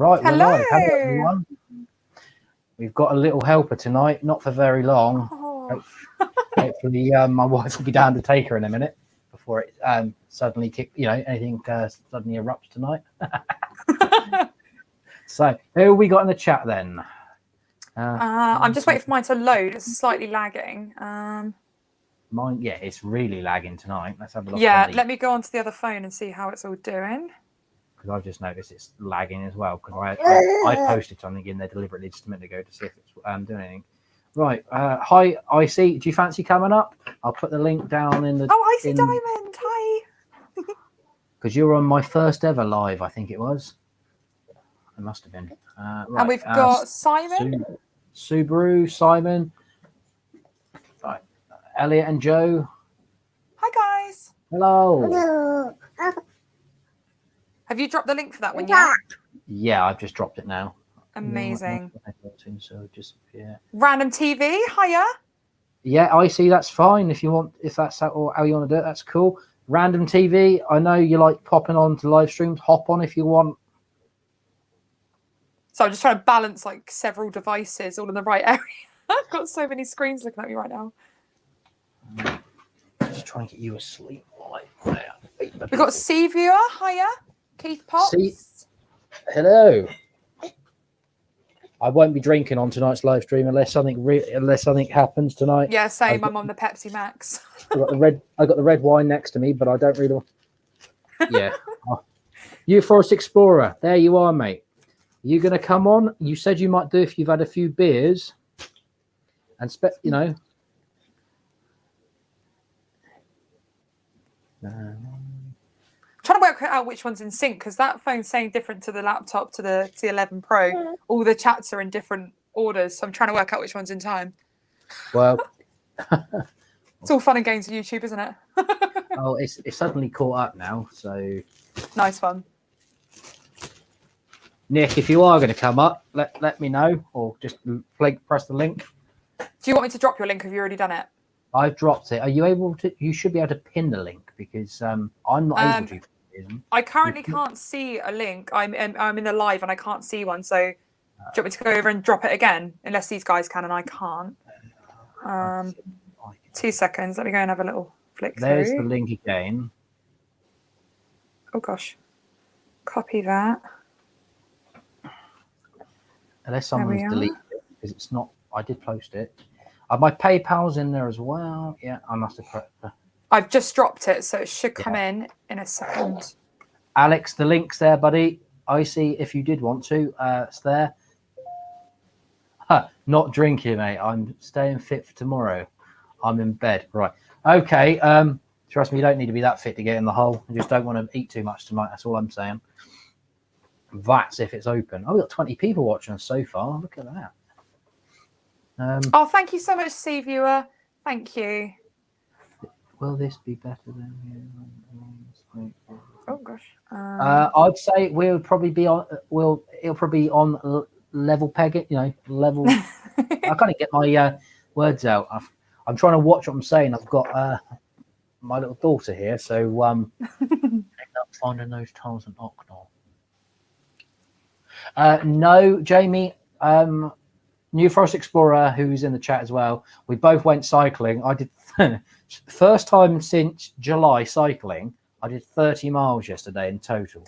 Right, we're Hello. live. Hello, everyone. We've got a little helper tonight, not for very long. Oh. Hopefully, my wife will be down to take her in a minute before it suddenly anything suddenly erupts tonight. So, who have we got in the chat then? I'm just waiting for mine to load. It's slightly lagging. Mine, yeah, it's really lagging tonight. Let's have a look. Yeah, let me go onto the other phone and see how it's all doing. Because I've just noticed it's lagging as well. Because I posted something in there deliberately just a minute ago to see if it's doing anything. Right. Hi, Icy. Do you fancy coming up? I'll put the link down in the. Oh, Icy Diamond. Hi. Because you were on my first ever live, I think it was. It must have been. Right. And we've got Simon. Subaru, Simon. Right. Elliot and Joe. Hi, guys. Hello. Have you dropped the link for that one yet? Yeah, I've just dropped it now. Amazing. So just Random TV. Hiya. Yeah, I see. That's fine if you want. If that's how you want to do it, that's cool. Random TV. I know you like popping on to live streams. Hop on if you want. So I'm just trying to balance like several devices all in the right area. I've got so many screens looking at me right now. Just trying to get you asleep. We've got C Viewer. Hiya. Keith Potts. Hello. I won't be drinking on tonight's live stream unless something happens tonight. Yeah, same. I'm on the Pepsi Max. I got the red wine next to me, but I don't really. Yeah. New Forest Explorer. There you are, mate. You gonna come on? You said you might do if you've had a few beers, and Trying to work out which one's in sync because that phone's saying different to the laptop to the T11 Pro. All the chats are in different orders, so I'm trying to work out which one's in time. Well, it's all fun and games on YouTube, isn't it? Oh, it's suddenly caught up now, so nice fun. Nick, if you are going to come up, let me know, or just press the link. Do you want me to drop your link? Have you already done it? I've dropped it. Are you able to? You should be able to pin the link because I'm not able to. I currently can't see a link. I'm in the live and I can't see one. So, do you want me to go over and drop it again? Unless these guys can and I can't. 2 seconds. Let me go and have a little flick through. There's the link again. Oh gosh, copy that. Unless someone's deleted it because it's not. I did post it. My PayPal's in there as well. Yeah, I must have put. I've just dropped it, so it should come in a second. Alex, the link's there, buddy. I see if you did want to. It's there. Not drinking, mate. I'm staying fit for tomorrow. I'm in bed. Right. Okay. Trust me, you don't need to be that fit to get in the hole. You just don't want to eat too much tonight. That's all I'm saying. That's if it's open. Oh, we've got 20 people watching us so far. Look at that. Oh, thank you so much, C Viewer. Thank you. Will this be better than? Oh gosh. I'd say we'll probably be on. It'll probably be on level peg. Level. I can't get my words out. I'm trying to watch what I'm saying. I've got my little daughter here, so end up finding those tiles in Octal. No, Jamie. New Forest Explorer, who's in the chat as well. We both went cycling. I did first time since July cycling. I did 30 miles yesterday in total.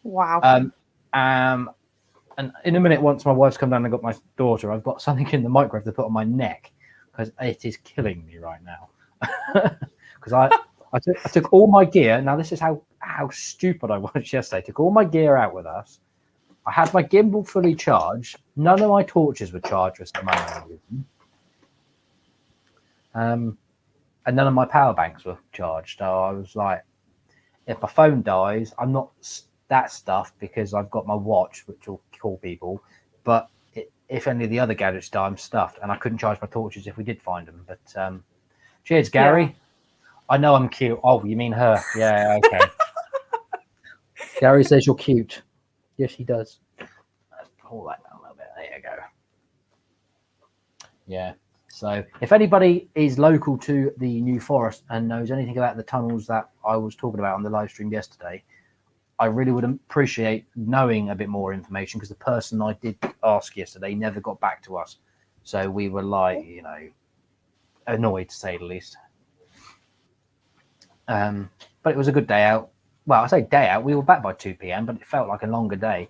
Wow. And in a minute, once my wife's come down and got my daughter, I've got something in the microwave to put on my neck because it is killing me right now. Because I took all my gear. Now this is how stupid I was yesterday. I took all my gear out with us. I had my gimbal fully charged. None of my torches were charged for some unknown reason. And none of my power banks were charged. So I was like, if my phone dies, I'm not that stuffed because I've got my watch, which will call people. But if any of the other gadgets die, I'm stuffed. And I couldn't charge my torches if we did find them. But cheers, Gary. Yeah. I know I'm cute. Oh, you mean her? Yeah, okay. Gary says you're cute. Yes, he does. Let's pull that down a little bit. There you go. Yeah. So if anybody is local to the New Forest and knows anything about the tunnels that I was talking about on the live stream yesterday, I really would appreciate knowing a bit more information, because the person I did ask yesterday never got back to us. So we were like, annoyed to say the least. But it was a good day out. Well, I say day out. We were back by 2 p.m., but it felt like a longer day.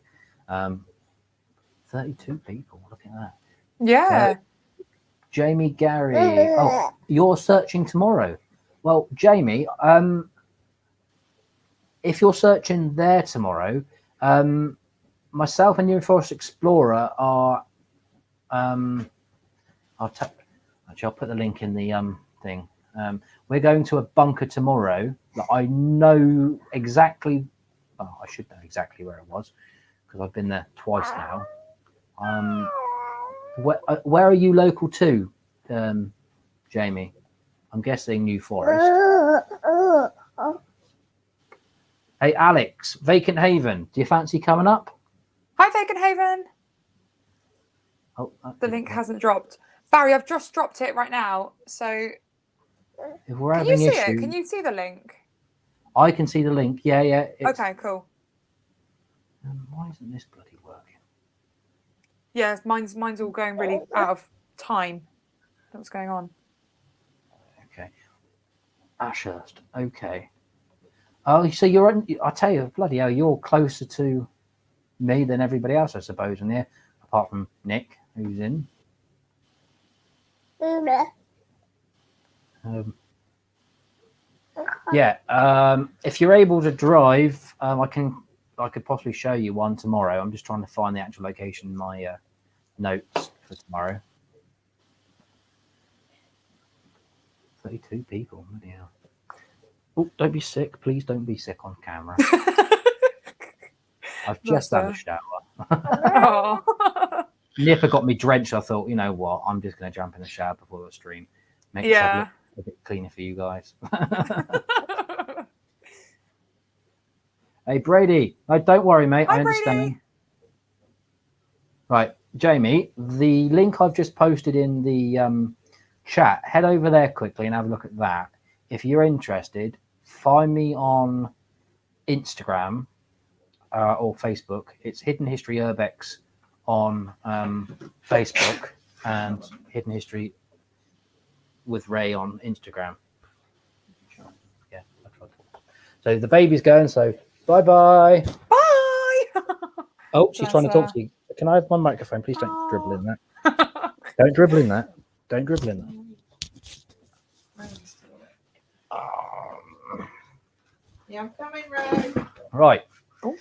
32 people. Look at that. Yeah. So, Jamie, Gary. Oh, you're searching tomorrow. Well, Jamie, if you're searching there tomorrow, myself and New Forest Explorer are. I'll put the link in the thing. We're going to a bunker tomorrow that I know exactly. Oh, I should know exactly where it was, because I've been there twice now. Where are you local to, Jamie? I'm guessing New Forest. Hey, Alex, Vacant Haven. Do you fancy coming up? Hi, Vacant Haven. Oh, the link hasn't dropped. Barry, I've just dropped it right now. So if we're can having you see issue, it? Can you see the link? I can see the link. Yeah. Okay, cool. Why isn't this bloody working? Yeah, mine's all going really out of time. What's going on? Okay. Ashurst. Okay. Oh, so I tell you, bloody hell, you're closer to me than everybody else, I suppose, in here, apart from Nick, who's in. If you're able to drive, I could possibly show you one tomorrow. I'm just trying to find the actual location in my notes for tomorrow. 32 people. Bloody hell. Oh, don't be sick. Please don't be sick on camera. I've just had a shower. Nipper got me drenched. I thought, you know what? I'm just going to jump in the shower before the stream. Make yourself look a bit cleaner for you guys. Hey, Brady. No, don't worry, mate. Hi, I understand. Brady. Right, Jamie, the link I've just posted in the chat, head over there quickly and have a look at that. If you're interested, find me on Instagram or Facebook. It's Hidden History Urbex on Facebook and Hidden History with Ray on Instagram. Yeah, so the baby's going, so bye-bye. Bye. Oh, she's trying to talk to you. Can I have my microphone? Please don't dribble in that. Don't dribble in that. Don't dribble in that. Yeah, I'm coming, Ray. Right. Oh.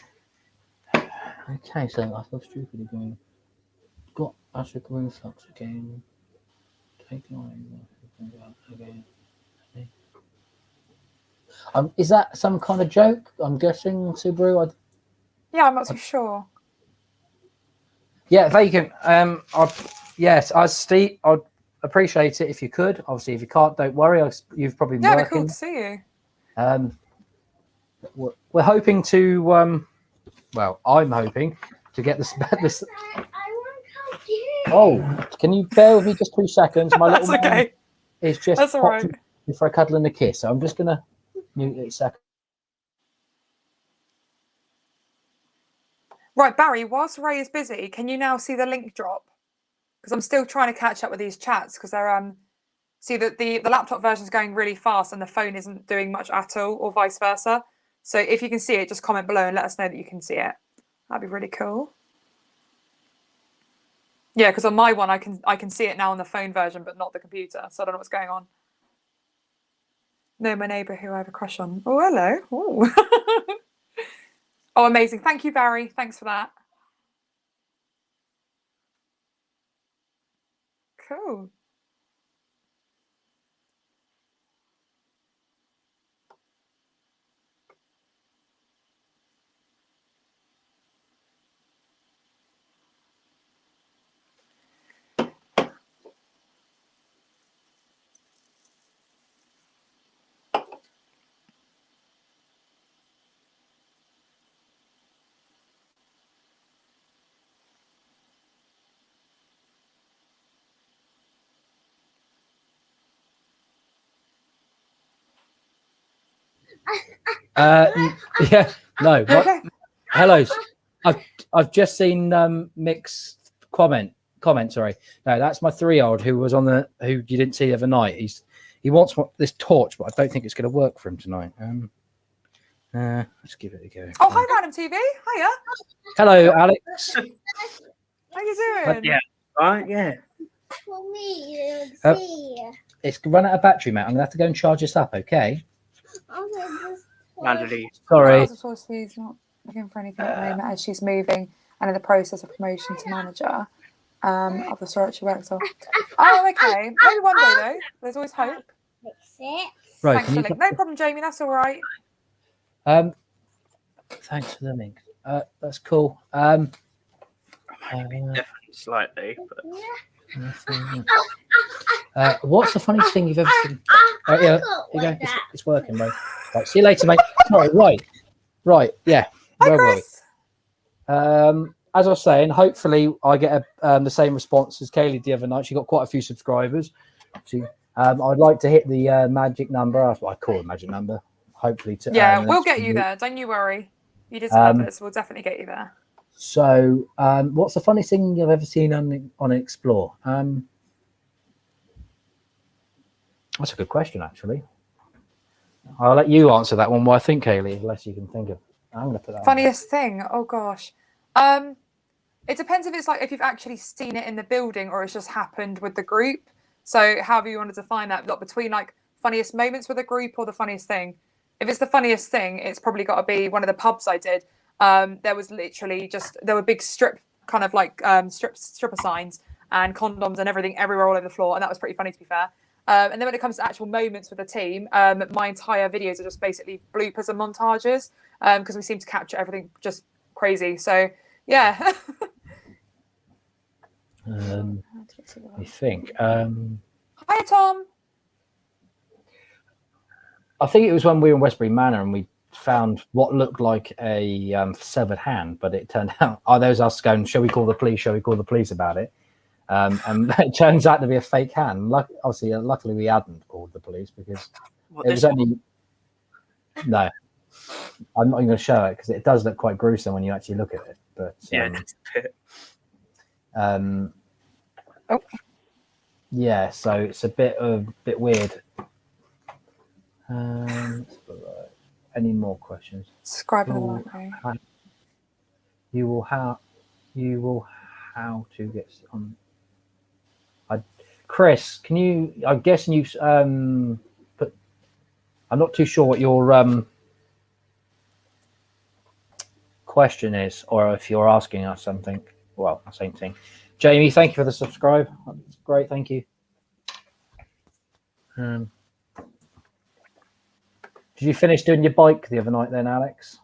Okay, so I feel stupid again. Got acid reflux again. Take line again. Is that some kind of joke? I'm guessing, Subaru. Yeah, I'm not too sure. Yeah, Vacant. Steve, I'd appreciate it if you could. Obviously, if you can't, don't worry. You've probably been working. Cool to see you. We're hoping to. Well, I'm hoping to get this. Oh, can you bear with me just 2 seconds? My little man is just popped for a cuddle and a kiss. So I'm just gonna mute it a second. Right, Barry, whilst Ray is busy, can you now see the link drop? Because I'm still trying to catch up with these chats because they're see that the laptop version is going really fast and the phone isn't doing much at all, or vice versa. So if you can see it, just comment below and let us know that you can see it. That'd be really cool. Yeah, because on my one I can see it now on the phone version, but not the computer. So I don't know what's going on. No, my neighbour who I have a crush on. Oh, hello. Ooh. Oh, amazing. Thank you, Barry. Thanks for that. Cool. Yeah, no. You okay? Hello. I've just seen Mick's comment. Sorry, no, that's my 3-year-old who was on who you didn't see the other night. He wants this torch, but I don't think it's going to work for him tonight. Let's give it a go. Oh, hi, Random TV. Hiya. Hello, Alex. How you doing? Yeah. Right, yeah. For me, Uh, see. It's run out of battery, Matt. I'm going to have to go and charge this up. Okay. Randomly. Sorry. She's not looking for anything at the moment as she's moving and in the process of promotion to manager of the store that she works on. Oh, okay. Maybe one day, though. There's always hope. Fix it. Right. Thanks for the link. No problem, Jamie. That's all right. Thanks for the link. That's cool. Definitely slightly, but What's the funniest thing you've ever seen? Yeah, here you go. It's working, mate. Right, see you later, mate. Sorry, right, yeah. Hi, Where were we? Chris. As I was saying, hopefully I get the same response as Kaylee the other night. She got quite a few subscribers. I'd like to hit the magic number. That's what I call a magic number. Hopefully, Yeah, we'll get you there. Don't you worry. You deserve it. So we'll definitely get you there. So, what's the funniest thing you've ever seen on Explore? That's a good question, actually. I'll let you answer that one. What I think, Kaylee, unless you can think of. I'm going to put that. Funniest thing? Oh gosh. It depends if you've actually seen it in the building or it's just happened with the group. So however you want to define that, not between like funniest moments with a group or the funniest thing. If it's the funniest thing, it's probably got to be one of the pubs I did. There was literally there were big stripper signs and condoms and everything everywhere all over the floor, and that was pretty funny, to be fair. And then when it comes to actual moments with the team, my entire videos are just basically bloopers and montages because we seem to capture everything just crazy. So yeah. I think. Hi, Tom. I think it was when we were in Westbury Manor and we found what looked like a severed hand, but it turned out, there was us going, shall we call the police? Shall we call the police about it? And it turns out to be a fake hand. Luckily, we hadn't called the police because it was only. No, I'm not even going to show it because it does look quite gruesome when you actually look at it. But yeah, so it's a bit weird. Any more questions? Subscribe in the library. You will how to get on. Chris, can you? I'm guessing you've put. I'm not too sure what your question is, or if you're asking us something. Well, same thing. Jamie, thank you for the subscribe. That's great, thank you. Did you finish doing your bike the other night then, Alex?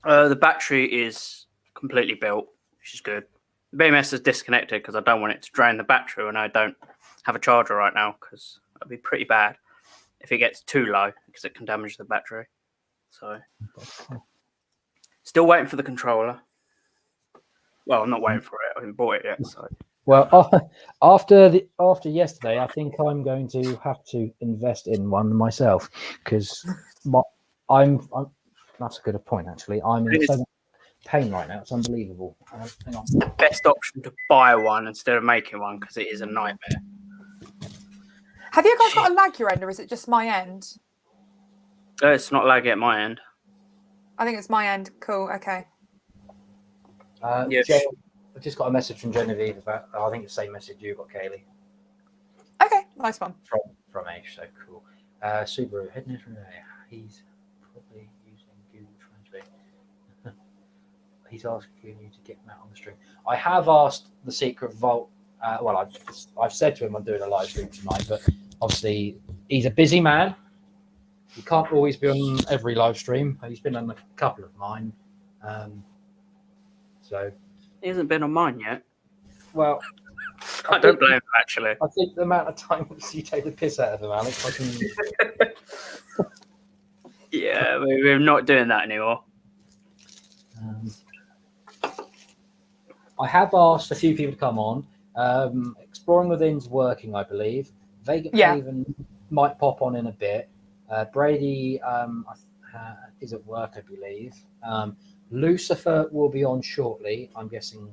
the battery is completely built, which is good. The BMS is disconnected because I don't want it to drain the battery, and I don't have a charger right now because that'd be pretty bad if it gets too low because it can damage the battery. So, still waiting for the controller. Well, I'm not waiting for it. I haven't bought it yet. So. Well, after yesterday, I think I'm going to have to invest in one myself because I'm. That's a good point, actually. I'm in so much pain right now. It's unbelievable. Hang on. Best option to buy one instead of making one because it is a nightmare. Have you guys got a lag your end, or is it just my end? It's not laggy at my end. I think it's my end. Cool. Okay. Yes. I just got a message from Genevieve about. I think it's the same message you got, Kaylee. Okay. Nice one. From Ash. So cool. Subaru heading from there. He's probably using Google Translate. He's asking you to get him out on the stream. I have asked the Secret Vault. Well, I've said to him I'm doing a live stream tonight, but obviously he's a busy man. He can't always be on every live stream. He's been on a couple of mine. So He hasn't been on mine yet. well, I don't blame him, actually. I think the amount of times you take the piss out of him, Alex. Yeah, we're not doing that anymore. I have asked a few people to come on. Exploring Within's working, I believe. Vacant Haven might pop on in a bit. Brady, I is at work, I believe. Lucifer will be on shortly. I'm guessing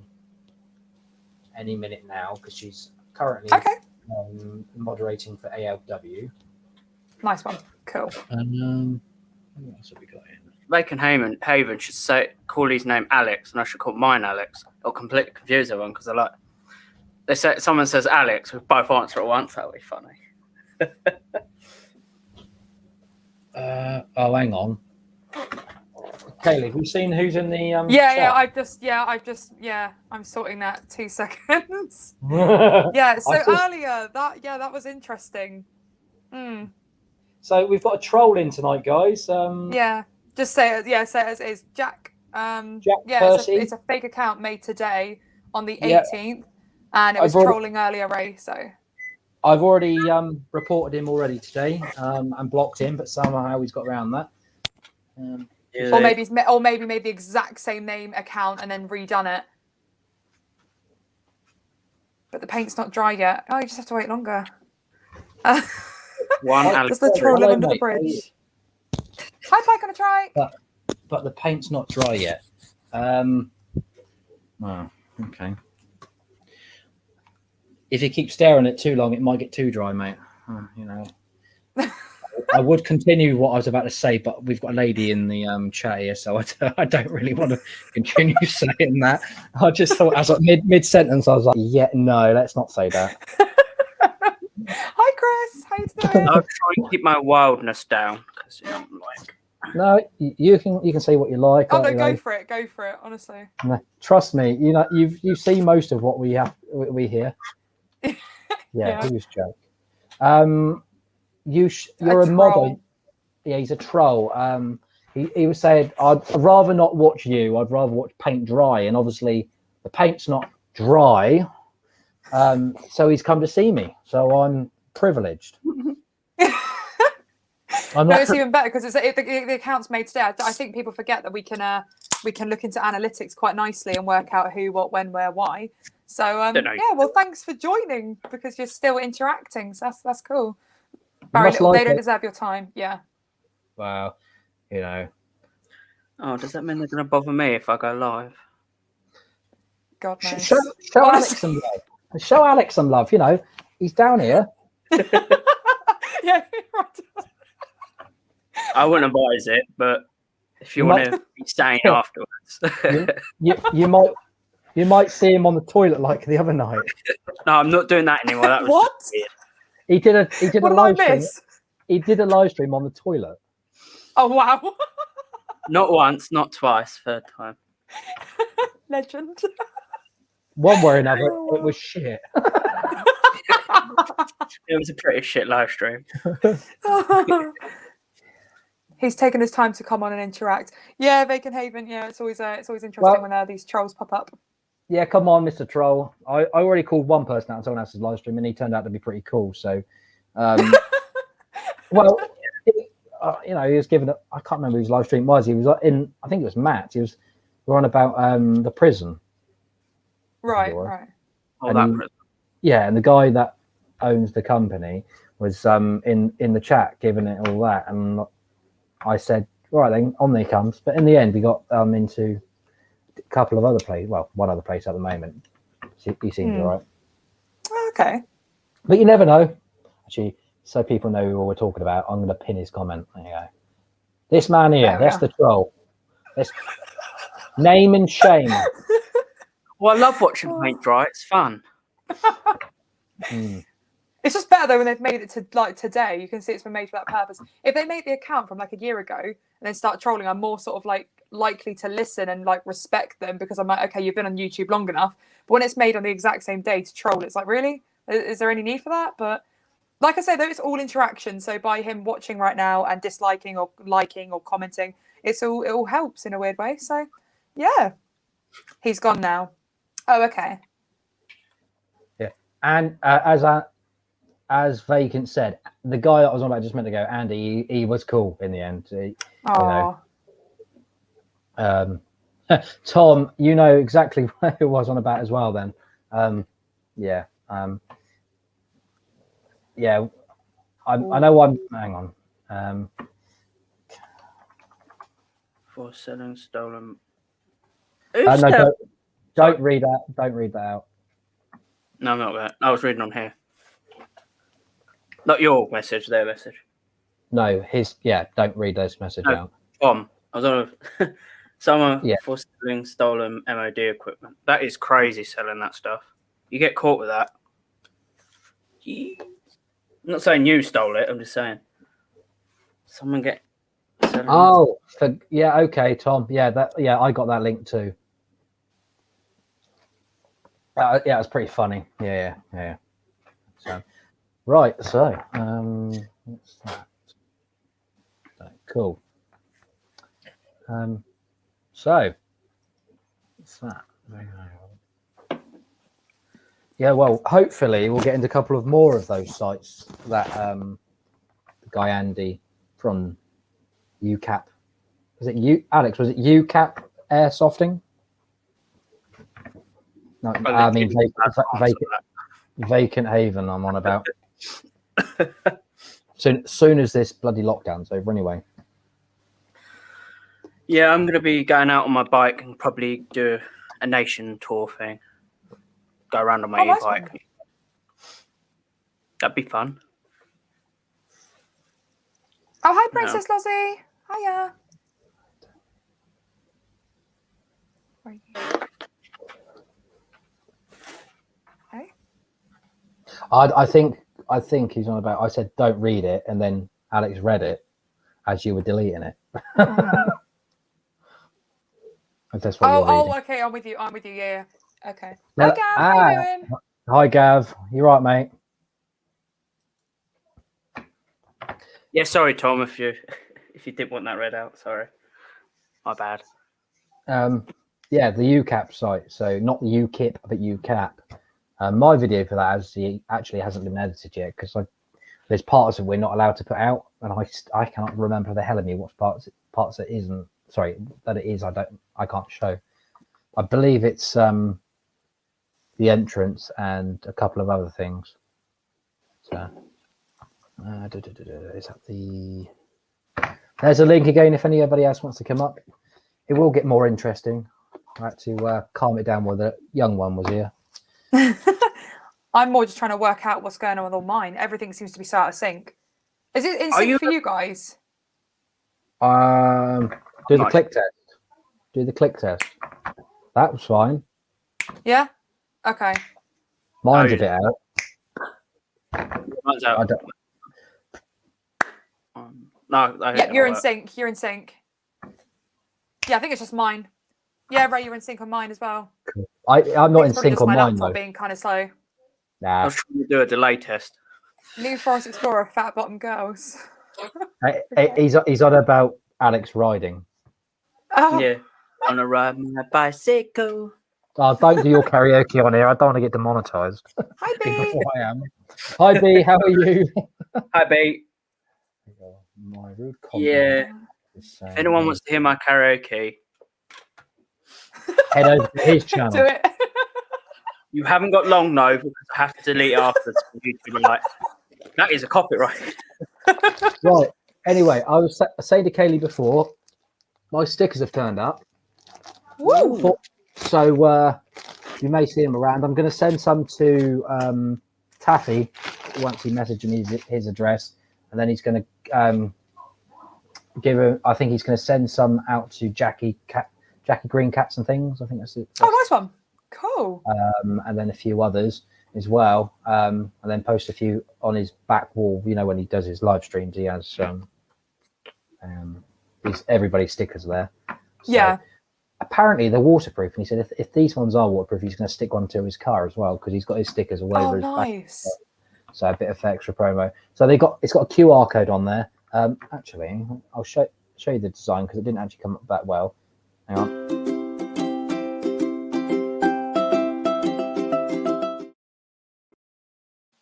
any minute now because she's currently Okay. moderating for ALW. Nice one. Cool. And what else have we got in? Bacon Haven should call his name Alex, and I should call mine Alex. It'll completely confuse everyone because someone says Alex, we both answer at once. That'll be funny. Hang on. Kaylee, have you seen who's in the I'm sorting that. 2 seconds. chat? Yeah, so I thought- earlier that was interesting. So we've got a troll in tonight, guys. Yeah, just say it. Yeah, say it as is. Jack. Jack Yeah, Percy. it's a fake account made today on the Yeah. 18th, and it was I've already- trolling earlier, Ray. So I've already reported him already today and blocked him, but somehow he's got around that. or maybe made the exact same name account and then redone it. But the paint's not dry yet. Oh, you just have to wait longer. One Alex. That's the troll Hello, under the mate. bridge. Hi, Pike on a try. But the paint's not dry yet. Okay. If you keep staring at it too long, it might get too dry, mate. You know. I would continue what I was about to say, but we've got a lady in the chat here, so I don't really want to continue saying that. I just thought, as mid sentence, I was like, "Yeah, no, let's not say that." Hi, Chris. How you doing? I'll try and keep my wildness down because No, you can say what you like. Oh no, you know. go for it. Go for it. Honestly. No, trust me, you know you see most of what we hear. Yeah, who's Jack? You're a model. troll. Yeah, he's a troll. He was saying, I'd rather not watch you. I'd rather watch paint dry, and obviously the paint's not dry. So he's come to see me. So I'm privileged. I'm No, not. it's even better because the account's made today. I think people forget that we can look into analytics quite nicely and work out who, what, when, where, why. So well, thanks for joining because you're still interacting. So that's cool. Very little. They don't deserve your time. Yeah. Wow, you know. Oh, does that mean they're going to bother me if I go live? God knows. Show Alex some love. Show Alex some love. You know, he's down here. Yeah, right. I wouldn't advise it, but if you want to be staying afterwards. You might see him on the toilet like the other night. No, I'm not doing that anymore. That was What? just weird. He did a What did I live stream. miss? He did a live stream on the toilet. Oh wow. Not once, not twice, third time. Legend. One way or another, it was shit. It was a pretty shit live stream. He's taken his time to come on and interact. Yeah, Vacant Haven. Yeah, it's always interesting when these trolls pop up. Yeah, come on, Mr. Troll. I already called one person out on someone else's live stream, and he turned out to be pretty cool. So, well, you know, he was given. I can't remember whose live stream was. He was in. I think it was Matt. We're on about the prison. Right. Oh, that prison. Yeah, and the guy that owns the company was in the chat giving it all that, and I said, all right then, on he comes. But in the end, we got into a couple of other places. Well, one other place at the moment. He seems all right. Okay. But you never know. Actually, so people know what we're talking about, I'm going to pin his comment. There you go. This man here, that's the troll. This name and shame. Well, I love watching paint dry. It's fun. It's just better though when they've made it to like today. You can see it's been made for that purpose. If they made the account from like a year ago and then start trolling, I'm more sort of like likely to listen and like respect them because I'm like, okay, you've been on YouTube long enough. But when it's made on the exact same day to troll, it's like, really? Is there any need for that? But like I say, though, it's all interaction. So by him watching right now and disliking or liking or commenting, it all helps in a weird way. So yeah, he's gone now. Oh, okay. Yeah, and as Vacant said, the guy that I was on about just a minute ago, Andy, he was cool in the end. Tom, you know exactly who it was on about as well. Then, yeah. I know I'm. Hang on. for selling stolen. No, Who's sell- don't read that. Don't read that out. No, I'm not that. I was reading on here. Not your message, their message. No, his. Yeah, don't read this message No. out. Tom, I was on a someone Yeah. for selling stolen MOD equipment. That is crazy selling that stuff. You get caught with that. I'm not saying you stole it. I'm just saying someone get. Selling Oh, yeah. Okay, Tom. Yeah, that. Yeah, I got that link too. Yeah, it's pretty funny. Yeah. So, right. So, what's that? Cool. So, what's that? Yeah. Well, hopefully we'll get into a couple of more of those sites that the guy Andy from UCAP. Was it you, Alex? Was it UCAP Airsofting? No, I mean vacant haven. I'm on about. Soon as this bloody lockdown's over, anyway. Yeah, I'm gonna be going out on my bike and probably do a nation tour thing. Go around on my nice e-bike. one. That'd be fun. Oh, hi, Princess Lozzie. Hiya. Where are you? Hey. I think he's on about. I said don't read it, and then Alex read it as you were deleting it. If that's what you're reading. Okay. I'm with you. Yeah. Okay. Well, Hi, Gav. How you doing? Hi, Gav. You right, mate? Yeah, sorry, Tom, if you didn't want that read out. Sorry, my bad. Yeah, the UCAP site. So not the UKIP, but UCAP. My video for that actually hasn't been edited yet because there's parts that we're not allowed to put out, and I cannot remember the hell of me what parts it isn't. Sorry, that it is. I can't show. I believe it's the entrance and a couple of other things. So is that the? There's a link again if anybody else wants to come up. It will get more interesting. I had to calm it down when the young one was here. I'm more just trying to work out what's going on with all mine. Everything seems to be so out of sync. Is it in sync for you guys? Do the click test. Do the click test. That was fine. Yeah. Okay. Mine's a bit out. Mine's out. Yeah, you're in sync. You're in sync. Yeah, I think it's just mine. Yeah, Ray, you're in sync on mine as well. Cool. I'm not in sync on my mine laptop though. being kind of slow. I was trying to do a delay test. New Forest Explorer, fat bottom girls. He's on about Alex riding. Oh. Yeah, wanna ride my bicycle. Oh, don't do your karaoke on here. I don't want to get demonetized. Hi, B. Before I am. Hi, B. How are you? Hi, B. My rude Yeah. If anyone wants to hear my karaoke, head over to his channel. Do it. you haven't got long though, because I have to delete it afterwards. YouTube are like, that is a copyright. Right. Anyway, I was saying to Kaylee before, my stickers have turned up. Woo! So you may see them around. I'm going to send some to Taffy once he messaged me his address, and then he's going to give him. I think he's going to send some out to Jackie Green Cats and Things. I think that's it. Oh, nice one. Cool. And then a few others as well, and then post a few on his back wall. You know, when he does his live streams, he has everybody's stickers there. So, yeah. Apparently they're waterproof, and he said if these ones are waterproof, he's going to stick one to his car as well because he's got his stickers all over his nice. back. So a bit of extra promo. So it's got a QR code on there. Actually, I'll show you the design because it didn't actually come up that well. Hang on.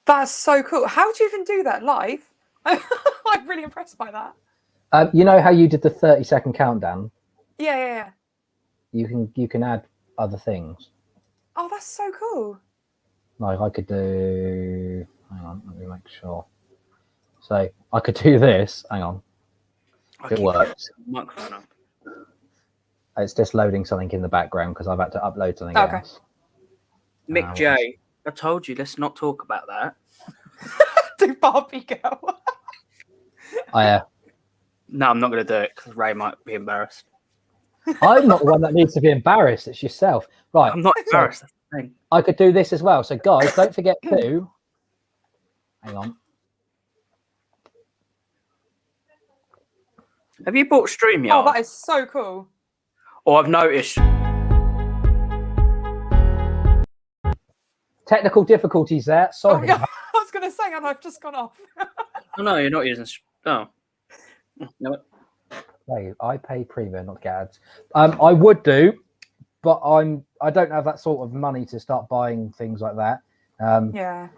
That's so cool. How do you even do that live? I'm really impressed by that. You know how you did the 30-second countdown? Yeah. You can add other things. Oh, that's so cool. Like I could do. Hang on, let me make sure. So I could do this. Hang on. It works. Microphone up. It's just loading something in the background because I've had to upload something Okay. else. Mick J, I told you, let's not talk about that. Do Barbie girl. No, I'm not going to do it because Ray might be embarrassed. I'm not the one that needs to be embarrassed. It's yourself. Right. I'm not embarrassed. That's the thing. I could do this as well. So, guys, don't forget to. Hang on. Have you bought StreamYard? Oh, that is so cool. Or I've noticed. Technical difficulties there. Oh, Sorry. yeah. I was going to say, and I've just gone off. Oh, no, you're not using. Oh. No. Hey, I pay premium, not get ads. I would do, but I don't have that sort of money to start buying things like that. Yeah. I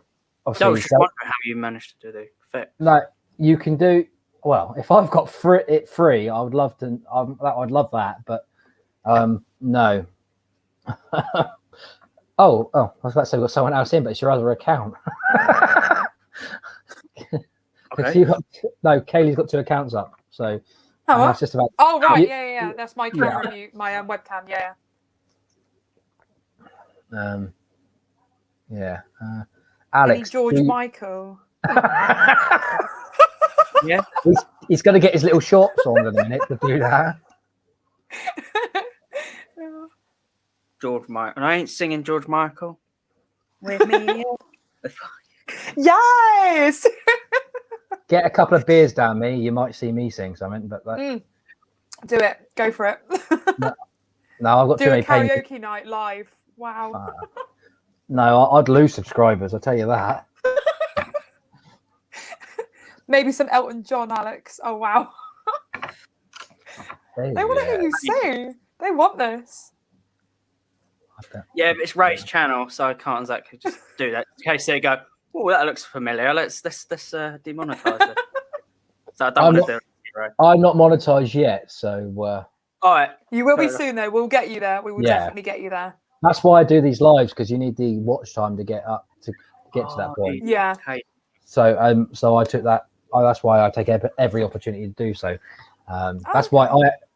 Obviously, was just wondering how you managed to do the effect. no, you can do well. If I've got it free, I would love to. I'd love that, but no. Oh, I was about to say we've got someone else in, but it's your other account. Okay. Kaylee's got 2 accounts up, so Oh, that's just about. oh right. You- Yeah. That's my camera mute, my webcam. Yeah. Yeah. Any Alex. George do you- Michael. Yeah. He's going to get his little shorts on in a minute to do that. George Michael. And I ain't singing George Michael. With me. Yes. Get a couple of beers down me, you might see me sing something, but Do it. Go for it. no, I've got Do too a many pain. karaoke night live. Wow. No, I'd lose subscribers, I'll tell you that. Maybe some Elton John, Alex. Oh wow. They want to hear you sing. They want this. Yeah, but it's Ray's channel, so I can't exactly just do that. In case they go, oh, that looks familiar. Let's demonetize it. So I don't want to do it. Right? I'm not monetized yet, so All right. You will be Fair enough. soon, though. We'll get you there. We will definitely get you there. that's why I do these lives, because you need the watch time to get to that point. Yeah. Okay. So I took that. That's why I take every opportunity to do so. That's why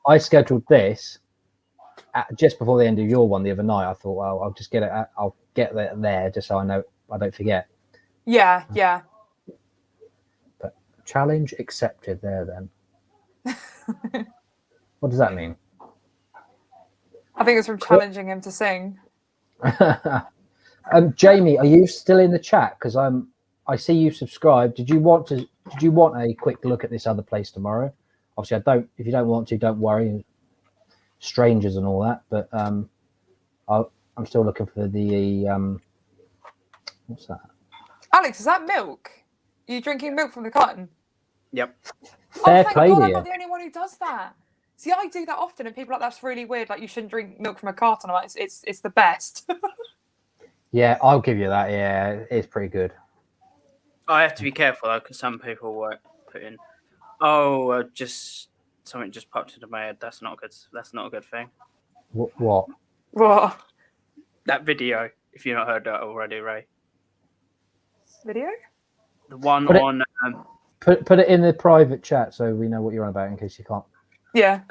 I scheduled this just before the end of your one the other night. I thought, well, I'll just get it. I'll get it there just so I know I don't forget. Yeah. Yeah. But challenge accepted there. Then what does that mean? I think it's from challenging him to sing. Jamie, are you still in the chat? Because I see you subscribed. Did you want a quick look at this other place tomorrow? Obviously, I don't. If you don't want to, don't worry. Strangers and all that, but I'm still looking for the what's that? Alex, is that milk? Are you drinking milk from the carton? Yep. Fair thank play God to I'm you. not the only one who does that. See, I do that often, and people are like, that's really weird. Like, you shouldn't drink milk from a carton. I'm like, it's the best. Yeah, I'll give you that. Yeah, it's pretty good. I have to be careful though, because some people won't put in. Oh, just something just popped into my head. That's not good. That's not a good thing. What? What? That video, if you've not heard that already, Ray. Video? The one Put it- on. Put it in the private chat so we know what you're on about in case you can't. Yeah.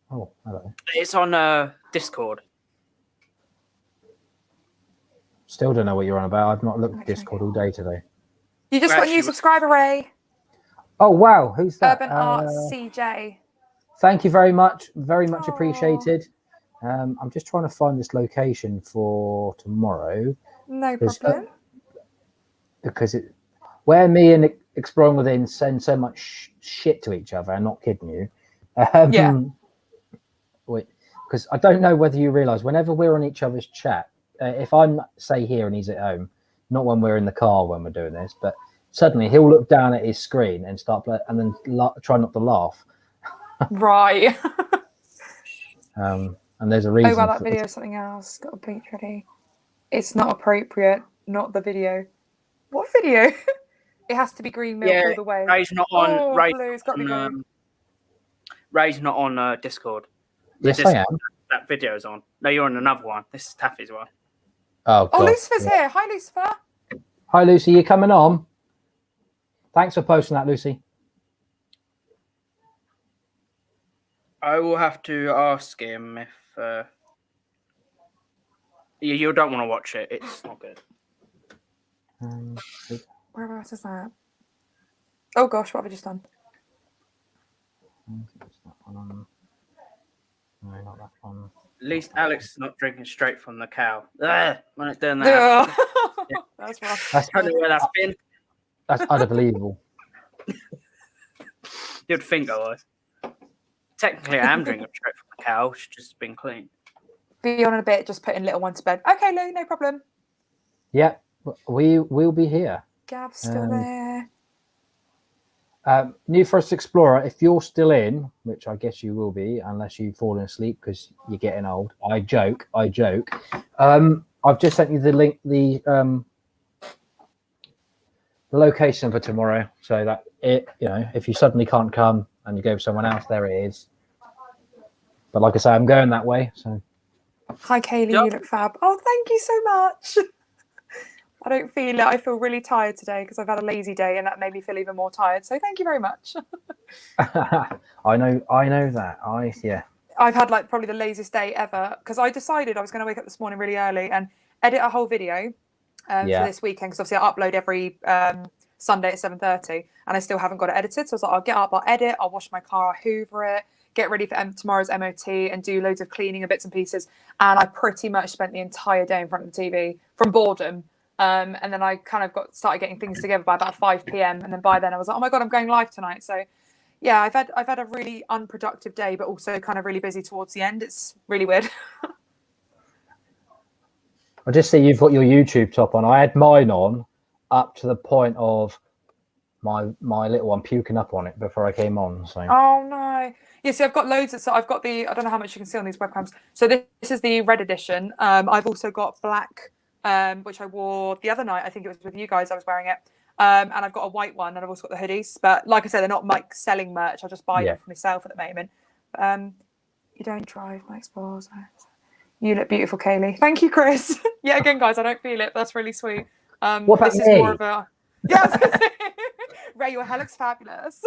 Oh, hello. It's on Discord. Still don't know what you're on about. I've not looked at Discord all day today. You just got a new Actually- subscriber, Ray. Oh wow, who's that? Urban Art CJ. Thank you very much. Very much Aw. appreciated. I'm just trying to find this location for tomorrow No There's- problem. because where me and Exploring Within send so much shit to each other. I'm not kidding you. Yeah. Because I don't know whether you realise whenever we're on each other's chat, if I'm say here and he's at home, not when we're in the car when we're doing this, but suddenly he'll look down at his screen and and then try not to laugh. Right. And there's a reason. Oh, wow, that for- video is something else. Got a bleach ready. It's not appropriate. Not the video. What video? It has to be green milk all the way. Ray's not on. Oh, Ray's blue, it's got to be on, green. Ray's not on Discord. The Yes, I Discord am. That video's on. No, you're on another one. This is Taffy's one. Oh, Oh, God. Lucifer's here. Hi, Lucifer. Hi, Lucy. You coming on? Thanks for posting that, Lucy. I will have to ask him if you don't want to watch it. It's not good. Where else is that? Oh gosh, what have I just done? No, not that one. At least Alex is not drinking straight from the cow. Ugh, when it's doing that. Yeah. That's rough. That's, I don't know where that's been. that's unbelievable. You'd think I was. Technically, I am drinking straight from the cow. It's just been clean. Be on in a bit, just putting little one to bed. Okay, Lou, no problem. Yeah, we'll be here. Gav's still there. New Forest Explorer, if you're still in, which I guess you will be, unless you've fallen asleep because you're getting old. I joke. I've just sent you the link, the location for tomorrow, so that if you suddenly can't come and you go with someone else, there it is. But like I say, I'm going that way, so. Hi, Kaylee. Yep. You look fab. Oh, thank you so much. I don't feel it. I feel really tired today because I've had a lazy day, and that made me feel even more tired. So thank you very much. I know that. I've had like probably the laziest day ever because I decided I was going to wake up this morning really early and edit a whole video for this weekend because obviously I upload every Sunday at 7:30 and I still haven't got it edited. So I was like, I'll get up, I'll edit, I'll wash my car, I'll hoover it, get ready for tomorrow's MOT and do loads of cleaning and bits and pieces. And I pretty much spent the entire day in front of the TV from boredom. And then I kind of started getting things together by about 5 p.m. And then by then I was like, oh my God, I'm going live tonight. So yeah, I've had a really unproductive day, but also kind of really busy towards the end. It's really weird. I just see you've got your YouTube top on. I had mine on up to the point of my little one puking up on it before I came on. So. Oh no. Yeah, see, I've got loads. So I've got I don't know how much you can see on these webcams. So this is the red edition. I've also got black, which I wore the other night. I think it was with you guys. I was wearing it. And I've got a white one, and I've also got the hoodies. But like I said, they're not like selling merch. I'll just buy them for myself at the moment. You don't drive, Mike Spores. You look beautiful, Kaylee. Thank you, Chris. Yeah, again, guys, I don't feel it. But that's really sweet. What about this is me? more of a yes. Ray, your hair looks fabulous.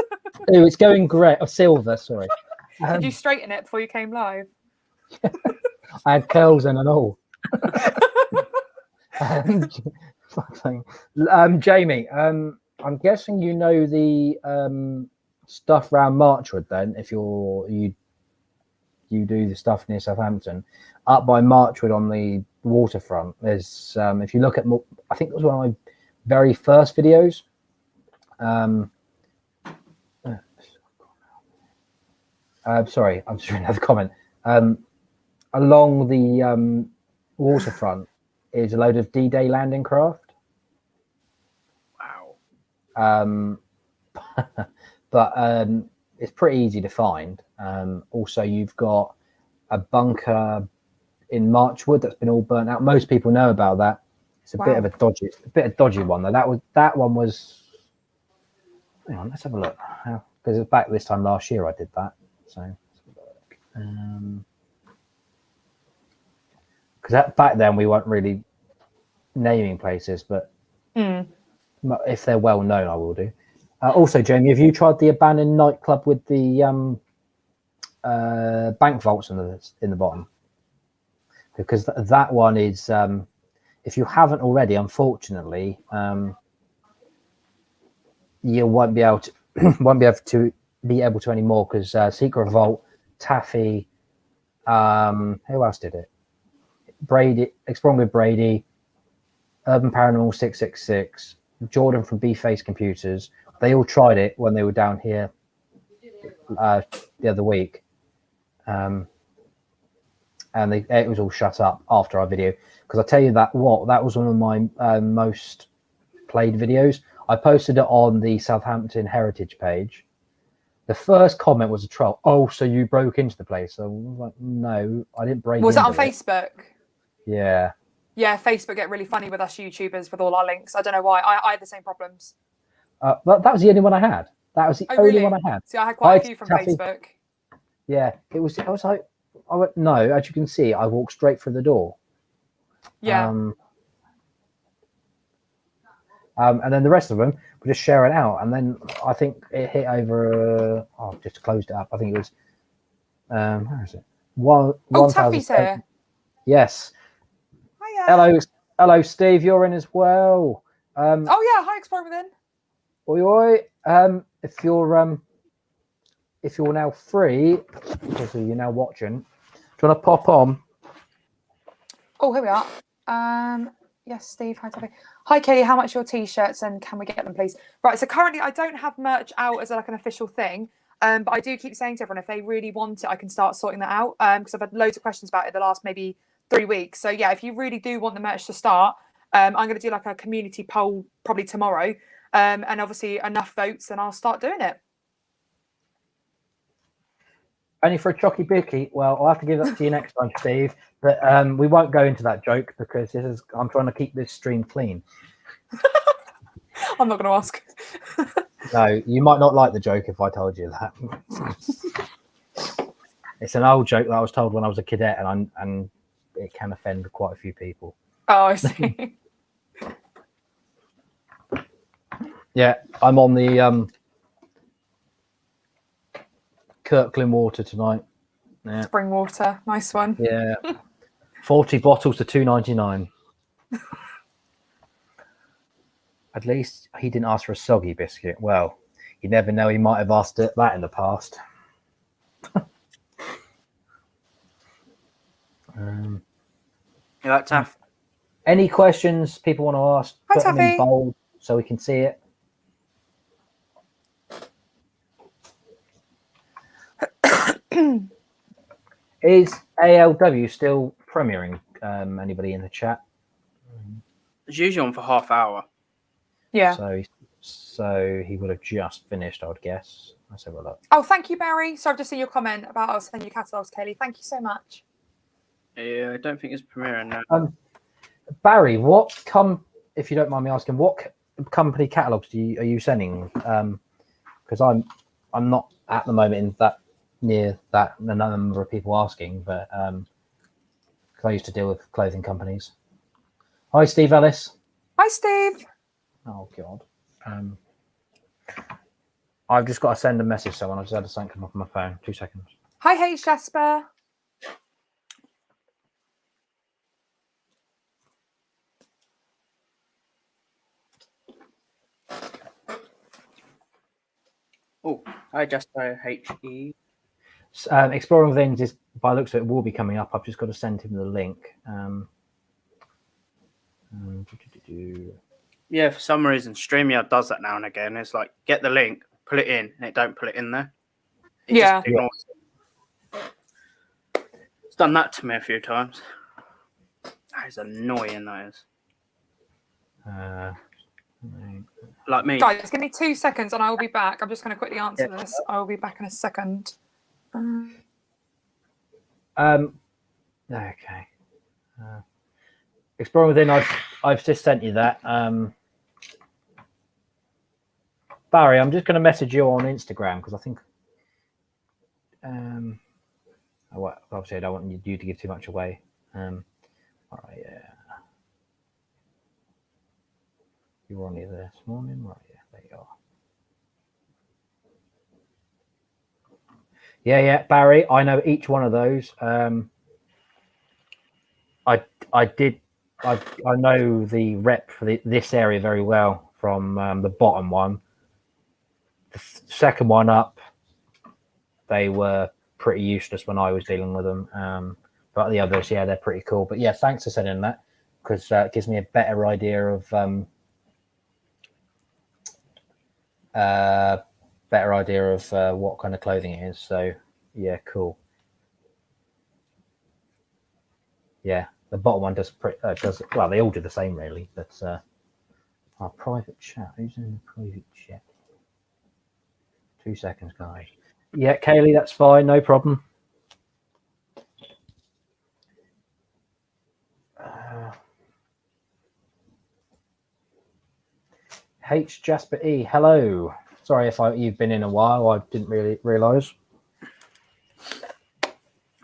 Oh, it's going great. Oh, silver, sorry. Did you straighten it before you came live? I had curls in and all. Jamie, I'm guessing you know the stuff around Marchwood then, if you do the stuff near Southampton. Up by Marchwood on the waterfront, there's if you look at, I think it was one of my very first videos. Sorry, I'm just reading another comment. Along the waterfront is a load of D-Day landing craft. Wow. But it's pretty easy to find. Also, you've got a bunker in Marchwood that's been all burnt out. Most people know about that. It's a bit of a dodgy one though. That one was. Hang on, let's have a look. Because it's back this time last year I did that. So, because back then we weren't really naming places, but if they're well known, I will do. Also, Jamie, have you tried the abandoned nightclub with the bank vaults in the bottom? Because that one is, if you haven't already, unfortunately, you won't be able to anymore because Secret Vault, Taffy, who else did it? Brady, Exploring with Brady, Urban Paranormal 666, Jordan from B-Face Computers. They all tried it when they were down here the other week, and it was all shut up after our video. Because I tell you that was one of my most played videos. I posted it on the Southampton Heritage page. The first comment was a troll. Oh, so you broke into the place? So I was like, no, I didn't break into it. Was it on Facebook? Yeah. Yeah, Facebook get really funny with us YouTubers with all our links. I don't know why. I had the same problems. But that was the only one I had. That was the only one I had. See, I had quite a few from Facebook. Yeah, I was like, I went, no, as you can see, I walked straight through the door. Yeah. And then the rest of them were just sharing out. And then I think it hit over, just closed it up. I think it was Where is it? One. Oh, Taffy's here. Yes. Hiya. Hello, Steve. You're in as well. Oh yeah, hi, Explore Within. Oi, oi. If you're now free, because you're now watching, do you want to pop on? Oh, here we are. Yes, Steve. Hi, Taffy. Hi, Katie. How much are your t-shirts and can we get them, please? Right. So currently, I don't have merch out as like an official thing. But I do keep saying to everyone, if they really want it, I can start sorting that out. Because I've had loads of questions about it the last maybe 3 weeks. So yeah, if you really do want the merch to start, I'm going to do like a community poll probably tomorrow. And obviously enough votes, then I'll start doing it. Only for a chocky bicky. Well, I'll have to give that to you next time, Steve. But we won't go into that joke because I'm trying to keep this stream clean. I'm not going to ask. No, you might not like the joke if I told you that. It's an old joke that I was told when I was a cadet, and it can offend quite a few people. Oh, I see. Yeah, I'm on the Kirkland water tonight. Yeah. Spring water, nice one. Yeah, 40 bottles to £2.99. At least he didn't ask for a soggy biscuit. Well, you never know. He might have asked that in the past. You like Taff? Any questions people want to ask? Hi, Put them in Taffy. bold so we can see it. Is ALW still premiering? Anybody in the chat? It's usually on for half hour. Yeah. So he would have just finished, I would guess. Let's have a look. Oh, thank you, Barry. So I've just seen your comment about us sending you catalogs, Kaylee. Thank you so much. Yeah, I don't think it's premiering now. Barry, if you don't mind me asking, what company catalogs are you sending? Because I'm not at the moment in that near that the number of people asking, but because I used to deal with clothing companies. Hi, Steve Ellis. Hi, Steve. Oh God. I've just got to send a message to someone. I just had something come off my phone. 2 seconds. Hi, H. Jasper. Oh, I just HE. Exploring Things is, by the looks of it, will be coming up. I've just got to send him the link. Yeah, for some reason, StreamYard does that now and again. It's like, get the link, put it in, and it don't put it in there. It Yeah. just ignores it. It's done that to me a few times. That is annoying, that is. Like me. Guys, give me 2 seconds and I will be back. I'm just going to quickly answer this. I will be back in a second. Okay. Exploring Within, I've just sent you that. Barry, I'm just going to message you on Instagram because I think. Obviously, I don't want you to give too much away. All right, yeah. You were only there this morning, right? Yeah, there you are. Yeah, Barry. I know each one of those. I know the rep for this area very well from the bottom one. The second one up, they were pretty useless when I was dealing with them. But the others, yeah, they're pretty cool. But yeah, thanks for sending that because it gives me a better idea of what kind of clothing it is. So yeah, cool. Yeah, the bottom one does well. They all do the same, really. But our private chat. Who's in the private chat? 2 seconds, guys. Yeah, Kaylee, that's fine. No problem. H. Jasper E. Hello. Sorry if you've been in a while. I didn't really realise.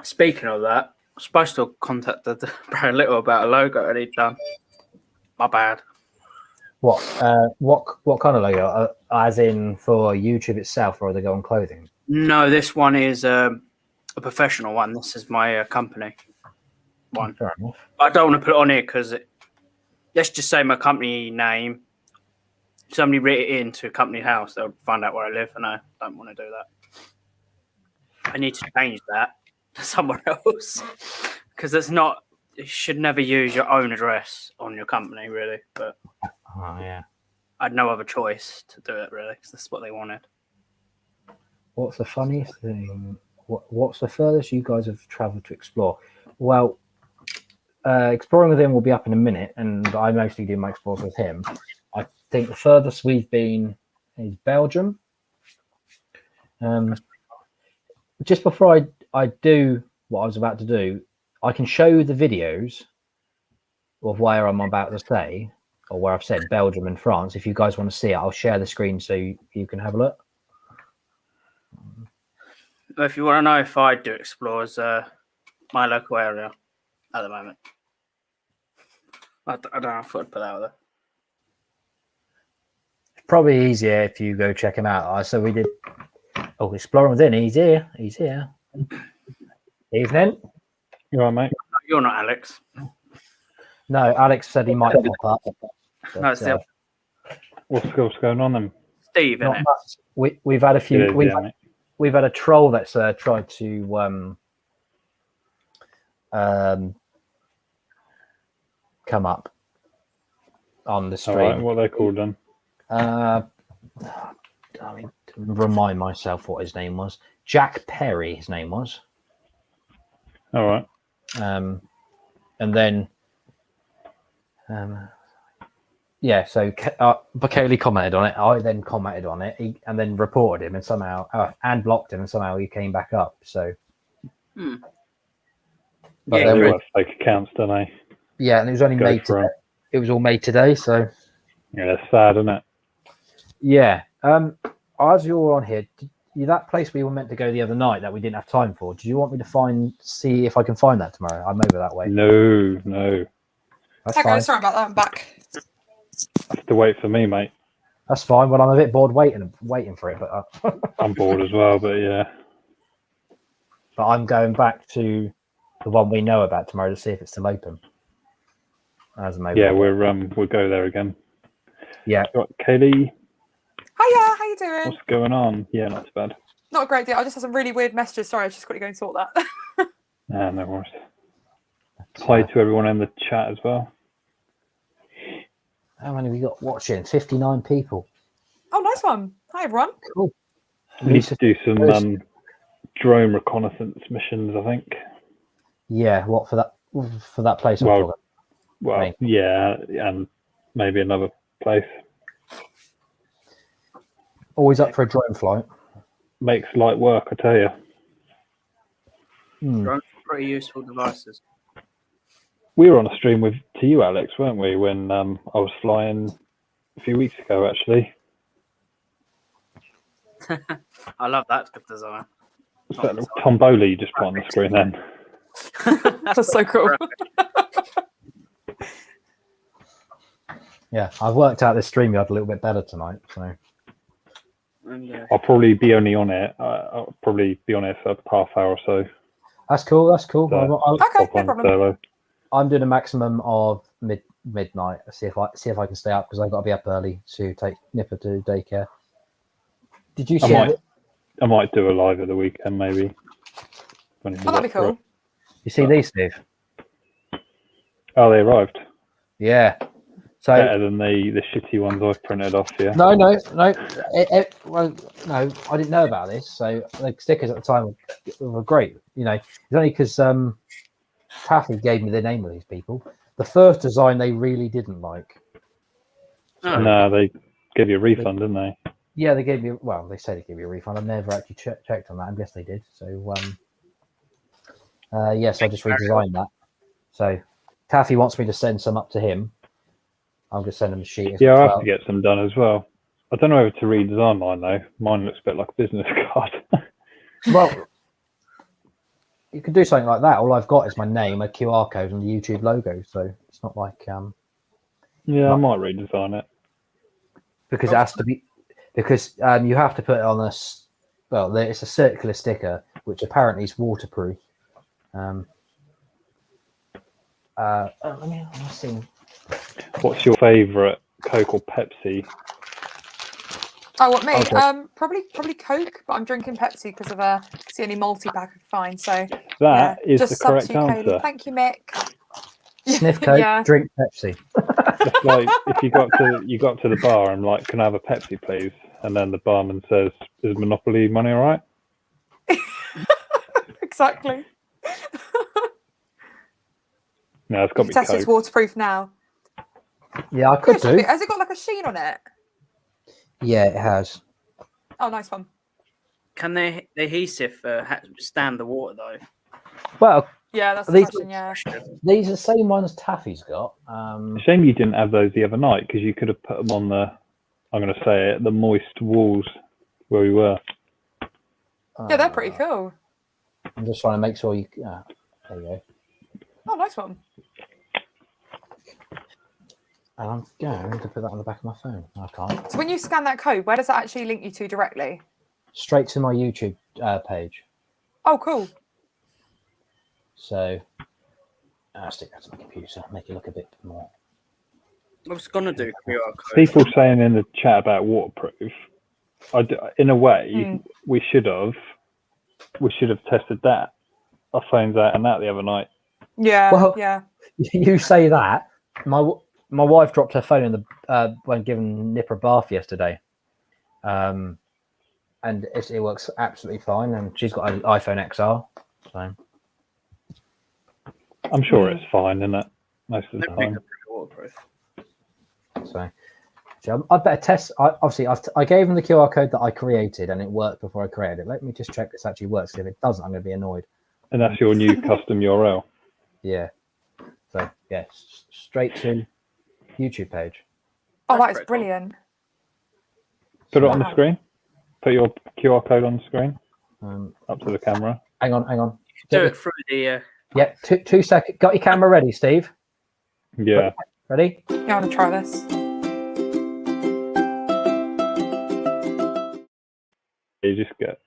Speaking of that, I was supposed to have contacted Brad Little about a logo and he'd done. My bad. What kind of logo? As in for YouTube itself, or are they go on clothing? No, this one is a professional one. This is my company one. Fair enough. I don't want to put it on here because let's just say my company name. If somebody wrote it into a company house, they'll find out where I live, and I don't want to do that. I need to change that to somewhere else because it's not. You should never use your own address on your company, really. But Oh, yeah. I had no other choice to do it, really, because that's what they wanted. What's the funniest thing? What's the furthest you guys have travelled to explore? Well, exploring with him will be up in a minute, and I mostly do my explores with him. I think the furthest we've been is Belgium. Just before I do what I was about to do, I can show you the videos of where I'm about to say, or where I've said Belgium and France. If you guys want to see it, I'll share the screen so you can have a look. If you want to know if I do explores my local area at the moment, I don't know if I'd put that out there. It's probably easier if you go check him out. So we did. Oh, exploring within. He's here. He's here. Evening. You all right, mate? You're not Alex. No, Alex said he might pop up. No, it's the What's going on then? Steve, Not innit? much. We've had a few. It is, yeah, mate. We've had a troll that's tried to come up on the All stream. right, what are they called then? I mean, to remind myself what his name was. Jack Perry, his name was. All right. And then, yeah, so Bakaley commented on it. I then commented on it and then reported him and somehow, and blocked him, and somehow he came back up. So, Hmm. But Yeah, then They we- all have fake accounts, don't they? yeah, and it was only Go made for today. 'em. It was all made today. So, Yeah, it's sad, isn't it? yeah. As you're on here, that place we were meant to go the other night that we didn't have time for, do you want me to see if I can find that tomorrow? I'm over that way. No. That's Okay, fine. sorry about that. I'm back. Have to wait for me, mate. That's fine. Well, I'm a bit bored waiting for it, but I'm bored as well, but yeah. but I'm going back to the one we know about tomorrow to see if it's still open. As I'm over Yeah, there. we'll go there again. Yeah. Right, Kaylee, Hiya, how you doing? what's going on? Yeah, not too bad. Not a great deal. I just had some really weird messages. Sorry, I just got to go and sort that. Nah, no worries. Hi to everyone in the chat as well. How many we got watching? 59 people. Oh, nice one. Hi, everyone. Cool. We need to do some drone reconnaissance missions, I think. Yeah. What for that place? I'm Well, talking? Well, Right. yeah, and maybe another place. Always up for a drone flight. Makes light work, I tell you. Hmm. Drones are pretty useful devices. We were on a stream to you, Alex, weren't we? When I was flying a few weeks ago, actually. I love that good design. Was that Tom Bowley you just put on the screen then? That's so cool. Yeah, I've worked out this StreamYard a little bit better tonight. So And, I'll probably be only on it. I'll probably be on it for a half hour or so. that's cool. That's cool. So- Okay, Pop no on problem. solo. I'm doing a maximum of midnight. See if I can stay up because I've got to be up early to take Nipper to daycare. Did you see? I might do a live at the weekend, maybe. When he's Oh, that'd be up for cool. it. You see these, Steve? Oh, they arrived. Yeah. So Better than the shitty ones I've printed off, yeah. no. Well, no, I didn't know about this. So the stickers at the time were great. You know, it's only because Taffy gave me the name of these people. The first design they really didn't like. oh, No, they gave you a refund, didn't they? Yeah, they gave me. Well, they said they gave me a refund. I've never actually checked on that. I guess they did. So yes, I just redesigned that. So Taffy wants me to send some up to him. I'll just send him a sheet. Yeah, I'll have Well, to get some done as well. I don't know how to redesign mine though. Mine looks a bit like a business card. well, you could do something like that. All I've got is my name, a QR code, and the YouTube logo. So it's not like Yeah, I might redesign it. because it has to be because you have to put it on a well, it's a circular sticker which apparently is waterproof. Let me see. What's your favourite, Coke or Pepsi? Oh, what me? Okay. Probably Coke, but I'm drinking Pepsi because of it's the only multi-pack I could find. So That is just the sub correct to you, Kaylee. answer. Thank you, Mick. Sniff Coke, Yeah. drink Pepsi. It's like if you got to the bar and like, can I have a Pepsi, please? And then the barman says, "Is Monopoly money all right?" Exactly. No, it's got to You be test it's Coke. waterproof now. Yeah, I could do. Has it got like a sheen on it? Yeah, it has. Oh, nice one. Can the adhesive stand the water though? Well, Yeah, that's the These- question. Yeah. these are the same ones Taffy's got. Shame you didn't have those the other night because you could have put them on the, I'm going to say it, the moist walls where we were. Yeah, they're pretty cool. I'm just trying to make sure you. There you go. Oh, nice one. And I'm going to put that on the back of my phone. I can't. So when you scan that code, where does that actually link you to directly? Straight to my YouTube page. Oh, cool. So I'll stick that to my computer, make it look a bit more. I was gonna do QR code. People saying in the chat about waterproof. In a way, we should have tested that. Our phones out and that the other night. Yeah. Well- yeah. You say that. My wife dropped her phone in the when giving Nipper a bath yesterday, and it works absolutely fine. And she's got an iPhone XR, so I'm sure it's fine, isn't it? Most of the Everything's time. pretty waterproof. so I better test. I gave him the QR code that I created, and it worked before I created it. Let me just check this actually works. If it doesn't, I'm going to be annoyed. And that's your new custom URL. Yeah. So yeah, straight to YouTube page. Oh, That's that is pretty cool. brilliant. Put it on the Wow. screen. Put your QR code on the screen. Um, Up to the camera. hang on. Do it through the. Yeah, 2 seconds. Got your camera ready, Steve? Yeah. Ready? Yeah, I want to try this. You just get.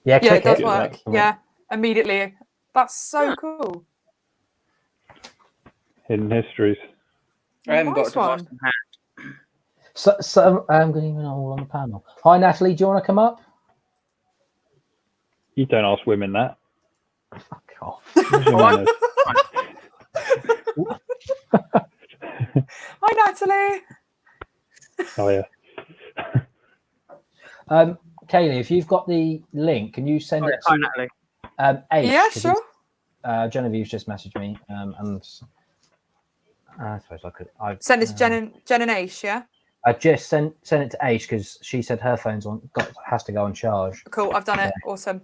Yeah, Yeah, click it does it. work. that. Yeah, immediately. That's so cool. Hidden histories. I haven't got a Nice device one. in hand. So I'm going to even all on the panel. Hi, Natalie. Do you want to come up? You don't ask women that. Fuck off. Where's your manners? Hi, Natalie. Oh yeah. Kaylee, if you've got the link, can you send Oh, it hi, to Natalie. H? Yeah, 'Cause sure. Genevieve's just messaged me, and I suppose I could. Send this Jen and Ace, yeah? I just send it to H because she said her phone's has to go on charge. Cool, I've done it. Awesome.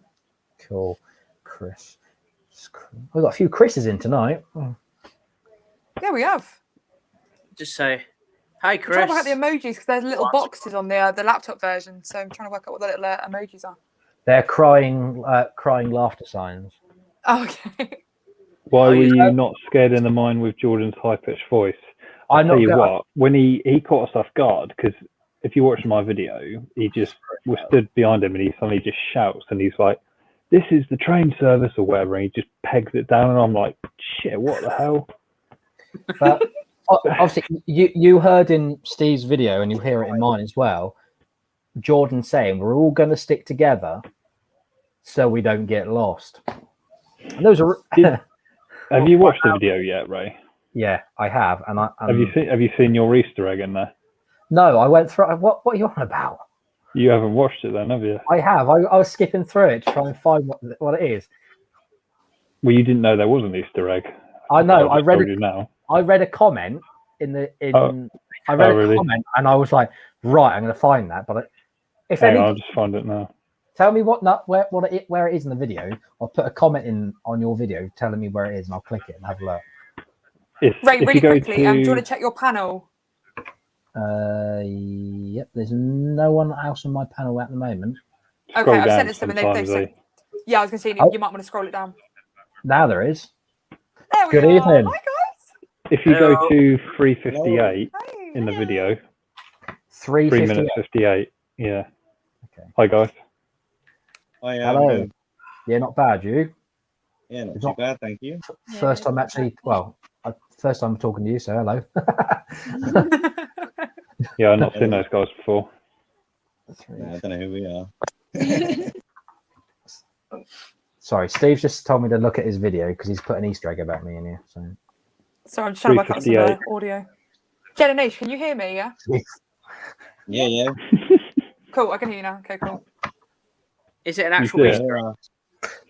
Cool, Chris. We've got a few Chris's in tonight. Oh. Yeah, we have. Just say, "Hi, I'm trying to work Chris." out the emojis because there's little boxes on the laptop version. So I'm trying to work out what the little emojis are. They're crying laughter signs. Oh, okay. Why Oh, were yeah. you not scared in the mind with Jordan's high pitched voice? I'll I'm tell not you gonna- what, when he caught us off guard, because if you watch my video, he just was stood behind him and he suddenly just shouts and he's like, "This is the train service," or whatever, and he just pegs it down and I'm like, shit, what the hell? But obviously, you heard in Steve's video and you hear it in mine as well. Jordan saying we're all going to stick together so we don't get lost. And those are Have you watched the video yet, Ray? yeah, I have. And Have you seen your Easter egg in there? No, I went through. What are you on about? You haven't watched it then, have you? I have. I was skipping through it to try and find what it is. Well, you didn't know there was an Easter egg. I know. I I read told it. you now. I read a comment in the. Oh. I read Oh, really? a comment and I was like, right, I'm going to find that. But if Hang on, any, I'll just find it now. tell me where it is in the video. I'll put a comment in on your video telling me where it is, and I'll click it and have a look. Ray, If really you go quickly, do you want to, to check your panel? Yep. There's no one else on my panel at the moment. Okay, scroll I've down sent it to them and they've sometimes, said, yeah, I was going to say, Oh. you might want to scroll it down. Now there is. There we Good are. evening. Hi, guys. if you go Hello. to 3:58 Hey, in the hey. video, 3:58. 3 minutes 58. Yeah. Okay. Hi guys. Hi, Hello. Yeah, not bad. You? Yeah, not It's too not- bad, thank you. First time actually. Well, first time talking to you, so hello. Yeah, I've not seen those guys before. No, I don't know who we are. Sorry, Steve just told me to look at his video because he's put an Easter egg about me in here. So Sorry, I'm just trying to work out some 358. audio. Jen and Nish, can you hear me? Yeah. Yeah. Cool. I can hear you now. Okay, cool. Is it an actual see it? Easter egg?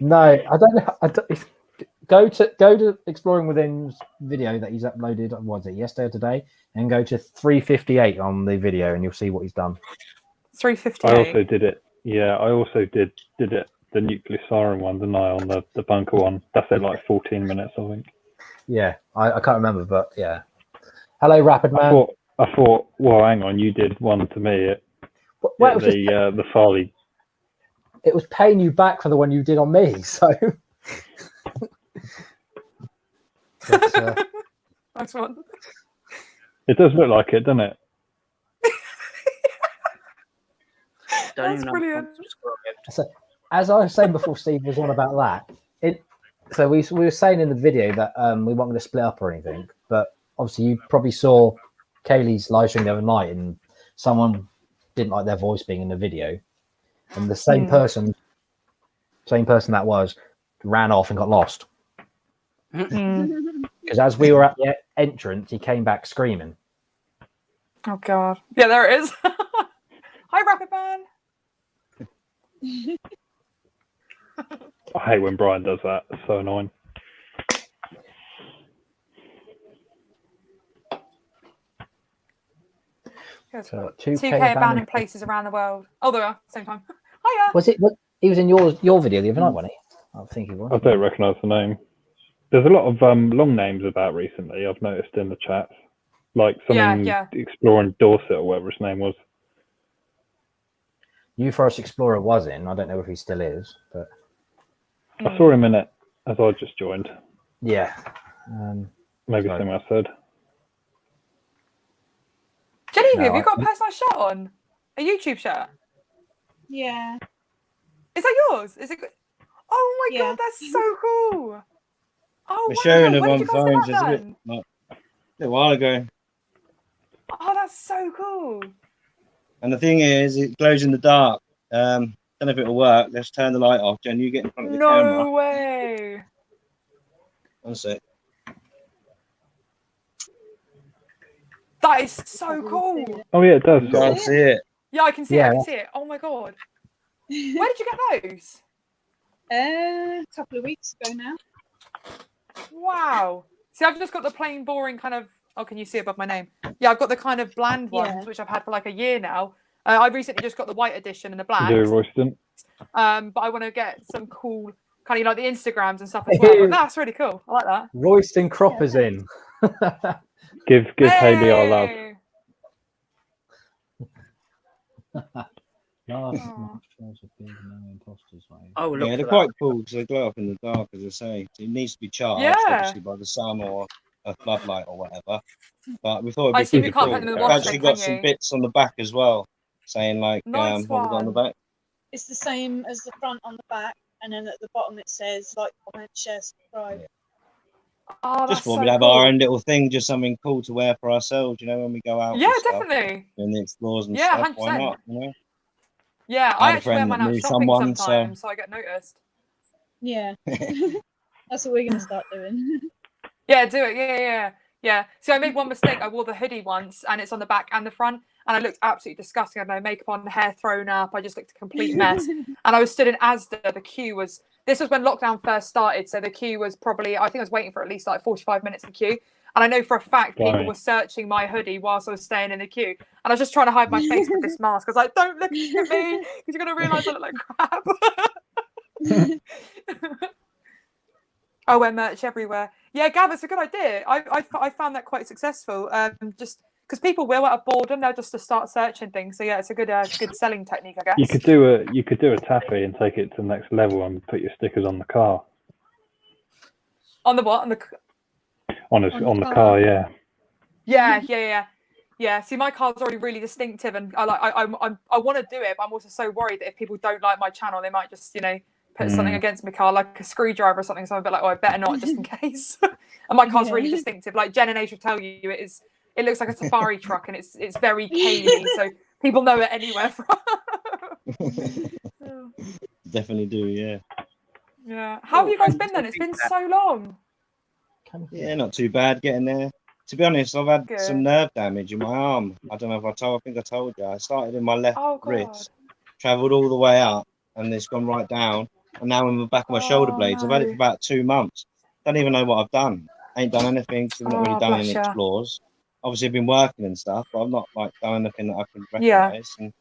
no, I don't know. Go to Exploring Within's video that he's uploaded. Was it yesterday or today? And go to 358 on the video, and you'll see what he's done. 358. I also did it. Yeah, I also did it. The nuclear siren one, didn't I? On the bunker one. That's at like 14 minutes, I think. Yeah, I can't remember, but yeah. Hello, Rapid Man. I thought. Well, hang on. You did one to me. Well, it was just The Farley. it was paying you back for the one you did on me. So, but, Nice one. It does look like it, doesn't it? Don't That's even know brilliant. so, as I was saying before, Steve was on about that. So we were saying in the video that we weren't going to split up or anything, but obviously you probably saw Kaylee's live stream the other night, and someone didn't like their voice being in the video, and the same person that was ran off and got lost. Because as we were at the entrance, he came back screaming. Oh god. Yeah, there it is. Hi, Rapid Man. I hate when Brian does that. It's so annoying. Good. So 2K abandoned places around the world. Oh, there are. Same time. Hiya. Was it? He was in your video the other night, wasn't he? I think he was. I don't recognise the name. There's a lot of long names about recently. I've noticed in the chat, like something Yeah. Exploring Dorset or whatever his name was. New Forest Explorer was in. I don't know if he still is, but I saw him in it as I just joined. yeah. Maybe Sorry. something I said. Genevieve, No, have you got a personalised shirt on? A YouTube shirt? Yeah. Is that yours? Is it good? Oh my Yeah. god, that's so cool. Oh, We're wow. showing them When on did you guys get phones that just done? a little while ago. Oh, that's so cool. And the thing is, it glows in the dark. Don't know if it'll work. Let's turn the light off. Jen, you get in front of the No camera. way. One sec. That is so cool. Oh yeah, it does. You can't see it. Yeah, I can see it. I Yeah. can see it. Oh my god. Where did you get those? A couple of weeks ago now. Wow. See, I've just got the plain, boring kind of. Oh, can you see above my name? Yeah, I've got the kind of bland ones, Yeah. which I've had for like a year now. I recently just got the white edition and the black. Do Royston. But I want to get some cool kind of like the Instagrams and stuff as well. But that's really cool. I like that. Royston Cropper's in. Give Hayley our love. Hey! Last Aw. March was a big no imposters. Oh, look Yeah, for they're that. quite cool because they glow up in the dark, as I say. So it needs to be charged, Yeah. obviously, by the sun or a floodlight or whatever. But we thought it'd I be assume pretty you can't cool. put them in the I've wash actually then, got can some you? bits on the back as well, saying like, Nice what we got on the one. back. It's the same as the front on the back, and then at the bottom it says like, comment, share, subscribe. Yeah. Oh, that's Just thought so we'd have cool. our own little thing, just something cool to wear for ourselves, you know, when we go out. Yeah, and stuff, definitely. and the explores and Yeah, stuff. Why 100%. not? You know. Yeah, I I had a actually wear friend mine that out knew shopping someone, sometimes, so I get noticed. Yeah. That's what we're going to start doing. Yeah, do it. Yeah. See, I made one mistake. I wore the hoodie once, and it's on the back and the front, and I looked absolutely disgusting. I had no makeup on, hair thrown up. I just looked a complete mess. And I was stood in Asda. The queue was. This was when lockdown first started, so the queue was probably. I think I was waiting for at least like 45 minutes in the queue. And I know for a fact people Blimey. were searching my hoodie whilst I was staying in the queue. And I was just trying to hide my face with this mask. I was like, "Don't look at me, because you're gonna realise I look like crap." I wear merch everywhere. Yeah, Gav, it's a good idea. I found that quite successful. Just because people will out of boredom, they'll just to start searching things. So yeah, it's a good good selling technique, I guess. You could do a taffy and take it to the next level and put your stickers on the car. On the what? On the On the car, yeah. yeah. Yeah, see, my car's already really distinctive, and I want to do it, but I'm also so worried that if people don't like my channel, they might just put something against my car, like a screwdriver or something. So I'm a bit like, oh, I better not, just in case. And my car's really distinctive. Like Jen and Age will tell you, it looks like a safari truck, and it's very caney, so people know it anywhere from. Definitely do, yeah. Yeah. How have you guys been then? It's been so long. Yeah, not too bad getting there. To be honest, I've had Good. some nerve damage in my arm. I don't know if I think I told you. I started in my left Oh God. wrist, travelled all the way up, and it's gone right down. And now in the back of my shoulder blades. I've had it for about 2 months. Don't even know what I've done. Ain't done anything because I've not really done any explores. Obviously, I've been working and stuff, but I've not like done anything that I can recognise. And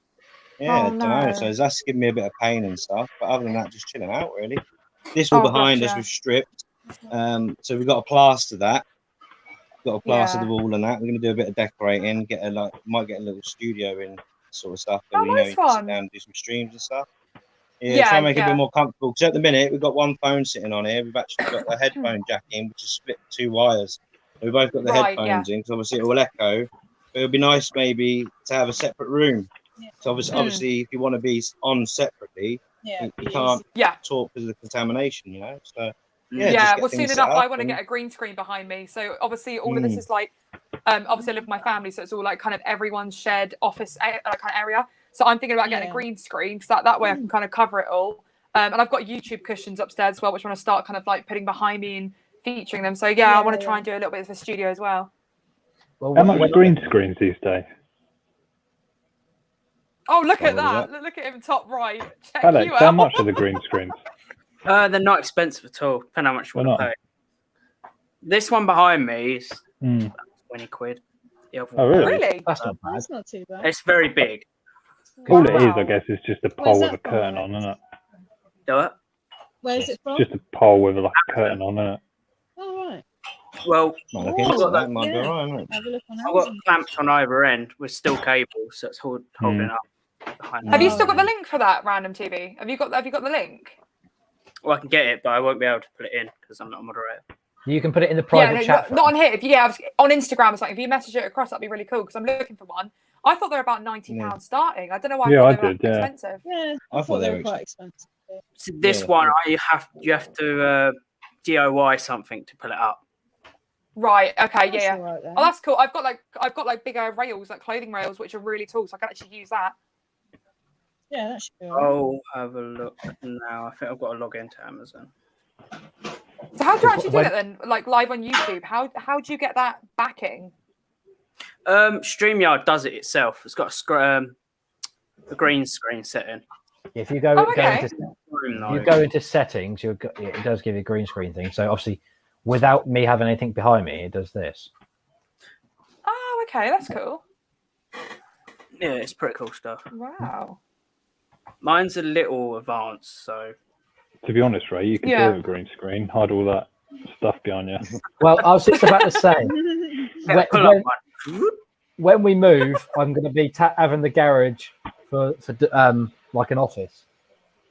I don't know. So that's giving me a bit of pain and stuff. But other than that, just chilling out really. This wall behind us was stripped. So we've got to plaster that. Got to plaster the wall and that. We're going to do a bit of decorating. Might get a little studio in sort of stuff. Where you can sit down and do some streams and stuff. Yeah, try and make it a bit more comfortable. Because at the minute we've got one phone sitting on here. We've actually got the headphone jack in, which is split 2 wires. So we've both got the headphones in because obviously it will echo. But it would be nice maybe to have a separate room. Yeah. So obviously, if you want to be on separately, you can't talk because of the contamination, So well, soon enough, I want to get a green screen behind me. So obviously, all of this is like, obviously, I live with my family, so it's all like kind of everyone's shared office kind of area. So I'm thinking about getting a green screen because that way I can kind of cover it all. And I've got YouTube cushions upstairs as well, which I want to start kind of like putting behind me and featuring them. So I want to try and do a little bit of the studio as well. How much green screens these days? Oh, look at that! Look at him top right. Check Alex, you out. how much are the green screens? They're not expensive at all. Depending how much you want to pay. This one behind me is about 20 quid. The other one. Really? That's not bad. That's not too bad. It's very big. All it is, I guess, is just a pole with a curtain on, isn't it? Do it? Where's it from? Just a pole with like a curtain on, isn't it? Oh, right. Well, I've got clamps on either end with steel cable, so it's holding up. Have you still got the link for that Random TV? Have you got the link? Well, I can get it, but I won't be able to put it in because I'm not a moderator. You can put it in the private chat. Not on here. On Instagram or something. If you message it across, that'd be really cool because I'm looking for one. I thought they were about £90 starting. I don't know why. I thought they were expensive. Yeah, I thought they were quite expensive. So this one, you have to DIY something to pull it up. Right. Okay. That's Yeah. right, then. Oh, that's cool. I've got like bigger rails, like clothing rails, which are really tall, so I can actually use that. Yeah, that should be all right. I'll have a look now. I think I've got to log into Amazon. So how do you actually do that then? Like live on YouTube? How do you get that backing? StreamYard does it itself. It's got a green screen setting. If you go, go into settings, it does give you a green screen thing. So obviously, without me having anything behind me, it does this. Oh, okay, that's cool. Yeah, it's pretty cool stuff. Wow. Mine's a little advanced, so. To be honest, Ray, you could do a green screen, hide all that stuff behind you. Well, I was just about to say, when we move, I'm going to be having the garage for like an office.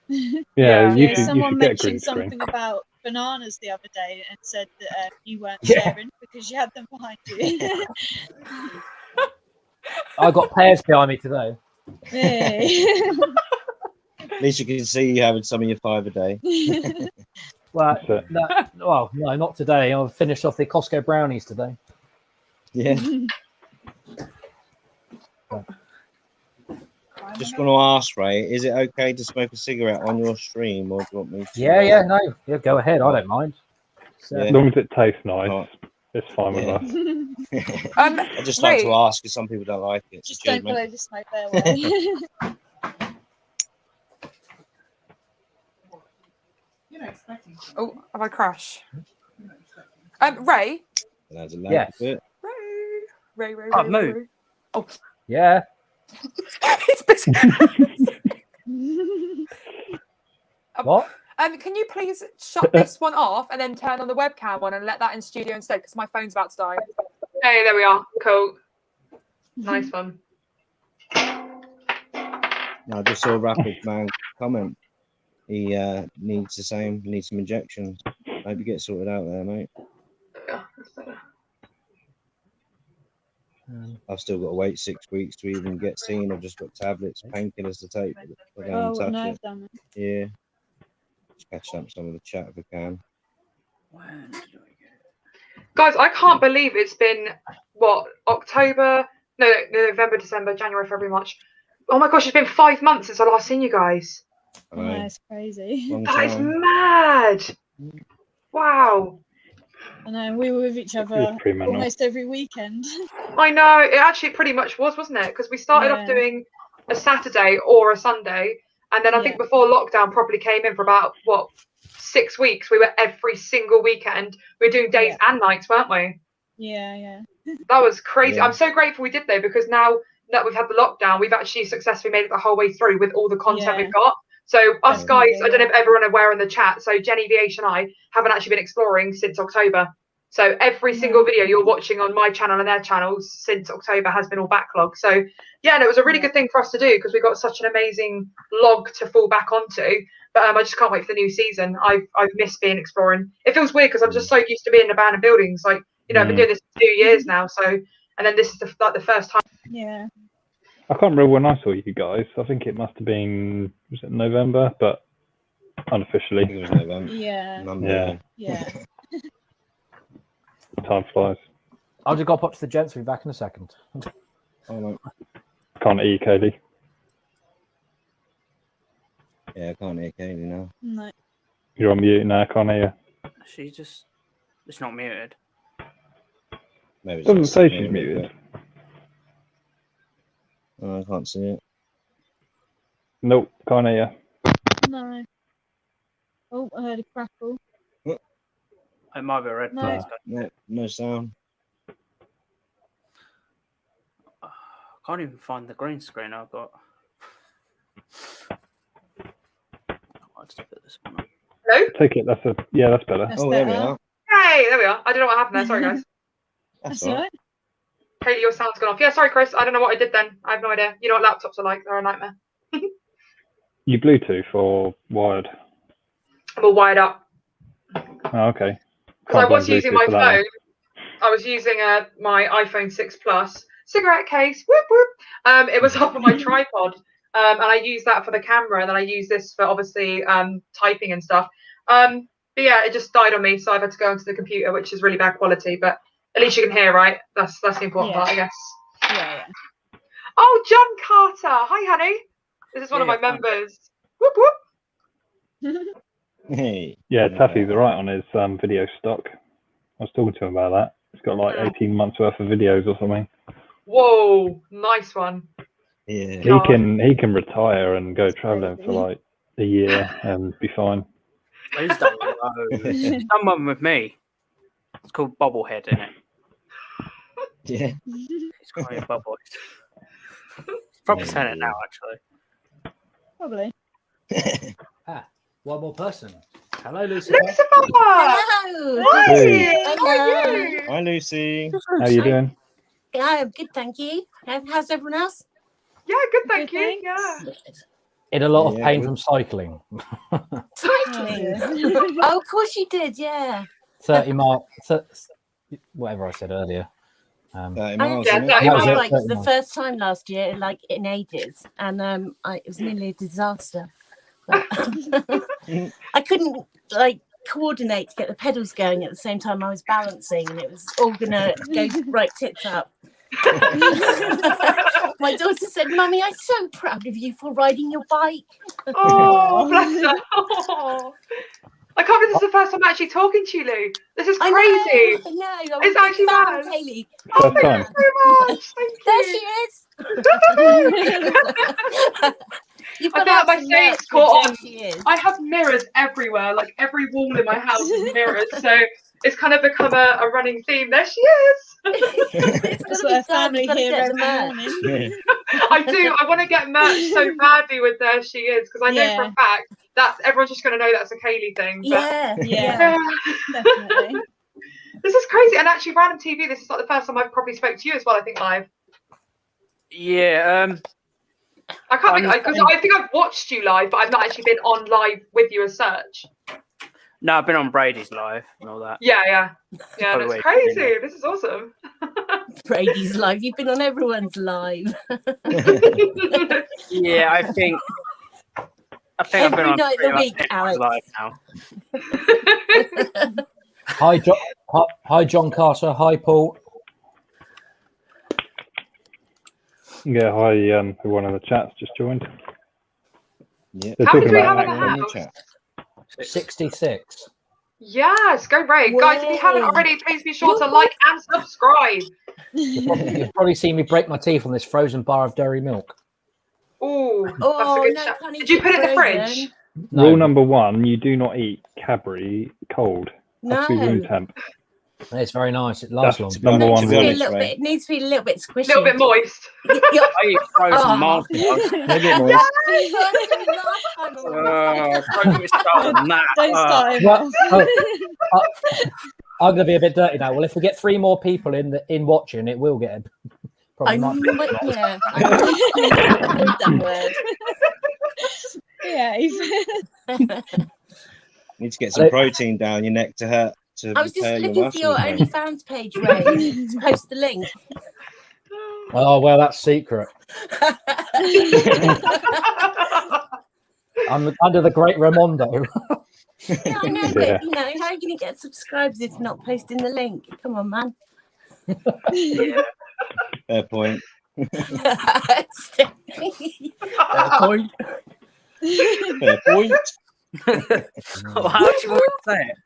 Yeah, you should someone get a green mentioned screen. something about bananas the other day and said that you weren't sharing because you had them behind you. I got pears behind me today. Hey. At least you can see you having some of your 5 a day. Well, no, not today. I've finished off the Costco brownies today. Yeah. Just want to ask, Ray, is it okay to smoke a cigarette on your stream, or do you want me to? Yeah, go ahead. I don't mind. As long as it tastes nice, it's fine with us. I just like to ask because some people don't like it. Just don't blow the smoke their way. Oh, have I crashed? Ray? Yes. Ray. I've moved. Ray. Oh. Yeah. He's busy. What? Can you please shut this one off and then turn on the webcam one and let that in studio instead because my phone's about to die. Hey, there we are. Cool. Nice one. I just saw Rapid Man comment. He needs some injections. Hope you get sorted out there, mate. I've still got to wait 6 weeks to even get seen. I've just got tablets, painkillers to take. I don't even Oh, touch no, it. I've done that. Yeah. Just catch up some of the chat if we can. When did I get Guys, I can't believe it's been what October, no, November, December, January, February, March. Oh my gosh, it's been 5 months since I last seen you guys. I No, know. it's crazy. Long That is time. mad. Wow. I know, we were with each other It's pretty mental. almost every weekend. I know. It actually pretty much was, wasn't it? Because we started off Yeah. doing a Saturday or a Sunday, and then I think Yeah. before lockdown properly came in for about 6 weeks, we were every single weekend. We were doing days and nights, weren't we? Yeah. That was crazy. Yeah. I'm so grateful we did though, because now that we've had the lockdown, we've actually successfully made it the whole way through with all the content Yeah. we've got. So us guys, Definitely, I don't know if yeah. everyone aware in the chat. So Jenny VH and I haven't actually been exploring since October. So every single video you're watching on my channel and their channels since October has been all backlogged. So yeah, and it was a really Yeah. good thing for us to do because we got such an amazing log to fall back onto. But I just can't wait for the new season. I've missed being exploring. It feels weird because I'm just so used to being in abandoned buildings. Like, you know, I've been doing this for 2 years now. So, and then this is the first time. Yeah. I can't remember when I saw you guys. I think it must have been, was it November? But I think unofficially, it was November. Yeah. Unbelievable. Yeah. time flies. I've just got to pop to the gents. We'll be back in a second. Oh, no. Can't hear you, Kaylee. Yeah, I can't hear Kaylee now. No. You're on mute now. I can't hear you. She just, it's not muted. Maybe it's Doesn't just say me, she's but- muted. Oh, I can't see it. Nope, can't hear you. No. Oh, I heard a crackle. It might be a red No. flag. No sound. I can't even find the green screen I've got. I'll just put this one on. Hello? Take it. That's better. That's Oh, there we better. are. Hey, there we are. I don't know what happened there. Sorry, guys. That's all all right. right. Kaylee, your sound's gone off. Yeah, sorry, Chris. I don't know what I did then. I have no idea. You know what laptops are like? They're a nightmare. You Bluetooth or wired? I'm all wired up. Oh, okay. Because I Can't was blame using Bluetooth my for that one. phone. I was using my iPhone 6 Plus cigarette case. Whoop whoop. It was up on my tripod, and I used that for the camera, and then I use this for obviously typing and stuff. But yeah, it just died on me, so I've had to go into the computer, which is really bad quality. But at least you can hear, right? That's the important Yeah. part, I guess. Yeah. Oh, John Carter. Hi, honey. This is one of Yeah, my fine. members. Whoop whoop. Hey. Yeah, Taffy's alright on his video stock. I was talking to him about that. He's got like 18 months worth of videos or something. Whoa, nice one. Yeah. God. He can retire and go travelling for like a year and be fine. He's done loads. He's done one with me. It's called Bobblehead, isn't it? Yeah. He's calling it Bobblehead. He's probably saying it now, actually. Probably. One more person. Hello, Lucy. Lucifer! Hello. Hi! Hey. How are you? Hi, Lucy. How you doing? Yeah, good, thank you. How's everyone else? Yeah, good, thank Good, you. thanks. Yeah. In a lot of Yeah, pain good. from cycling. Cycling. dear. Oh, of course you did, yeah. 30 miles, whatever I said earlier. 30 miles, Yeah, isn't it? 30 I miles. rode bikes for the 30 first time last year, like in ages, and it was nearly a disaster. But I couldn't like coordinate to get the pedals going at the same time I was balancing, and it was all gonna go right tits up. My daughter said, "Mummy, I'm so proud of you for riding your bike." Oh, bless her. Oh. I can't believe this is the first time I'm actually talking to you, Lou. This is I crazy. know. I It's was a big actually fan, mad. Kaylee. Oh, First thank time. you so much. Thank There you. she is. You've I got feel like my some face merch caught with on. There she is. I have mirrors everywhere, like every wall in my house is mirrors. So it's kind of become a running theme. There she is. It's That's gonna what be our done. family You've got to hear get the every merch. morning. Yeah. I do. I want to get merch so badly with There She Is because I know for a Yeah. fact that everyone's just going to know that's a Kaylee thing. But Yeah, Yeah. yeah. Definitely. This is crazy. And actually, Random TV, this is like the first time I've probably spoke to you as well, I think, live. Yeah, I can't think, I'm- because I think I've watched you live, but I've not actually been on live with you as such. No, I've been on Brady's live and all that. Yeah, and Probably it's way too crazy. This is awesome. Brady's live. You've been on everyone's live. Yeah, I think I've been Every on night of the pretty week, much everyone's Alex. live now. Hi, John Carter. Hi, Paul. Yeah, hi, one of the chats just joined. Yeah. They're How many talking do we about have in the acting. house? Chat. 66. Yes, go Ray. Guys, if you haven't Yay. already, please be sure to like and subscribe. You've probably seen me break my teeth on this frozen bar of dairy milk. Ooh, that's a Oh, good no, shout. can't eat Did you it put it in the frozen. fridge? No. Rule number 1: you do not eat Cadbury cold. Has to be room No. temp. It's very nice. It lasts That's long. number It one needs to be a rule. little bit. It needs to be a little bit A squishy. little bit moist. You're- I eat frozen Oh. marshmallows. Last time I Don't get me started on that. Don't start him Well, off. I'm going to be a bit dirty now. Well, if we get 3 more people in watching, it will get probably I'm not. like, yeah. I'm avoid that Yeah, Need to get some protein down your neck to hurt. To I was just repair your looking for your muscles, mate. OnlyFans page, Ray, to post the link. Oh, well, that's secret. I'm under the Great Ramondo. Yeah, I know, Yeah. but you know, how are you going to get subscribers if not posting the link? Come on, man. Fair point. Point. Fair point. Well, how do you want to say it?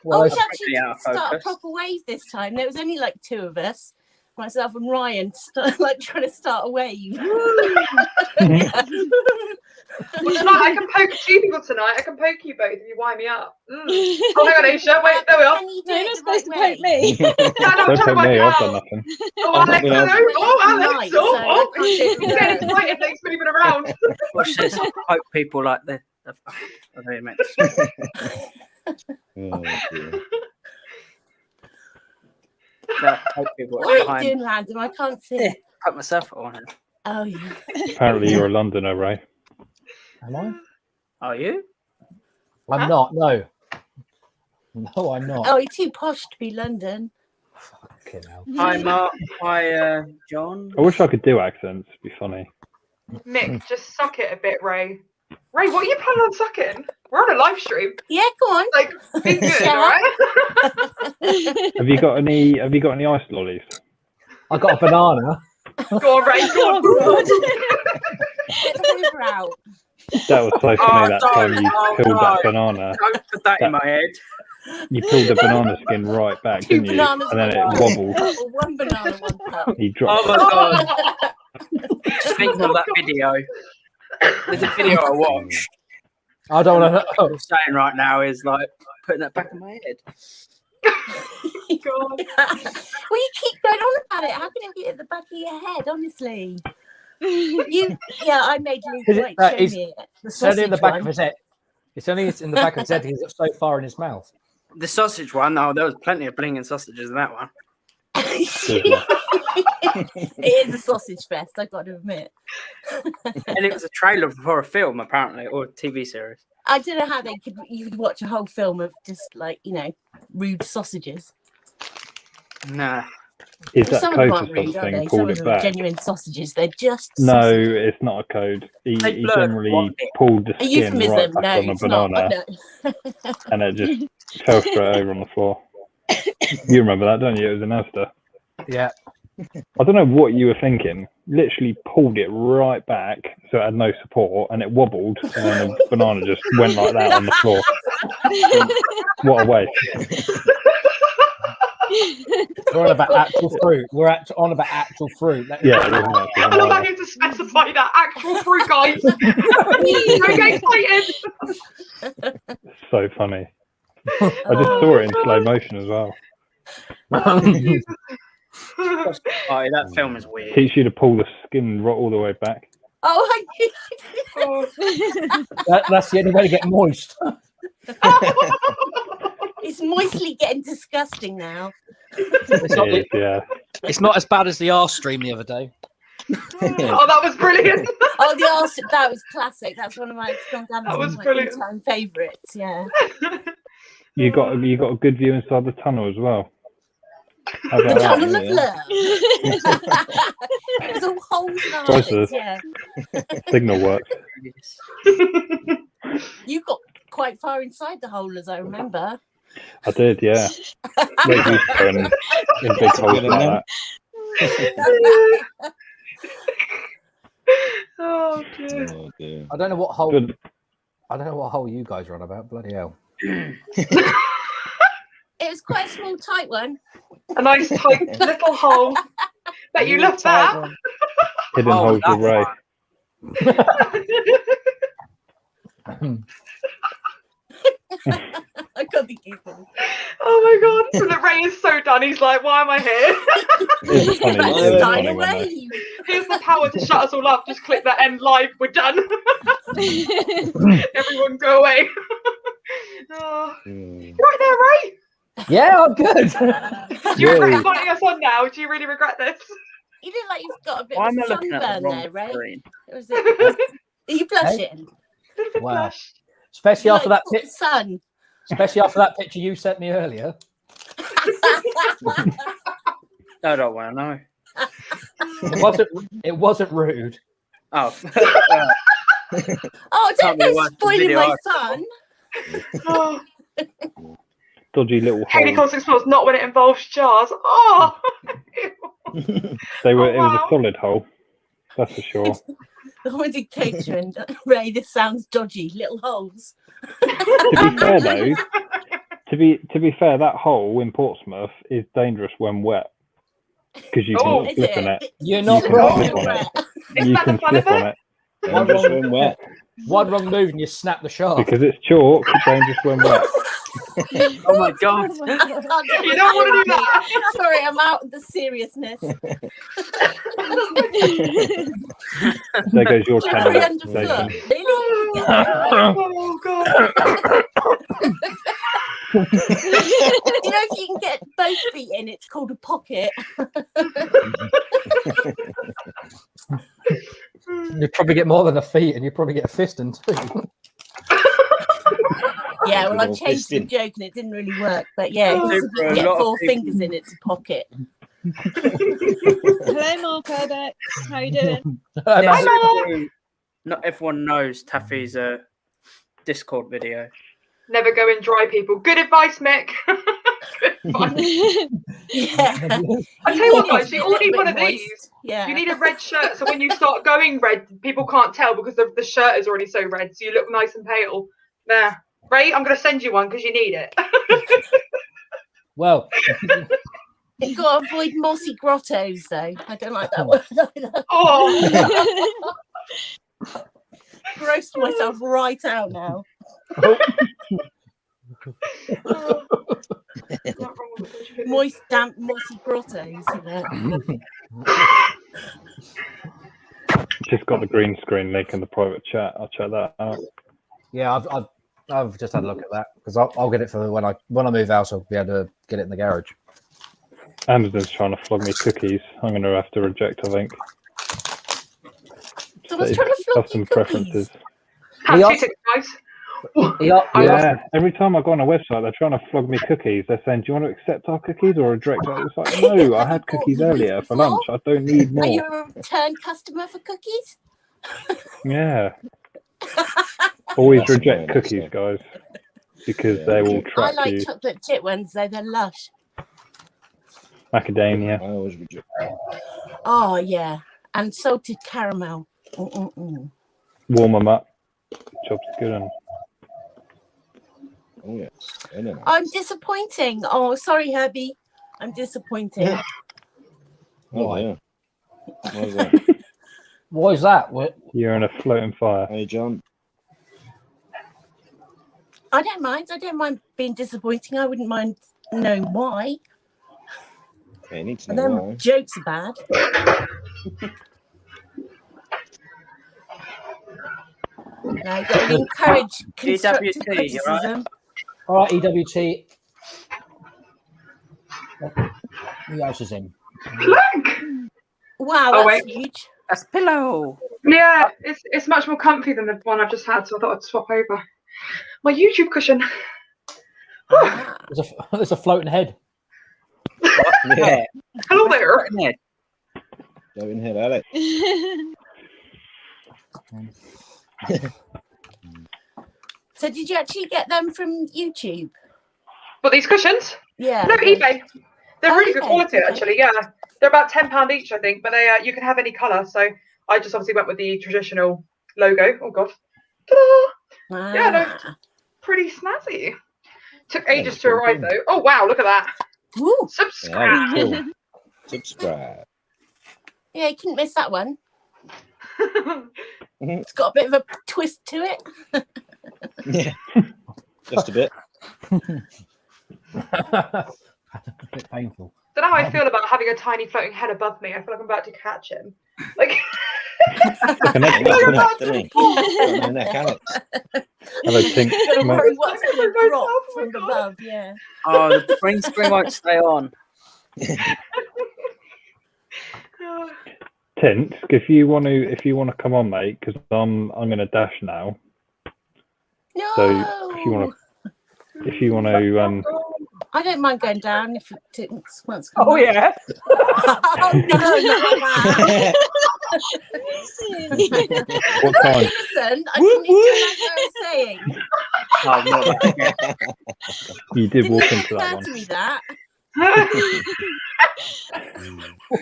Well, I it's- was actually out of start a focus. proper wave this time. There was only like 2 of us, myself and Ryan, like trying to start a wave. Well, tonight I can poke 2 people tonight. I can poke you both if you wind me up. Oh, hang on, Aisha. Wait, there we are. Can you do No, it you're the not supposed to right poke way? me. Yeah, no, I'm Don't trying to poke work me, it I've out. done nothing. Oh, I'm Alex, not gonna- hello. Oh, Tonight, Alex. so Oh, I oh. can't do it He's getting excited. Thanks for leaving around. Watch this. Poke people like this. I don't know what you meant to say. Oh, dear. No, poke people What are you behind. doing, random? I can't see it. Poke myself on it. Oh, yeah. Apparently, you're a Londoner, Ray. Am I? Are you? I'm not. No. No, I'm not. Oh, you're too posh to be London. Fucking hell. Hi, Mark. Hi, John. I wish I could do accents. It'd be funny. Mick, just suck it a bit, Ray. Ray, what are you planning on sucking? We're on a live stream. Yeah, go on. Like, be good, Yeah. all right? Have you got any? Have you got any ice lollies? I got a banana. Go on, Ray. Go on. Oh, God. Get the Hoover out. That was so funny Oh, that time you don't. peeled that No. banana. Don't put that in my head. You peeled the banana skin right back, 2 didn't you? bananas. And then it one wobbled. cup, or 1 banana, 1 cup. You Oh dropped my it. god. Speaking of that video, there's a video I watched. I don't want What to. I'm saying right now is like putting that back in my head. God. Well, you keep going on about it. How can it be at the back of your head, honestly? I made Luke Is it- White show is- me it. The It's only in the sausage back one. of his head. It's only in the back of his head. He's so far in his mouth. The sausage one, oh, there was plenty of blinging sausages in that one. It is a sausage fest, I got to admit. And it was a trailer for a film, apparently, or a TV series. I don't know how you could watch a whole film of just like, rude sausages. Nah. Is that Some of code them for aren't rude, are something? they? Some Pulled of it them are back. genuine sausages. They're just No, sausage. it's not a code. He They blurred generally one bit. pulled the A skin right euphemism. back No, on a it's not. banana, No. and it just fell straight over on the floor. You remember that, don't you? It was in Asda. Yeah. I don't know what you were thinking. Literally pulled it right back so it had no support, and it wobbled, and then the banana just went like that on the floor. What a waste! We're on about actual fruit. We're on about actual fruit. Yeah, it wasn't actually I feel like I banana. need to specify that actual fruit, guys. Don't get excited. So funny. I just saw it in slow motion as well. Oh, that film is weird. Teach you to pull the skin right all the way back. Oh, That's the only way to get moist. it's moistly getting disgusting now. It's not, It is, yeah. it's not as bad as the R stream the other day. Oh, that was brilliant. Oh, the arse That was classic. That's one of my That was my brilliant. all-time favourites. Yeah. You got a good view inside the tunnel as well. How The about that? tunnel of yeah. love. It was all holes and Choices. eyes. Yeah. Signal works. You got quite far inside the hole, as I remember. I did, yeah. Not used to going in big holes Good, like isn't that. Oh dear. Oh, dear. I don't know what hole. Good. I don't know what hole you guys are on about. Bloody hell! It was quite a small, tight one. A nice tight little hole. Bet you love that. Hidden Oh, holes with Ray. I got the giggles. Oh my god. So that Ray is so done. He's like, why am I here? It's funny. About It's to a die funny one, though. away. Here's the power to shut us all up. Just click that end live. We're done. Everyone go away. Oh. Mm. Right there, Ray. Yeah, I'm good. Do you regret inviting us on now? Do you really regret this? You look like you've got a bit Why of am a I looking at the sunburn wrong there, Ray. screen? Or is it, are you blushing? Little bit Wow. blush. Especially You after that like pic- the sun. especially after that picture you sent me earlier. I don't want to know. It wasn't rude. Oh, Oh, don't Can't be go worse than spoiling video my art. sun. Oh, Dodgy little Katie holes. Cosmic Explores not when it involves jars. Oh. They were. Oh, It was a wow. solid hole. That's for sure. I wanted catering. Ray, this sounds dodgy. Little holes. To be fair though, to be fair, that hole in Portsmouth is dangerous when wet because you Oh. can Is slip in it? it. You're You not can wrong. slip on it. Isn't You that can the fun of slip on it? it Dangerous when wet. One wrong move and you snap the shaft. because it's chalk. Dangerous when wet. oh my god. You don't want to do that. Sorry, I'm out of the seriousness. There goes your Slippery channel. underfoot. Jason. Really? Oh god. You know, if you can get both feet in, it's called a pocket. You probably get more than a feet, and you probably get a fist in too. Yeah, well, I Little changed the fisting. joke and it didn't really work. But yeah, Oh, if you for a get lot of 4 people. fingers in, it's a pocket. Hello, Mark Urbex. How you doing? Hi, Mark. Not everyone knows Taffy's Discord video. Never go in dry, people. Good advice, Mick. Good advice. Yeah. I tell you what, need guys, to be you a all little need bit one of moist. these. Yeah. You need a red shirt, so when you start going red, people can't tell because the shirt is already so red, so you look nice and pale. Nah, Ray, I'm going to send you one because you need it. Well, You've got to avoid mossy grottos, though. I don't like that word either. Oh, Grossed myself right out now. Moist, damp, mossy grottos. You know? Just got the green screen link in the private chat. I'll check that out. yeah, I've just had a look at that because I'll get it for when I move house. I'll be able to get it in the garage. Amazon's trying to flog me cookies. I'm going to have to reject, I think. Someone's trying to flog Custom you cookies. preferences. have Yeah. 2 ticks, guys. Yeah, every time I go on a website, they're trying to flog me cookies. They're saying, "Do you want to accept our cookies or reject?" It's like, no, I had cookies earlier for lunch. I don't need Are you more. a return customer for cookies? Yeah. Always That's reject annoying, cookies, actually. guys, because Yeah, they will reject. I trap like you. chocolate chip ones, though. They're lush. Macadamia. I always reject. Oh, yeah. And salted caramel. Mm-mm-mm. Warm them up. Job's good. And Oh yes. Very nice. I'm disappointing. Oh, sorry, Herbie. I'm disappointing. Oh yeah. What was that? What is that? What? you're in a floating fire. Hey John. I don't mind. I don't mind being disappointing. I wouldn't mind knowing why. Okay, you need to And know then why. jokes are bad. No, you've got to encourage constructive EWT, you right? criticism. All right, EWT. Who else is in? Plank. Wow, Oh, that's wait. huge. That's pillow. Yeah, it's much more comfy than the one I've just had, so I thought I'd swap over. My YouTube cushion. Ah. There's a floating head. Yeah. Hello there. Floating head, Alex. So did you actually get them from YouTube? But these cushions? Yeah. No, eBay. They're Oh, really good eBay, quality, okay. actually. Yeah, they're about £10 each, I think. But they you can have any colour. So I just obviously went with the traditional logo. Oh God. Ta-da! Yeah, no, Ah. pretty snazzy. Took Yeah, ages it's to pretty arrive cool. though. Oh wow, look at that. Woo. Yeah, Subscribe. that's cool. Subscribe. Yeah, you couldn't miss that one. It's got a bit of a twist to it. Yeah. Just a bit. A bit painful. Don't know how I feel about having a tiny floating head above me. I feel like I'm about to catch him. Like, Like an egg, like I'm isn't it? about to fall. Got my neck, Alex. Hello, Tink. Gotta mate. worry what's Look at gonna myself, drop oh my from God. above. Yeah. Oh, the green screen won't stay on. Tint, if you want to come on, mate, because I'm gonna dash now. No. So if you want to I don't mind going down if it wants to. Oh yeah. Oh no, not that. what time? Listen, I didn't realise what I was saying. Oh, no. You did Didn't walk even into that occur one. to me that.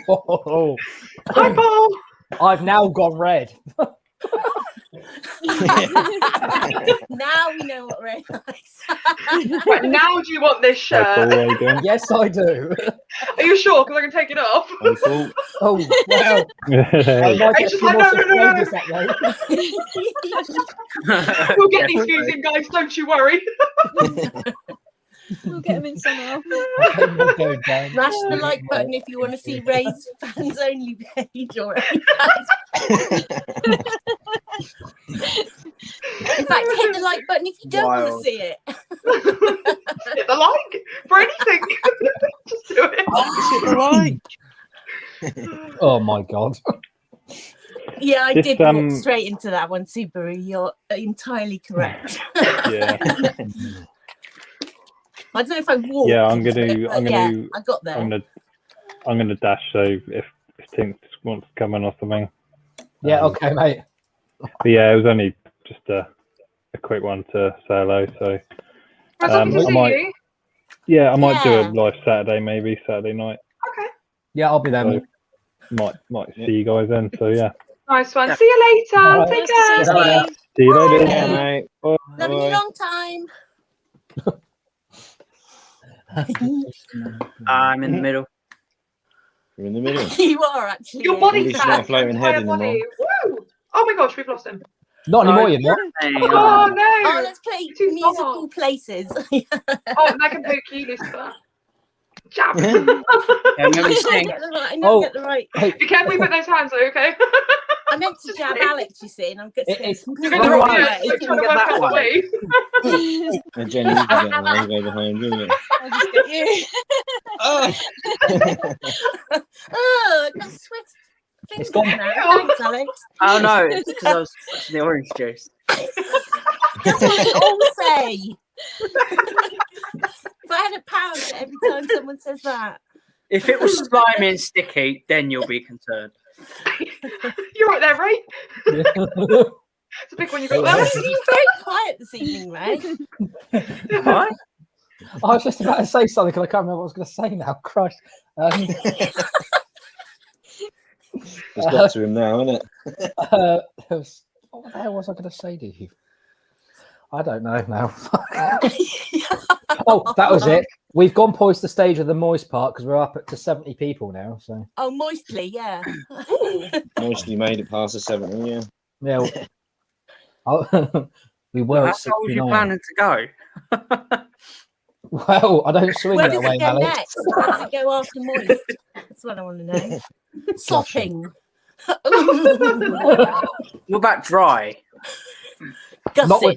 Oh, Hi, Paul. I've now gone red. Now we know what red likes. Right, now do you want this Hi, Paul, shirt? how you doing? Yes, I do. Are you sure? Because I can take it off. Oh, cool. Oh, wow. I might I get just a few like, more no. subscribers that way. We'll get these Definitely. views in, guys. Don't you worry. We'll get them in somehow. Okay, we'll go down. Smash the like button if you want to see Ray's fans only page or any fans. In fact, hit the like button if you don't want to Wild. see it. Hit the like for anything. Just do it. Oh my god. Yeah, I This, did walk straight into that one, Subaru. You're entirely correct. Yeah. I don't know if I walked. Yeah, I'm into gonna- it, but I'm yeah, gonna- I got there. I'm gonna dash. So if Tink wants to come in or something. Yeah, okay, mate. But yeah, it was only just a quick one to say hello. So Well, it's lovely to I see might- you. yeah, I might do a Yeah. live Saturday, maybe Saturday night. Okay. Yeah, I'll be there. So mate. might see you guys then. So yeah, Nice one. See you later. Alright. Take Nice to care. see you, Steve. see you later. Yeah, mate. Bye. Loving you Bye. long time. I'm in the middle. You're in the middle. You are actually. Your yeah. body At least you're fat. not a floating entire head body. anymore. Woo! Oh my gosh, we've lost him. Not anymore, you know. Hey, Oh Oh, no. let's play Too musical far. places. Oh, and I can poke you, Lucifer. Jab. Yeah, remember I saying, never get the right. I Oh. never get the right. Hey, Be careful you put those hands though, okay? I meant to jab Alex, you see, and I'm good. It's- You're Oh, going the wrong right. way. You're trying to Get work that out the one. way. And Jenny, you can get one. I'll go behind you. innit? I'll just get you. Oh. Oh, I got sweat. It's Fingers gone. now. Thanks, Alex. oh no, it's because I was watching the orange juice. That's what they all say. If I had a pound for every time someone says that. If it was slimy and sticky, then you'll be concerned. You're right there, Ray. It's a big one you got Well, there. you're very quiet this evening, Ray. Right? I was just about to say something and I can't remember what I was going to say now. Christ. It's got to him now, isn't it? What the hell was I going to say to you? I don't know now. Oh, that was it. We've gone past the stage of the moist part because we're up to 70 people now. So Oh, moistly, yeah. Mostly made it past the 70, yeah. yeah, we were How at far was you 69. planning to go? Well, I don't swing Where that does way, it go Alex. next? Where does it go after moist? That's what I want to know. Sopping. What about dry? Not Gusset.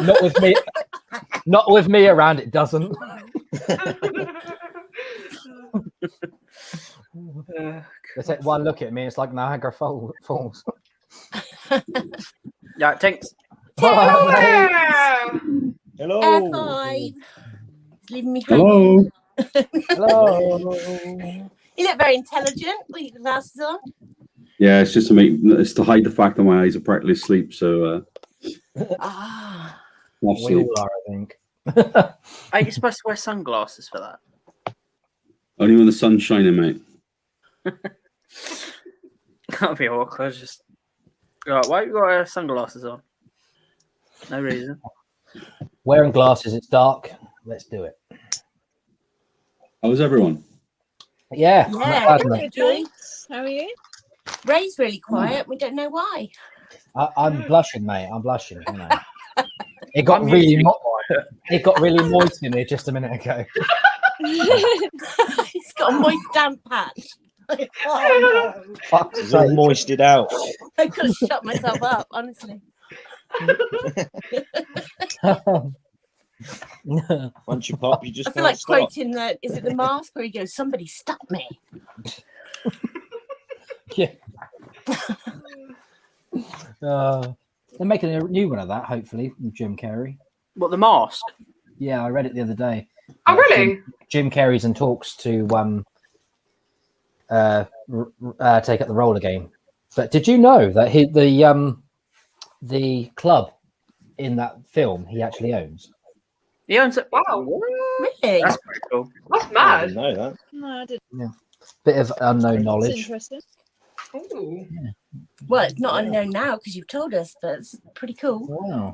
Not with me. Not with me around. It doesn't. They take one look at me. It's like Niagara Falls. Yeah, thanks. Bye, mate. Yeah. Hello. F5. He's leaving me Hello. Hello. You look very intelligent with your glasses on. Yeah, it's just it's to hide the fact that my eyes are practically asleep. So Ah. half We sleep. all are, I think. Are you supposed to wear sunglasses for that? Only when the sun's shining, mate. That'd be awkward. Just right, why you got sunglasses on? No reason. Wearing glasses, it's dark. Let's do it. How's everyone? Yeah, not Yeah, bad, good, mate. thanks. How are you? Ray's really quiet. We don't know why. I'm blushing, mate. I'm blushing. You know. It got I'm really usually it got really moist in here just a minute ago. He's got a moist damp patch. Oh no. Fuck's It's all sake. moisted out. I could have shut myself up, honestly. Once you pop, you just I feel can't like stop. quoting is it the Mask where he goes, "Somebody stop me." Yeah. They're making a new one of that, hopefully, with Jim Carrey. What, the mask? Yeah, I read it the other day. Oh, really? Jim Carrey's in talks to take up the role again. But did you know that the club in that film he actually owns? He owns it. Wow. Really? That's pretty cool. That's I mad. didn't know that. No, I didn't. Bit of unknown That's knowledge. interesting. Ooh. Well, it's not unknown now because you've told us, but it's pretty cool. Wow.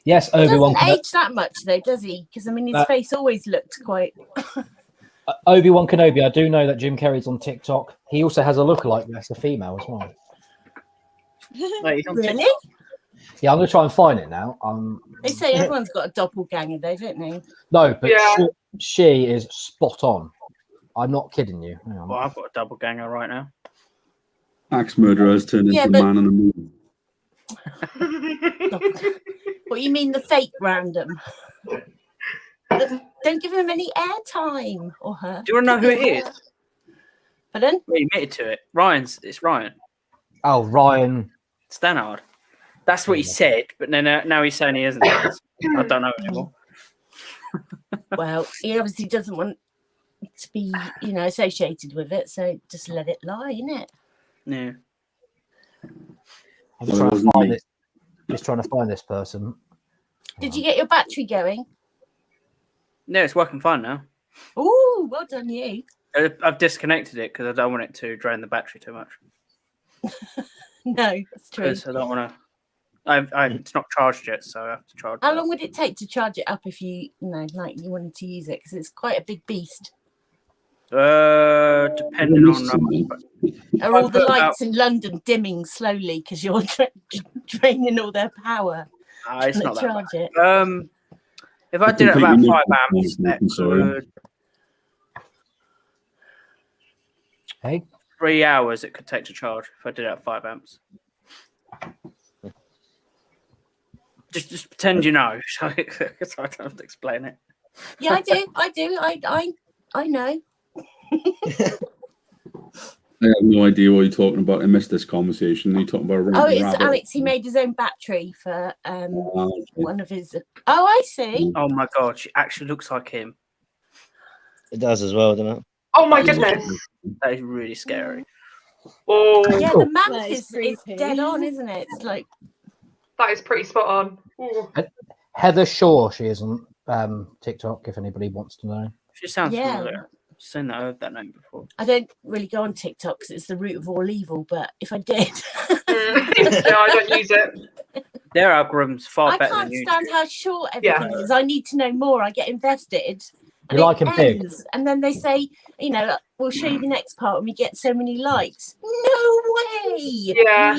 Yes, He Obi-Wan. doesn't age that much though, does he? Because I mean, his face always looked quite. Obi-Wan Kenobi. I do know that Jim Carrey's on TikTok. He also has a lookalike that's a female as well. Wait, he's on Really? TikTok? Yeah, I'm gonna try and find it now. They say everyone's got a doppelganger, though, don't they? No, but Yeah. she is spot on. I'm not kidding you. Hang on. Well, I've got a double ganger right now. Axe murderer has turned Yeah, into but- man on the moon. What you mean, the fake random? Don't give him any airtime or her. Do you want to know who it is? Pardon? We admitted to it. It's Ryan Oh, Ryan. Stannard. That's what he said, but then now he's saying he isn't. I don't know anymore. Well, he obviously doesn't want to be, associated with it, so just let it lie, innit? Yeah. I'm Well, it trying to wasn't find me. this. Just trying to find this person. Did you get your battery going? No, it's working fine now. Ooh, well done, you. I've disconnected it because I don't want it to drain the battery too much. No, that's true. Because I don't want to. It's not charged yet, so I have to charge. How it. long would it take to charge it up if you wanted to use it? Because it's quite a big beast. Depending on. Are all the put about- lights in London dimming slowly because you're draining all their power? It's trying not to that charge it. bad. If I did it about 5 amps, that could Hey, 3 hours it could take to charge if I did it at 5 amps. Just pretend you know, so I don't have to explain it. Yeah, I do. I know. I have no idea what you're talking about. I missed this conversation. You're talking about Oh, Rabbit. it's Alex. He made his own battery for Okay. one of his. Oh, I see. Oh my god, she actually looks like him. It does as well, doesn't it? Oh my goodness. That is really scary. Oh, Yeah, Cool. the mouth That is is creepy. dead on, isn't it? It's like that is pretty spot on. Ooh. Heather Shaw. She is on TikTok. If anybody wants to know. She sounds Yeah. familiar. I've seen that, heard that name before. I don't really go on TikTok because it's the root of all evil. But if I did, Yeah, I don't use it. Their algorithm's far I better can't than stand YouTube. how short Yeah. everything is. I need to know more. I get invested. You and like it him big? ends, and then they say, we'll show you the next part when we get so many likes. No way! Yeah.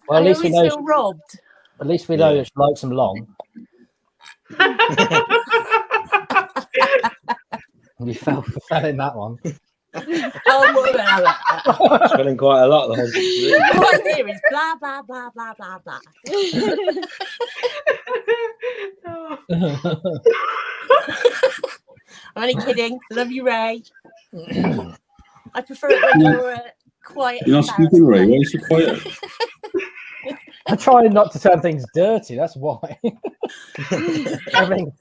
Well, at I least we always know. feel robbed. At least we know that she likes them long. You fell in that one. Oh, well, Spelling quite a lot. The whole all I hear is blah blah blah blah blah blah. I'm only kidding. Love you, Ray. I prefer it when you're quiet. You're not speaking, Ray. Why are you so quiet? I'm trying not to turn things dirty. That's why. I mean,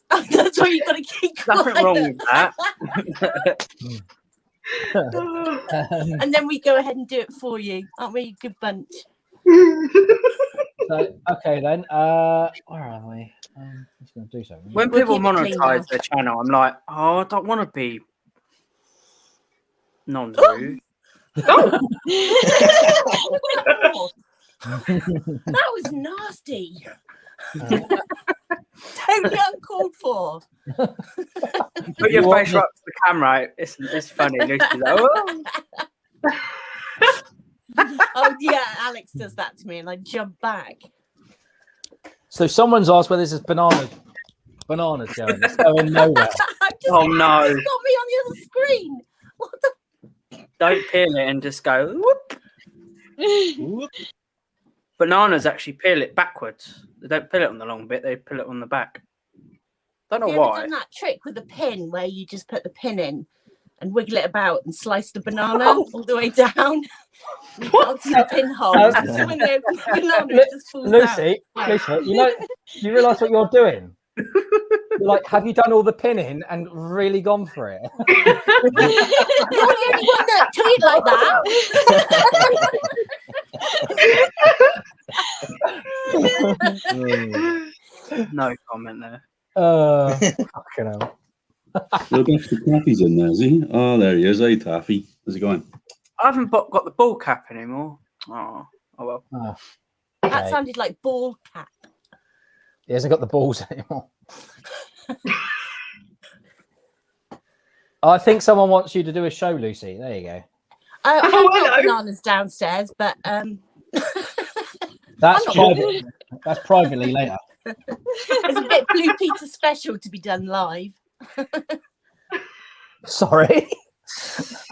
That's why you got to keep quiet. Nothing wrong with that. And then we go ahead and do it for you. Aren't we a good bunch? so, okay then. Where are we? I'm just going to do something. When We'll people keep it clean now. monetize their channel, I'm like, oh, I don't want to be non-rude. That was nasty. Totally uncalled for. Put your face right up to the camera. It's funny. Lucy's like, oh. Oh yeah, Alex does that to me, and I jump back. So someone's asked where this is bananas going. It's going nowhere. Oh no! It's got me on the other screen. What the? Don't peel it and just go. Whoop. Bananas actually peel it backwards. They don't peel it on the long bit. They peel it on the back. Don't know Have you ever why. done that trick with the pin where you just put the pin in and wiggle it about and slice the banana all the way down onto the pinhole? So when you open the banana, it just falls Lucy, out. Lucy, you realise what you're doing? You're like, have you done all the pinning and really gone for it? You're the only one that tweet like that. No comment there. Fucking hell. Well, Dr. Taffy's in there, is he? Oh, there he is. Hey, Taffy. How's it going? I haven't got the ball cap anymore. Oh well. Oh, That okay. sounded like ball cap. He hasn't got the balls anymore. I think someone wants you to do a show, Lucy. There you go. I've got hello. bananas downstairs, but That's I'm not- private. That's privately later. there's a bit Blue Peter special to be done live. Sorry.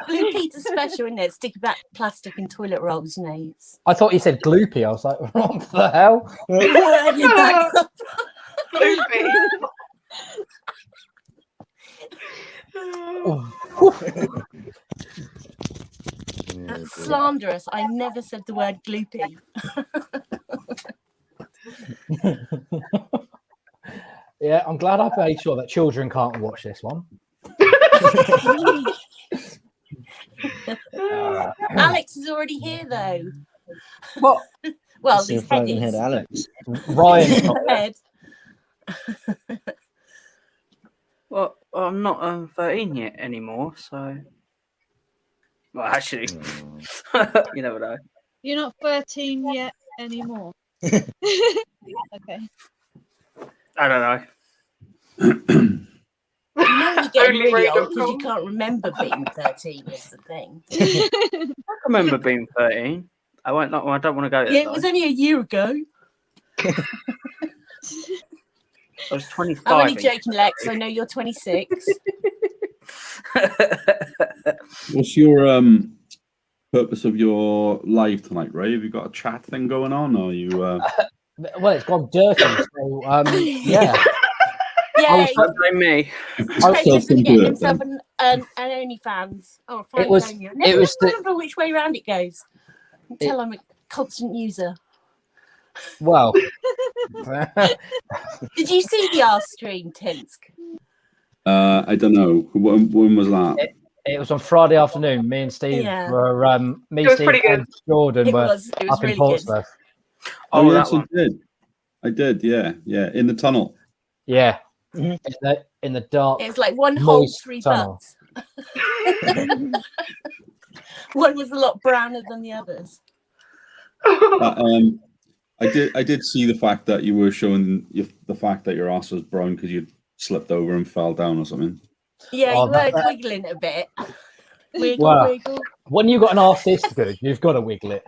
Blue Peter special, isn't it? Sticky back plastic and toilet rolls, you know. It's... I thought you said gloopy. I was like, what the hell? Where did that come That's slanderous. I never said the word gloopy. Yeah, I'm glad I made sure that children can't watch this one. Alex is already here, though. What? Well, See a his head floating head, is. Alex. Ryan. Head. Well, I'm not 13 yet anymore, so. Well, actually, you never know. You're not 13 yet anymore. Okay. I don't know. You know you're getting Only really Ray old because you Dotcom. can't remember being 13 is the thing. I remember being 13. I don't want to go there. Yeah, it was only a year ago. I was 25. I'm only in joking, Lex. I know you're 26. What's your purpose of your live tonight, Ray? Have you got a chat thing going on, or you? Well, it's gone dirty. So, yeah. Yeah, Don't blame me. he's supposed to self-employed get himself then. an OnlyFans. Oh, It was- I never it was the- remember which way round it goes until I'm a constant user. Well, Did you see the R stream, Tinsk? I don't know. When was that? it was on Friday afternoon. Me and Steve Yeah. were, It was Steve, pretty good. and Jordan It were was up in really good. Portsmouth. Oh, yes, that one. I did. Yeah. In the tunnel. Yeah, Mhm. in the dark. It was like one whole Moist 3 tunnel. butts. One was a lot browner than the others. I did see the fact that you were showing the fact that your ass was brown because you slipped over and fell down or something. Yeah, Oh, you that- were wiggling a bit. Wiggle, Wow. wiggle. When you got an arse this good, you've got to wiggle it.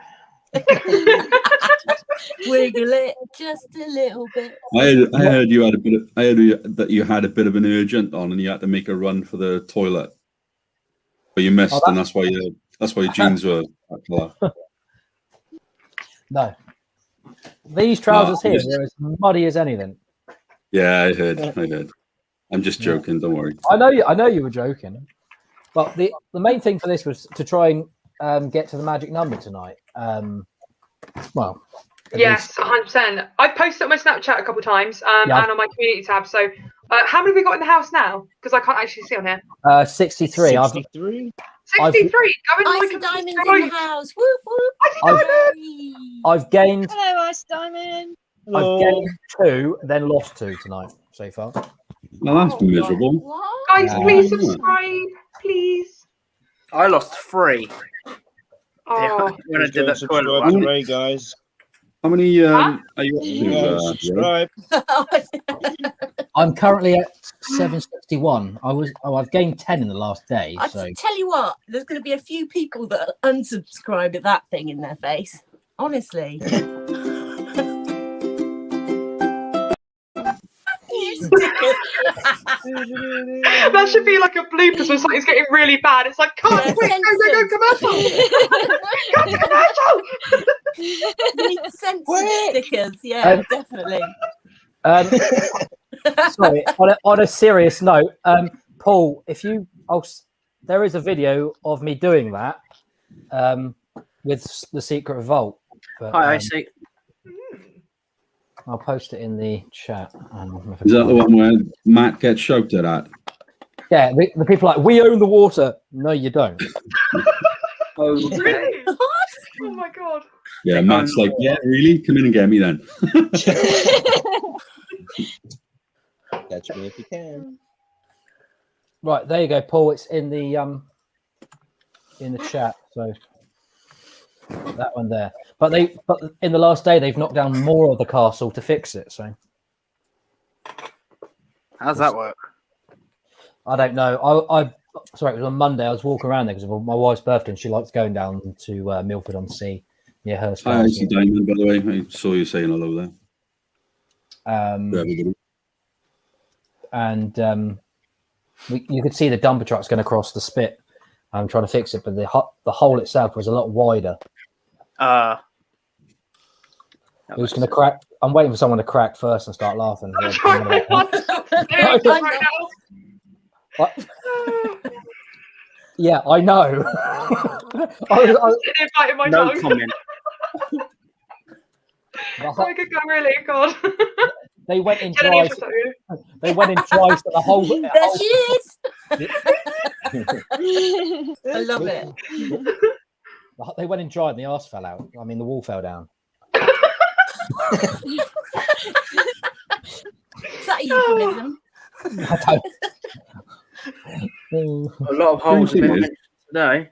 Wiggle it just a little bit. I heard you had that you had a bit of an urgent on, and you had to make a run for the toilet, but you missed, Oh, and that's why your jeans were that colour. No. These trousers No, here just- are as muddy as anything. Yeah, I heard. I'm just Yeah. joking. Don't worry. I know you were joking, but the main thing for this was to try and get to the magic number tonight? Well, at Yes, 100%. I've posted on my Snapchat a couple of times and on my community tab. So, how many have we got in the house now? Because I can't actually see on here. 63. 63. 63. Ice and Diamonds in the house. Whoop, whoop. I've gained. Hello, Ice Diamond. I've gained 2, then lost 2 tonight so far. Well, that's miserable. What? Guys, please subscribe, please. I lost 3. Oh, When I did that toilet Subscribe one. to Ray, guys. How many are you up You guys, to? subscribe. I'm currently at 761. I've gained 10 in the last day. I So tell you what, there's going to be a few people that unsubscribe at that thing in their face. Honestly. that should be like a bloopers when something's getting really bad. It's like, cut, Yeah, quick, go commercial. Cut commercial. You need censored stickers. Yeah, definitely. sorry. On a serious note, Paul, there is a video of me doing that with the Secret Vault. But, Hi, I see. I'll post it in the chat. Is that the one where Matt gets shouted at? Yeah, the people are like, we own the water. No, you don't. Really? Oh my god. Yeah, Matt's like, yeah, really? Come in and get me then. Catch me if you can. Right, there you go, Paul. It's in the chat. So that one there. But in the last day they've knocked down more of the castle to fix it. So How's that work? I don't know. I sorry, it was on Monday. I was walking around there because of my wife's birthday, and she likes going down to Milford on Sea near her. Hi, I see Diamond, by the way. I saw you saying hello there. And you could see the dumper trucks going across the spit. I'm trying to fix it, but the hole itself was a lot wider. Who's going to crack? I'm waiting for someone to crack first and start laughing. What? Yeah, I know. No comment. I could go really, God. They went in twice. They went in twice, but the whole. There she is. I love it. They went in dry and the arse fell out. I mean, the wall fell down. Is that a euphemism? A lot of holes have been mentioned today.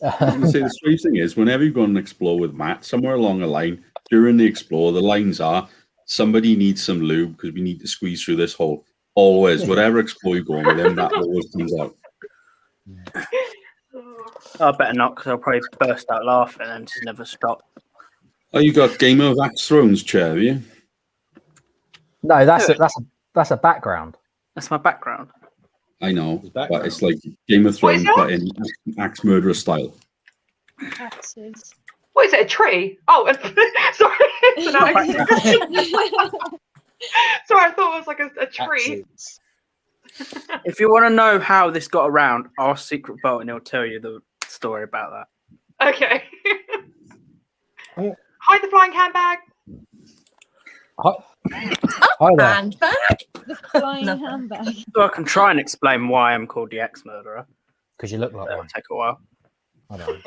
The strange thing is, whenever you go and explore with Matt, somewhere along the line, during the explore, the lines are, somebody needs some lube because we need to squeeze through this hole. Always, whatever explore you go on with him, that always comes out. I better not, because I'll probably burst out laughing and just never stop. Oh, you got Game of Thrones chair, have you? No, that's a background. That's my background. I know, but it's like Game of Thrones, but in axe murderer style. Taxes. What is it? A tree? Oh, sorry. Sorry, I thought it was like a tree. If you want to know how this got around, ask Secret Vault and he'll tell you the story about that. Okay. Hide the flying handbag. Hi there. Handbag? The flying handbag. So I can try and explain why I'm called the Axe Murderer. Because you look like That'll one. take a while. I know.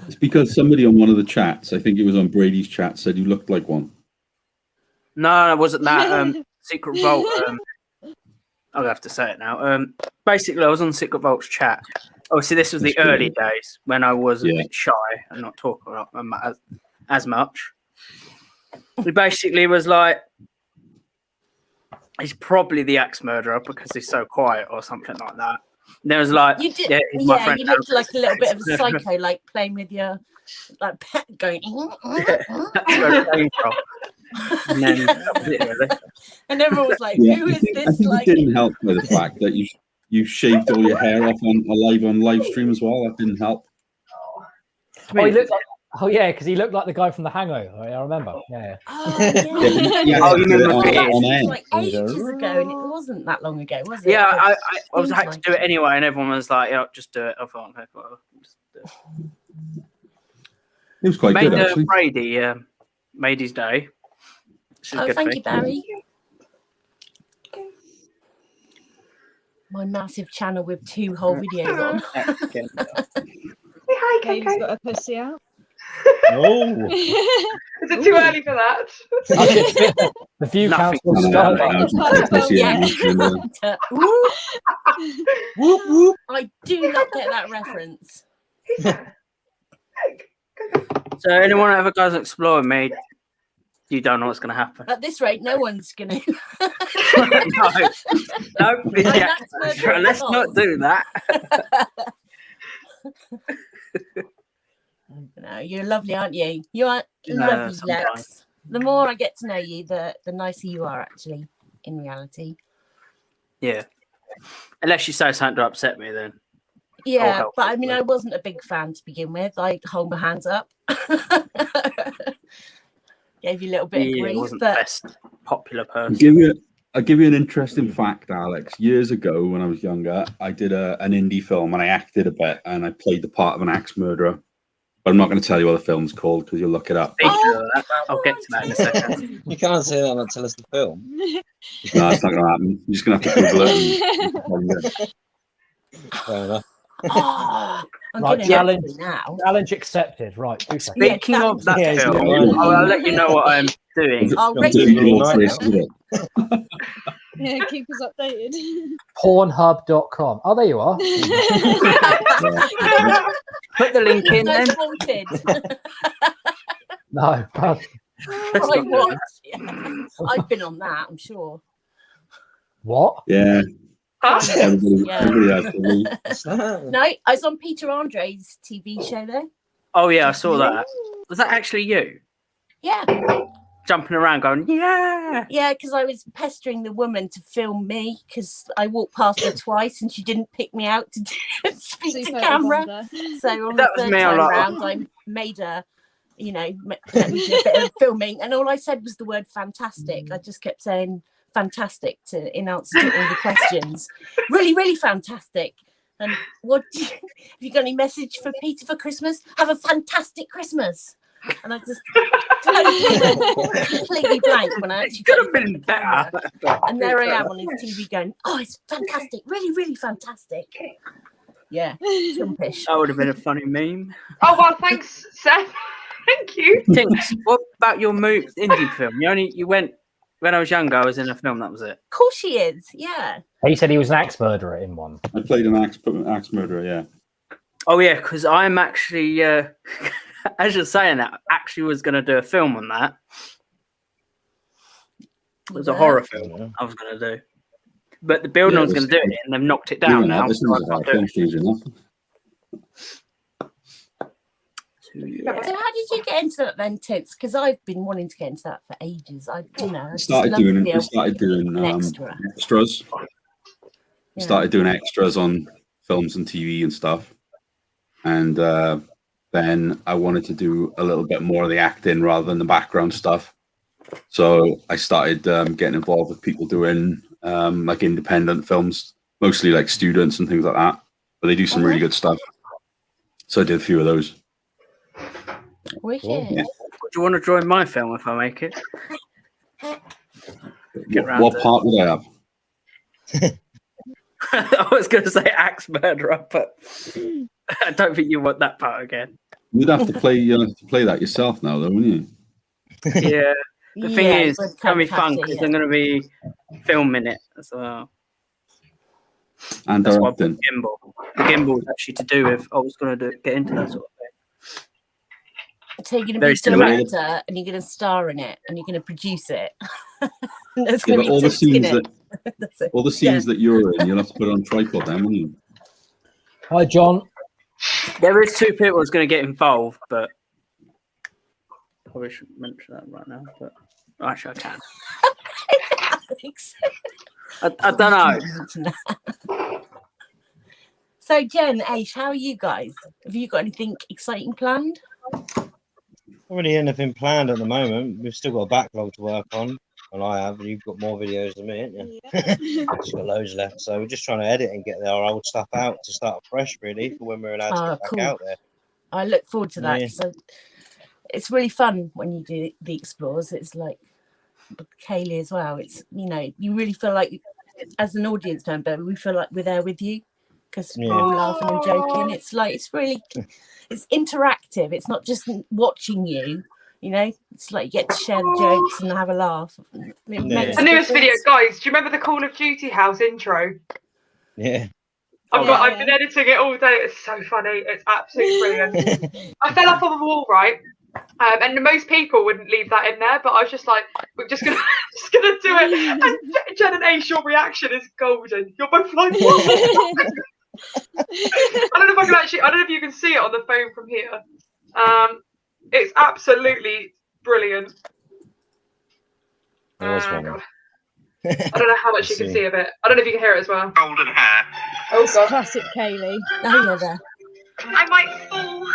It's because somebody on one of the chats, I think it was on Brady's chat, said you looked like one. No, it wasn't that. Secret Vault. I'll have to say it now. Basically, I was on Secret Vault's chat. Obviously, this was the early days when I was a bit shy and not talking as much. He basically was like, he's probably the Axe Murderer because he's so quiet or something like that. And there was like, You did, he's my yeah, friend you looked Aaron. like a little bit of a psycho, like playing with your like pet going. That's where it came from. And then that was it, really. And everyone was like, Yeah, "Who is I this?" think Like, it didn't help with the fact that you shaved all your hair off on live stream as well. That didn't help. Oh, Oh yeah, because he looked like the guy from The Hangover. I remember. Yeah. Oh, Yeah, yeah. Oh, you mean on, with That on seems air. like ages ago, and it wasn't that long ago, was it? Yeah, I But was seems had to like do it anyway, and everyone was like, "Yeah, just do it." I thought, okay, whatever. Just do it. It was quite Made good, actually. Brady made his day. Which is Oh, good thank for you, Barry. My massive channel with 2 whole videos on. Say hi, Dave's Coco. got a pussy out. Oh, Is it too early for that? The view Nothing. council No, started. Yeah. Woo. whoop whoop. I do not get that reference. So anyone ever goes exploring me, you don't know what's going to happen. At this rate, no one's going to. No, yeah, let's not do that. No, you're lovely, aren't you? You are No, lovely, sometimes. Lex. The more I get to know you, the nicer you are, actually, in reality. Yeah. Unless you say something to upset me, then. Yeah, help but I us, mean, but- I wasn't a big fan to begin with. I hold my hands up. Gave you a little bit of Yeah, grief, wasn't the but best popular person. I'll give you an interesting fact, Alex. Years ago, when I was younger, I did an indie film and I acted a bit and I played the part of an axe murderer. But I'm not going to tell you what the film's called because you'll look it up. Speaking of that, I'll get to that in a second. You can't say that and tell us the film. No, it's not going to happen. You're just going to have to Google it. Fair enough. oh, I'm Right, getting challenge. angry now. Challenge accepted. Right. 2 seconds. Speaking of that Yeah, film, yeah. I'll let you know what I'm doing. I'll I'm regularly doing all know. traces of it. Yeah, keep us updated. Pornhub.com. Oh, there you are. Put the link in No then. wanted. No. Let's I not do was. that. Yeah. I've been on that, I'm sure. What? Yeah, Huh? everybody Yeah. has to leave. No, I was on Peter Andre's TV show there. Oh yeah, I saw that. Was that actually you Yeah, jumping around, going, "Yeah"? yeah, because I was pestering the woman to film me because I walked past her twice and she didn't pick me out to speak to Super camera. Wonder. So on That the was third me, I'm time like, round, I made her, let me do a bit of filming, and all I said was the word "fantastic." I just kept saying "fantastic" in answer to all the questions. Really, really fantastic. And have you got any message for Peter for Christmas? Have a fantastic Christmas. And I just totally went completely blank when I actually Could got have been better. and there I am on his TV going, "Oh, it's fantastic, really, really fantastic." Yeah, chumpish. That would have been a funny meme. Oh well, thanks, Seth. Thank you. Tinks, what about your indie film? You went when I was younger. I was in a film. That was it. Of course she is. Yeah. He said he was an axe murderer in one. I played an axe murderer, yeah. Oh yeah, because I'm actually, as you're saying that, I actually was going to do a film on that. It was a horror film I was going to do, but the building Yeah, I was going to do it in, they've knocked it down now. This So I is a can't hard do film, it. strange enough. So, yeah. So how did you get into that then, Tits? Because I've been wanting to get into that for ages. I I just started love to doing be able an an extra. extras. Yeah. Started doing extras on films and TV and stuff, and then I wanted to do a little bit more of the acting rather than the background stuff. So I started getting involved with people doing like independent films, mostly like students and things like that. But they do some really good stuff. So I did a few of those. Wicked. Yeah. Do you want to join my film if I make it? Get round What to it. part would I have? I was going to say axe murderer, but I don't think you want that part again. You'd have to play. You'll have to play that yourself now, though, wouldn't you? Yeah. The thing Yeah, is, it's it's going to be fun fantastic, because yeah. I'm going to be filming it as well. And That's why I bought directing. gimbal. The gimbal is actually to do with. I was going to get into that sort of thing. So you're going to Very be a cinematic. director and you're going to star in it and you're going to produce it. There's Yeah, going but to be all the Tits in scenes it. that That's it. all the scenes that you're in, you'll have to put on tripod then, won't you? Hi, John. There is 2 people that's going to get involved, but probably shouldn't mention that right now. But actually, I can. Alex. I don't know. So Jen, Aish, how are you guys? Have you got anything exciting planned? Not really anything planned at the moment. We've still got a backlog to work on. Well, I have. You've got more videos than me, haven't you? Just got loads left. So we're just trying to edit and get our old stuff out to start fresh, really, for when we're allowed to get back cool. out there. I look forward to that Yeah. because it's really fun when you do the explores. It's like with Kaylee as well. It's, you know, you really feel like, as an audience member, we feel like we're there with you because we're all laughing and joking. It's like, it's really, it's interactive. It's not just watching you. You know, it's like you get to share the jokes and have a laugh. It makes The a newest video, difference. guys. Do you remember the Call of Duty house intro? Yeah. I've been editing it all day. It's so funny. It's absolutely brilliant. I fell off on the wall, right? And most people wouldn't leave that in there, but I was just like, we're just gonna do it. And Jen and Ace, your reaction is golden. You're both like, what? I don't know if you can see it on the phone from here. It's absolutely brilliant. It was funny. God. I don't know how much you can see of it. I don't know if you can hear it as well. Golden hair. Oh god. Classic Kaylee. Oh, yeah, there. I might fall.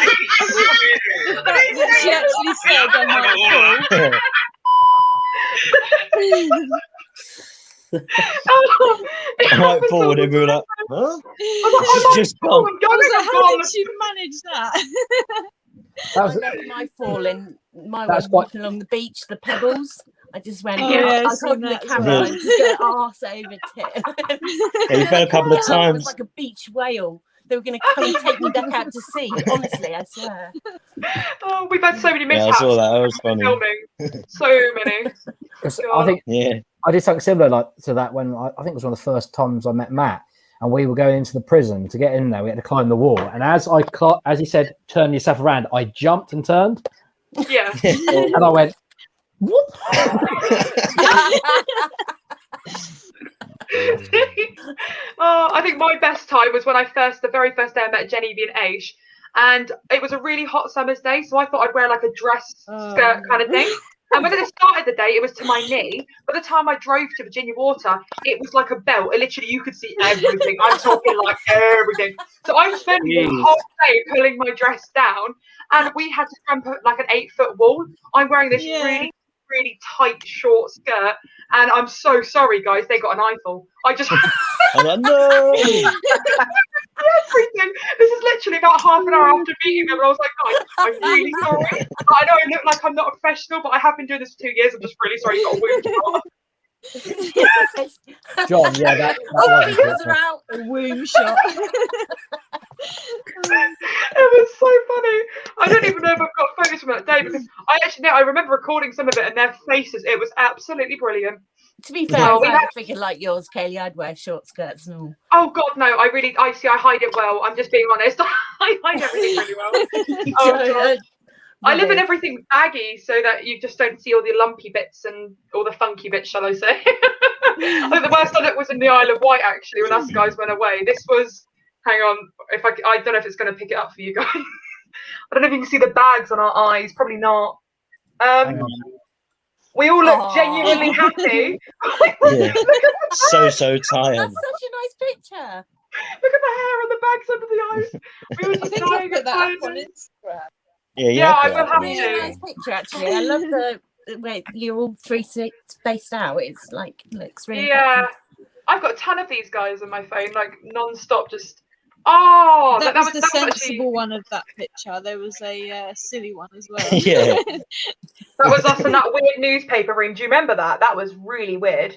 The fact that she actually said I might fall. I might forward and we were like, huh? She's just gone. How did she manage that? That was, I left my falling. My That's was quite- walking along the beach, the pebbles. I just went, Oh, yeah, I I've was seen holding the that as camera well. and just go arse over tip. Yeah, you fell a couple of It was times. like a beach whale. They were going to come and take me back out to sea. Honestly, I swear. Oh, we've had so many Yeah, I mishaps. saw that. That was funny. Filming. So many. 'cause God. I think Yeah. I did something similar like to that when I think it was one of the first times I met Matt, and we were going into the prison. To get in there, we had to climb the wall. And as he said, turn yourself around, I jumped and turned, Yeah. and I went, whoop. Oh, I think my best time was when the very first day I met Jenny and Aish, and it was a really hot summer's day, so I thought I'd wear like a dress skirt kind of thing. And when it started the day, it was to my knee. By the time I drove to Virginia Water, it was like a belt. It literally, you could see everything. I'm talking like everything. So I'm spending the whole day pulling my dress down, and we had to jump like an 8-foot wall. I'm wearing this really tight short skirt, and I'm so sorry, guys. They got an eyeful. I just I'm like, no. everything. This is literally about half an hour after meeting them, and I was like, guys, I'm really sorry. I know I look like I'm not a professional, but I have been doing this for 2 years. I'm just really sorry you got a wound. John, yeah, that Fingers wasn't are out. A womb shot. It was so funny. I don't even know if I've got photos from that day because I remember recording some of it and their faces. It was absolutely brilliant. To be fair, Yeah, if we I had- had a figure like yours, Kaylee, I'd wear short skirts and all. Oh God, no! I hide it well. I'm just being honest. I hide everything really well. Oh, God. I live in everything baggy so that you just don't see all the lumpy bits and all the funky bits, shall I say? I think the worst on it was in the Isle of Wight actually when us guys went away. This was, hang on, if I don't know if it's going to pick it up for you guys. I don't know if you can see the bags on our eyes. Probably not. We all look genuinely happy. Yeah. So tired. That's such a nice picture. Look at the hair and the bags under the eyes. We were I just think I'll dying put of that up on fun. Instagram. Yeah, Yeah, I put will that have on to. Really Instagram. nice picture, actually. I love the way you're all 3 spaced out. It's like looks really. Yeah, I've got a ton of these guys on my phone, like non-stop. Just That was the that was actually, sensible one of that picture. There was a silly one as well. Yeah. that was us in that weird newspaper room. Do you remember that? That was really weird.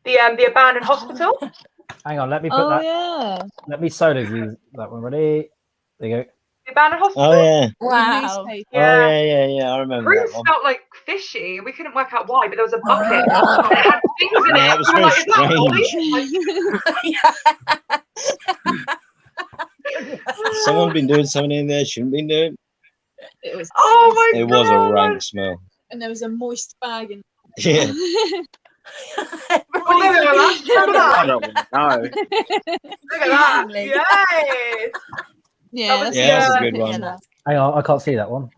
The abandoned hospital. Hang on, let me put Oh that. yeah. Let me solo view that one. Ready? There you go. The abandoned hospital. Oh yeah. Wow. Newspaper. Oh yeah. I The remember room that one. smelled like fishy. We couldn't work out why, but there was a bucket. and it had things in Yeah, it. it was We were very like, is that oily? Someone been doing something in there shouldn't be doing. It was. Oh my It God. was a rank smell. And there was a moist bag in. Yeah. Oh, look at that. Look I at don't want to know. that. Look at that. Amazing. Yay. Yeah, was- Yeah, that's a Yeah. good Yeah, one. that's- Hang on, I can't see that one.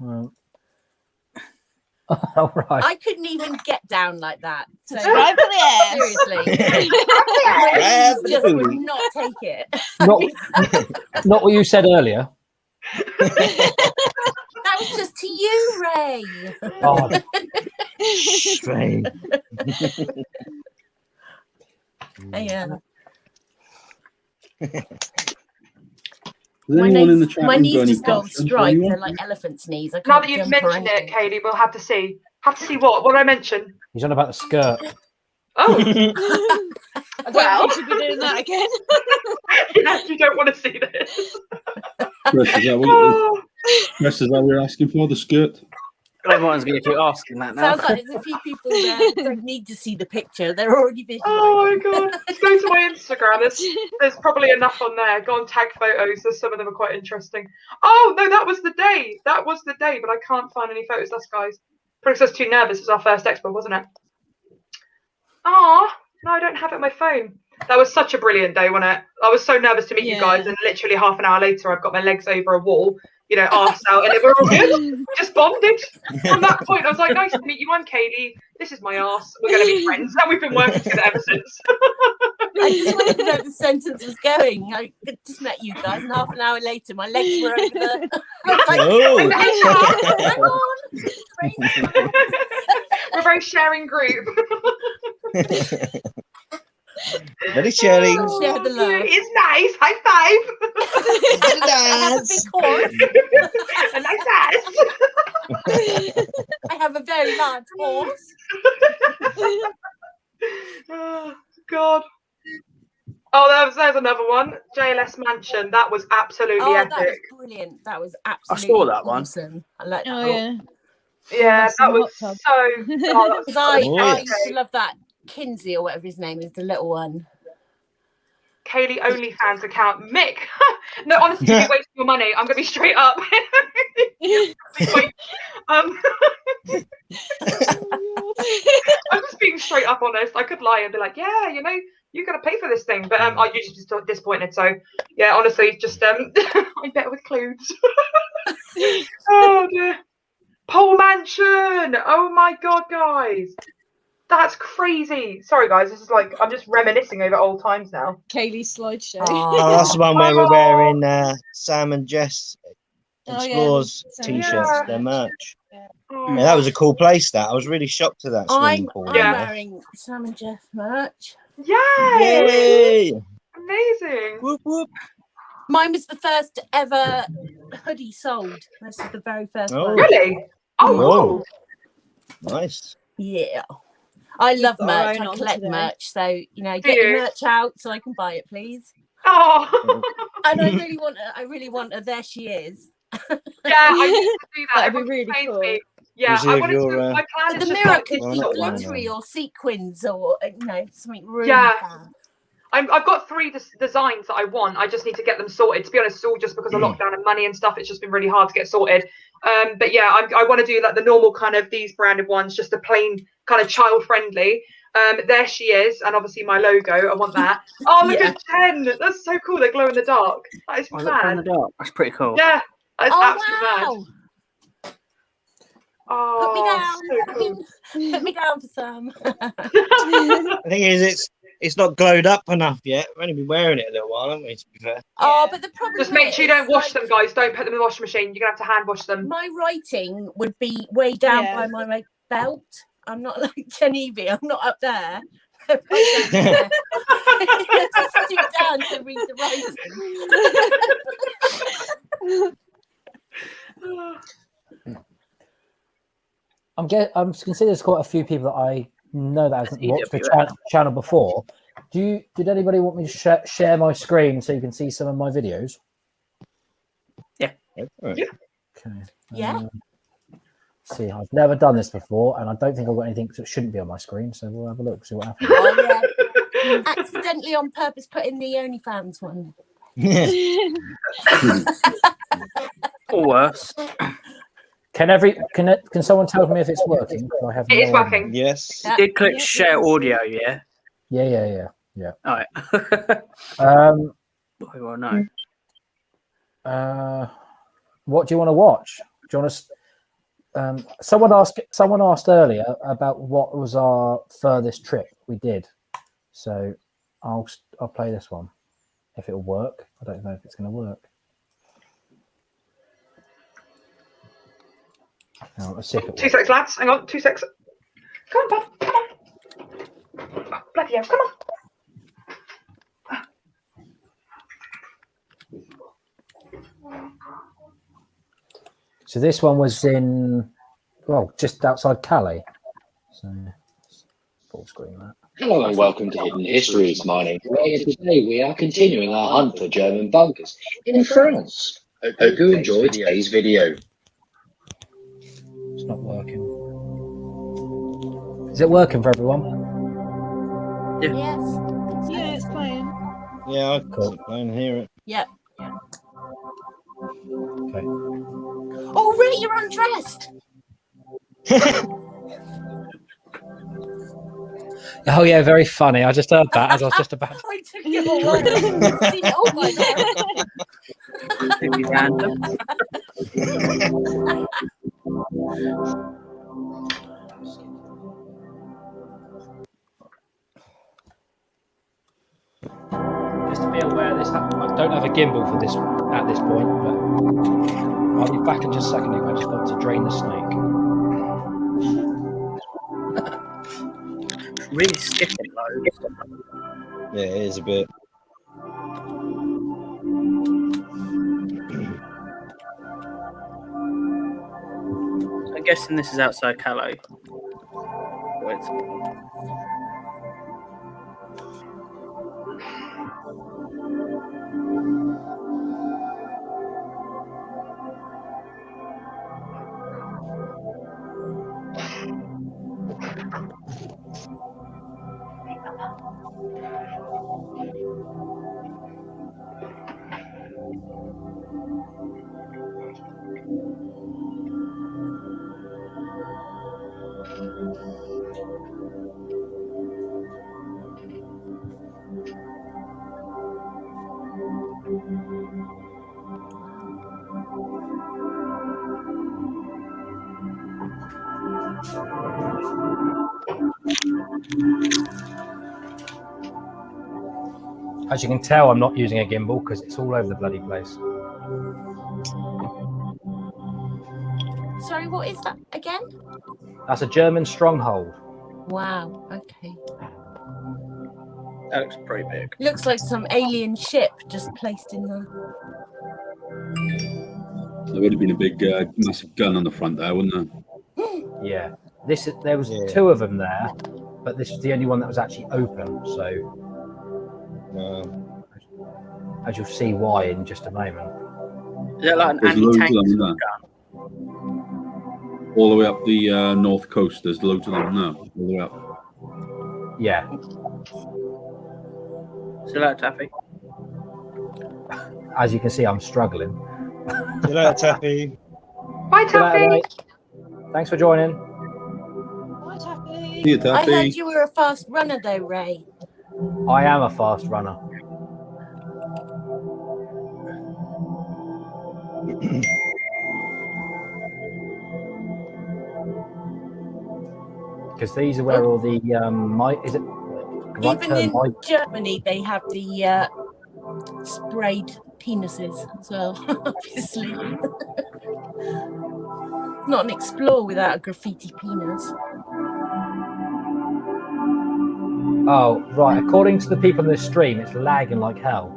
All right. I couldn't even get down like that. So Subscribe for the ass. seriously, Grab my the just booty. would not take it. Not what you said earlier. That was just to you, Ray. Oh, Strange. Yeah. Does anyone in the chat My room got knees any just go on questions for strike. anyone? They're like elephant's knees. I Now can't that you've jump or mentioned it, anything. Katie, we'll have to see. Have to see what? What did I mention? he's on about the skirt. Oh, I don't Well. think you should be doing that again. yes, you don't want to see this. Chris, is that what Oh, Chris, is that what you're asking for? The skirt? Everyone's going to keep asking that now. Sounds like there's a few people there that don't need to see the picture. They're already visualising. oh my god. Just go to my Instagram. There's probably enough on there. Go on tag photos. There's some of them are quite interesting. Oh no, that was the day. That was the day, but I can't find any photos. That's guys. Probably 'cause I was too nervous. It was our first expo, wasn't it? Oh, no, I don't have it on my phone. That was such a brilliant day, wasn't it? I was so nervous to meet you guys, Yeah. and literally half an hour later, I've got my legs over a wall, you know, arse out, and we're all good. Just bonded. From that point, I was like, nice to meet you. I'm Katie. This is my arse. We're going to be friends. And we've been working together ever since. I just wanted to know the sentence was going. I just met you guys, and half an hour later, my legs were over the. I was like, Oh. hang on. We're a very sharing group. Very sharing. Share the love. It's nice. High five. I have a big horse. A nice ass. I have a very large horse. Oh, God. Oh, there's another one. JLS Mansion. That was absolutely Oh, that was epic. brilliant. That was I absolutely saw that one. awesome. I like that. Oh yeah. Yeah, That's that the was so. hot tub. Oh, that was Because I Oh, used to love that Kinsey or whatever his name is, the little one. Kaylee OnlyFans account. Mick. No, honestly, you're wasting your money. I'm gonna be straight up. um, I'm just being straight up honest. I could lie and be like, yeah, you know, you gotta pay for this thing, but I usually just get disappointed. So yeah, honestly, just I'm better with clothes. Oh dear. Pole Mansion. Oh my god, guys. That's crazy. Sorry, guys. This is like I'm just reminiscing over old times now. Kaylee's slideshow. Oh, that's the one where we're wearing Sam and Jess Oh, yeah. Explores Sam and t-shirts, Jess. their merch. Oh. Yeah, that was a cool place. That I was really shocked to that swimming I'm pool. wearing Sam and Jeff merch. Yay! Yay! Amazing. Whoop whoop. Mine was the first ever hoodie sold. This is the very first Oh. one. Really? Oh, Oh, nice. Yeah. I love got our merch. own I on collect today. merch. So, you know, Do get your you? merch out so I can buy it, please. Oh. And I really want a There She Is. Yeah, I need to do that. That'd be Everyone really complains cool. to me. Yeah, Is it I wanted your, to. My plan The is just mirror like, could Oh, be that one, glittery or sequins or, you know, something really Yeah. fun. I've got 3 designs that I want. I just need to get them sorted. To be honest, it's all just because of lockdown and money and stuff. It's just been really hard to get sorted. But yeah, I want to do like the normal kind of these branded ones, just a plain kind of child friendly. There she is, and obviously my logo. I want that. Oh, look Yeah. at Jen. That's so cool. They glow in the dark. That is Oh, look down the mad. dark. That's pretty cool. Yeah, that's Oh, absolutely mad. wow. Oh, Put me down. so cool. Put me down for some. The thing is, it's not glowed up enough yet. We've only been wearing it a little while, haven't we? To be fair. Oh, but the problem Just make sure you is, don't wash like, them, guys. Don't put them in the washing machine. You're gonna have to hand wash them. my writing would be way down Yeah. by my belt. I'm not like Genevieve. I'm not up there. Right down there. I have to stoop down to read the writing. I'm considering there's quite a few people that I know that hasn't watched the EWF. channel before. Did anybody want me to share my screen so you can see some of my videos? Right. Okay. Yeah. See, I've never done this before, and I don't think I've got anything that shouldn't be on my screen. So we'll have a look, see what happens. Oh, yeah. Accidentally on purpose put in the OnlyFans one. Or worse. Can someone tell me if it's working? I have It is no working. Yes. Yeah. Did click Yeah, share yes. audio, yeah? idea. Yeah. All right. Well, no. What do you want to watch? Do you want to? Someone asked earlier about what was our furthest trip we did. So I'll play this one if it'll work. I don't know if it's going to work. Let's see if it 2 seconds, lads. Hang on, 2 seconds. Come on, bud. Come on. Oh, bloody hell, come on. So this one was in, just outside Calais. So full screen that. Hello and welcome to Hidden Histories Mining. Today we are continuing our hunt for German bunkers in France. Hope you enjoyed today's video. It's not working. Is it working for everyone? Yes. Yeah, it's playing. Yeah, I can hear it. Yep. Okay. Oh, Ray, you're undressed. Oh yeah, very funny. I just heard that as I was just about. I took it all. Oh my god. Pretty random. Just to be aware, I don't have a gimbal for this at this point, but I'll be back in just a second. I just got to drain the snake. Really skipping loads. Yeah, it is a bit. I'm guessing this is outside Calais. Wait. As you can tell, I'm not using a gimbal because it's all over the bloody place. Sorry, what is that again? That's a German stronghold. Wow. Okay. That looks pretty big. Looks like some alien ship just placed in the. There would have been a big, massive gun on the front there, wouldn't there? Yeah. There was two of them there, but this is the only one that was actually open. So, as you'll see why in just a moment. Is that like an There's loads of anti-tank them there. gun? All the way up the north coast, there's loads of them now. All the way up. Yeah. See that, Taffy? As you can see, I'm struggling. See you later, Taffy. Bye, See you later, Taffy. mate. Thanks for joining. Hi, Taffy. See you, I Taffy. heard you were a fast runner, though, Ray. I am a fast runner. Because these are where all the is it right Even turn in my Germany, they have the sprayed penises as well. Obviously, not an explore without a graffiti penis. Oh right, according to the people in this stream, it's lagging like hell.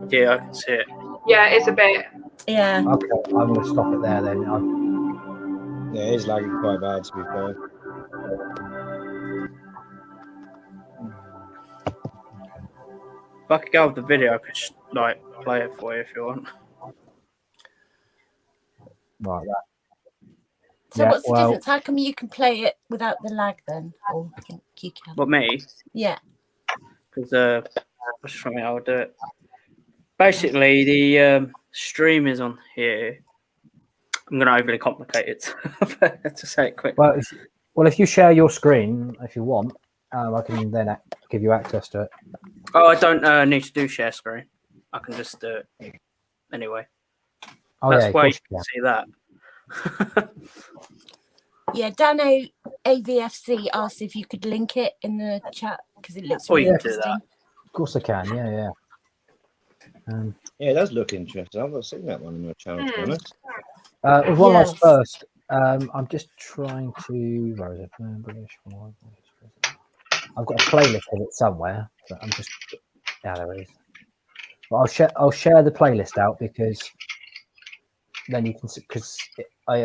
Yeah, I can see it. Yeah, it's a bit. Yeah. Okay, I'm gonna stop it there then. Yeah, it is lagging quite bad, to be fair. If I could go with the video, I could just like play it for you if you want. Right. So Yeah, what's the well- difference? How come you can play it without the lag then? Or I think you can. What, me? Yeah. Because what's something I'll do it. Basically, the stream is on here. I'm going to overly complicate it to say it quick. Well, if you share your screen, if you want, I can then give you access to it. Oh, I don't need to do share screen. I can just do it anyway. Oh, That's yeah, of why you course can you see that. Yeah, Dano AVFC asked if you could link it in the chat because it looks Oh, really you can do interesting. Of course I can. Yeah. Yeah, it does look interesting. I've not seen that one on your channel, to be honest. With One Life's Yes. First, I'm just trying to. Where is it? British One Life. I've got a playlist of it somewhere, but I'm just. Yeah, there it is. But I'll share the playlist out because then you can. Because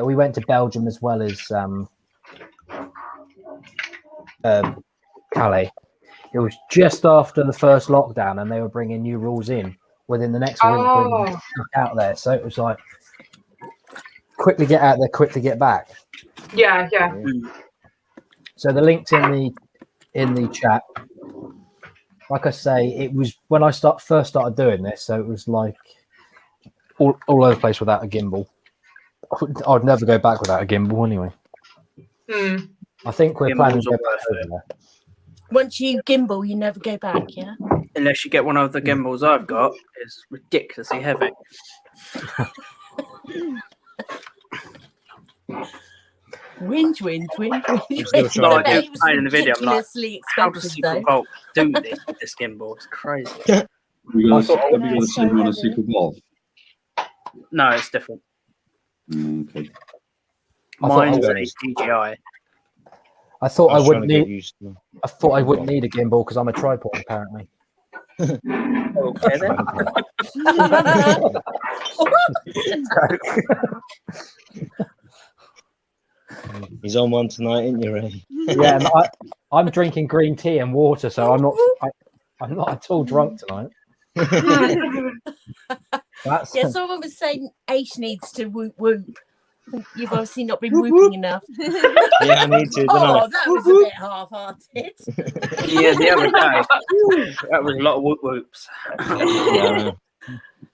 we went to Belgium as well as Calais. It was just after the first lockdown, and they were bringing new rules in within the next week, bringing stuff out there. So it was like, quickly get out there, quickly get back. Yeah. So the link's in the chat. Like I say, it was when I first started doing this, so it was like all over the place without a gimbal. I'd never go back without a gimbal anyway. I think we're planning to go back over there. Once you gimbal, you never go back, yeah? Unless you get one of the gimbals I've got, it's ridiculously heavy. Whinge. Still No, trying I to kept playing in the video. I'm like, Ridiculously how does expensive, Secret though. Vault do this with this gimbal? It's crazy. We got thought- have you got the same one as Secret Vault? No, it's different. Okay. Mine's I thought- a DJI. I thought I was trying wouldn't to get need. used to I thought I wouldn't need a gimbal because I'm a tripod apparently. Okay then. He's on one tonight, isn't you, Ray? Yeah, and I'm drinking green tea and water, so I'm not at all drunk tonight. That's Yeah, someone was saying Aish needs to whoop whoop. You've obviously not been whooping enough. Yeah, I need to. Oh, that was a bit half-hearted. Yeah, the other day, that was a lot of whoop whoops. Yeah.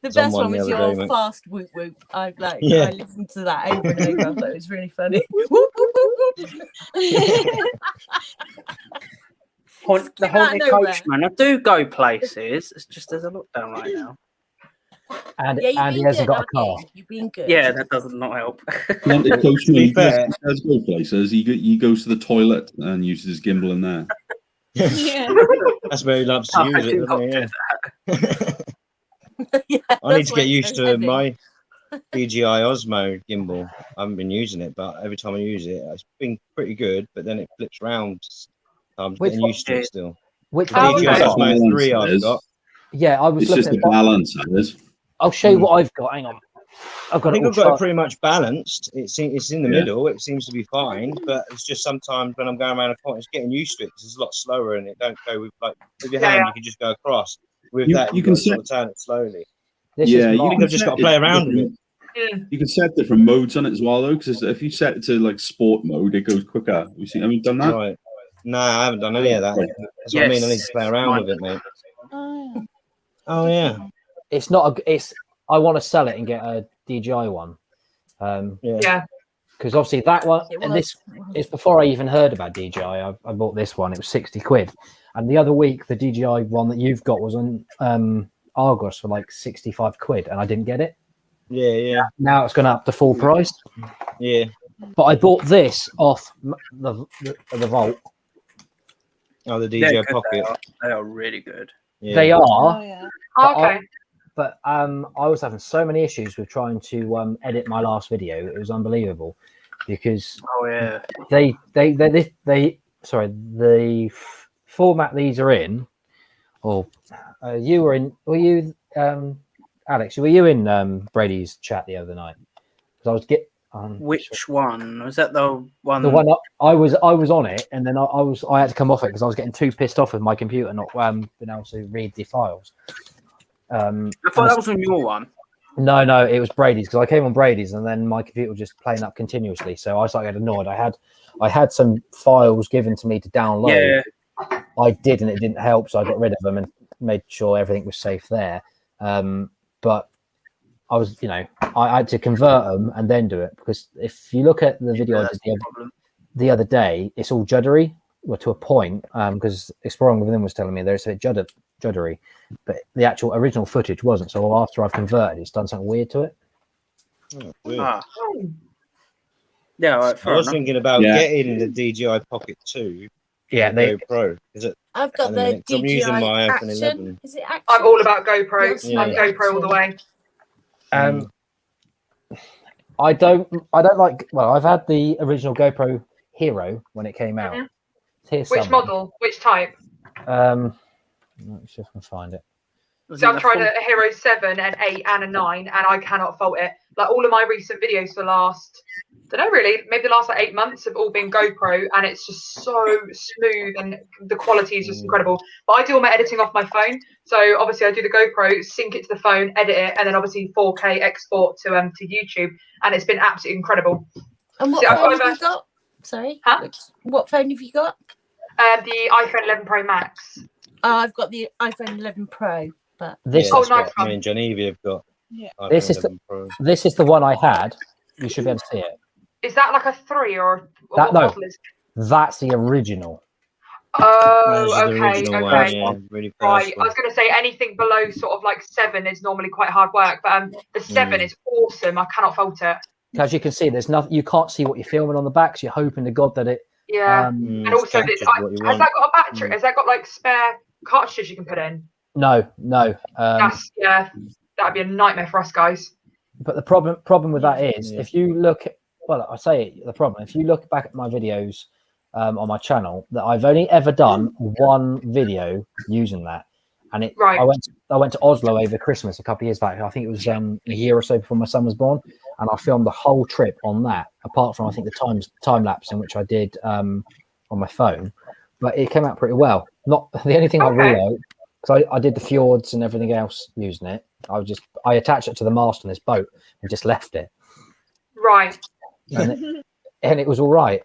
The It's on best one one the was other your day, mate. fast whoop whoop. I Yeah. listened to that over and over. I thought it was really funny. Whoop, whoop, whoop, whoop. The Came out haunted of nowhere. coachman. I do go places. It's just there's a lockdown right now. and Yeah, you've Andy been hasn't good, got a car. haven't you? You've been good. Yeah, that does not help. Haunted To Coachman, be he fair- does go places. He goes to the toilet and uses his gimbal in there. Yeah. That's where he loves to Oh, use I it, do doesn't he? not Yeah. Yeah, I need that's to why get it's used so to heavy. my DJI Osmo gimbal. I haven't been using it, but every time I use it, it's been pretty good. But then it flips round. I'm Which getting one? used to it still. Which The Oh, one? DJI okay. Osmo 3 I've Balance got. Yeah, I was It's just looking the at. balance, that is. I'll show you what I've got. Hang on. I've I got it think all I've got it chart- pretty much balanced. It's in the Yeah. middle. It seems to be fine, but it's just sometimes when I'm going around a point, it's getting used to it because it's a lot slower and it don't go with with your Yeah, hand. yeah. You can just go across. With You- that, you you can can sort of set- turn it slowly. This Yeah, is you mine. I think I've just got to play around with it. You can set different modes on it as well, though, because if you set it to like sport mode, it goes quicker. Have you done that? Right. No, I haven't done any of that. Right. That's what I mean. I need to play around Mine with it, mate. Oh, Oh yeah. It's not. It's. I want to sell it and get a DJI one. Yeah. Yeah. Because obviously that one It and was. this is before I even heard about DJI. I bought this one. It was 60 quid, and the other week the DJI one that you've got was on Argos for like 65 quid, and I didn't get it. Yeah, yeah, Now it's gone up to full price. yeah. But I bought this off the Vault. Oh, the They're DJI good, Pocket. They are really good. Yeah. They are. oh yeah. Oh, okay. But I was having so many issues with trying to edit my last video. It was unbelievable because Oh yeah. the format these are in. Or were you Alex? Were you in Brady's chat the other night? Because I was Which one was that? The one. the one I was on it, and then I had to come off it because I was getting too pissed off with my computer not being able to read the files. I thought that was on your one. No, it was Brady's because I came on Brady's and then my computer was just playing up continuously. So I started getting annoyed. I had some files given to me to download. Yeah. I did, and it didn't help, so I got rid of them and made sure everything was safe there. But I was, I had to convert them and then do it because if you look at the video I That's did the problem. the other day, it's all juddery, well, to a point, because Exploring Within was telling me there's a bit juddery, but the actual original footage wasn't. So after I've converted, it's done something weird to it. Oh, weird. Ah, Yeah, right, I fair was enough. thinking about Yeah. getting the DJI Pocket 2. Yeah, the they GoPro. Is it? I've got at the minute, 'cause I'm using DJI my iPhone Action. 11. Is it Action? I'm all about GoPro. Yours Yeah. I'm is GoPro all the Action. way. I don't like. Well, I've had the original GoPro Hero when it came out. Mhm. Here's Which someone. model? Which type? Let me see if I can find it. So I've tried a Hero 7, an 8, and a 9, and I cannot fault it. Like all of my recent videos for the last, I don't know really, maybe the last like 8 months have all been GoPro, and it's just so smooth and the quality is just incredible. But I do all my editing off my phone, so obviously I do the GoPro, sync it to the phone, edit it, and then obviously 4K export to YouTube, and it's been absolutely incredible. And what So I've phone got have you got? Sorry? Huh? What phone have you got? The iPhone 11 Pro Max. Oh, I've got the iPhone 11 Pro. But This Oh, is nice Me one. and Genevieve have got. Yeah. This iPhone is 11 Pro. this is the one I had. You should be able to see it. Is that like a 3 or That- what no. model is it? That's the original. Oh, This is the okay, original okay. one, yeah, really Right, first I one. was going to say anything below sort of like 7 is normally quite hard work, but the 7 is awesome. I cannot fault it. As you can see, there's nothing. You can't see what you're filming on the back. So you're hoping to God that it. Yeah, Um, and also, captures this, what you has want. that got a battery? Has that got like spare cartridges you can put in? no. Yeah, that'd be a nightmare for us guys. But the problem with that is, Yeah. if you look at, well, I say the problem. If you look back at my videos on my channel, that I've only ever done one video using that, and it. Right. I went to Oslo over Christmas a couple of years back. I think it was a year or so before my son was born, and I filmed the whole trip on that. Apart from I think the time lapse in which I did on my phone, but it came out pretty well. Not the only thing I Okay. realized, because I did the fjords and everything else using it. I attached it to the mast on this boat and just left it, Right. and it was all right.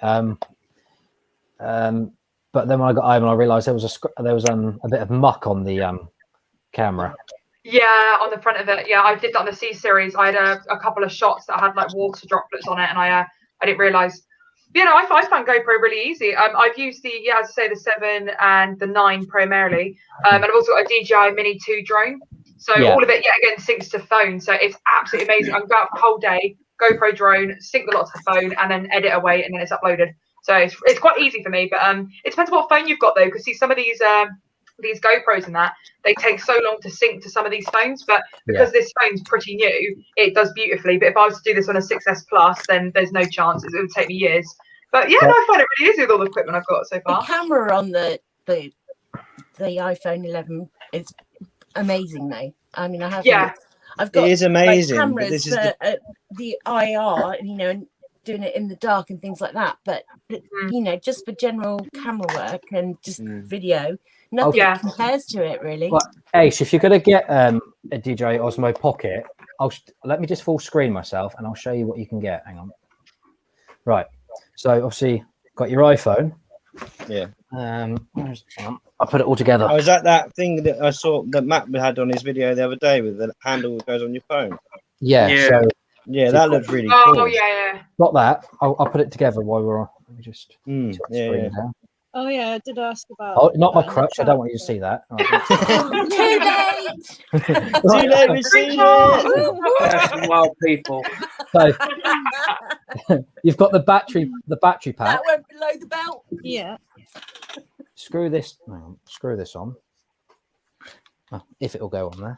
But then when I got home and I realised there was a bit of muck on the camera. Yeah, on the front of it. Yeah, I did that on the C series. I had a couple of shots that had like water droplets on it, and I didn't realise. You know, I find GoPro really easy. I've used as I say, the 7 and the 9 primarily, and I've also got a DJI Mini 2 drone. So Yeah. all of it, again, syncs to phone. So it's absolutely amazing. I can go out the whole day, GoPro drone, sync the lot to the phone, and then edit away, and then it's uploaded. So it's quite easy for me. But it depends what phone you've got though, because see some of these GoPros and that they take so long to sync to some of these phones. But because this phone's pretty new, it does beautifully. But if I was to do this on a 6S Plus, then there's no chance. It would take me years. But yeah, I find it really easy with all the equipment I've got so the far. camera on the iPhone 11 is amazing though. I mean, I've got It is amazing, but cameras this is for the IR, and doing it in the dark and things like that. But just for general camera work and just video, nothing compares to it really. Well, Ace, if you're gonna get a DJI Osmo Pocket, let me just full screen myself and I'll show you what you can get. Hang on. Right. So obviously got your iPhone. Yeah. I'll put it all together. Oh, is that thing that I saw that Matt had on his video the other day with the handle that goes on your phone? Yeah. So that looked really Oh cool. yeah. got that. I'll put it together while we're on. Let me just yeah. down. Oh yeah, I did ask about. Oh, not my that in the crutch. I chat, don't want you to so- see that. Too late. Too late, we've seen it. Wild people. So you've got the battery pack. That went below the belt. Yeah. Screw this. Hang on, screw this on. Oh, if it'll go on there.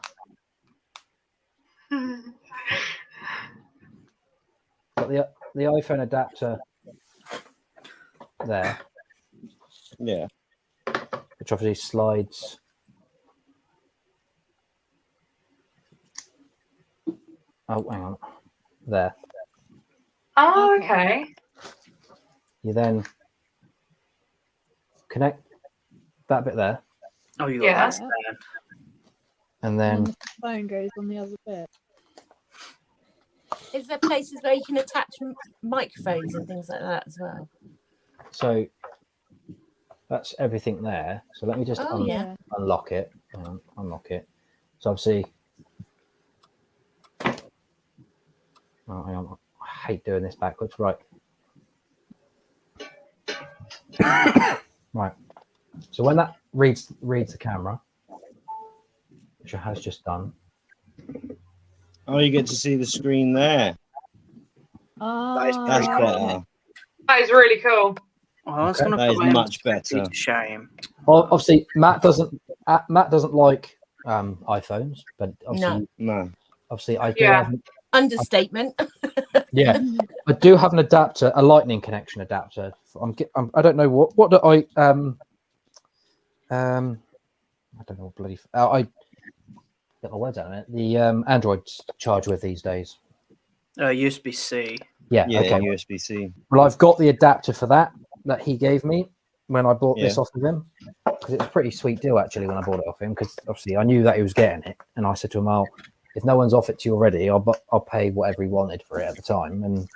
Got the iPhone adapter there, Yeah. which obviously slides. Oh, hang on. There. Oh, okay. You then connect that bit there, Oh, you got Yeah. that stand. and And then the phone goes on the other bit. Is there places where you can attach microphones and things like that as well? so that's everything there. So let me just Oh, yeah. unlock it. Unlock it. So obviously, oh, hang on. I hate doing this backwards. Right. Right. So when that reads the camera, which it has just done. Oh, you get to see the screen there. That's Ah, better. That is really cool. Oh, I was Okay. going to That put is my much MS50 better. to shame. Well, obviously, Matt doesn't like iPhones, but obviously, No. No. I do Yeah. have. Understatement. Yeah, I do have an adapter, a lightning connection adapter. I don't know what do I don't know what bloody I get my words out of it. The Androids charge with these days. USB-C. Yeah, Yeah, okay. USB-C. Well, I've got the adapter for that he gave me when I bought this Yeah. off of him, because it's a pretty sweet deal actually when I bought it off him, because obviously I knew that he was getting it, and I said to him, "Oh, if no one's offered to you already, I'll pay whatever he wanted for it at the time." And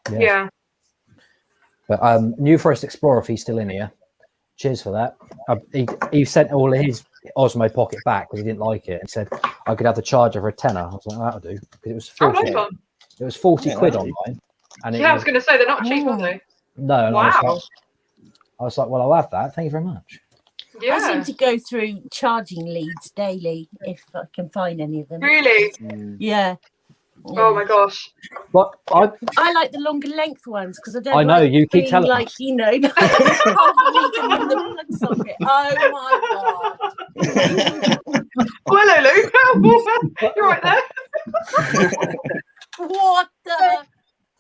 Yeah. But New Forest Explorer, if he's still in here, cheers for that. He sent all his Osmo Pocket back because he didn't like it and said I could have the charger for a tenner. I was like, that'll do, because it was Oh, 40. nice one. It was 40 Yeah, quid that'll do. online, and it Yeah, I was, was going to say they're not cheap, are they? no. And Wow. I was like, well, I'll have that. Thank you very much. I seem Yeah. to go through charging leads daily if I can find any of them. Really? Yeah. Oh my gosh. But I like the longer length ones because I don't. I know, like you keep being telling like us. you know, half a meter from the plug socket. Oh my god! Oh, hello, Luke. You're right there. What the?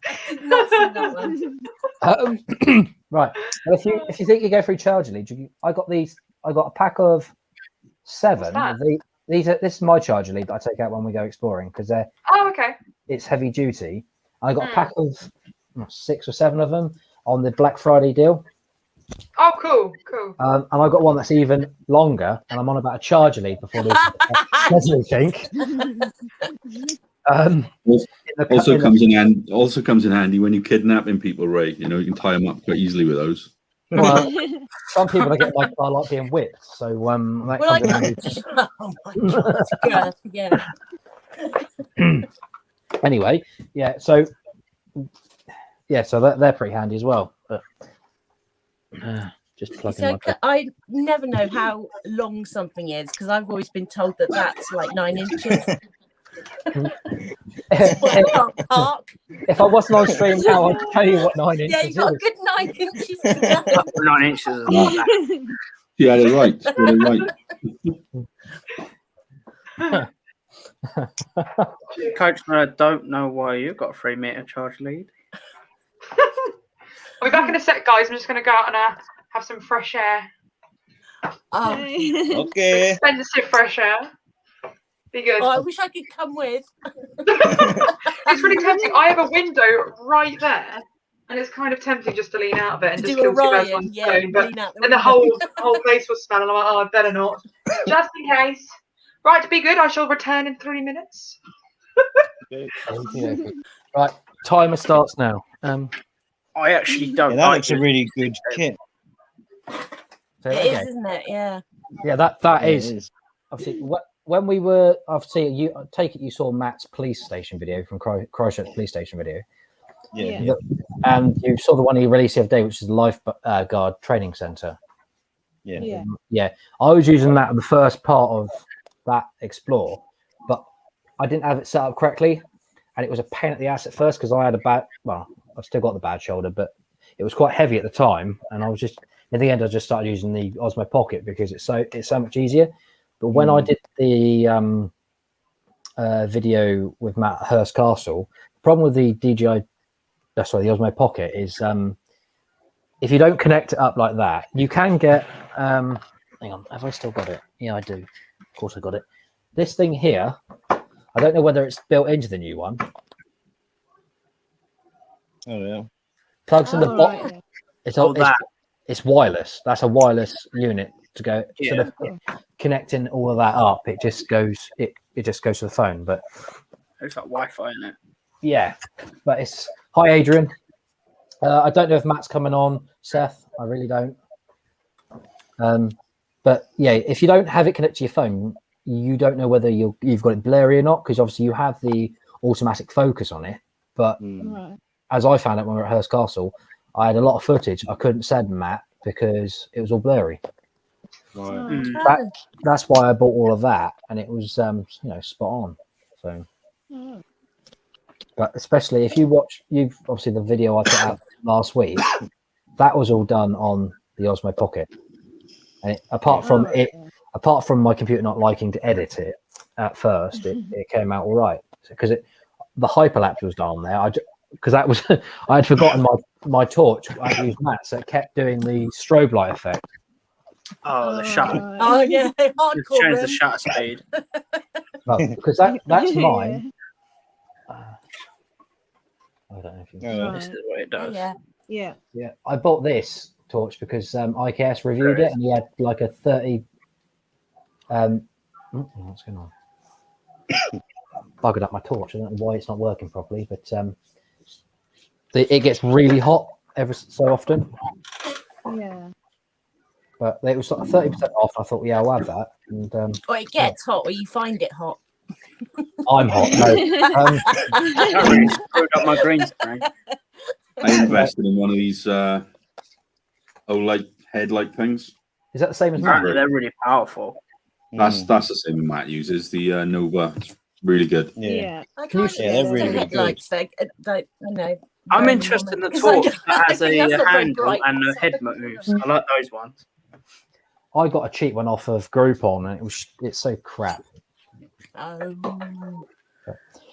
I did not see that one. Right. Well, if you think you go through charger leads, I got a pack of 7. What's This is my charger lead that I take out when we go exploring, because Oh, okay. it's heavy duty. I got a pack of 6 or 7 of them on the Black Friday deal. Oh, cool. Cool. And I got one that's even longer, and I'm on about a charger lead before this. What do you think? Also comes in handy when you're kidnapping people, right? You know, you can tie them up quite easily with those. Well, some people that get in my car like being whipped, so that Well, comes in handy. oh my god! Yeah. Anyway, so they're pretty handy as well. But just plugging So my. I never know how long something is because I've always been told that that's like 9 inches. I can't park. If I wasn't on stream now, I'd tell you what 9 inches Yeah, you've got a is. good 9 inches to go. 9 inches is not that. Yeah, they're right. They're right. Coachman, I don't know why you got a 3 meter charge lead. I'll be back in a sec, guys. I'm just going to go out and have some fresh air. Oh, Okay. Expensive fresh air. Be good. I wish I could come with. It's really tempting. I have a window right there, and it's kind of tempting just to lean out of it and To just do a kill two birds with Ryan, one yeah, stone. But lean out the then the window. whole place will smell, and I'm like, oh, I better not. Just in case. Right, to be good, I shall return in 3 minutes. Right, timer starts now. I actually don't Yeah, that like looks a it. really good kit. So, It okay. is, isn't it? Yeah. Yeah, that Yeah, it is. is. Obviously, when we were, obviously, I take it you saw Matt's police station video from Christchurch police station video, Yeah. and you saw the one he released the other day, which is the Lifeguard Training Centre. Yeah. Yeah, I was using that in the first part of that Explore, but I didn't have it set up correctly, and it was a pain at the ass at first because I had I've still got the bad shoulder, but it was quite heavy at the time, and I was just in the end I just started using the Osmo Pocket because it's so much easier. But when I did the video with Matt at Hurst Castle, the problem with the the Osmo Pocket is if you don't connect it up like that, you can get hang on, have I still got it? Yeah, I do. Of course I got it. This thing here, I don't know whether it's built into the new one. Oh yeah. Plugs in the Oh, bottom. right. It's wireless. That's a wireless unit to go. Yeah. Sort of connecting all of that up, it just goes to the phone. But It's like Wi-Fi, isn't it? yeah, but it's hi Adrian. I don't know if Matt's coming on, Seth. I really don't. But yeah, if you don't have it connected to your phone, you don't know whether you've got it blurry or not, because obviously you have the automatic focus on it. But Right. as I found out when we were at Hurst Castle, I had a lot of footage I couldn't send Matt because it was all blurry. Right. Oh, That's why I bought all of that, and it was spot on. So oh. But especially if you've obviously the video I put out last week, that was all done on the Osmo Pocket. And apart from my computer not liking to edit it at first, it came out all right because the hyperlapse was done on there. Because that was I had forgotten my torch. I used Matt, so it kept doing the strobe light effect. Oh, the shutter. Oh yeah, hardcore. Change the shutter speed. Well, because that's mine. I don't know if you This is what it does. Yeah. I bought this torch because IKS reviewed it and he had like a 30 what's going on? Buggered up my torch. I don't know why it's not working properly, but it gets really hot every so often. Yeah. But it was sort of 30% off. I thought, yeah, I'll have that. And Or it gets hot, or you find it hot. I'm hot. No. That really screwed up my green screen. I invested in one of these OLED headlight things. Is that the same as mine? They're really powerful. That's the same Matt uses, the Nova. It's really good. Yeah. I Can you can't see- Yeah, they're use really, the really good. headlights. Like, you know. I'm interested in the torch that has a That's not very handle bright. and the head moves. I like those ones. I got a cheap one off of Groupon, and it's so crap.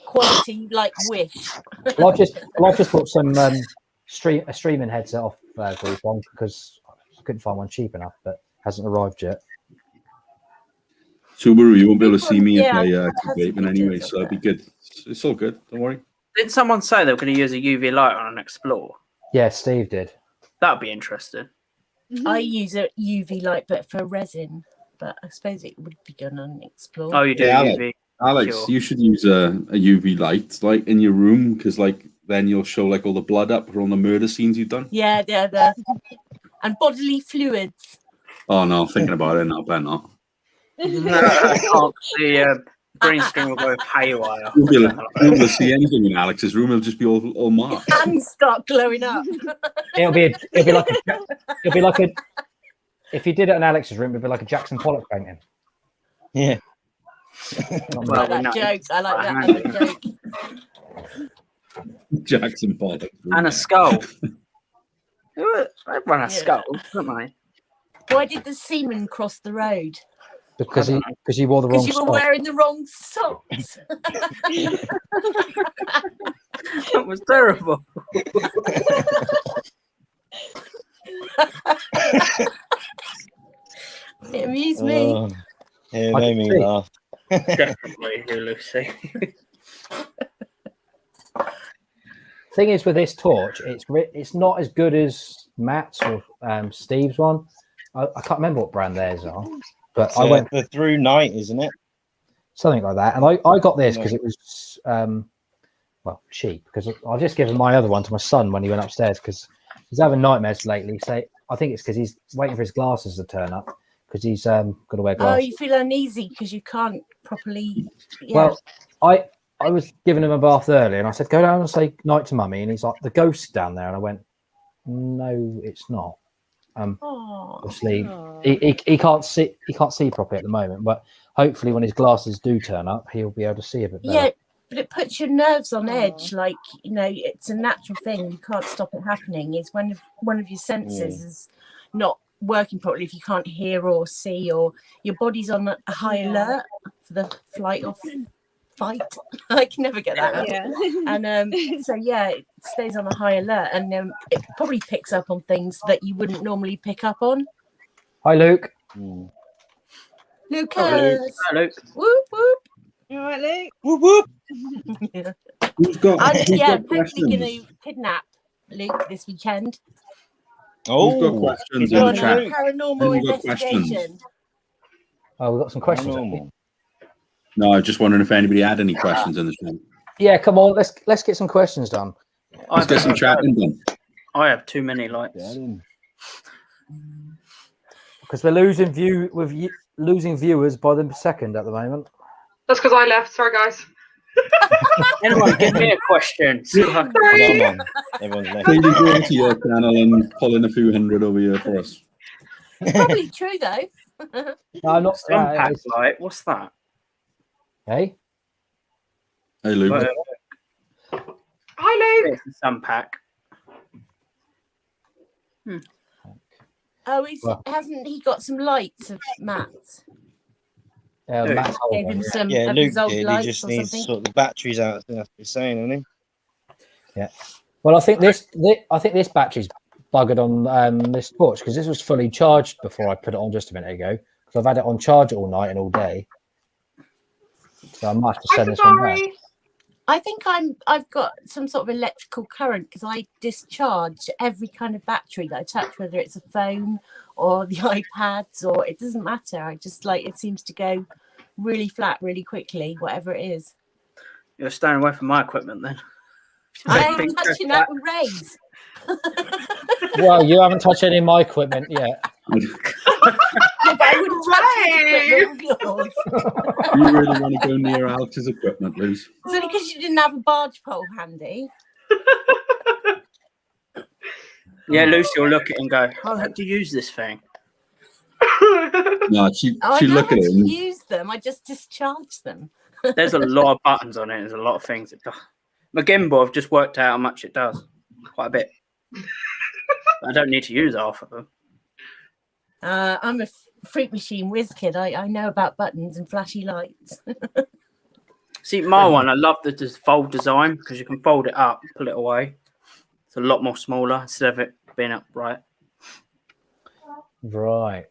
Quality like Wish. Well, I've just bought some a streaming headset off Groupon because I couldn't find one cheap enough, but hasn't arrived yet. Subaru, you won't be able to see me Yeah, if I it keep has vaping anyway, pictures so of it'll be good. It's all good. Don't worry. Didn't someone say they were going to use a UV light on an Explorer? Yeah, Steve did. That'd be interesting. I use a UV light, but for resin. But I suppose it would be good on an Explorer. Oh, you do Yeah, UV. Alex, Sure. you should use a UV light like in your room because like then you'll show like all the blood up from the murder scenes you've done. Yeah, and bodily fluids. Oh no, I'm thinking about it now, better not. No, I can't. The green screen will go haywire. You'll be able to see anything in Alex's room. It'll just be all marked. Hands start glowing up. It'll be like a. If you did it in Alex's room, it'd be like a Jackson Pollock painting. Yeah. I Well, like we that know. joke. I like that as a joke. Jackson Pollock. And a skull. I'd run a skull, don't they? Why did the seaman cross the road? Because you wore the wrong Because you were sock. wearing the wrong socks. That was terrible. It amused me. Oh, yeah, it I made can me see. laugh. Definitely, you, Lucy. Thing is, with this torch, it's not as good as Matt's or Steve's one. I can't remember what brand theirs are, but I went the Through Night, isn't it? something like that, and I got this because it was cheap. Because I've just given my other one to my son when he went upstairs because he's having nightmares lately. So I think it's because he's waiting for his glasses to turn up because he's got to wear Oh, glasses. you feel uneasy because you can't properly. Yeah. Well, I was giving him a bath earlier, and I said, "Go down and say night to mummy." And he's like, "The ghost's down there," and I went, "No, it's not." Obviously, he can't see properly at the moment, but hopefully, when his glasses do turn up, he'll be able to see a bit better. Yeah, but it puts your nerves on edge. Like, you know, it's a natural thing. You can't stop it happening. It's when one of your senses is not working properly. If you can't hear or see, or your body's on a high alert for the flight or fight. I can never get that out. Yeah. And so yeah, it stays on a high alert, and it probably picks up on things that you wouldn't normally pick up on. Hi, Luke. Lucas. Hi, Luke. Whoop whoop. You all right, Luke? Whoop whoop. Yeah. Who's got I'm questions? hopefully going to kidnap Luke this weekend. Who's got questions Go in on the a chat? paranormal Who's got questions? investigation. Oh, we've got some questions. Paranormal. No, I'm just wondering if anybody had any questions in the chat. Yeah, come on, let's get some questions done. Let's get some chatting done. I have too many lights. Because we're losing losing viewers by the second at the moment. That's because I left. Sorry, guys. Anyone, give me a question. See if I can- Come on. Everyone's left. Maybe go into your channel and pull in a few hundred over here for us. Probably true though. No, not Impact light. What's that? Hey, Hey, Luke. Hi, Luke. It's the sun pack. Oh, Well- hasn't he got some lights of Matt's? Who? Matt's whole Gave one, him yeah. some Yeah, of Luke his old did. He lights just or needs to something. sort the batteries out. That's what he's saying, isn't he? Well, I think this battery's buggered on this torch because this was fully charged before I put it on just a minute ago. Because I've had it on charge all night and all day. So I might have to Hi, send this one back. Safari. I think I've got some sort of electrical current because I discharge every kind of battery that I touch, whether it's a phone or the iPads, or it doesn't matter. I just it seems to go really flat really quickly, whatever it is. You're staying away from my equipment then. I am touching that with Ray's. Well, you haven't touched any of my equipment yet. Yeah, but I wouldn't touch his equipment with yours. You really want to go near Alex's equipment, Luce? It's only because you didn't have a barge pole handy. Yeah, Lucy will look at it and go, how the heck do you use this thing? No, she Oh, I know look how at to it and use them. I just discharge them. There's a lot of buttons on it. There's a lot of things it does. My gimbal, I've just worked out how much it does. Quite a bit. I don't need to use half of them. I'm a freak machine whiz kid. I know about buttons and flashy lights. See, my one, I love the fold design because you can fold it up, pull it away. It's a lot more smaller instead of it being upright. Right.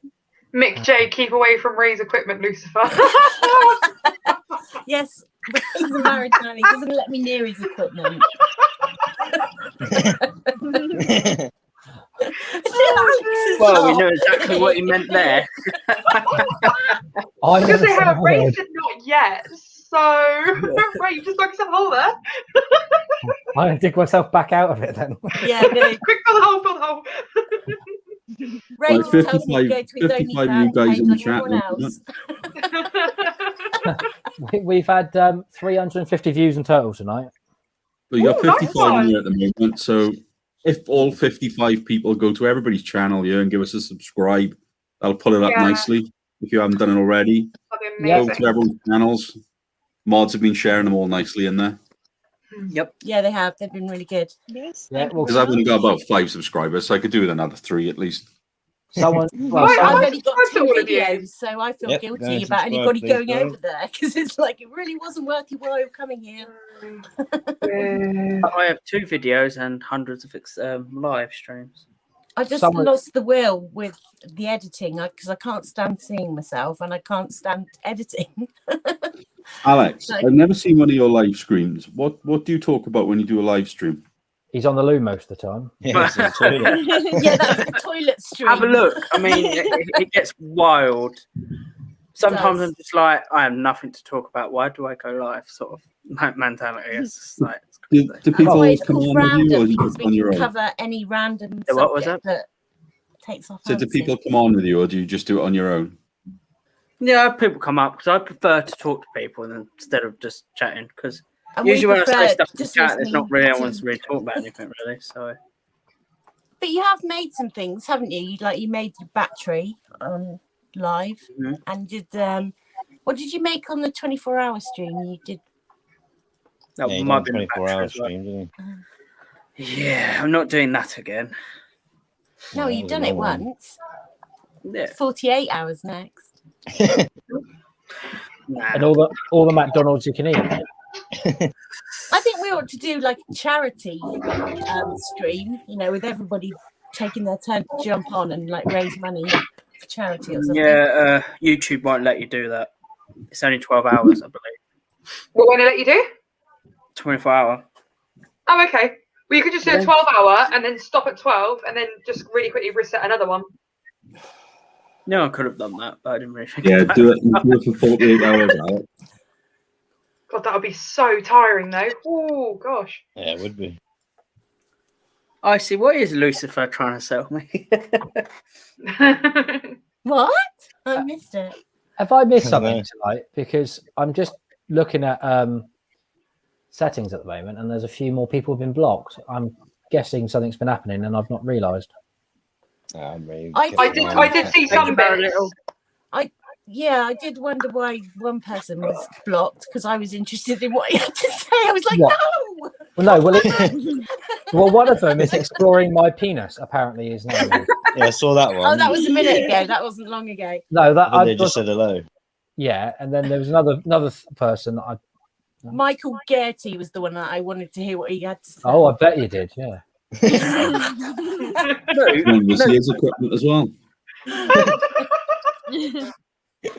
Mick J, keep away from Ray's equipment, Lucifer. Yes, but he's a married man. He doesn't let me near his equipment. Well, we know exactly what he meant there. I was going to say, how Ray said not yet. So, Ray, you just dug yourself a hole there. I'm going to dig myself back out of it then. Yeah, no. Quick, fill the hole, fill the hole. Ray Right, just tells me to go to his 55 OnlyFans you guys page in the like chat everyone room, else. We've had 350 views in total tonight. But you got Ooh, nice 55 in here at the moment. So if all 55 people go to everybody's channel here and give us a subscribe, that'll pull it up Yeah. nicely. If you haven't done it already, That'd be go amazing. to everyone's channels. Mods have been sharing them all nicely in there. Yep. Yeah, they have. They've been really good. Yes. Yeah, thank you well, Because very I've only got much. about 5 subscribers, so I could do with another 3 at least. Someone, well, Right, I've I only got subscribe to 2 all of you. videos, so I feel Yep, go guilty and about subscribe, anybody please, going guys. over there because it's like it really wasn't worth your while coming here. I have 2 videos and hundreds of live streams. I just Someone- lost the will with the editing because I can't stand seeing myself and I can't stand editing. Alex, Like- I've never seen one of your live streams. What do you talk about when you do a live stream? he's on the loo most of the time. Yeah, it's in the toilet. Yeah, that was the toilet stream. Have a look. I mean, it gets wild. Sometimes does. I'm just like, I have nothing to talk about. Why do I go live? Sort of mentality. It's just like, it's Do, crazy. do That's people why it's come called on with you, or random are you because just we on your can own? cover any random Yeah, what was subject that takes off. So do people come on with you, or do you just do it on your own? Yeah, people come up because I prefer to talk to people instead of just chatting. Because And we usually when I say prefer stuff in just chat, there's listening not really to- anyone's really talking about anything really. So But you have made some things, haven't you? You made the battery live, Mhm. and did what did you make on the 24-hour stream? You did. that Yeah, he might done be 24-hour as well. stream, didn't he? Yeah, I'm not doing that again. No, that you've was a done it long one. once. Yeah, 48 hours next. nah. And all the McDonald's you can eat. I think we ought to do like a charity stream, with everybody taking their turn to jump on and like raise money for charity or something. Yeah, YouTube won't let you do that. It's only 12 hours, I believe. What won't it let you do? 24 hour. Oh, okay. Well, you could just do a 12-hour and then stop at 12 and then just really quickly reset another one. No, I could have done that, but I didn't really think Yeah, about do it for 48 hours, Alex. God, that would be so tiring, though. Oh, gosh. Yeah, it would be. I see. What is Lucifer trying to sell me? What? I missed it. Have I missed I something know. tonight? Because I'm just looking at settings at the moment, and there's a few more people have been blocked. I'm guessing something's been happening, and I've not realised. I I did see some bits. Yeah, I did wonder why one person was blocked because I was interested in what he had to say. I was like, What? no. Well, no. Well, one of them is exploring my penis. Apparently, is now. Yeah, I saw that one. Oh, that was a minute ago. That wasn't long ago. No, that But they just said hello. Yeah, and then there was another person that I. Michael Gertie was the one that I wanted to hear what he had to say. Oh, I bet you did. Yeah. And we see his equipment as well.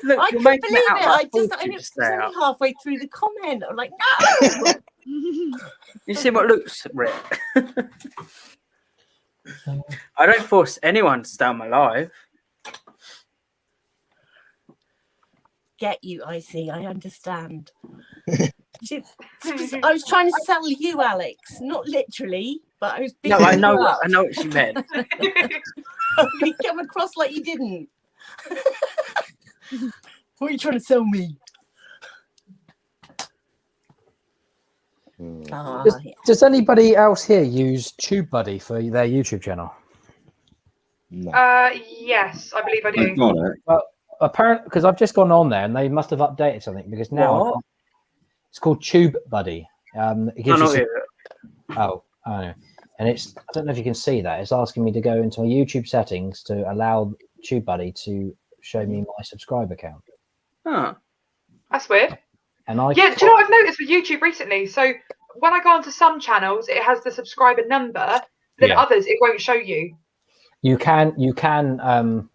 Look, I you're couldn't making believe it out it. like I just, fortune I was to stay only out. halfway through the comment. I'm like, no. You see what Luke's Rick? I don't force anyone to stay on my live. Get you, I see. I understand. I was trying to sell you, Alex. Not literally, but I was. No, I know. I know what you meant. You come across like you didn't. What are you trying to sell me? Does anybody else here use TubeBuddy for their YouTube channel? No. Yes, I believe I I've do. got it. Well, apparently, because I've just gone on there and they must have updated something because now What? it's called TubeBuddy. It gives I know you it. I know. And it's, I don't know if you can see that. It's asking me to go into my YouTube settings to allow TubeBuddy to show me my subscriber count. Huh. That's weird. And I Yeah, do you know what I've noticed with YouTube recently? So when I go onto some channels, it has the subscriber number. Then Yeah. others, it won't show you. you can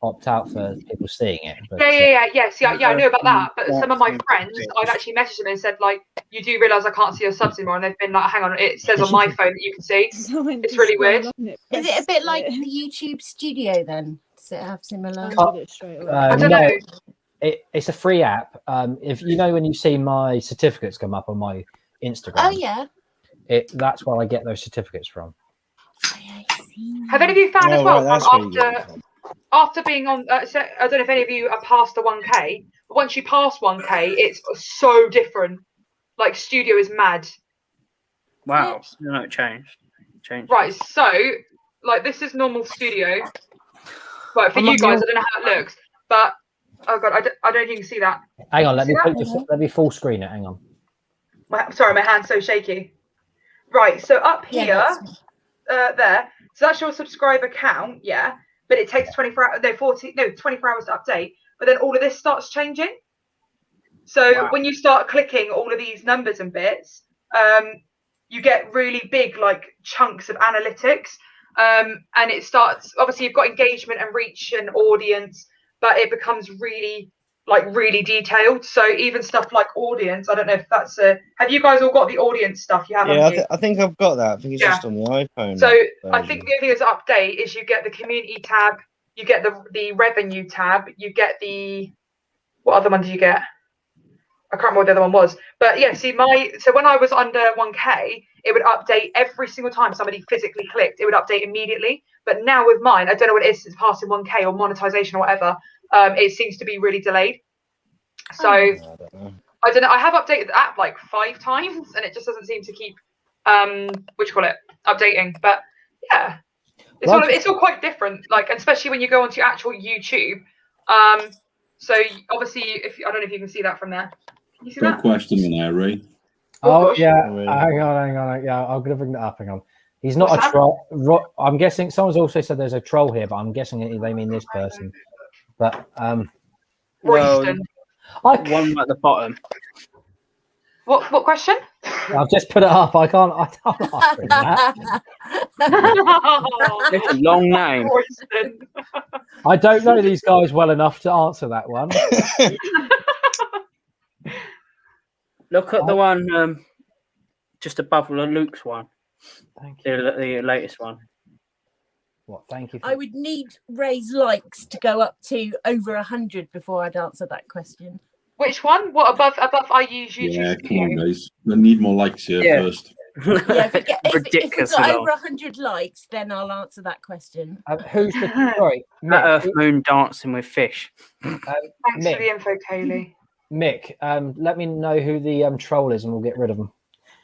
opt out for people seeing it. But, Yes, yeah, I know about that. But some of my friends, I've actually messaged them and said, like, you do realise I can't see your subs anymore, and they've been like, hang on, it says on my phone that you can see. It's really weird. Is it a bit like the YouTube Studio then? Does it have similar? I don't know. It's a free app. If you know when you see my certificates come up on my Instagram, Oh yeah. That's where I get those certificates from. Have any of you found Oh, as well, right, that's where you get it from. after being on, so, I don't know if any of you are past the 1K, but once you pass 1K, it's so different. Like, Studio is mad. Wow. No, it changed. Right, so, like, this is normal Studio. Right, for you guys, I don't know how it looks, but, oh God, I don't know if you can see that. Hang on, let See me that? full screen it. Hang on. Sorry, my hand's so shaky. Right, so up here, there, so that's your subscriber count, yeah, but it takes 24 hours, 24 hours to update, but then all of this starts changing. So when you start clicking all of these numbers and bits, you get really big, like, chunks of analytics, and it starts, obviously you've got engagement and reach and audience, but it becomes really detailed. So even stuff like audience, I don't know if that's have you guys all got the audience stuff? You have, Yeah, I think I've got that. I think it's Yeah. just on the iPhone. So I version. think the only thing that's update is you get the community tab, you get the revenue tab, you get the, what other one do you get? I can't remember what the other one was. But yeah, see so when I was under 1K, it would update every single time somebody physically clicked, it would update immediately. But now with mine, I don't know what it is, it's passing 1K or monetization or whatever. It seems to be really delayed. So I don't know. I don't know. I have updated the app like 5 times and it just doesn't seem to keep updating. But yeah, it's all quite different. Like, especially when you go onto your actual YouTube. So obviously, I don't know if you can see that from there. Can you see Got a that? question in there, Ray. Oh gosh. yeah, Oh, really? hang on. Yeah, I'm gonna bring that up. Hang on. He's not What's a that? troll. I'm guessing someone's also said there's a troll here, but I'm guessing they mean this person. But Royston. One at the bottom. What question? I've just put it up. I'm not answering that. It's a long name. Royston. I don't know these guys well enough to answer that one. Look at the one just above Luke's one. Thank you. The latest one. What? Thank you. I would need Ray's likes to go up to over 100 before I'd answer that question. Which one? What above I use YouTube Yeah, come Studio? on, guys. We need more likes here Yeah. first. Yeah, if we've Ridiculously got long. over 100 likes, then I'll answer that question. Who's the sorry? That Mick, Earth Moon dancing with fish. Thanks for the Mick, info, Kaylee. Mick, let me know who the troll is, and we'll get rid of them.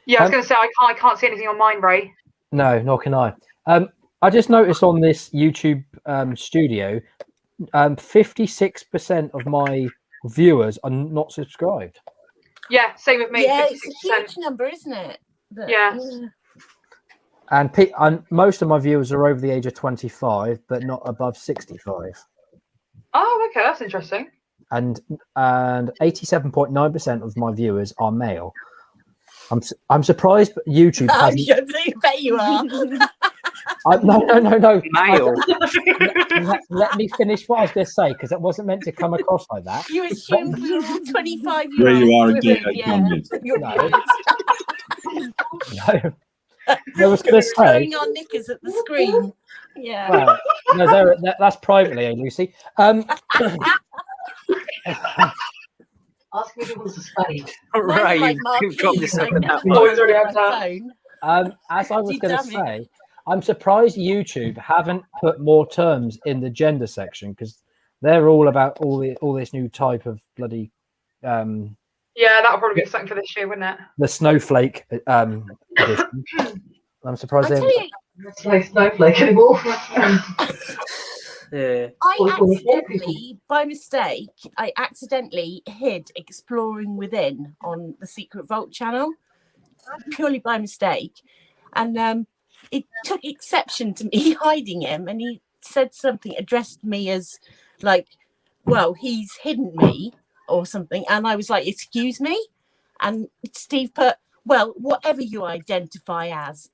Yeah, I was going to say I can't see anything on mine, Ray. No, nor can I. I just noticed on this YouTube Studio, 56% of my viewers are not subscribed. Yeah, same with me. Yeah, it's 56%. a huge number, isn't it? But, Yeah. And most of my viewers are over the age of 25, but not above 65. Oh, okay, that's interesting. And 87.9% of my viewers are male. I'm surprised YouTube hasn't. I bet you are. No. Male. Let me finish what I was going to say, because it wasn't meant to come across like that. You assumed we were all 25 Where year you are old again, women, yeah. Your No. I was going to say. Showing our knickers at the screen. Yeah. No, that's privately, Lucy. Ask me if he wants a spade. Right, Like you've got Marquise, yourself I in know that it's Always on already my have that. phone. As I was going to Damn it. say, I'm surprised YouTube haven't put more terms in the gender section, because they're all about all this new type of bloody Yeah, that'll probably be something for this year, wouldn't it? the snowflake edition. I'm surprised I they tell you, It's no snowflake anymore. Yeah. by mistake, I accidentally hid Exploring Within on the Secret Vault channel, purely by mistake. And it took exception to me hiding him, and he said something, addressed me as like, well, he's hidden me or something. And I was like, excuse me? And Steve put, well, whatever you identify as.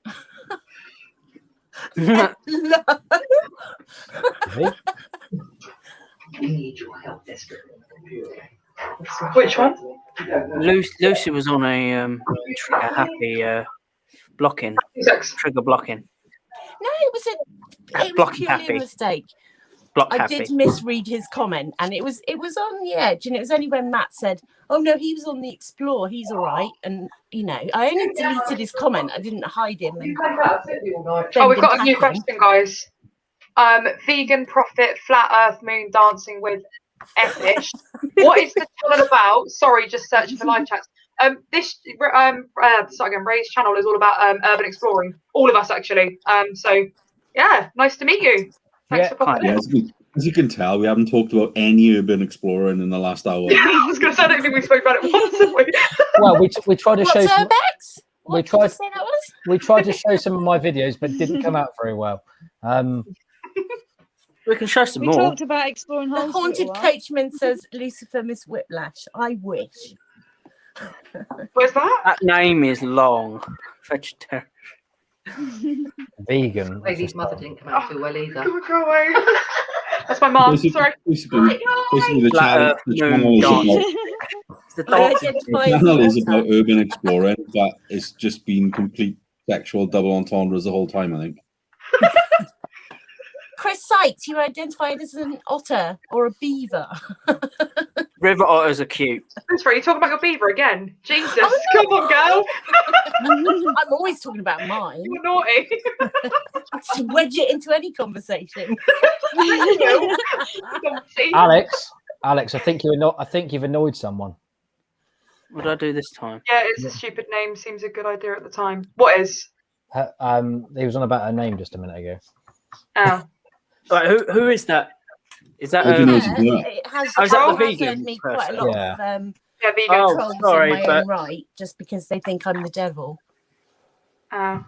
We need your help desperately. Which one? Lucy was on a trigger happy blocking. Trigger blocking. No, it was Blocking purely happy. a mistake. Block I happy. did misread his comment, and it was on the edge, and it was only when Matt said, "Oh no, he was on the Explore, he's all right," and I only deleted his comment. I didn't hide him. And Oh, we've got a new question, guys. Vegan Prophet Flat Earth Moon dancing with Epish. What is the channel about? Sorry, just searching for live chats. Start again. Ray's channel is all about urban exploring. All of us actually. So yeah, nice to meet you. Thanks for popping in. As you can tell, we haven't talked about any urban exploring in the last hour. Yeah, I was going to say, I don't think we spoke about it once, have we? Well, we tried to show. Some, we tried. Say that was? We tried to show some of my videos, but it didn't come out very well. We can show some We more. talked about exploring The holes. haunted coachman says Lucifer Miss Whiplash. I wish. Where's that? That name is long. Vegetarian. Vegan. Baby's mother didn't come out too well either. Go away. That's my mom. Sorry. Basically, the channel is about urban exploring, but it's just been complete sexual double entendres the whole time, I think. Chris Sykes, you identified as an otter or a beaver. River otters are cute. That's right. You're talking about your beaver again. Jesus, come on, girl. I'm always talking about mine. You're naughty. Just wedge it into any conversation. Alex, I think you've annoyed someone. What did I do this time? Yeah, it's a stupid name. Seems a good idea at the time. What is? He was on about her name just a minute ago. Oh. Right, who is that? Is that It has, is that the has vegan earned me quite a person? lot Yeah. of Yeah, vegan. Oh, trolls sorry, in my but own right, just because they think I'm the devil. Oh.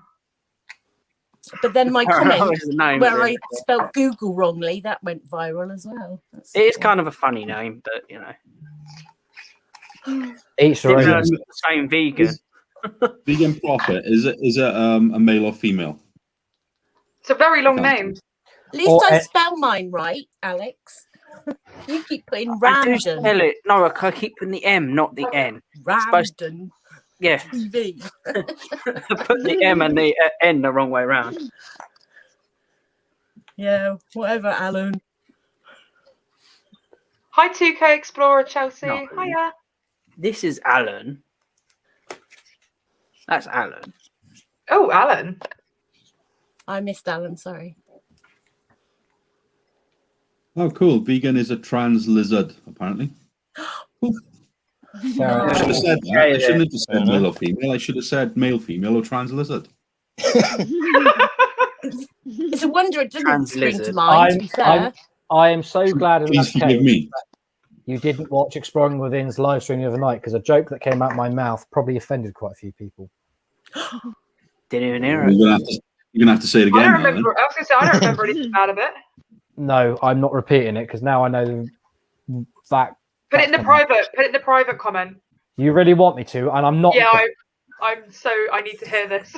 But then my That comment was the name, where really. I spelled Google wrongly, that went viral as well. That's It is kind of a funny name, but Each Didn't their know own. it's the same vegan. Vegan Prophet, is it a male or female? It's a very long name. At least I spell mine right, Alex. You keep putting I do random. spell it. No, I keep putting the M, not the N. It's supposed to- Random. Yeah. TV. Put the M and the N the wrong way around. Yeah, whatever, Alan. Hi, 2K Explorer Chelsea. No. Hiya. This is Alan. That's Alan. Oh, Alan. I missed Alan, sorry. Oh, cool. Vegan is a trans lizard, apparently. Cool. I should have said that. I shouldn't have just said male or female. I should have said male, female, or trans lizard. It's a wonder it didn't spring to mind, to be fair. I am so glad in Please that forgive case me. you didn't watch Exploring Within's live stream the other night, because a joke that came out of my mouth probably offended quite a few people. Didn't even hear You're it. gonna have to say it I again. don't Now, remember. I was going to say I don't remember anything out of it. No, I'm not repeating it because now I know that. Put it in the private. Put it in the private comment. You really want me to, and I'm not. Yeah, I need to hear this.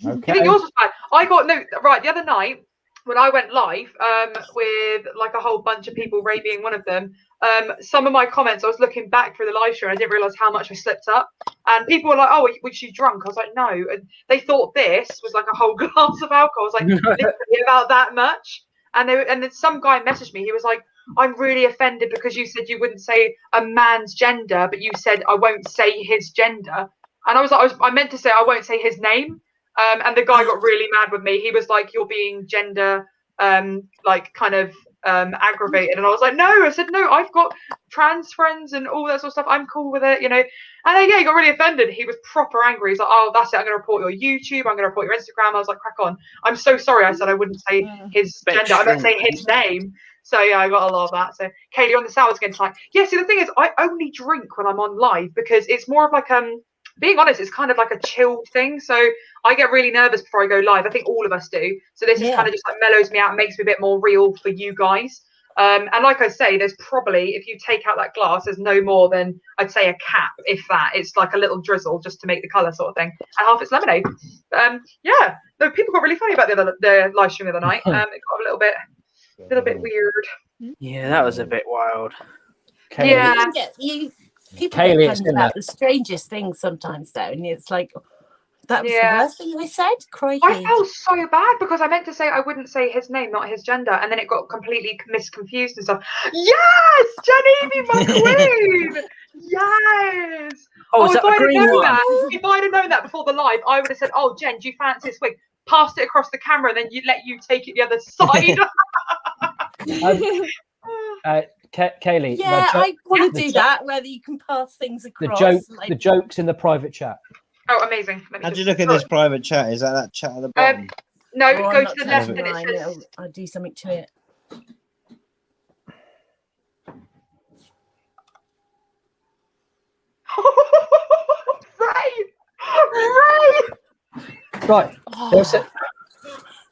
Okay. I think yours was bad. I got right the other night when I went live with like a whole bunch of people, Ray being one of them. Some of my comments, I was looking back through the live stream, and I didn't realize how much I slipped up. And people were like, "Oh, was you drunk?" I was like, "No." And they thought this was like a whole glass of alcohol. I was like, literally about that much. And then some guy messaged me. He was like, "I'm really offended because you said you wouldn't say a man's gender, but you said I won't say his gender." And I was like, I meant to say I won't say his name. And the guy got really mad with me. He was like, "You're being gender, like kind of aggravated." And I was like, "No," I said, "No, I've got trans friends and all that sort of stuff. I'm cool with it, you know." And then, yeah, he got really offended. He was proper angry. He's like, "Oh, that's it. I'm going to report your YouTube. I'm going to report your Instagram." I was like, "Crack on. I'm so sorry. I said I wouldn't say his gender. I meant to say his name." So yeah, I got a lot of that. So Kaylee on the sours again tonight. Yeah, see the thing is I only drink when I'm on live because it's more of like being honest, it's kind of like a chilled thing. So I get really nervous before I go live. I think all of us do. So this is kind of just like mellows me out and makes me a bit more real for you guys. And like I say, there's probably, if you take out that glass, there's no more than, I'd say, a cap, if that. It's like a little drizzle just to make the colour sort of thing. And half it's lemonade. Yeah, no, people got really funny about the live stream the other night. It got a little bit weird. Yeah, that was a bit wild. Yeah. People Kaylee, get funny about the strangest things sometimes, though, and it's like, that was the worst thing I said. Crikey. I felt so bad because I meant to say I wouldn't say his name, not his gender, and then it got completely misconfused and stuff. Yes, Genevieve, my queen. Yes. Oh, is that the green one? If I'd have known that before the live, I would have said, "Oh, Jen, do you fancy this wig?" Passed it across the camera, and then let you take it the other side. Kaylee. Yeah, I want to do that. Whether you can pass things across. The jokes in the private chat. Oh, amazing. How do you look at this private chat? Is that chat at the bottom? No, Oh, go I'm to the not left touching and it mine. says. I'll do something to it. Right. There's a,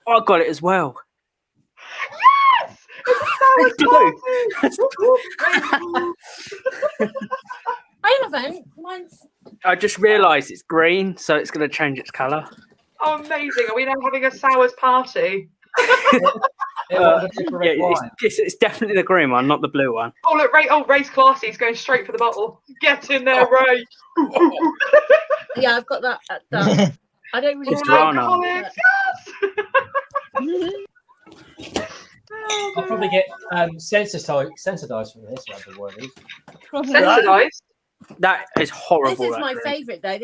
I got it as well. Yes! It's I haven't. Mine's. I just realised it's green, so it's going to change its colour. Oh, amazing. Are we now having a sours party? It's definitely the green one, not the blue one. Oh, look, Ray's classy. He's going straight for the bottle. Get in there, Ray. Yeah, I've got that. I don't really It's drink alcoholics, but- I'll probably get sensitized from this, whatever the word is. Sensitized? That is horrible. This is my favourite though.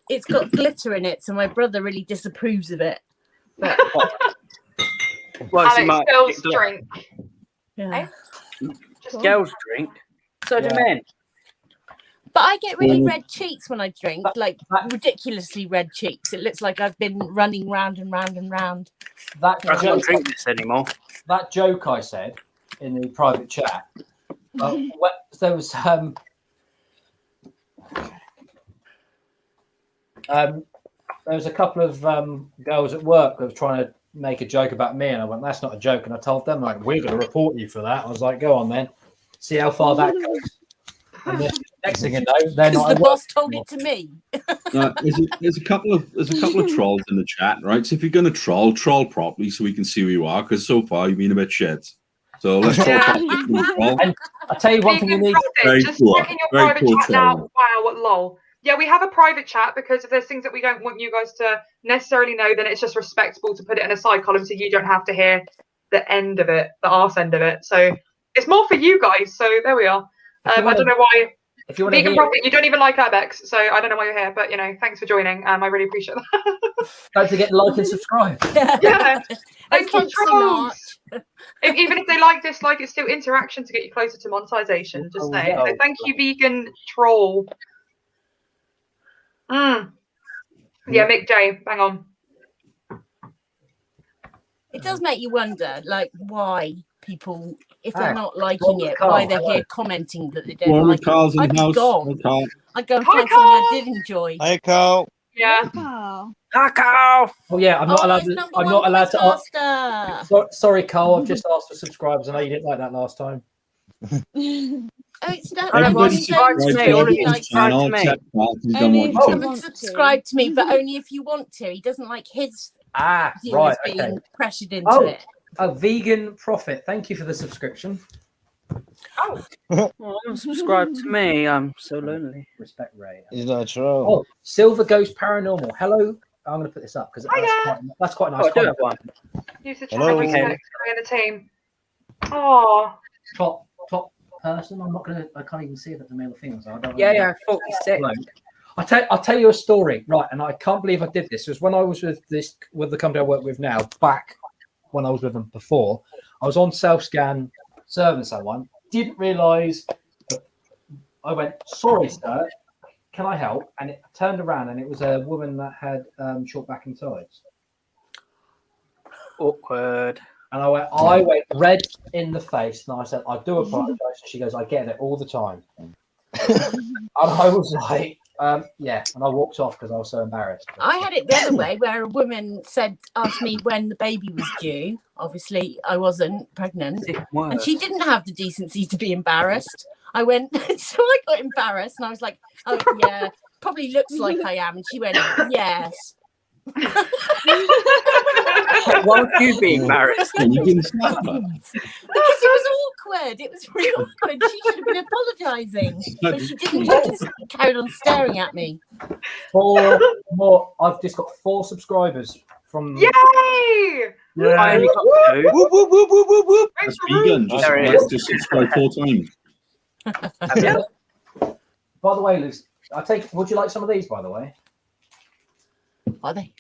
It's got glitter in it, so my brother really disapproves of it. But Alex, girls drink. yeah. Girls drink. So do men. But I get really red cheeks when I drink, like ridiculously red cheeks. It looks like I've been running round and round and round. I can't drink this anymore. That joke I said in the private chat. There was a couple of girls at work that were trying to make a joke about me, and I went, "That's not a joke." And I told them, like, "We're going to report you for that." I was like, "Go on then, see how far that goes." And then, next thing you know, they're not. The boss told it to me. There's a couple of trolls in the chat, right? So if you're going to troll properly, so we can see who you are. Because so far you've been a bit shit. So let's troll properly. And I'll tell you one thing you need. Just check in your private chat now. Wow, what lol. Yeah, we have a private chat because if there's things that we don't want you guys to necessarily know, then it's just respectable to put it in a side column so you don't have to hear the end of it, the arse end of it. So it's more for you guys. So there we are. I don't know why. If you want Vegan to Prophet, you don't even like Urbex, so I don't know why you're here. But thanks for joining. I really appreciate that. Don't forget to like and subscribe. Yeah, thank you, Thanks so trolls. Even if they like, dislike, it's still interaction to get you closer to monetization. Just saying. yeah. So thank you, Vegan Troll. Yeah, Mick J, bang on. It does make you wonder, like, why people, if they're Ah, not liking it, Carl, why they're hello. here commenting that they don't Well, like Carl's it. in the house. I'd go and Hi, find something Carl. I did enjoy. Hey, Carl. Yeah. Oh. Hi, Carl. Oh yeah, I'm not allowed. it's To, number I'm one not allowed to. Quizmaster. Sorry, Carl. I've just asked for subscribers. I know you didn't like that last time. Oh, it's not. Everybody Everyone subscribe don't to say all of he you likes. subscribe to channel, me. except Mark, who don't Only want if you you to. Come and want subscribe to me, but only if you want to. He doesn't like his Ah, viewers right. being Okay. pressured into Oh, it. a vegan prophet. Thank you for the subscription. Oh. Oh, subscribe to me. I'm so lonely. Respect, Ray. Is that true? Oh, Silver Ghost Paranormal. Hello. I'm going to put this up because that's quite a nice. Oh, I do have comment. one. Use the Hello. chat next in the team. Oh. Top person. I'm not going to. I can't even see if it's a male or female. So I don't. Yeah, 46. I'll tell you a story, right? And I can't believe I did this. It was when I was with the company I work with now. Back when I was with them before, I was on self-scan serving someone. Didn't realise. I went, sorry, sir. Can I help? And it turned around, and it was a woman that had short back and sides. Awkward. And I went red in the face, and I said, I do apologise. She goes, I get it all the time. And I was like, yeah. And I walked off because I was so embarrassed. I had it the other way, where a woman asked me when the baby was due. Obviously, I wasn't pregnant, and she didn't have the decency to be embarrassed. I went, so I got embarrassed, and I was like, oh yeah, probably looks like I am. And she went, yes. Why would you be embarrassed? And you didn't snap her. Because it was awkward. It was really awkward. She should have been apologising, but she didn't. She just carried on staring at me. 4 more. I've just got 4 subscribers from. Yay! I only got 2. Whoop, whoop, whoop, whoop, whoop, whoop. That's vegan. There it is. Just subscribe 4 times. By the way, Lucy, would you like some of these? By the way, Are they?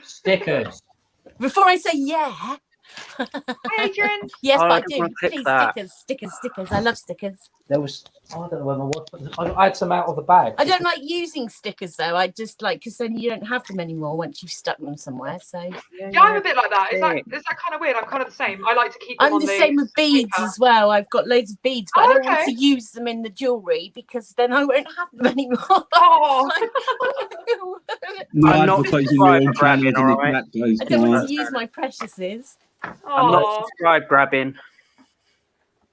stickers. Before I say yeah. Hi, Adrian. Yes, Oh, I but I didn't do. wanna click Please, that. stickers. I love stickers. There was. I don't know whether I was. I had some out of the bag. I don't like using stickers though. I just like because then you don't have them anymore once you've stuck them somewhere. So Yeah, I'm a bit like that. Is that kind of weird? I'm kind of the same. I like to keep them I'm on the same with beads paper. as well. I've got loads of beads, but I don't want okay. to use them in the jewellery because then I won't have them anymore. Oh. No I'm not advertising your own subscribed, channel, all right? guys. I don't Come want on. to use my preciouses. I'm not Oh. subscribe grabbing.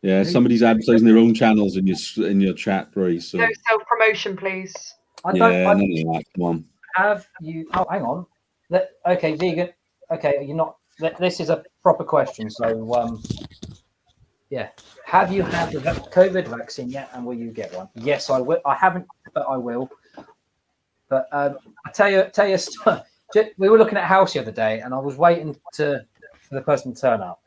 Yeah, somebody's advertising their own channels in your chat, Bryce. So No self-promotion, please. I yeah, don't. none of that. Come on. Have you? Oh, hang on. Okay, vegan. Okay, you're not. This is a proper question. So, yeah. Have you had the COVID vaccine yet, and will you get one? Yes, I will. I haven't, but I will. But I tell you, we were looking at a house the other day, and I was waiting for the person to turn up,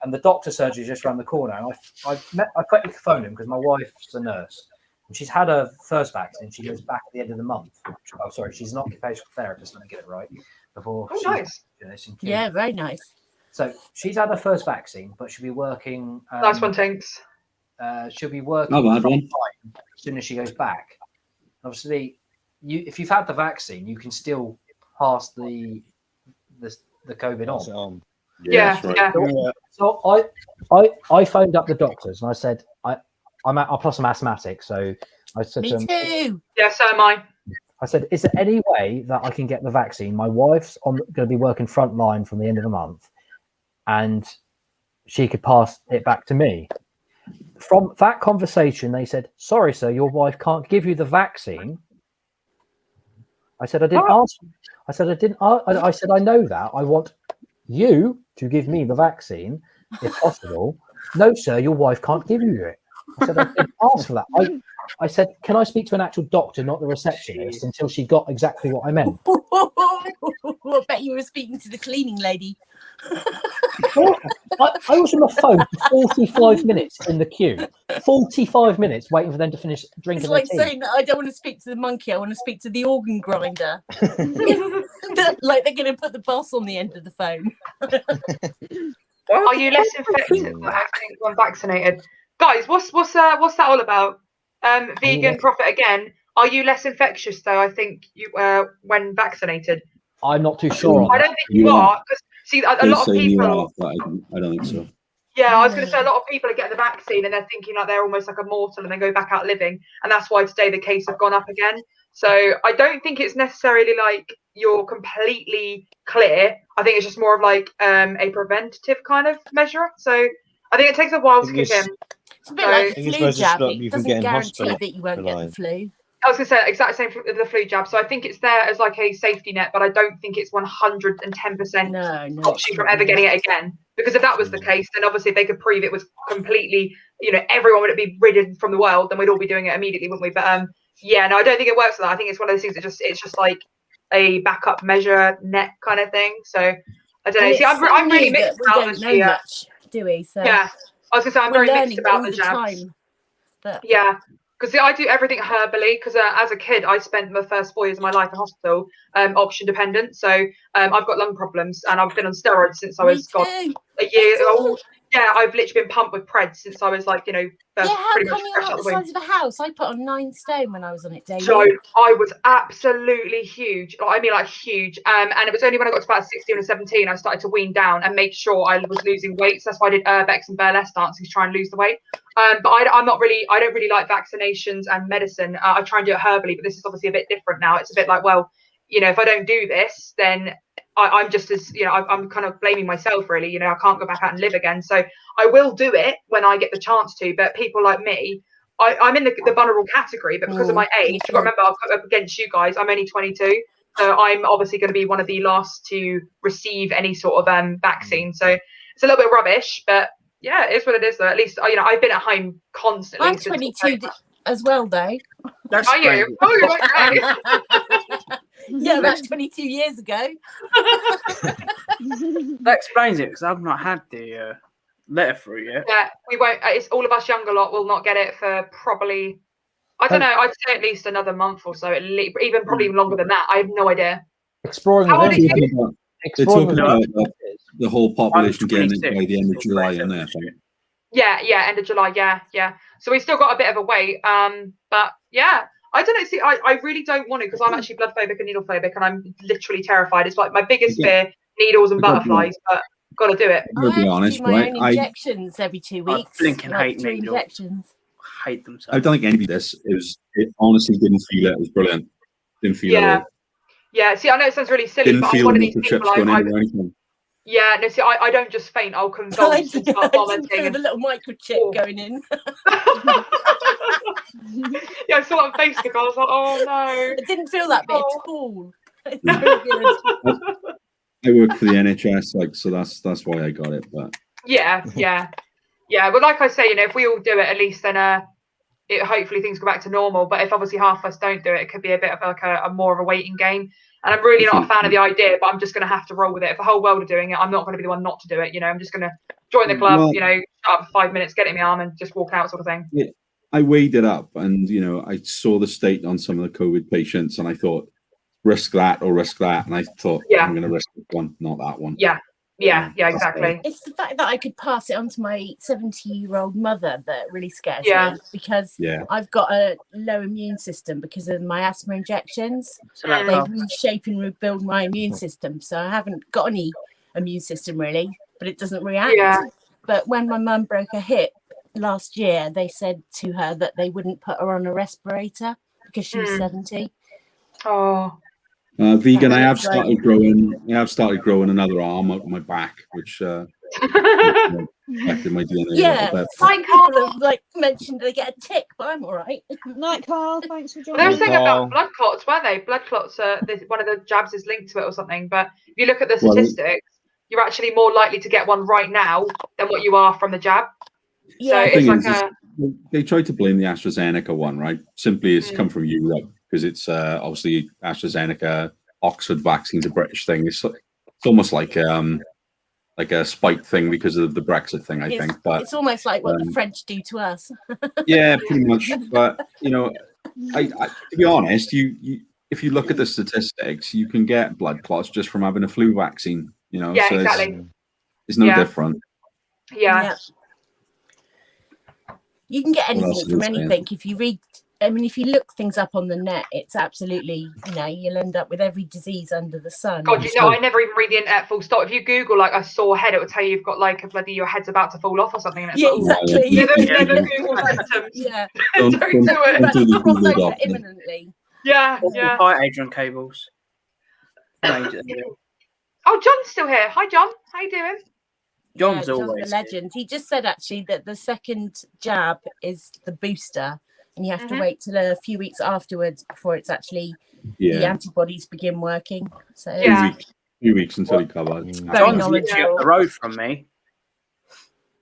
and the doctor surgery just around the corner. And I quickly phoned him because my wife's a nurse, and she's had her first vaccine. She goes back at the end of the month. Oh, sorry, she's an occupational therapist. Let me get it right before. Oh, nice. Yeah, very nice. So she's had her first vaccine, but she'll be working. Nice one, Tinks. She'll be working Not a bad one. as soon as she goes back. Obviously, if you've had the vaccine, you can still pass the COVID on. Yeah, that's right. yeah. So I phoned up the doctors and I said plus I'm asthmatic, so I said Me to them, too. Yeah, so am I. I said, is there any way that I can get the vaccine? My wife's going to be working front line from the end of the month, and she could pass it back to me. From that conversation, they said, sorry, sir, your wife can't give you the vaccine. I said, I didn't ask. I said, I said, I know that. I want you to give me the vaccine, if possible. No, sir, your wife can't give you it. I said, I didn't ask for that. I said, can I speak to an actual doctor, not the receptionist, until she got exactly what I meant? I bet you were speaking to the cleaning lady. I was on the phone for 45 minutes in the queue. 45 minutes waiting for them to finish drinking It's like their tea. saying that I don't want to speak to the monkey, I want to speak to the organ grinder. Like they're going to put the boss on the end of the phone. Are you less infected when vaccinated? Guys, what's that all about? Vegan prophet again. Are you less infectious though? I think you when vaccinated. I'm not too sure. I don't think you are because see a lot of Saying you people. are, but I don't think so. Yeah, I was going to say a lot of people are getting the vaccine and they're thinking like they're almost like immortal and then go back out living, and that's why today the cases have gone up again. So I don't think it's necessarily like you're completely clear. I think it's just more of like a preventative kind of measure. So I think it takes a while to kick in. It's a bit like I the think it's flu supposed to jab. stop It you from doesn't getting guarantee that you won't get the hospitalised. flu. I was going to say exact same for the flu jab. So I think it's there as like a safety net, but I don't think it's 110% stops you from ever getting it again. Because if that was the case, then obviously if they could prove it was completely, everyone would be ridden from the world, then we'd all be doing it immediately, wouldn't we? But yeah, no, I don't think it works for that. I think it's one of those things that it's just like a backup measure net kind of thing. So I don't know. See, I'm really mixed about we don't know much, do we? So yeah, I was going to say I'm very mixed about the jabs. Time, but yeah. Because I do everything herbally. Because as a kid, I spent the first 4 years of my life in hospital, oxygen dependent. So I've got lung problems, and I've been on steroids since I was a year old. Yeah, I've literally been pumped with Preds since I was like, how pretty come much you're fresh not out the the womb. size of a house? I put on 9 stone when I was on it daily. So I was absolutely huge. I mean, like huge. And it was only when I got to about 16 or 17, I started to wean down and make sure I was losing weight. So that's why I did urbex and burlesque dancing to try and lose the weight. But I don't really like vaccinations and medicine. I try and do it herbally, but this is obviously a bit different now. It's a bit like, well, if I don't do this, then I'm just as, I'm kind of blaming myself really. I can't go back out and live again. So I will do it when I get the chance to. But people like me, I'm in the vulnerable category, but because of my age, you've got to remember, I'll come up against you guys. I'm only 22. So I'm obviously going to be one of the last to receive any sort of vaccine. So it's a little bit rubbish, but yeah, it is what it is though. At least, I've been at home constantly. I'm 22 as well though. Are you? Oh, you're like right. Yeah, that's 22 years ago. That explains it, because I've not had the letter through yet. Yeah, we won't. It's all of us younger lot will not get it for probably, I don't know, I'd say at least another month or so, even probably even longer than that. I have no idea. Exploring How old are you? They talk about the whole population getting it by the end of July, and I think. Yeah, end of July. Yeah. So we've still got a bit of a wait. But yeah, I don't know. See, I really don't want to, because I'm actually blood phobic and needle phobic, and I'm literally terrified. It's like my biggest fear, needles and butterflies, but got to do it. I'll be honest, do my right? own injections every 2 weeks. I blinking hate 2 needles. injections. Hate them so. I don't think any of this it honestly didn't feel it. It was brilliant. Didn't feel it at all. Yeah. See, I know it sounds really silly, Didn't but I'm feel one of the these chips people. going in or anything. Yeah, no, see, I don't just faint. I'll convulse and start I didn't vomiting. feel the little microchip going in. Yeah, I saw that on Facebook. I was like, oh no. I didn't feel that bit at all. It's really good. I work for the NHS, so that's why I got it. But Yeah. But like I say, if we all do it, at least then hopefully things go back to normal. But if obviously half of us don't do it, it could be a bit of like a more of a waiting game. And I'm really not a fan of the idea, but I'm just going to have to roll with it. If the whole world are doing it, I'm not going to be the one not to do it. I'm just going to join the club, shut up for 5 minutes, get it in my arm and just walk out sort of thing. yeah, I weighed it up, and I saw the state on some of the COVID patients, and I thought, risk that or risk that, and I thought, I'm going to risk this one, not that one. Yeah, exactly. It's the fact that I could pass it on to my 70-year-old mother that really scares me, because I've got a low immune system because of my asthma injections. So they reshape and rebuild my immune system. So I haven't got any immune system really, but it doesn't react. Yeah. But when my mum broke her hip last year, they said to her that they wouldn't put her on a respirator because she was 70. Oh. Vegan. I have started growing another arm up my back, which affected my DNA a little bit. People have mentioned they get a tick, but I'm all right. Night, Carl. Thanks for joining. They were saying about blood clots, weren't they? Blood clots. One of the jabs is linked to it or something. But if you look at the statistics, you're actually more likely to get one right now than what you are from the jab. Yeah, so it's like they tried to blame the AstraZeneca one, right? Simply, it's come from Europe. Because it's obviously AstraZeneca, Oxford vaccine's a British thing. It's almost like a spite thing because of the Brexit thing, I think. But it's almost like what the French do to us. Yeah, pretty much. But I to be honest, if you look at the statistics, you can get blood clots just from having a flu vaccine. Yeah, so exactly. It's no different. Yeah. You can get anything from anything if you read I mean, if you look things up on the net, it's absolutely, you'll end up with every disease under the sun. God, I never even read the internet full stop. If you Google like a sore head, it will tell you you've got like a bloody your head's about to fall off or something. And it's Yeah, like, exactly. They're the Google symptoms. Yeah. Don't do it. Cross over imminently. Yeah. Hi, Adrian Cables. Oh, John's still here. Hi, John. How you doing? John's John's always a legend. He just said actually that the second jab is the booster, and you have to wait till a few weeks afterwards before it's actually the antibodies begin working. So 2 weeks until he covered. John's literally up the road from me.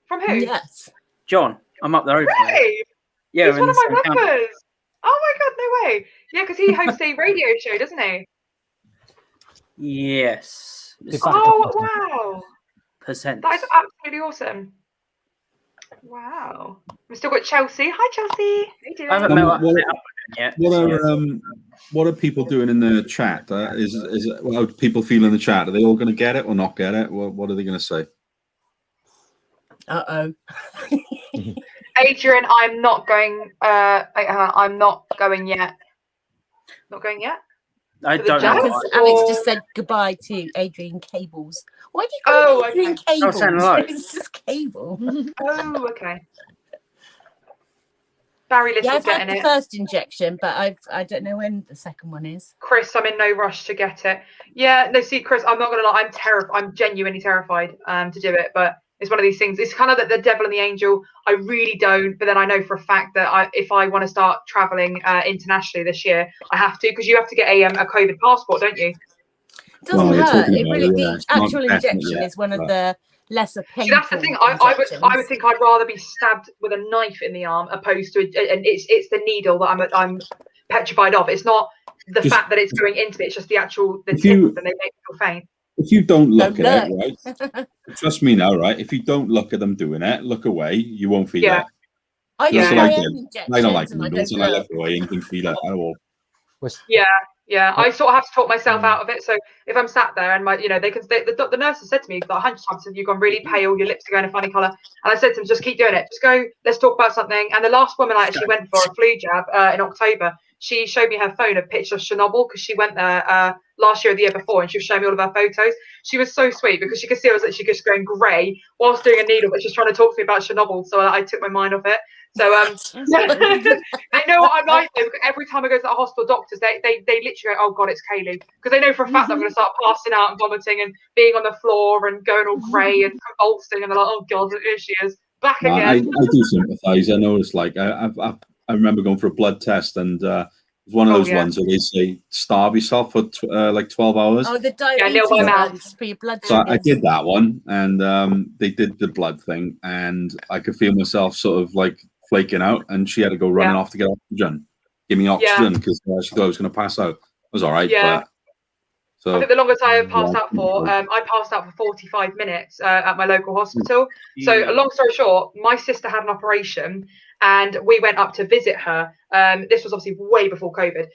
From who? Yes. John, I'm up the road from him. Really? Yeah, He's one of my members. Oh my god, no way. Yeah, because he hosts a radio show, doesn't he? Yes. Oh wow. Percent. That is absolutely awesome. Wow. We've still got Chelsea. Hi, Chelsea. How you doing? I haven't met up with him yet. What are people doing in the chat? How do people feel in the chat? Are they all going to get it or not get it? What are they going to say? Adrian, I'm not going. I'm not going yet. Not going yet. I don't know. Because Alex just said goodbye to Adrian Cables. Why do you call it Adrian Cables? It's just Cable. Oh, okay. Barry Little's I've had getting the it. first injection, but I don't know when the second one is. Chris, I'm in no rush to get it. Yeah, no, see, Chris, I'm not gonna lie, I'm genuinely terrified to do it, but it's one of these things. It's kind of like the devil and the angel. I really don't, but then I know for a fact that if I want to start traveling internationally this year, I have to, because you have to get a COVID passport, don't you? It doesn't hurt. It really, the actual injection is one of the lesser painful. See, that's the thing. I would think I'd rather be stabbed with a knife in the arm opposed to, and it's the needle that I'm petrified of. It's not the fact that it's going into me. It's just the tips, and they make me feel faint. If you don't look at it, right? Trust me now, right? If you don't look at them doing it, look away. You won't feel it. I don't like needles, and I look away and can feel it at all. Yeah. I sort of have to talk myself out of it. So if I'm sat there and the nurses said to me like 100 times, "You've gone really pale. Your lips are going a funny color." And I said to them, "Just keep doing it. Just go. Let's talk about something." And the last woman I actually went for a flu jab in October, she showed me her phone a picture of Chernobyl because she went there last year or the year before, and she was showing me all of her photos. She was so sweet because she could see I was actually just going grey whilst doing a needle, but she's trying to talk to me about Chernobyl. So I took my mind off it. So they know what I'm like though, because every time I go to the hospital doctors, they literally go, "Oh God, it's Kaylee," because they know for a fact that I'm going to start passing out and vomiting and being on the floor and going all grey and convulsing, and they're like, "Oh God, here she is back again." I do sympathise. I know it's like I remember going for a blood test, and it's one of those ones where they say starve yourself for like 12 hours. Oh, the diabetes ones for your blood sugar. So I did that one, and they did the blood thing, and I could feel myself sort of like flaking out, and she had to go running off to get oxygen, give me oxygen, because she thought I was going to pass out. It was all right. Yeah. But, so I think the longest I have passed out for, I passed out for 45 minutes at my local hospital. So, long story short, my sister had an operation, and we went up to visit her. This was obviously way before COVID.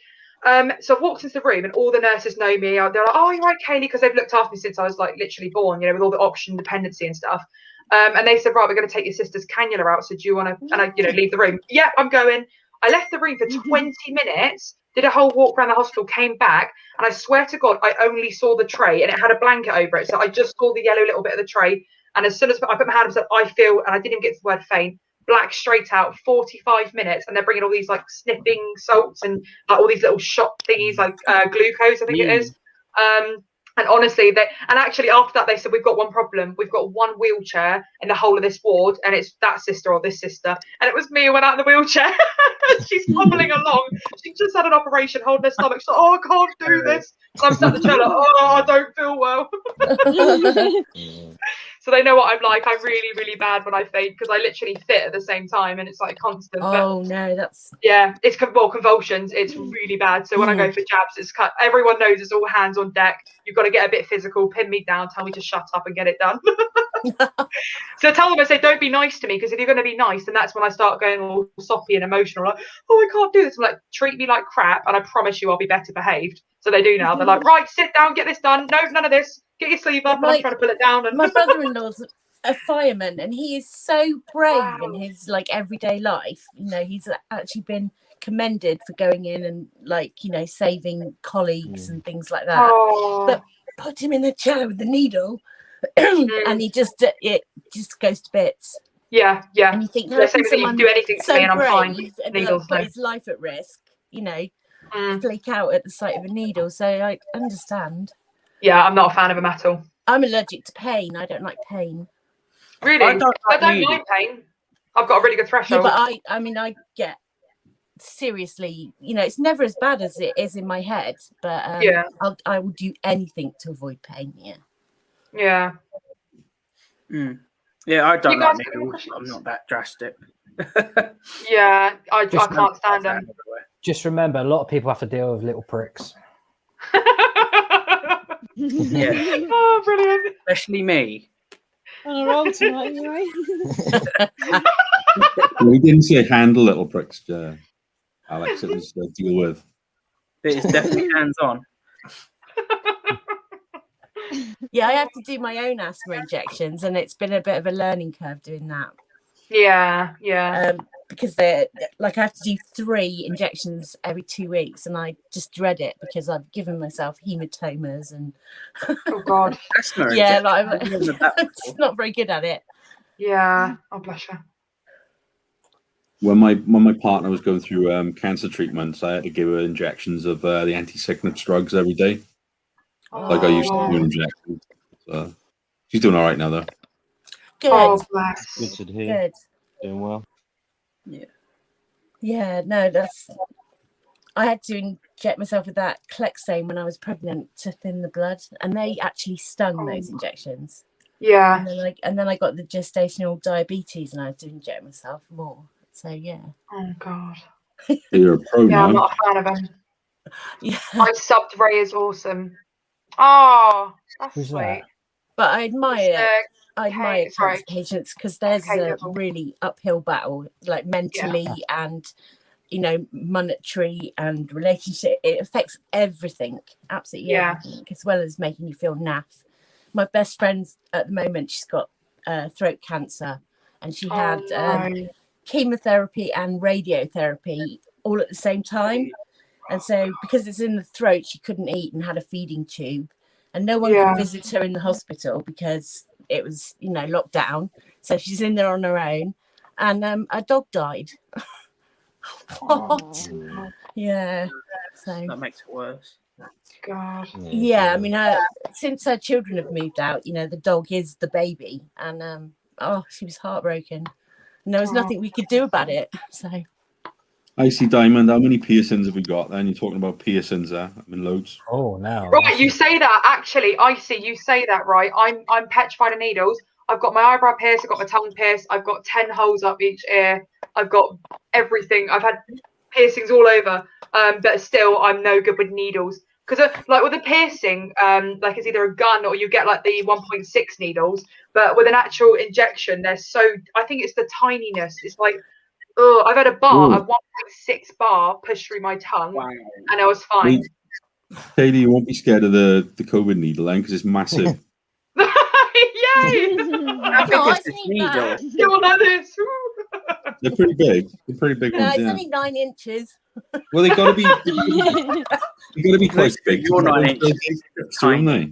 So I walked into the room, and all the nurses know me. They're like, "Oh, you're right, Kaylee," because they've looked after me since I was like literally born, with all the oxygen dependency and stuff. And they said, "Right, we're going to take your sister's cannula out. So do you want to?" And I, leave the room. Yeah, I'm going. I left the room for 20 minutes. Did a whole walk around the hospital, came back, and I swear to God, I only saw the tray, and it had a blanket over it. So I just saw the yellow little bit of the tray. And as soon as I put my hand up and said, "I feel," and I didn't even get to the word faint, black straight out, 45 minutes. And they're bringing all these like sniffing salts and all these little shot thingies like glucose, I think it is. And honestly, actually after that, they said, "We've got one problem. We've got one wheelchair in the whole of this ward, and it's that sister or this sister." And it was me who went out in the wheelchair. She's hobbling along. She just had an operation, holding her stomach. She's like, "Oh, I can't do this." So I'm sat in the chair like, "Oh, I don't feel well." So they know what I'm like. I'm really, really bad when I faint, because I literally fit at the same time, and it's like constant. Oh no, that's it's convulsions. It's really bad. So when I go for jabs, it's cut. Everyone knows it's all hands on deck. You've got to get a bit physical, pin me down, tell me to shut up and get it done. So I tell them, I say, "Don't be nice to me, because if you're going to be nice, then that's when I start going all soppy and emotional. Like, oh, I can't do this." I'm like, "Treat me like crap, and I promise you I'll be better behaved." So they do now. They're like, "Right, sit down, get this done. No, none of this. Get your sleeve up." And I'm trying to pull it down. And my brother-in-law's a fireman, and he is so brave in his like everyday life. He's actually been commended for going in and like, you know, saving colleagues and things like that. Oh. But put him in the chair with the needle and he just it just goes to bits. Yeah. And you think, Yeah, how same can thing, you someone do anything to so me and I'm fine. brave and Needles, put no. his life at risk, you know, flake out at the sight of a needle? So I understand. Yeah, I'm not a fan of them at all. I'm allergic to pain. I don't like pain. Really? I don't I like don't needles. mind pain. I've got a really good Yeah, threshold. but I mean, I get seriously, you know, it's never as bad as it is in my head, but Yeah. I will do anything to avoid pain. Yeah. Yeah. Yeah, I don't You like guys have any needles. questions? I'm not that drastic. Yeah, I Just can't stand them. Just remember, a lot of people have to deal with little pricks. Yeah, Oh, brilliant. especially me. On a roll tonight, anyway. We didn't say handle little pricks, Alex. It was deal with. But it's definitely hands on. Yeah, I have to do my own asthma injections, and it's been a bit of a learning curve doing that. Yeah. Because they're like, I have to do 3 injections every 2 weeks, and I just dread it because I've given myself hematomas and Oh God. Asthma yeah, injection. like I've never had that I'm before. just not very good at it. Yeah. Oh bless you. When my partner was going through cancer treatments, I had to give her injections of the anti-sickness drugs every day, like I used to do injections. So she's doing all right now, though. Good. Oh bless. Good to hear. Good. Doing well. Yeah, no, I had to inject myself with that Clexane when I was pregnant to thin the blood, and they actually stung those injections. Yeah. And then I got the gestational diabetes, and I had to inject myself more. So yeah. Oh God. You're a pro Yeah, now. I'm not a fan of them. Yeah. I subbed Ray is awesome. Oh, that's Who's sweet. that? But I admire Sorry. cancer patients because theirs is Kate a Neville. really uphill battle, like mentally and, you know, monetary and relationship. It affects everything, absolutely everything, as well as making you feel naff. My best friend at the moment, she's got throat cancer, and she had chemotherapy and radiotherapy all at the same time. And so because it's in the throat, she couldn't eat and had a feeding tube, and no one could visit her in the hospital because it was, you know, locked down. So she's in there on her own, and a dog died. What? Yeah. So That makes it worse. God. yeah, I mean, since her children have moved out, you know, the dog is the baby, and she was heartbroken, and there was nothing we could do about it. So Icy Diamond, how many piercings have we got then? You're talking about piercings there. I mean, loads. Oh, no. Right, you say that. Actually, Icy, you say that, right? I'm petrified of needles. I've got my eyebrow pierced. I've got my tongue pierced. I've got 10 holes up each ear. I've got everything. I've had piercings all over. But still, I'm no good with needles. Because, like, with a piercing, like, it's either a gun or you get, like, the 1.6 needles. But with an actual injection, I think it's the tininess. It's like, oh, I've had a 1.6 bar pushed through my tongue, and I was fine. Katie, you won't be scared of the COVID needle then, because it's massive. Yay! How big is this needle? Go on, Alice. They're pretty big. They're pretty big no, ones. it's Yeah. only 9 inches. Well, they got to be. You got to be quite big. You're 9 inches. Aren't they?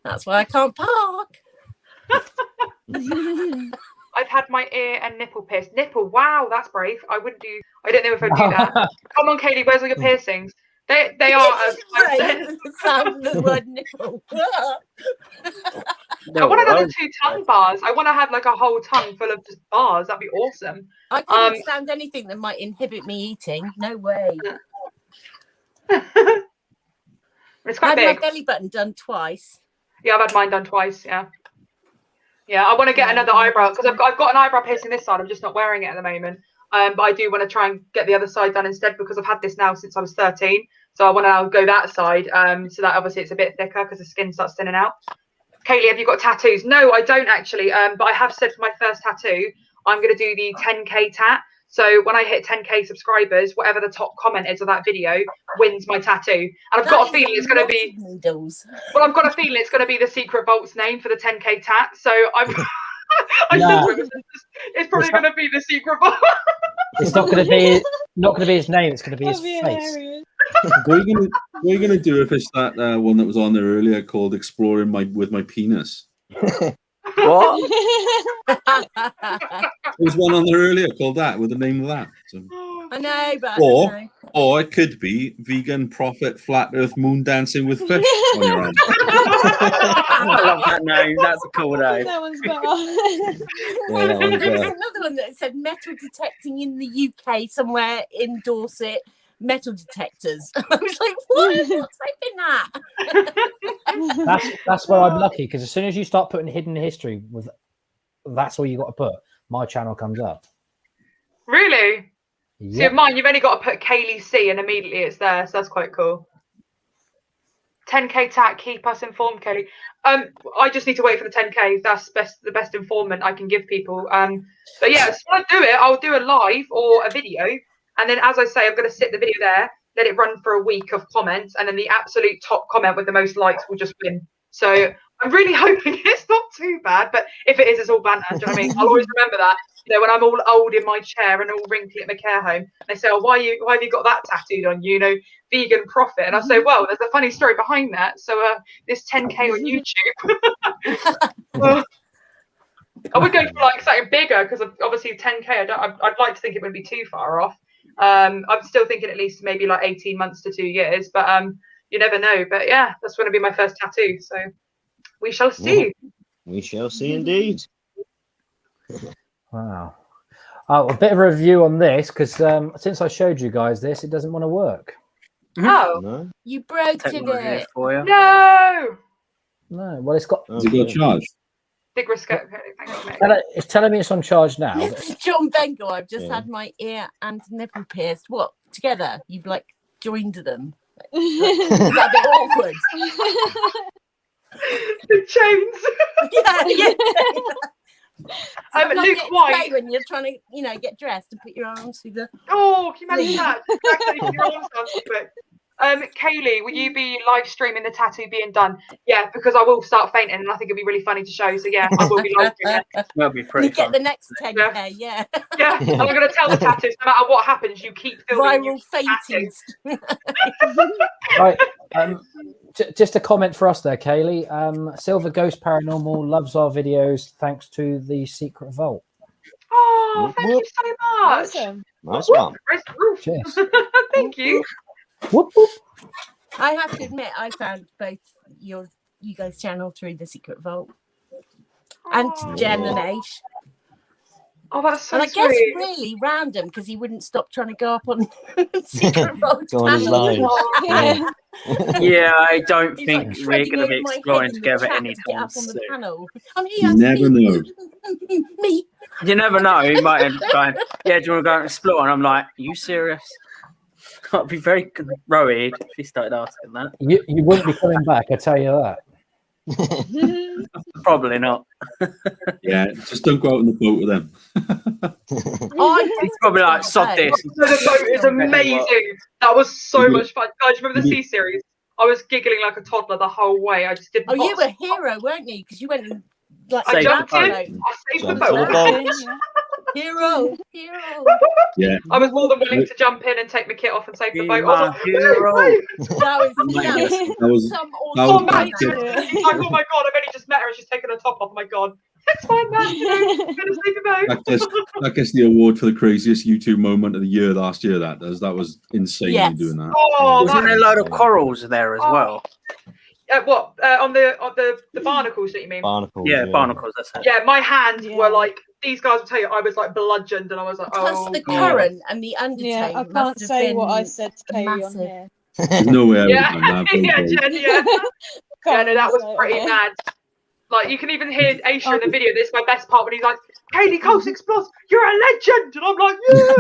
That's why I can't park. I've had my ear and nipple pierced. Nipple, wow, that's brave. I don't know if I'd do that. Come on, Katie, where's all your piercings? They are. The sound of the word nipple. I want another 2 tongue bars. I want to have like a whole tongue full of just bars. That'd be awesome. I couldn't stand anything that might inhibit me eating. No way. It's quite I had big. my belly button done twice. Yeah, I've had mine done twice. Yeah. Yeah, I want to get another eyebrow because I've got an eyebrow piercing this side. I'm just not wearing it at the moment. But I do want to try and get the other side done instead because I've had this now since I was 13. So I want to now go that side so that obviously it's a bit thicker because the skin starts thinning out. Kaylee, have you got tattoos? No, I don't actually. But I have said for my first tattoo, I'm going to do the 10K tat. So when I hit 10K subscribers, whatever the top comment is of that video wins my tattoo. And I've got a feeling it's going to be needles. Well, I've got a feeling it's going to be the Secret Vault's name for the 10K tat. So I'm. Nah. It's probably going to be the Secret Vault. It's not going to be his name. It's going to be his That'd be face. hilarious. What are you gonna do if it's that one that was on there earlier called "Exploring with my penis"? What? There was one on there earlier called that with the name of that. So. I know, but I don't know. Or it could be vegan prophet flat earth moon dancing with fish on your arm. I love that name. That's a cool name. That one's better. Yeah, that one's There was better. another one that said metal detecting in the UK somewhere in Dorset. Metal detectors. I was like, what? What's typing that? That's where I'm lucky, because as soon as you start putting hidden history with, that's all you got to put. My channel comes up. Really? Yep. So with mine, you've only got to put Kaylee C and immediately it's there. So that's quite cool. 10k tack, keep us informed, Kaylee. I just need to wait for the 10k. That's the best informant I can give people. But yeah, so when I do it, I'll do a live or a video. And then, as I say, I'm going to sit the video there, let it run for a week of comments, and then the absolute top comment with the most likes will just win. So I'm really hoping it's not too bad, but if it is, it's all banter. Do you know what I mean? I'll always remember that. You know, when I'm all old in my chair and all wrinkly at my care home, they say, "Oh, why have you got that tattooed on you? You know, vegan prophet." And I say, "Well, there's a funny story behind that. So this 10k on YouTube." I would go for like something bigger because obviously 10k. I'd like to think it wouldn't be too far off. I'm still thinking at least maybe like 18 months to 2 years, but you never know. But yeah, that's going to be my first tattoo. So we shall see. We shall see indeed. Wow. Oh, a bit of a review on this, because since I showed you guys this, it doesn't want to work. Oh, No. You broke Technology it. for you. no! No, well, it's got. Has it got charged? Big respect. Thanks, mate. It's telling me it's on charge now. but- This is John Bengal. I've just Yeah. had my ear and nipple pierced. What? Together? You've like joined them. Yeah. Is that a bit awkward? The chains. Yeah. Luke Like White. when you're trying to, get dressed and put your arms through the. Oh, can you imagine that? Exactly, your arms down to it. Kaylee, will you be live streaming the tattoo being done? Yeah, because I will start fainting and I think it'll be really funny to show. So yeah, I will be live streaming it. That'll be pretty You get fun. the next 10k, yeah. Yeah, and I'm going to tell the tattoos, no matter what happens, you keep filming. Viral faintings. Right. Just a comment for us there, Kaylee. Silver Ghost Paranormal loves our videos thanks to the Secret Vault. Oh, thank you so much. Awesome. Nice one. Where's the roof? Cheers. Thank you. Whoop, whoop. I have to admit, I found both you guys' channel through the Secret Vault and Jen and Aish. Oh, that's so And I guess sweet. really random because he wouldn't stop trying to go up on Secret Vault. Go on his live. Yeah. Yeah, I don't He's think like we're shredding going to be over my head exploring in the together chat to get anytime up on the soon. panel. I'm here. You never know. Me. You never know. He might end up going, "Yeah, do you want to go and explore?" And I'm like, "Are you serious?" I'd be very worried if he started asking that. You wouldn't be coming back, I tell you that. Probably not. Yeah, just don't go out in the boat with them. He's probably like, "Sod this." No, the boat is amazing. That was so much fun. Guys, remember the C series? I was giggling like a toddler the whole way. I just did. Oh, you were a hero, weren't you? Because you went and like I Saved jumped the in. boat. I saved the Jumped on the boat. boat. Hero. Yeah. I was more than willing to jump in and take my kit off and save the Be boat. I my was like, hero. "Wait." That was That was some that Oh was awesome. man, tactic. he's like, "Oh my god, I've only just met her and she's taken her top off." Oh my god, it's fine, man. You know, I'm gonna save the boat. That gets the award for the craziest YouTube moment of the year last year. That was insane. Yes. You doing that. Oh, Wasn't there a load of corals there as well? what on the barnacles that you mean? Barnacles. Yeah, barnacles. That's it. Yeah, my hands Yeah. were like, these guys will tell you, I was like bludgeoned and I was like, Plus oh the god. current and the undertone. Yeah, I must can't have say been what I said to Kaylee on massive. here. There's no way I would have Yeah, done that. yeah, Jen, yeah. Yeah, no, that was Can't say it pretty on here. mad. Like, you can even hear Aisha in the video. This is my best part when he's like, "Kaylee Coast explores, you're a legend!" And I'm like, "Yeah!"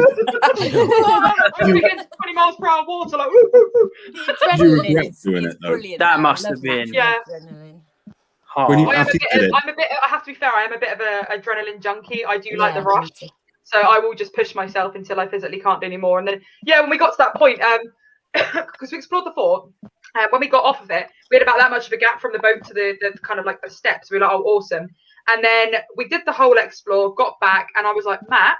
I'm against 20 miles per hour water, like, woo, woo, woo. The You adrenaline regret is doing it, though? brilliant. That though. must I have love been- Yeah. adrenaline. When you I am a actually bit, did it. I have to be fair, I am a bit of an adrenaline junkie. I do like the Yeah, rush. me too. So I will just push myself until I physically can't do anymore. And then, yeah, when we got to that point, because we explored the fort, when we got off of it, we had about that much of a gap from the boat to the kind of like the steps. We were like, oh, awesome. And then we did the whole explore, got back, and I was like, Matt,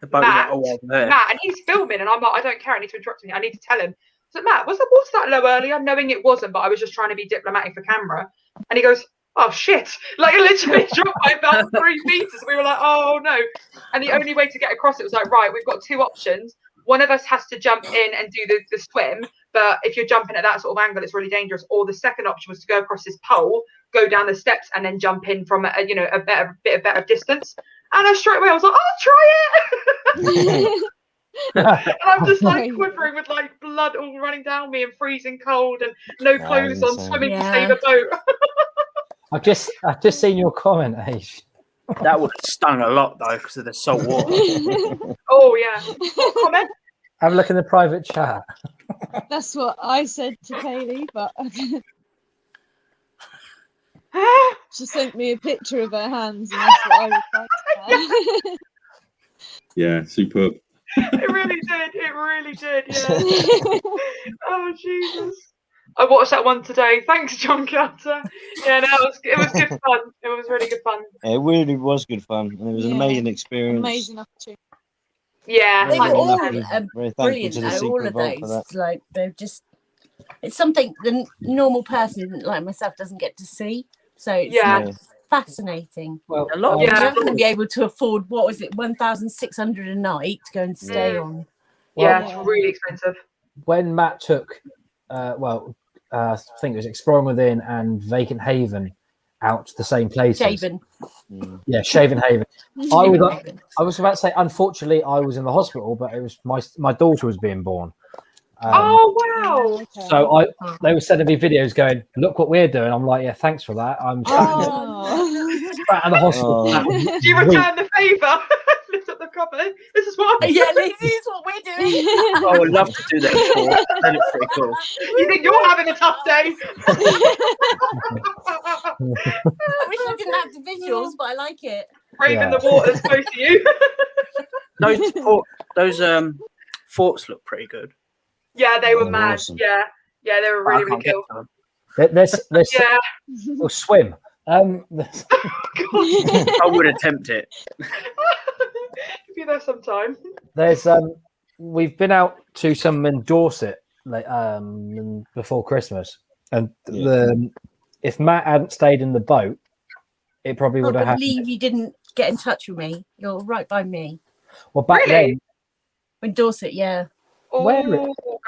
The boat Matt, was like, oh, there. Matt, and he's filming, and I'm like, I don't care. I need to interrupt him. I need to tell him. So Matt, was the water that low earlier? Knowing it wasn't, but I was just trying to be diplomatic for camera. And he goes, oh shit! Like, it literally dropped by about 3 meters. We were like, oh no! And the only way to get across it was like, right, we've got 2 options. One of us has to jump in and do the swim, but if you're jumping at that sort of angle, it's really dangerous. Or the second option was to go across this pole, go down the steps, and then jump in from a better distance. And I straight away I was like, I'll try it. And I'm just like quivering with like blood all running down me and freezing cold and no clothes on, swimming to save a boat. I've just seen your comment, Aish. That would have stung a lot though because of the salt water. Oh yeah. What comment? Have a look in the private chat. That's what I said to Kaylee, but she sent me a picture of her hands, and that's what I replied to her. Yeah, superb. It really did. It really did. Yeah. Oh Jesus. I watched that one today. Thanks, John Carter. Yeah, no, it was good fun. It was really good fun. It really was good fun, and it was an amazing experience. Amazing opportunity. Yeah, They were all very thankful brilliant to the though, Secret all of Vault for those. that. Like, they're just, it's something the normal person like myself doesn't get to see. So it's like fascinating. Well, a lot. You're not going to be able to afford, what was it, 1,600 a night to go and stay on. Yeah, it's really expensive. When Matt took, I think it was Exploring Within and Vacant Haven out to the same places. Shaven. Yeah, Shaven Haven. I was about to say, unfortunately, I was in the hospital, but it was my daughter was being born. Oh wow! So they were sending me videos going, "Look what we're doing." I'm like, "Yeah, thanks for that." I'm back in the hospital. Do you return the favour? Lift up the cupboard. This is what. Yeah, this is what we're doing. I would love to do that. That is pretty cool. You think you're having a tough day? I wish I didn't have the visuals, but I like it. Braving the waters close to you. Those forts look pretty good. Yeah, they were mad. Awesome. Yeah, they were really, really cool. There's Yeah. or swim. I would attempt it. Be there sometime. There's we've been out to some in Dorset before Christmas, and if Matt hadn't stayed in the boat, it probably would have I happened. believe you didn't get in touch with me. You're right by me. Well, back then, in Dorset, yeah. Oh,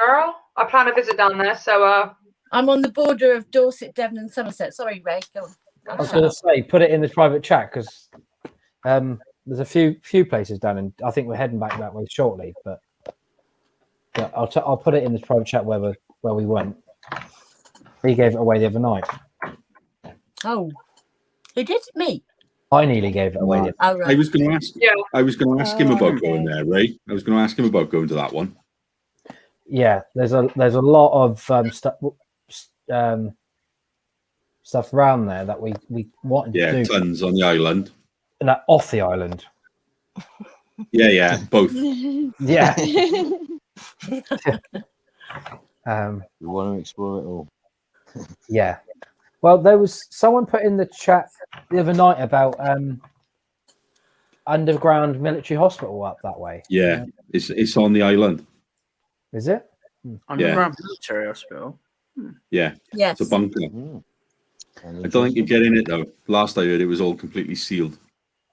girl, I plan a visit down there, so I'm on the border of Dorset, Devon, and Somerset. Sorry, Ray. Go on. I was going to say, put it in the private chat because there's a few places down, and I think we're heading back that way shortly. But I'll put it in the private chat where we went. He gave it away the other night. Oh, who did? Me. I nearly gave it away. Oh, right. I was going to ask. Yeah. I was going to ask him about going there, Ray. I was going to ask him about going to that one. Yeah, there's a lot of stuff around there that we wanted to do. Tons on the island. And off the island. Yeah, both. Yeah. We want to explore it all. Yeah. Well, there was someone put in the chat the other night about underground military hospital up that way. Yeah, it's on the island. Is it? Underground military hospital. Yeah. Yes. It's a bunker. I don't think you get in it though. Last I heard, it was all completely sealed.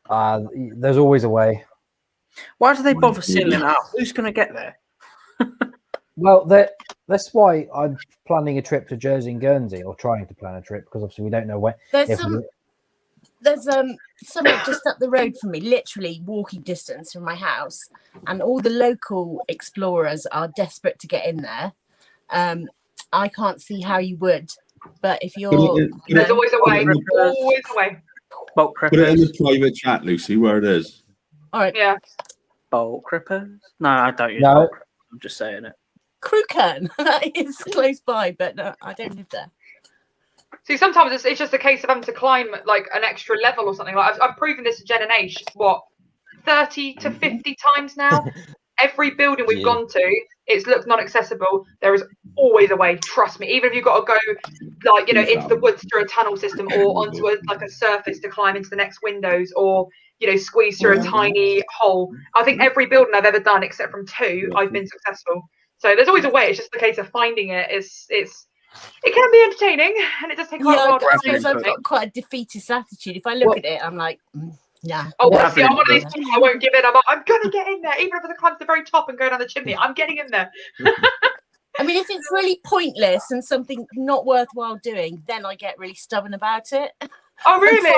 There's always a way. Why do they bother sealing it up? Who's going to get there? Well, that's why I'm planning a trip to Jersey and Guernsey, or trying to plan a trip, because obviously we don't know where. There's somewhere just up the road from me, literally walking distance from my house, and all the local explorers are desperate to get in there. I can't see how you would, but if you're, there's always a way. Always a way. Bolt Put it in the private chat, Lucy, where it is. All right. Yeah. Bolt crippers? No, I don't use No. bolt crippers. I'm just saying it. Crewkern is close by, but no, I don't live there. See, sometimes it's just a case of having to climb like an extra level or something. Like I've proven this to Jen and Aish, 30 to 50 times now. Every building we've gone to, it's looked non-accessible. There is always a way. Trust me. Even if you've got to go, into the woods through a tunnel system or onto a surface to climb into the next windows, or squeeze through a tiny hole. I think every building I've ever done, except from 2, I've been successful. So there's always a way. It's just the case of finding it. It can be entertaining, and it does take quite a while. I suppose I've got quite a defeatist attitude. If I look at it, I'm like, nah. Oh, see, I'm one of these people. I won't give in. I'm gonna get in there, even if I climb to the very top and go down the chimney. I'm getting in there. I mean, if it's really pointless and something not worthwhile doing, then I get really stubborn about it. Oh, really?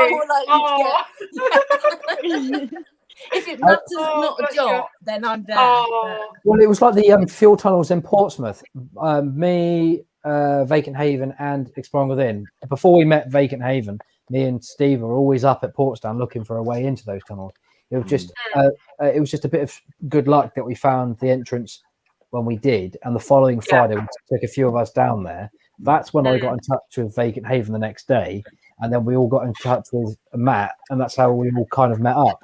If it matters not a dot, then I'm there. Well, it was like the fuel tunnels in Portsmouth. Me, Vacant Haven, and Exploring Within. Before we met Vacant Haven, me and Steve were always up at Portsdown looking for a way into those tunnels. It was just, a bit of good luck that we found the entrance when we did, and the following Friday we took a few of us down there. That's when I got in touch with Vacant Haven the next day, and then we all got in touch with Matt, and that's how we all kind of met up.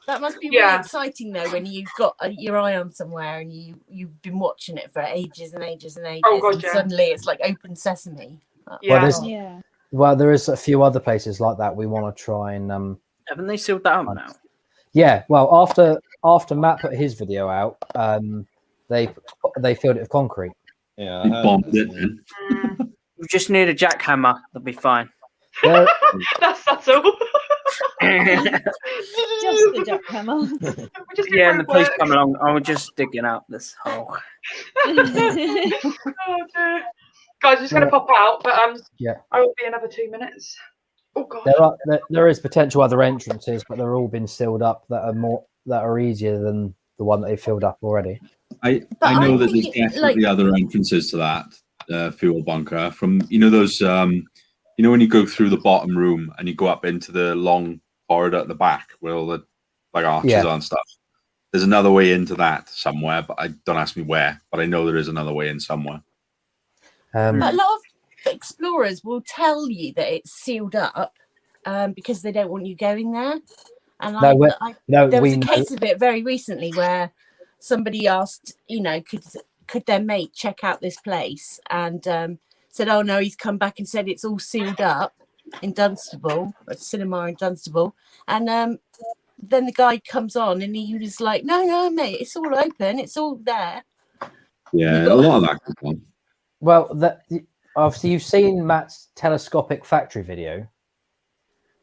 That must be really exciting though, when you've got your eye on somewhere and you've been watching it for ages and ages and ages, and suddenly it's like open sesame. Well, there is a few other places like that we want to try and haven't they sealed that up now? Yeah, well, after Matt put his video out, they filled it with concrete. Yeah, they bombed it. We just need a jackhammer. That'll be fine. That's subtle. Just the jackhammer. Yeah, and the police come along. I was just digging out this hole. Oh dear. Guys, I'm just going to pop out, but I will be another 2 minutes. Oh god. There is potential other entrances, but they're all been sealed up that are easier than the one that they filled up already. I know that there's definitely other entrances to that fuel bunker. From those when you go through the bottom room and you go up into the long corridor at the back where all the arches are and stuff. There's another way into that somewhere, but don't ask me where. But I know there is another way in somewhere. But a lot of explorers will tell you that it's sealed up because they don't want you going there. And there was a case of it very recently where somebody asked, could their mate check out this place, and said, oh no, he's come back and said it's all sealed up in Dunstable, a cinema in Dunstable. And then the guy comes on and he was like, no, mate, it's all open, it's all there. Yeah, a lot of that goes on. Well, obviously you've seen Matt's telescopic factory video,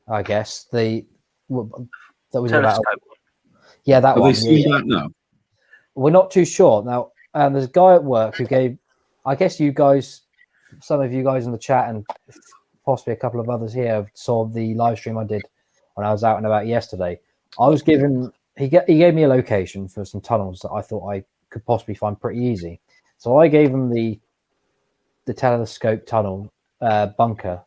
I guess. That was about. Yeah, that one. Have they seen that now? We're not too sure. Now, there's a guy at work who gave, I guess you guys, some of you guys in the chat and possibly a couple of others here saw the live stream I did when I was out and about yesterday. I was given, he gave me a location for some tunnels that I thought I could possibly find pretty easy. So I gave him the telescope tunnel bunker,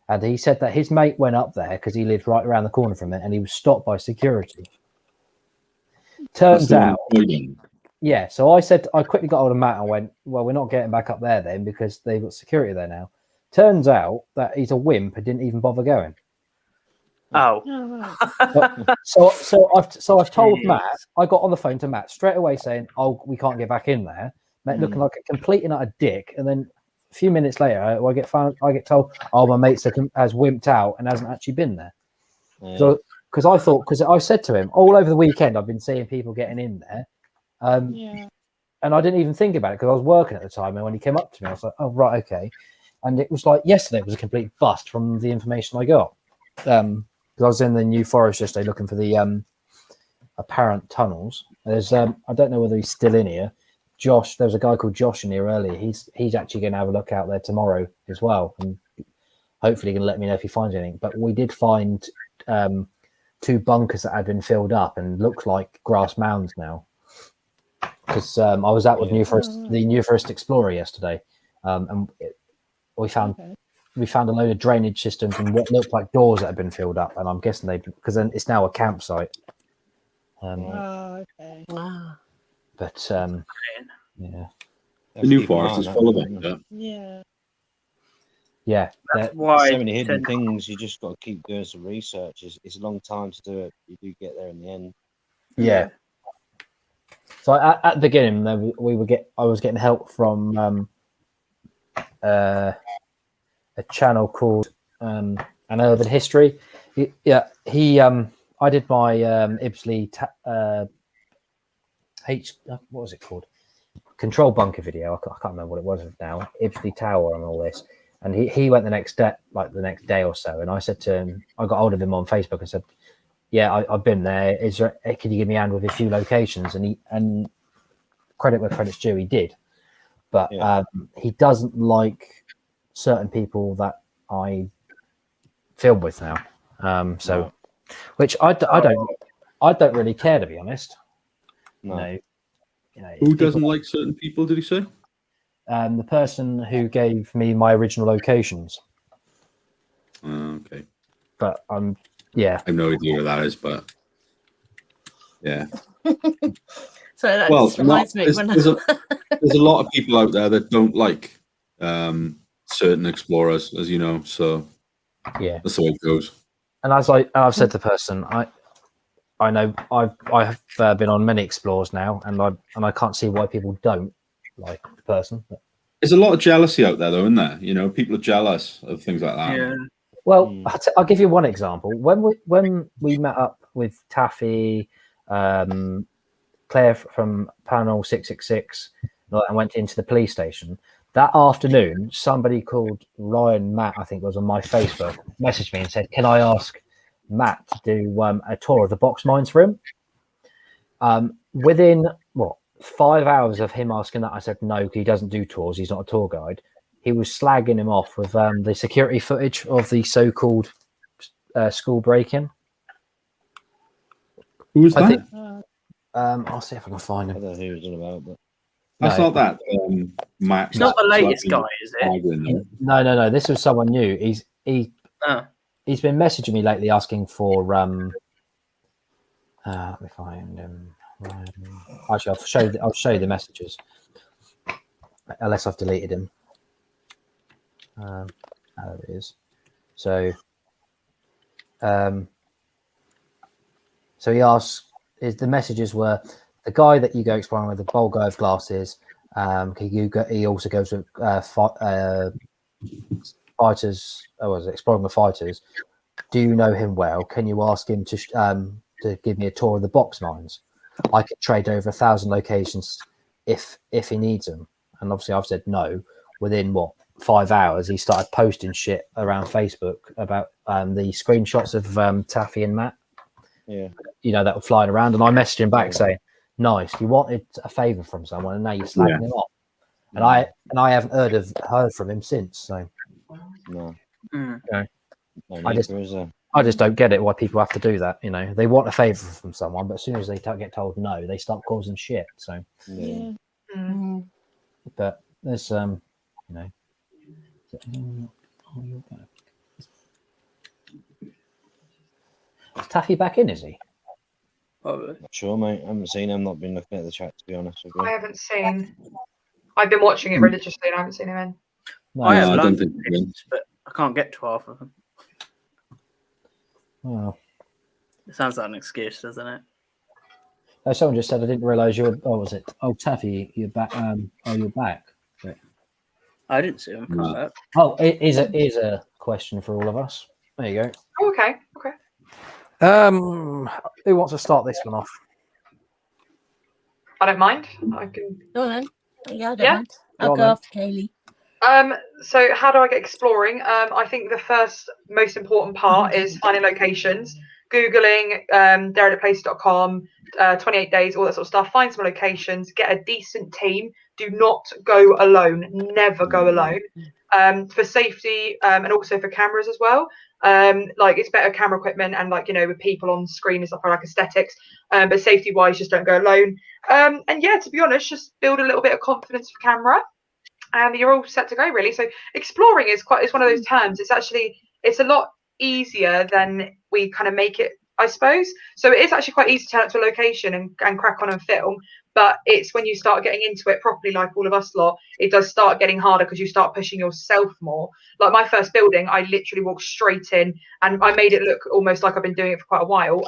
and he said that his mate went up there because he lived right around the corner from it, and he was stopped by security. Turns out, yeah. So I quickly got hold of Matt and went, well, we're not getting back up there then because they've got security there now. Turns out that he's a wimp and didn't even bother going. Oh. So I've told Matt. I got on the phone to Matt straight away saying, "Oh, we can't get back in there." Matt looking like a complete and utter dick, and then a few minutes later, I get told, "Oh, my mate has wimped out and hasn't actually been there." Yeah. So because I said to him all over the weekend, I've been seeing people getting in there, and I didn't even think about it because I was working at the time. And when he came up to me, I was like, "Oh, right, okay." And it was like yesterday was a complete bust from the information I got. Because I was in the New Forest yesterday looking for the apparent tunnels. There's I don't know whether he's still in here. Josh, there was a guy called Josh in here earlier. He's actually going to have a look out there tomorrow as well, and hopefully going to let me know if he finds anything. But we did find 2 bunkers that had been filled up and looked like grass mounds now. Because I was out with the New Forest Explorer yesterday, and we found a load of drainage systems and what looked like doors that had been filled up, and I'm guessing because then it's now a campsite. Okay. Wow. But yeah, the New Forest is full of it. Yeah. That's why so many hidden things. You just got to keep doing some research. It's a long time to do it. You do get there in the end. Yeah. So at the beginning, I was getting help from a channel called An Urban History. I I did my Ibsley what was it called? Control bunker video. I can't remember what it was now. Ibsley Tower and all this. And he went the next day or so. And I said to him, I got hold of him on Facebook and said, yeah, I've been there. Can you give me a hand with a few locations? And credit where credit's due, he did. But he doesn't like certain people that I film with now. Which I don't really care, to be honest. No. Who doesn't like certain people, did he say? The person who gave me my original locations. Okay. But yeah. I have no idea who that is, but yeah. So that just reminds me. There's a lot of people out there that don't like certain explorers, as you know. So yeah, that's the way it goes. And I've said to the person, I know I have been on many explores now, and I can't see why people don't like the person. But there's a lot of jealousy out there, though, isn't there? You know, people are jealous of things like that. Yeah. Well, I'll give you one example. When we met up with Taffy, Claire from Panel 666, and went into the police station, that afternoon, somebody called Ryan Matt, I think it was on my Facebook, messaged me and said, can I ask Matt to do a tour of the box mines for him? Within, 5 hours of him asking that, I said, no, he doesn't do tours. He's not a tour guide. He was slagging him off with the security footage of the so-called school break-in. Who was that? I'll see if I can find him. I don't know who it was all about, but that's not that Matt. It's not the latest guy, is it? No. This was someone new. He's been messaging me lately asking for let me find him. Actually, I'll show you the messages, unless I've deleted him. There it is. So he asks. The messages were the guy that you go exploring with, the bold guy of glasses. He also goes with fighters. Exploring with fighters. Do you know him well? Can you ask him to give me a tour of the box mines? I could trade over 1,000 locations if he needs them. And obviously, I've said no. Within 5 hours, he started posting shit around Facebook about the screenshots of Taffy and Matt. Yeah, that were flying around, and I messaged him back saying, "Nice, you wanted a favour from someone, and now you're slagging him off." And I haven't heard from him since. So no. I just don't get it why people have to do that. They want a favour from someone, but as soon as they get told no, they start causing shit. So yeah. But there's Is Taffy back in, is he? Not sure, mate. I haven't seen him. Not been looking at the chat, to be honest with you. I haven't seen. I've been watching it religiously, and I haven't seen him in. No, I have I don't think but I can't get to half of them. Well, It sounds like an excuse, doesn't it? someone just said I didn't realise you're. Oh, was it? Oh, Taffy, you're back. You're back. But, I didn't see him come back. oh, it is a question for all of us. There you go. Oh, okay. Who wants to start this one off? I don't mind. I can. Go on then. Yeah, I don't Yeah? mind. I'll Go go on after Kaylee. So how do I get exploring? I think the first most important part is finding locations, Googling derelict.place.com, 28 days, all that sort of stuff. Find some locations, get a decent team. Do not go alone. Never go alone. For safety and also for cameras as well. It's better camera equipment and with people on screen and stuff like aesthetics. But safety wise, just don't go alone. And yeah, to be honest, just build a little bit of confidence for camera. And you're all set to go, really. So exploring is one of those terms. It's a lot easier than we kind of make it, I suppose. So it is actually quite easy to turn up to a location and crack on and film. But it's when you start getting into it properly, like all of us lot, it does start getting harder because you start pushing yourself more. Like my first building, I literally walked straight in and I made it look almost like I've been doing it for quite a while.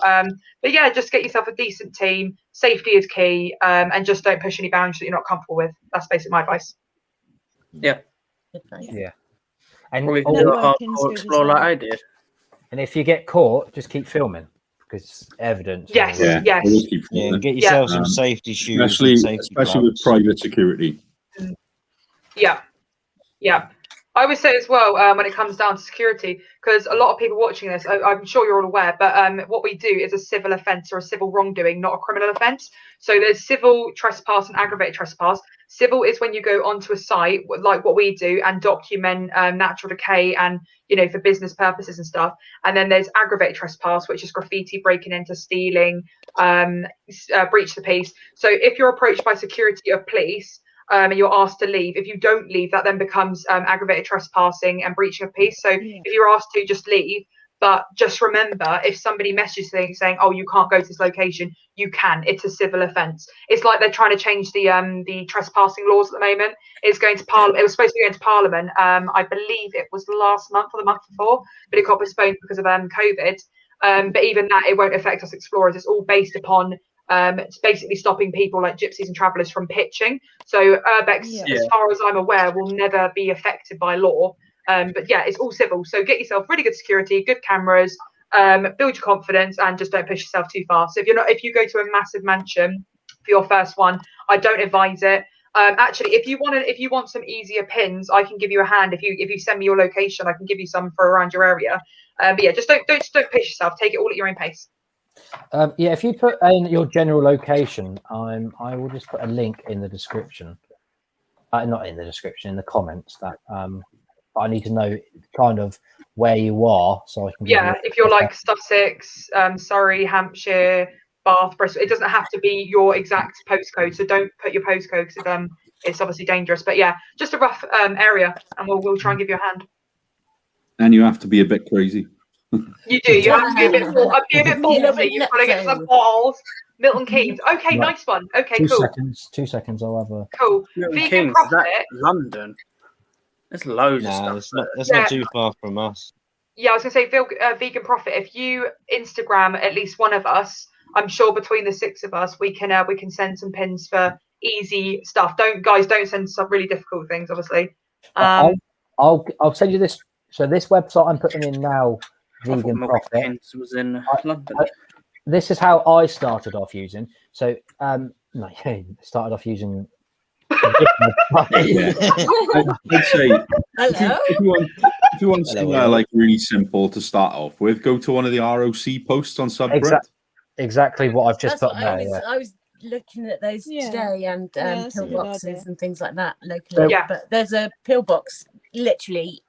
But yeah, just get yourself a decent team. Safety is key, and just don't push any boundaries that you're not comfortable with. That's basically my advice. Yeah. Yeah. And Probably all- do a Networking's hardcore good as explore like well. I did. and if you get caught, just keep filming. because it's evidence. Yes, Yeah, yes. always keep Yeah, falling. get yourself Yeah. some safety shoes, especially and safety especially with gloves. private security. Yeah, yeah. I would say as well when it comes down to security, because a lot of people watching this, I'm sure you're all aware, but what we do is a civil offence or a civil wrongdoing, not a criminal offence. So there's civil trespass and aggravated trespass. Civil is when you go onto a site like what we do and document natural decay and, you know, for business purposes and stuff. And then there's aggravated trespass, which is graffiti, breaking into, stealing, breach the peace. So if you're approached by security or police, and you're asked to leave. If you don't leave, that then becomes aggravated trespassing and breaching of peace. So if you're asked to, just leave. But just remember, if somebody messages saying, "Oh, you can't go to this location," you can. It's a civil offence. It's like they're trying to change the trespassing laws at the moment. It's going to Parliament. It was supposed to be going to Parliament. I believe it was last month or the month before, but it got postponed because of COVID. But even that, it won't affect us explorers. It's all based upon it's basically stopping people like gypsies and travellers from pitching. So Urbex, as far as I'm aware, will never be affected by law. But yeah, it's all civil. So get yourself really good security, good cameras, build your confidence, and just don't push yourself too far. So if you go to a massive mansion for your first one, I don't advise it. Actually, if you want some easier pins, I can give you a hand. If you send me your location, I can give you some for around your area. But yeah, just don't push yourself. Take it all at your own pace. Yeah, if you put in your general location, I will just put a link in the description. Not in the description, in the comments. That I need to know kind of where you are, so I can. Yeah, if you're like Sussex, Surrey, Hampshire, Bath, Bristol, it doesn't have to be your exact postcode. So don't put your postcode because it's obviously dangerous. But yeah, just a rough area, and we'll try and give you a hand. And you have to be a bit crazy. You do. You have to be a bit ballsy. You've got to get some balls. Milton Keynes. Okay, Right. nice one. Okay, Two cool. seconds. 2 seconds. I'll have a. Cool. Milton Vegan Keynes, is Profit. that London? There's loads of No, stuff. it's not too far from us. Yeah, I was going to say Vegan Profit. If you Instagram at least one of us, I'm sure between the six of us, we can send some pins for easy stuff. Don't send some really difficult things, obviously. I'll send you this. So this website I'm putting in now, Vegan Profit. Keynes was in London. This is how I started off using. So started off using. Yeah. I'd say if you want something like really simple to start off with, go to one of the ROC posts on Subreddit. Exactly what I've just That's put what there. I was looking at those today, and that's a good pillboxes idea. and things like that locally. Yeah. But there's a pillbox literally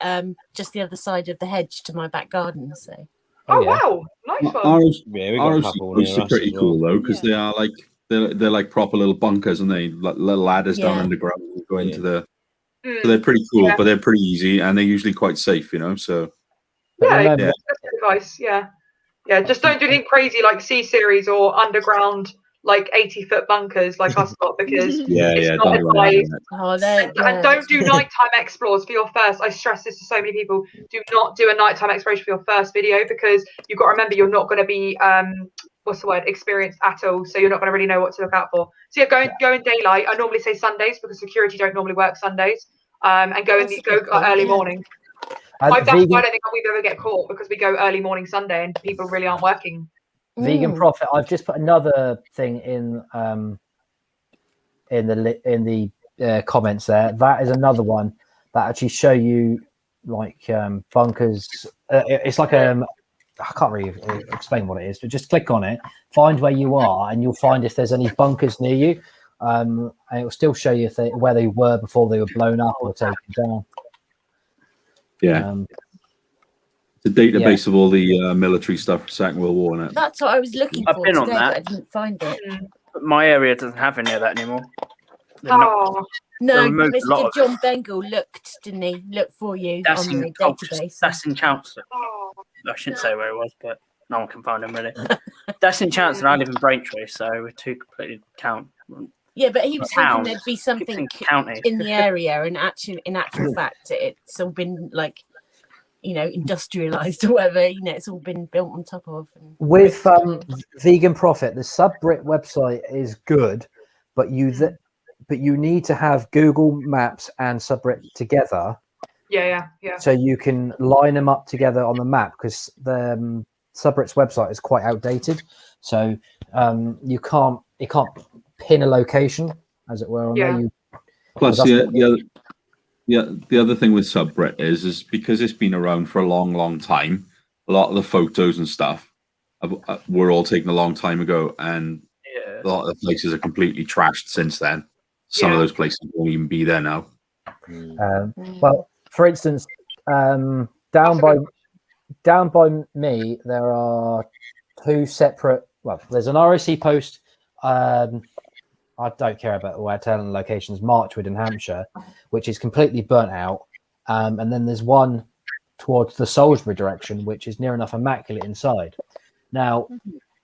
just the other side of the hedge to my back garden. So. Oh wow, nice one. Yeah, we got a ROC couple posts near are us pretty as well. cool though, because they are like they're like proper little bunkers, and they little ladders down Yeah. underground and go into the. Mm. So they're pretty cool, Yeah. but they're pretty easy, and they're usually quite safe, you know. So Yeah, remember- that's good advice. Yeah. Just don't do anything crazy like C series or underground like 80-foot bunkers like us got because it's not don't do advised. that. Oh, And don't do nighttime explores for your first. I stress this to so many people. Do not do a nighttime exploration for your first video because you've got to remember you're not going to be experienced at all. So you're not going to really know what to look out for. So yeah, go in daylight. I normally say Sundays because security don't normally work Sundays. And go That's a good point, early yeah. morning. And That's why I vegan, don't think we've ever get caught because we go early morning Sunday and people really aren't working. Vegan Profit. I've just put another thing in the comments there. That is another one that actually show you like bunkers. It's like I can't really explain what it is, but just click on it, find where you are, and you'll find if there's any bunkers near you. And it will still show you where they were before they were blown up or taken down. Yeah, the database of all the military stuff for Second World War. And That's what I was looking I've for been today, on but that. I didn't find it. But my area doesn't have any of that anymore. They're not- Oh, No, removed a lot Mr. of John Bengal looked, didn't he? Looked for you that's on the in database. that's in Chelmsford. I shouldn't say where it was, but no one can find him really. That's in Chelmsford. I live in Braintree, so we're two completely count. Yeah, but he was Town. thinking there'd be something County. in the area, and in actual fact, it's all been like, industrialized or whatever. It's all been built on top of. With Vegan Profit, the Subbrit website is good, but you need to have Google Maps and Subbrit together. yeah. So you can line them up together on the map because the Subreddit's website is quite outdated, so it can't pin a location, as it were, on there. Plus, the other thing with Subreddit is because it's been around for a long time. A lot of the photos and stuff were all taken a long time ago, and a lot of the places are completely trashed since then. Some of those places won't even be there now. Well, for instance, down by me, there are two separate. Well, there's an RSC post. I don't care about the way I tell the locations. Marchwood in Hampshire, which is completely burnt out, and then there's one towards the Salisbury direction, which is near enough immaculate inside. Now,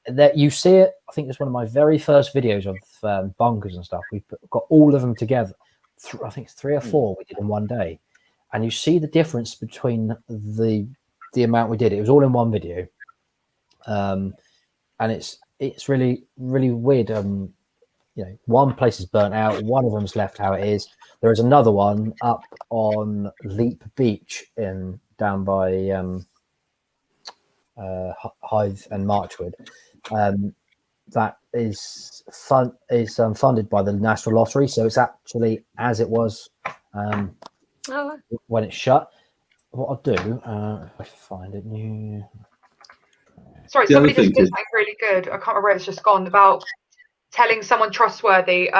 that you see it, I think it's one of my very first videos of bunkers and stuff. We've got all of them together. I think it's 3 or 4 we did in one day, and you see the difference between the amount we did. It was all in one video, and it's really weird. One place is burnt out, one of them's left how it is. There is another one up on Leap Beach down by Hythe and Marchwood. That is funded by the National Lottery, so it's actually as it was when it's shut. What I'll do, if I find it new. Sorry, somebody just did something really good. I can't remember where it's just gone about telling someone trustworthy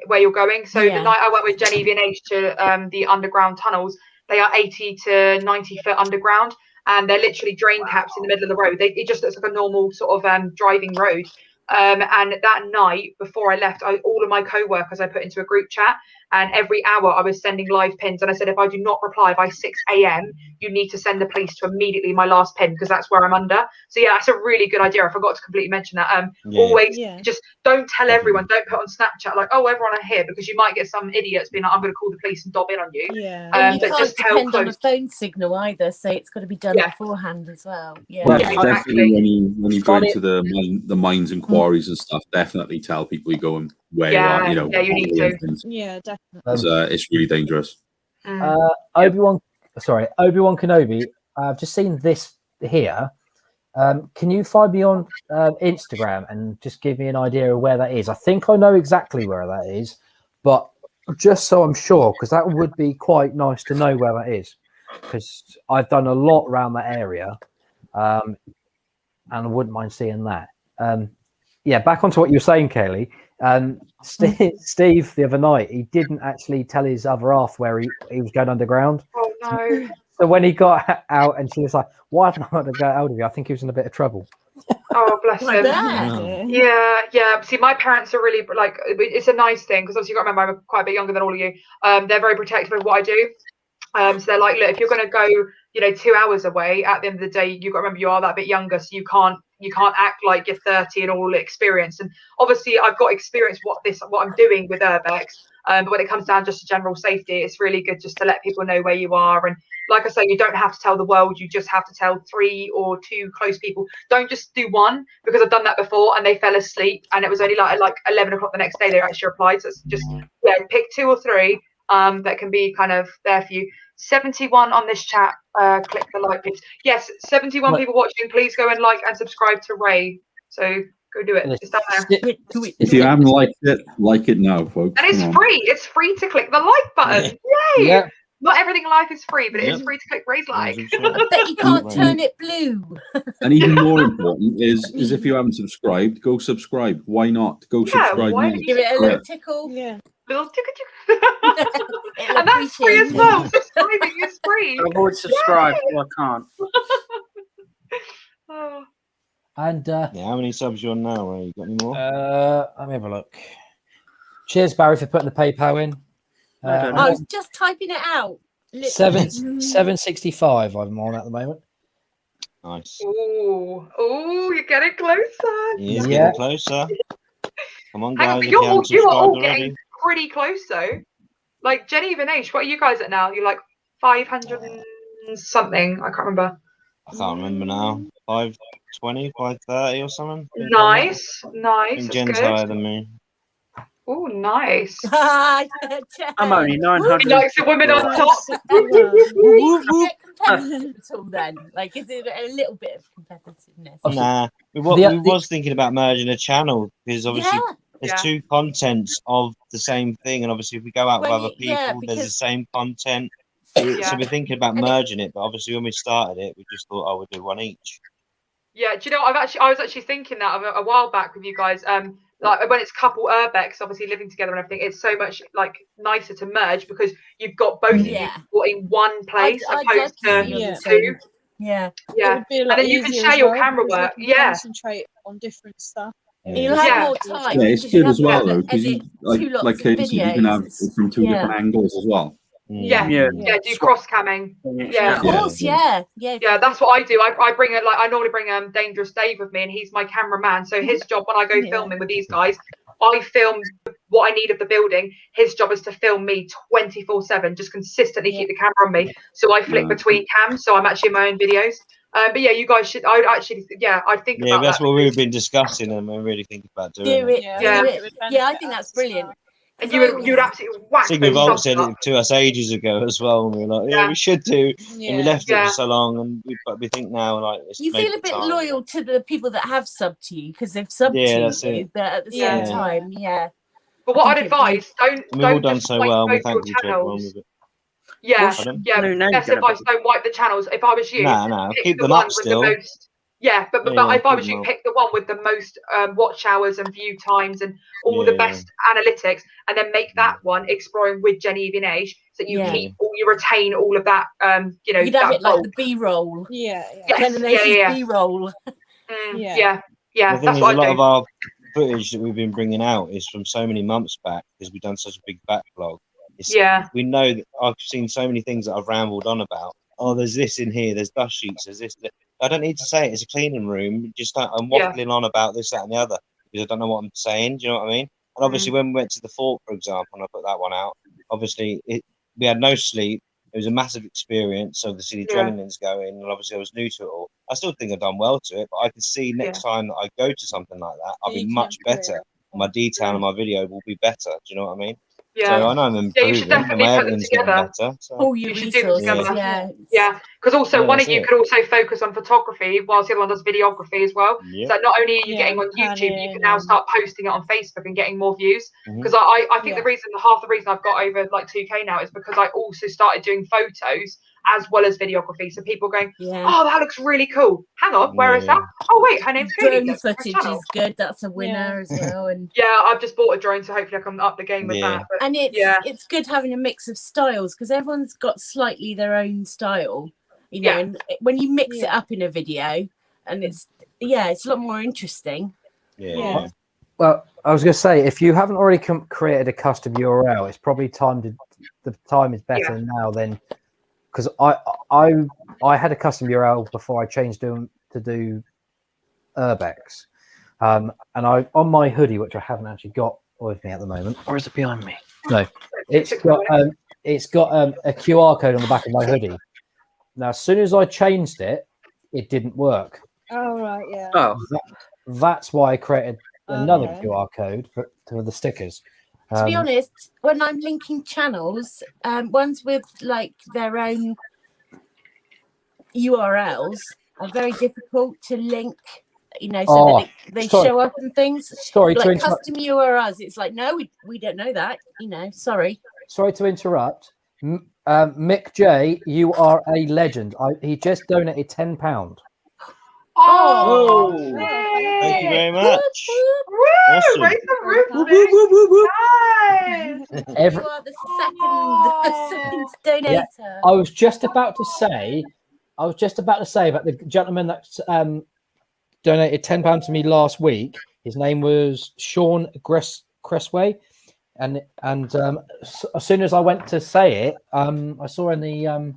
where you're going. So the night I went with Jenny V&H to the underground tunnels, they are 80 to 90 foot underground, and they're literally drain caps in the middle of the road. It just looks like a normal sort of driving road. And that night before I left, all of my co-workers I put into a group chat, and every hour I was sending live pins, and I said, if I do not reply by 6 a.m, you need to send the police to immediately my last pin, because that's where I'm under. So yeah, that's a really good idea. I forgot to completely mention that. Always just don't tell everyone, don't put on Snapchat like, oh, everyone are here, because you might get some idiots being like, I'm going to call the police and dob in on you. And you but can't just depend on a phone signal either, so it's got to be done beforehand as well. Well, definitely when you go into the mines and quarries and stuff, definitely tell people you go and where you are. You need to. Yeah, definitely. It's really dangerous. Obi-Wan Kenobi, I've just seen this here. Can you find me on Instagram and just give me an idea of where that is? I think I know exactly where that is, but just so I'm sure, because that would be quite nice to know where that is, because I've done a lot around that area, and I wouldn't mind seeing that. Back onto what you were saying, Kaylee. Steve the other night, he didn't actually tell his other half where he was going underground. Oh no. So when he got out and she was like, why haven't I got to go out of you? I think he was in a bit of trouble. Oh, bless him. Yeah. See, my parents are really like, it's a nice thing, because obviously you've got to remember I'm quite a bit younger than all of you. They're very protective of what I do. So they're like, look, if you're going to go, 2 hours away, at the end of the day, you've got to remember you are that bit younger, so you can't act like you're 30 and all experienced. And obviously I've got experience what I'm doing with urbex, but when it comes down just to general safety, it's really good just to let people know where you are. And like I say, you don't have to tell the world, you just have to tell 3 or 2 close people. Don't just do one, because I've done that before and they fell asleep, and it was only like 11 o'clock the next day they actually replied. So it's just pick 2 or 3 that can be kind of there for you. 71 on this chat. Click the like, please. Yes, 71 people watching. Please go and like and subscribe to Ray. So go do it. It's down there. If you haven't liked it, like it now, folks. And it's free. It's free to click the like button. Yay! Yeah. Not everything in life is free, but it is free to click Ray's like. I bet you can't turn it blue. And even more important is if you haven't subscribed, go subscribe. Why not? Go subscribe. Why now. Give it a little tickle. Yeah. Little tickle. And that's free as well. Subscribing is free. I've already subscribed, so I can't. Oh. And how many subs you on now, Ray? You got any more? let me have a look. Cheers, Barry, for putting the PayPal in. I was just typing it out. 765 I'm on at the moment. Nice. Oh, you're getting closer. He's getting closer. Come on, guys. You are all getting pretty close, though. Like Jenny V&H, what are you guys at now? You're like 500 and something. I can't remember. I can't remember now. 520, 530 or something. Nice. I think Jen's higher than me. Oh, nice. I'm only 900. He likes the women on top. at all then? Like, is it a little bit of competitiveness? Nah, we was thinking about merging a channel because obviously there's two contents of the same thing, and obviously if we go out with other people, there's the same content. So we're thinking about merging it, but obviously when we started it, we just thought, we'll do one each. Yeah, do you know? I was actually thinking that a while back with you guys. Like when it's couple urbex, obviously living together and everything, it's so much like nicer to merge because you've got both of you in one place opposed to two. Yeah. Yeah. It would be a lot and then you can easier share as your well camera because they work. can Yeah. concentrate on different stuff. You'll have more time. Yeah, it's because you good as haven't well got to though because edit you two lots like of Katie said, you can have videos. it from two different angles as well. Yeah, do cross camming. Yeah, Of course, yeah. That's what I do. I bring it like I normally bring Dangerous Dave with me, and he's my cameraman. So his job when I go filming with these guys, I film what I need of the building. His job is to film me 24/7, just consistently keep the camera on me. So I flick between cams, so I'm actually in my own videos. But yeah, you guys should. I'd think about that's that. what we've been discussing, and we're really thinking about doing it. Yeah, I think that's brilliant. And you would absolutely whack Sigma those Vault subs said up. it to us ages ago as well, and we were like, we should do. And we left it for so long, and we think now, like, it's You maybe feel a bit time. loyal to the people that have subbed to you because they've subbed that's to you, it. but at the same time, But what I'd advise, We've all don't done just so wipe well, and we're both your thankful to everyone channels. with it. Yeah, best advice, don't wipe the channels. If I was you, Nah, pick keep the them one up with still. the most. Yeah, but if I keep was them you, up. pick the one with the most watch hours and view times and all the best analytics, and then make that one exploring with Genevieve Age, so you you retain all of that. You you'd have it like the B-roll. B-roll. Yeah. The thing That's is, what a lot I of do. our footage that we've been bringing out is from so many months back because we've done such a big backlog. We know that I've seen so many things that I've rambled on about. Oh, there's this in here. There's dust sheets. There's this. I don't need to say it. It's a cleaning room. Just I'm waffling on about this, that, and the other because I don't know what I'm saying. Do you know what I mean? And obviously, when we went to the fort, for example, and I put that one out, obviously we had no sleep. It was a massive experience. Obviously, the adrenaline's going, and obviously, I was new to it all. I still think I've done well to it, but I can see next time that I go to something like that, I'll be much better. My detail and my video will be better. Do you know what I mean? Yeah. So I know I'm improving. You should definitely my put them editing's getting together. better. So. All your You should do them resources, together. Yeah. Because also one of you it. could also focus on photography whilst the other one does videography as well. Yep. So not only are you getting on YouTube, you can now start posting it on Facebook and getting more views. Because I think half the reason I've got over like 2K now is because I also started doing photos as well as videography. So people going, oh, that looks really cool. Hang on, where is that? Oh wait, her name's Katie. Drone footage is good. That's a winner as well. And I've just bought a drone, so hopefully I can up the game with that. But, and it's good having a mix of styles because everyone's got slightly their own style, you know. And when you mix it up in a video, and it's a lot more interesting. Yeah. Well, I was going to say, if you haven't already created a custom URL, it's probably the time is better now than. Because I had a custom URL before I changed to do Urbex, and I on my hoodie, which I haven't actually got with me at the moment, or is it behind me? No, it's got a QR code on the back of my hoodie. Now, as soon as I changed it, it didn't work. Oh right, yeah. Oh, that's why I created another QR code for the stickers. To be honest, when I'm linking channels, ones with like their own URLs are very difficult to link, you know, so that they show up and things. Sorry like to interrupt. custom URLs, it's like, no, we don't know that, you know, sorry. Sorry to interrupt. Mick J, you are a legend. He just donated £10. Oh, thank you very much. Woo! Raise the roof. Nice. You are the second donator. Yeah, I was just about to say about the gentleman that donated £10 to me last week. His name was Sean Cressway, and as soon as I went to say it, I saw in the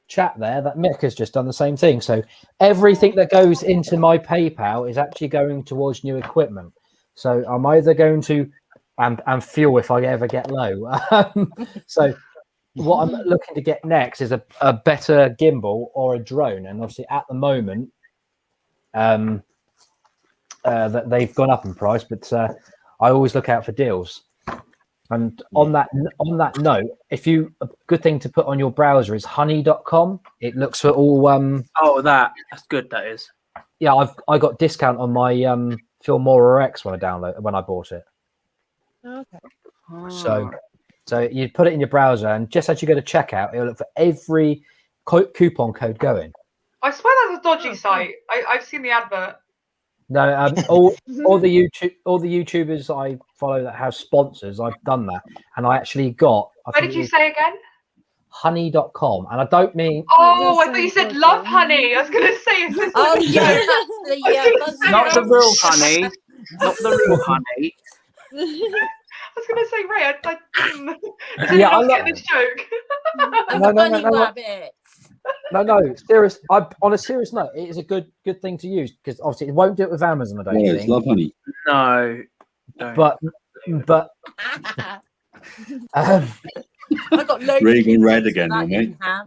chat there that Mick has just done the same thing. So everything that goes into my PayPal is actually going towards new equipment. So I'm either going to and fuel if I ever get low. So what I'm looking to get next is a better gimbal or a drone. And obviously at the moment that they've gone up in price, but I always look out for deals. And on that note, a good thing to put on your browser is honey.com. It looks for all Oh, that's good. That is. Yeah, I got discount on my Filmora X when I bought it. Okay. So you put it in your browser, and just as you go to checkout, it'll look for every coupon code going. I swear that's a dodgy site. I've seen the advert. No, all the YouTubers I follow that have sponsors, I've done that, and I actually got. Where did you say again? Honey.com, and I don't mean. Oh, I thought you said love honey. I was gonna say. Is this Oh yeah, that's the Not the real honey. Not the real honey. I was gonna say, Ray, I Yeah, I get this joke. No. Serious. On a serious note, it is a good thing to use because obviously it won't do it with Amazon. I don't think. It's love honey. No. Don't. But I got loads Reagan of red videos again, that I mate. didn't have.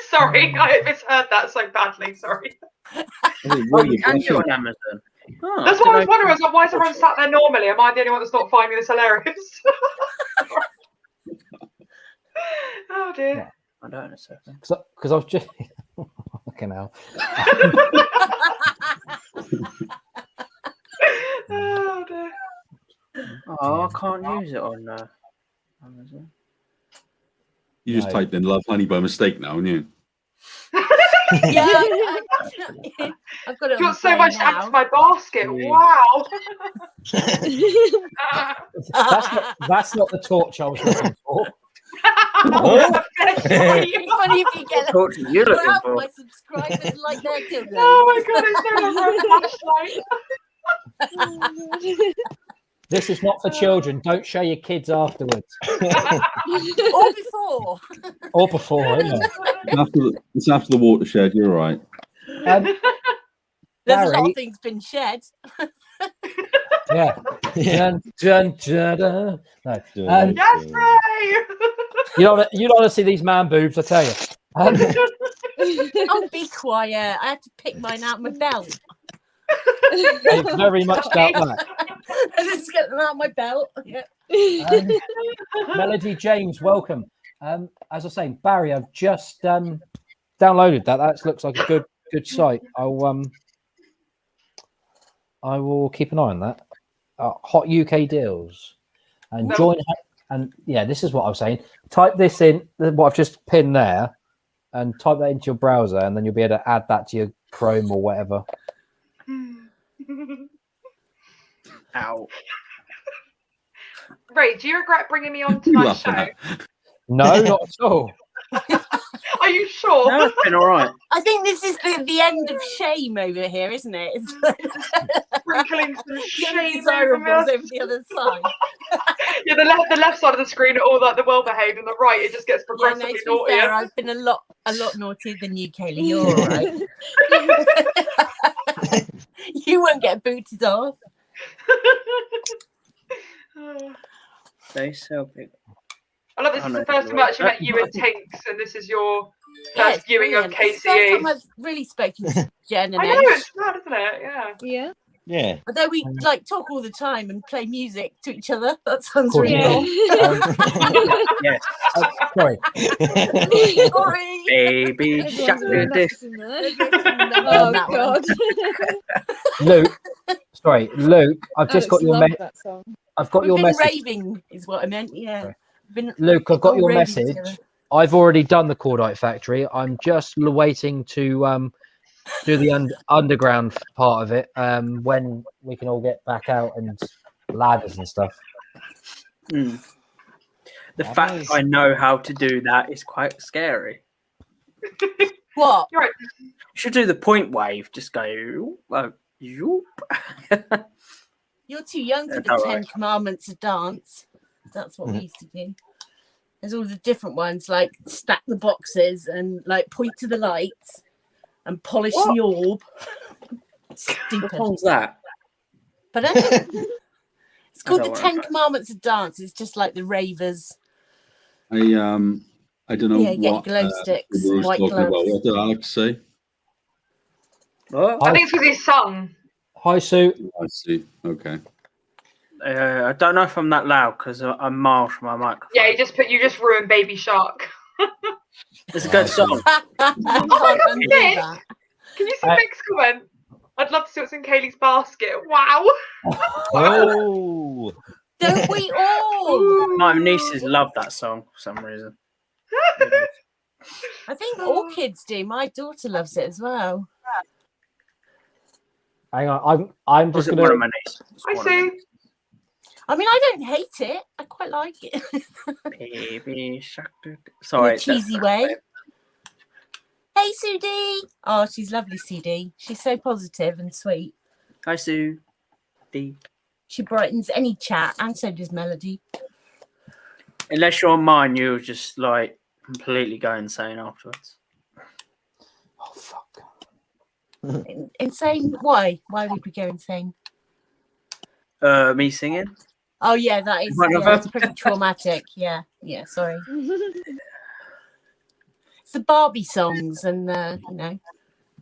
Sorry, I misheard that so badly. Sorry. Oh, you can do it on Amazon. Oh, That's what I was wondering. I was like, why is everyone sat there normally? Am I the only one that's not finding this hilarious? Oh dear. Yeah. I don't know. Because I was just fucking hell. Oh dear. Oh, I can't use it on Amazon. You just typed in love honey by mistake now, haven't you? Yeah, I've got it. You've got so much to add to my basket. Wow. That's not the torch I was looking for. It's funny if you get Torch you're looking well, for. my subscribers like their children. Oh my god, it's no longer a flashlight. This is not for children. Don't show your kids afterwards. Or before. Or before, isn't it? It's after the watershed. You're right. There's a lot Barry- of things been shed. Yeah. Dun, dun, dun, dun. No. Yes, Ray. You don't want to see these man boobs, I tell you. Oh, be quiet. I have to pick mine out of my belt. I very much doubt that. I just get them out of my belt. Yeah. Melody James, welcome. As I was saying, Barry, I've just downloaded that. That looks like a good site. I will keep an eye on that. Hot UK deals and No. join. And yeah, this is what I was saying. Type this in, what I've just pinned there, and type that into your browser, and then you'll be able to add that to your Chrome or whatever. Ow. Ray, do you regret bringing me on to my Laugh show? at No, not at all. Are you sure? No, it's been all right. I think this is the end of shame over here, isn't it? It's Sprinkling some the shame over undesirables me. over the other side. Yeah, the left side of the screen are all like the well behaved, and the right it just gets Yeah, no, progressively to be fair, naughtier. I've been a lot naughtier than you, Kaylee. You're all right. You won't get booted off. They sell big. I love this. Oh, Is no, the first time I actually met you in Tinks, and this is your Yeah, first it's viewing of brilliant. It's the first KCE. time I've really spoken to Jen and I know, Ash. it's mad, isn't it? Yeah. Yeah. Yeah. Although we like talk all the time and play music to each other. That sounds Cool. really Yeah. cool. Yes. Sorry. Sorry. Baby Everyone's shark going this. nuts in there. Oh That one. god. Luke, I've just got Alex your loved that song. I've got We've your been message. raving, is what I meant. Yeah. Sorry. Been Luke, I've got all your raving message. together. I've already done the Cordite Factory. I'm just waiting to do the underground part of it when we can all get back out and ladders and stuff. Mm. The Yeah, fact nice. I know how to do that is quite scary. What? You're right. You should do the point wave. Just go. Yoop. You're too young for That's the all 10 right. Commandments of dance. That's what we used to do. There's all the different ones, like stack the boxes and like point to the lights and polish What? the orb. What Stupid. song's that? But it's called the don't 10 worry. Commandments of dance. It's just like the ravers. I don't know Yeah, get your what glow sticks, we were white talking about. gloves. What did Alex say? Oh, I think it's because he's sung. Hi, Sue. I see. Okay. I don't know if I'm that loud because I'm miles from my microphone. Yeah, you just ruined Baby Shark. It's a good song. Oh my God, Nick! Can you see Nick's comment? I'd love to see what's in Kaylee's basket. Wow. Oh. Don't we all? My nieces love that song for some reason. I think all kids do. My daughter loves it as well. Hang on, I'm just One gonna. of my nieces. I see. I mean, I don't hate it. I quite like it. Baby Shark. In Sorry, a cheesy way. Hey, Sudie. Oh, she's lovely, Sudie. She's so positive and sweet. Hi, Sue. D. She brightens any chat, and so does Melody. Unless you're on mine, you'll just like completely go insane afterwards. Oh fuck! Insane? Why? Why would we go insane? Me singing. Oh yeah, that is. One of Yeah, that's them. pretty traumatic. Yeah. Sorry. It's the Barbie songs, and you know.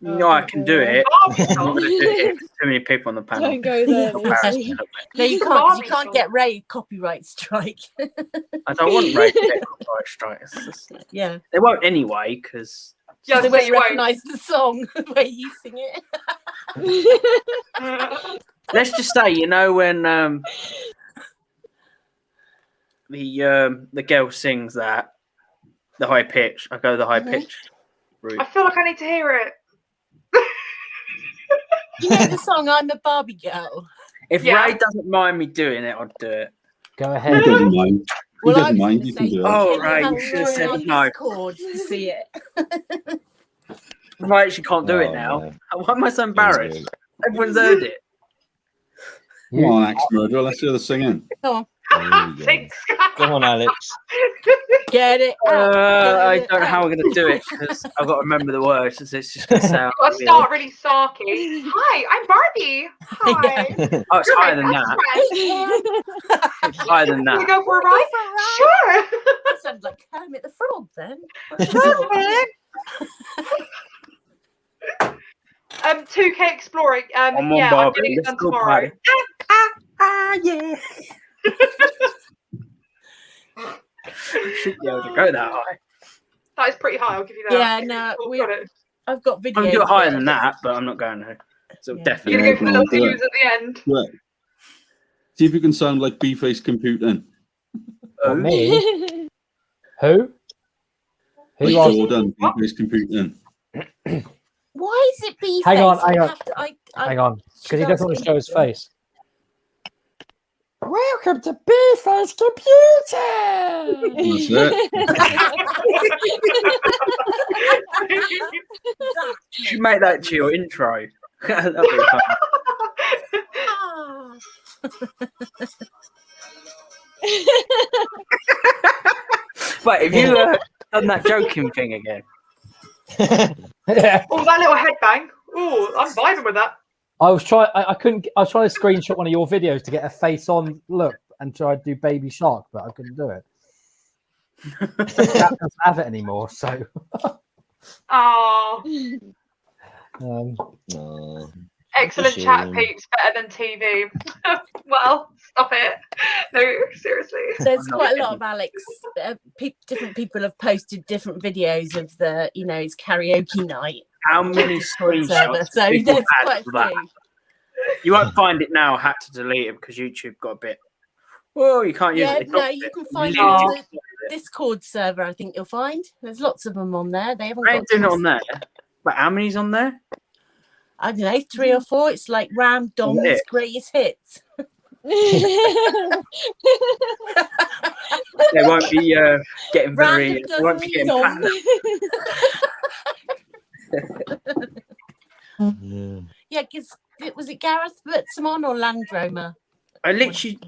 No, I can do it. I'm not gonna do it. Too many people on the panel. Don't go there. Lucy. No, you can't. 'Cause you can't get Ray a copyright strike. I don't want Ray to get copyright strike. It's just- Yeah. They won't anyway because Yeah, they so won't you won't. recognise the song the way you sing it. let's just say, you know, when the girl sings that the high pitch, I go the high pitch route. I feel like I need to hear it. You know the song "I'm a Barbie Girl." If Yeah. Ray doesn't mind me doing it, I'd do it. Go He ahead. doesn't mind. He Well, I doesn't was mind. going You to can say, do it. Oh, can right, have you should have Lauren said on no. Discord to see it. I actually can't do it Oh, now. no. Why am I so embarrassed? Everyone's heard it. Come on, Axe Murderer. Let's hear the singing. Come on, Thanks. Come on, Alex. get it out. I get it don't know how out. we're going to do it because I've got to remember the words. It's just going to sound Gotta weird. start really sarky. Hi, I'm Barbie. Hi. Oh, it's You're my higher than best that. friend. It's higher than Can we that. go for a ride? Sure. That sounds like Kermit the Frog then. 2K exploring. I'm on Yeah, I'm Barbie. getting it Let's done go tomorrow. party. Yeah. Should be able to go that high. That is pretty high. I'll give you that. Yeah, no, Oh, we. got it. I've got I videos. can do it higher of than that, but I'm not going to. So Yeah. definitely. You're gonna go for the Yeah, little do it. views at the end. Do it. See if you can sound like B-Face Computing. What, me? Who? Who Like was? Jordan, B-Face Computing. Why is it B-Face? Hang on, hang I on. have to- I Hang on, because he should doesn't want ask to show his him. face. Welcome to B-Face Computing. That's it. You should make that to your intro. That'd be fun. Ah. Wait, have you done that joking thing again? Yeah. Oh, that little headbang. Oh, I'm vibing with that. I was trying. I couldn't. I was trying to screenshot one of your videos to get a face-on look and try to do Baby Shark, but I couldn't do it. That doesn't have it anymore. So, Oh, No. excellent Shame. chat, peeps. Better than TV. Well, stop it. No, seriously. There's I'm not quite a lot kidding. of Alex. Different people have posted different videos of the, his karaoke night. How many server. screenshots? So people there's had quite of a that? few. You won't find it now. I had to delete it because YouTube got a bit. Well, you can't use Yeah, it. They no, blocked you it. can find it Literally on just the blocked it. Discord server. I think you'll find there's lots of them on there. They haven't I got. ain't doing it on there. But how many's on there? I don't know, 3 or 4. It's like Ram Dom's it? greatest hits. They won't be getting very. Random They won't be getting Dom. platinum. Yeah, because was it Gareth Butzman or Landromer? I literally,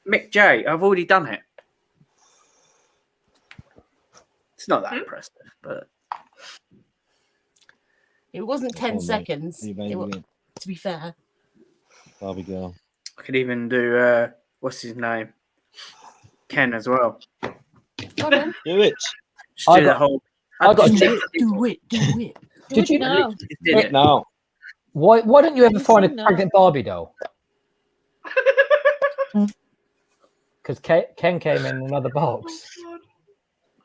Mick J. I've already done it. It's not that impressive, but It wasn't 10 Oh, mate. seconds. You baby It wa- girl. to be fair. Barbie girl. I could even do what's his name, Ken as well. Go on then. Do it. Just I do got- the whole. I got- just Do it. Did you know? did it. No. why don't you ever Yes, find I a know. pregnant Barbie doll? because Ken came in another box.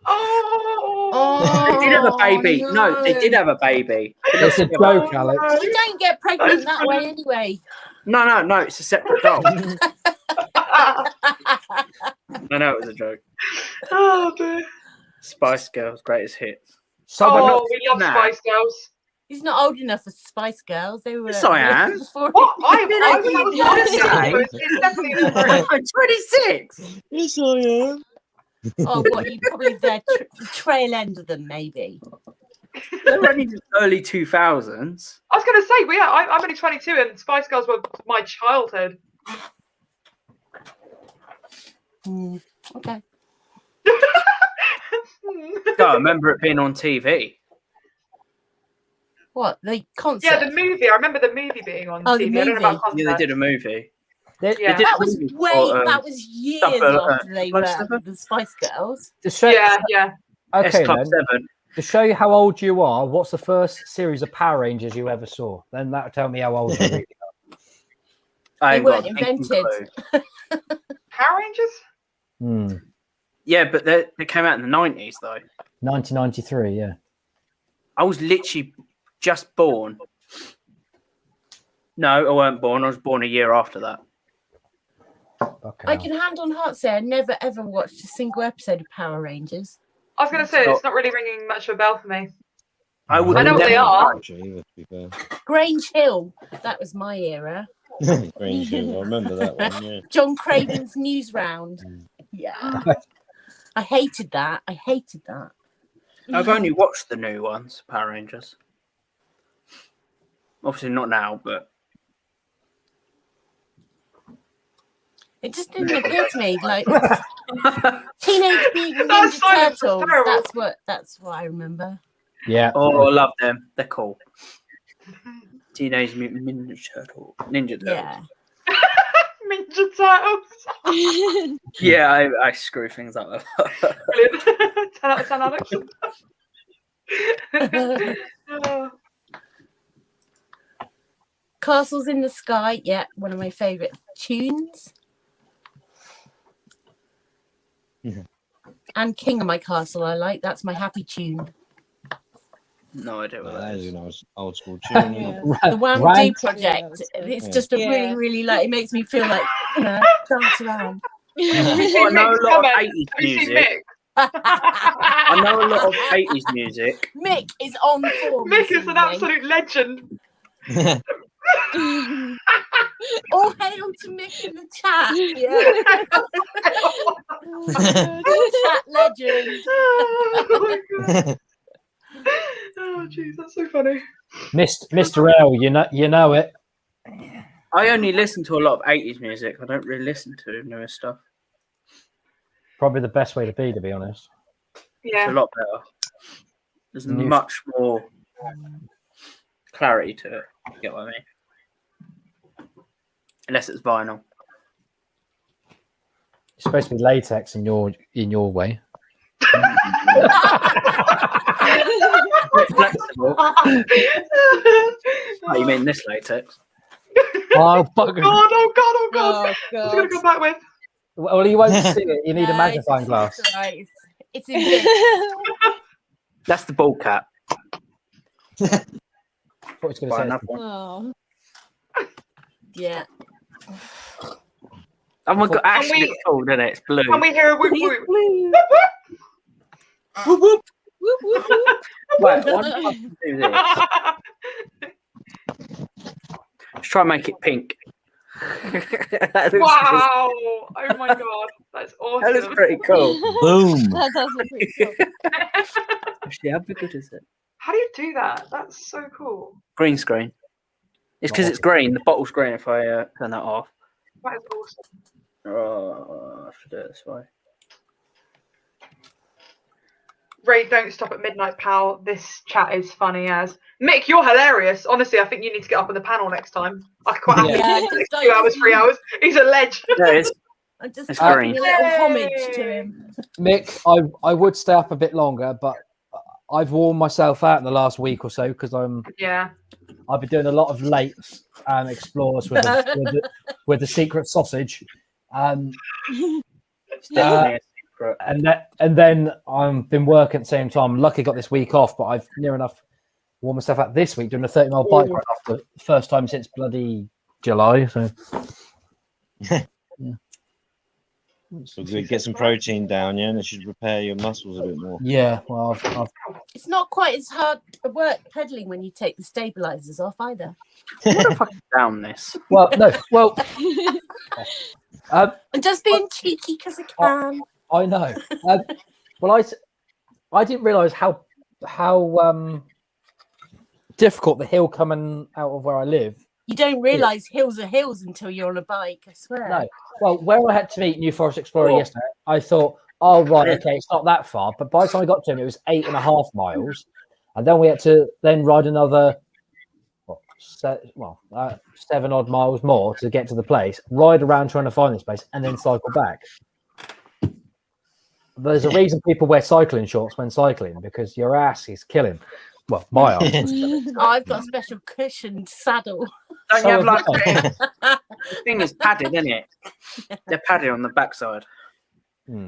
Oh, They did have a baby. No, they did have a baby. It's a joke, Alex. You don't get pregnant that way anyway. No, it's a separate doll. I know it was a joke. Oh dear. Spice Girls, greatest hits. Oh, we love Spice Girls. He's not old enough for Spice Girls. They were. Yes, I am. before- What? I Yeah. was it's definitely I'm 26. Yes, I am. Oh, what? You probably the trail end of them, maybe. They were only the early 2000s. I was going to say, I'm only 22 and Spice Girls were my childhood. Okay. I remember it being on TV. What, the concert? Yeah, the movie. I remember the movie being on Oh, the TV. I don't know about concert. Yeah, they did a movie. Yeah. That was way. That was years after they were the Spice Girls. Yeah. Okay, Club then. 7. To show you how old you are, what's the first series of Power Rangers you ever saw? Then that'll tell me how old you really are. I They ain't weren't got a thinking invented. clue. Power Rangers? Yeah, but they came out in the 90s, though. 1993, yeah. I was literally just born. No, I weren't born. I was born a year after that. Okay. I can hand on heart say I never ever watched a single episode of Power Rangers. I was going to say, it's not really ringing much of a bell for me. I I know what they are. Grange Hill, that was my era. Grange Hill, I remember that one, yeah. John Craven's News Round. Yeah. I hated that. I've only watched the new ones, Power Rangers. Obviously not now, but It just didn't appeal to me. Like Teenage Mutant That Ninja silence was Turtles. terrible. That's what I remember. Yeah. oh, I love them. They're cool. Teenage Mutant Ninja Turtles. Yeah. Ninja Turtles. Yeah, I screw things up. Brilliant. 10 out of 10, Alex. Oh. Castles in the Sky, yeah, one of my favourite tunes. And King of My Castle, I like. That's my happy tune. No idea what that is. That is an old school tune. Isn't it? The Wham Rank- Do Project. It's Yeah. just a really, really like. It makes me feel like dance around. I know a lot of 80s Have you seen music. Mick? I know a lot of 80s music. Mick is on form. Mick this is an evening. absolute legend. All hail to Mick in the chat. Yeah. Chat legend. Oh my god. Oh jeez, that's so funny. Mr. L, you know it. I only listen to a lot of 80s music. I don't really listen to newer stuff. Probably the best way to be honest. It's a Yeah. lot better. There's New- much more clarity to it. You get what I mean? Unless it's vinyl. It's supposed to be latex in your way. Flexible. Oh, you mean this latex? Oh, bugger. Oh god. Oh, What's gonna come back with? Well, you won't see it. You need a No, magnifying it's glass. all right. It's in bits. That's the ball cap. I thought I was going Buy to say another it's one. Oh. Yeah. Oh my god, Can actually, we- it's cool, isn't it? It's blue. Can we hear a whoop whoop? Whoop, whoop, whoop, whoop. Wait, why don't I do this? Let's try and make it pink. That looks Wow! Oh my god, that's cool. That looks awesome. pretty cool. Boom. That does look pretty cool. Actually, how good is it? How do you do that? That's so cool. Green screen. It's because it's green. The bottle's green. If I turn that off, That is awesome. oh, I have to do it this way. Ray, don't stop at midnight, pal. This chat is funny as. Mick, you're hilarious. Honestly, I think you need to get up on the panel next time. I could quite happily Yeah, do just 2 hours, 3 hours. He's a ledge. There it is. I'm just It's paying green. a little homage to him. Mick, I would stay up a bit longer, but I've worn myself out in the last week or so because Yeah. I've been doing a lot of late explores with the secret sausage. It's definitely a secret. And then I've been working at the same time. Lucky got this week off, but I've near enough worn myself out this week doing a 30-mile bike ride after the first time since bloody July. So So good. Get some protein down, yeah, and it should repair your muscles a bit more. yeah, well, I've It's not quite as hard work pedaling when you take the stabilizers off either. What if I can down this? well, no, well, I'm just being cheeky because I can. I know. Well, I didn't realise how difficult the hill coming out of where I live. You don't realise hills are hills until you're on a bike, I swear. No. Well, where I had to meet New Forest Explorer yesterday, I thought, oh, right, okay, it's not that far. But by the time I got to him, it was 8.5 miles. And then we had to then ride another, 7 odd miles more to get to the place, ride around trying to find this place, and then cycle back. There's a reason people wear cycling shorts when cycling, because your ass is killing. Well, my ass. I've got a special cushioned saddle. Don't So you have like have the thing is padded, isn't it? They're padded on the backside.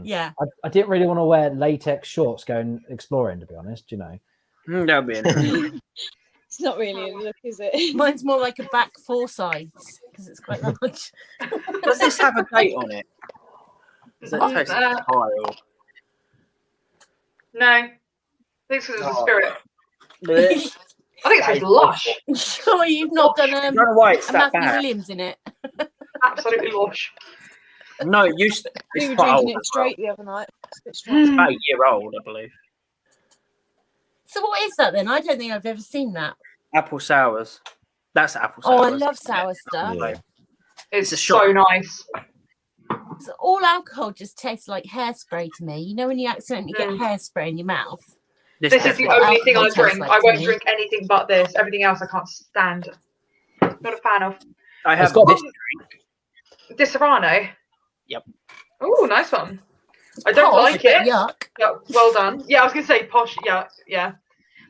Yeah. I didn't really want to wear latex shorts going exploring, to be honest, you know. That'll be interesting. It's not really a look, is it? Mine's more like a back four sides because it's quite large. Does this have a date on it? Does it taste like tile? No. This is a spirit. Blech. I think it tastes lush. Sure, you've not done I don't know why it's a that Matthew bad. Williams in it. Absolutely lush. No, it used to, We it's were quite old. drinking it straight the other night. It's a bit It's strong. about a year old, I believe. So what is that then? I don't think I've ever seen that. Apple sours. That's apple Oh, sours. I love sour stuff. Yeah. It's a so shot. nice. So all alcohol just tastes like hairspray to me. You know when you accidentally get hairspray in your mouth? This is the only thing I alcohol drink. tastes like I to won't me. drink anything but this. Everything else I can't stand. Not a fan of. I It's have got this Di Serrano. Yep. Oh, nice one. I don't Posh, like it. Yuck. Yeah, well done. Yeah, I was going to say posh. Yeah, yeah.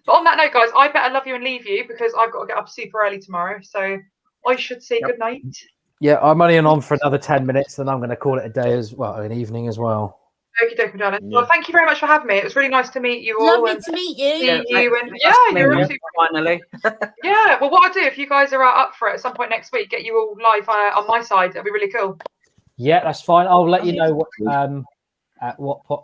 But on that note, guys, I better love you and leave you because I've got to get up super early tomorrow. So I should say good night. Yeah, I'm only on for another 10 minutes, then I'm going to call it a day as well, an evening as well. Okie dokie, darling. Well, thank you very much for having me. It was really nice to meet you all. Lovely and to meet you. see you. And Nice yeah, to meet you're you, absolutely finally. yeah. Well, what I'll do if you guys are up for it at some point next week, get you all live on my side. That'd be really cool. Yeah, that's fine. I'll let you know what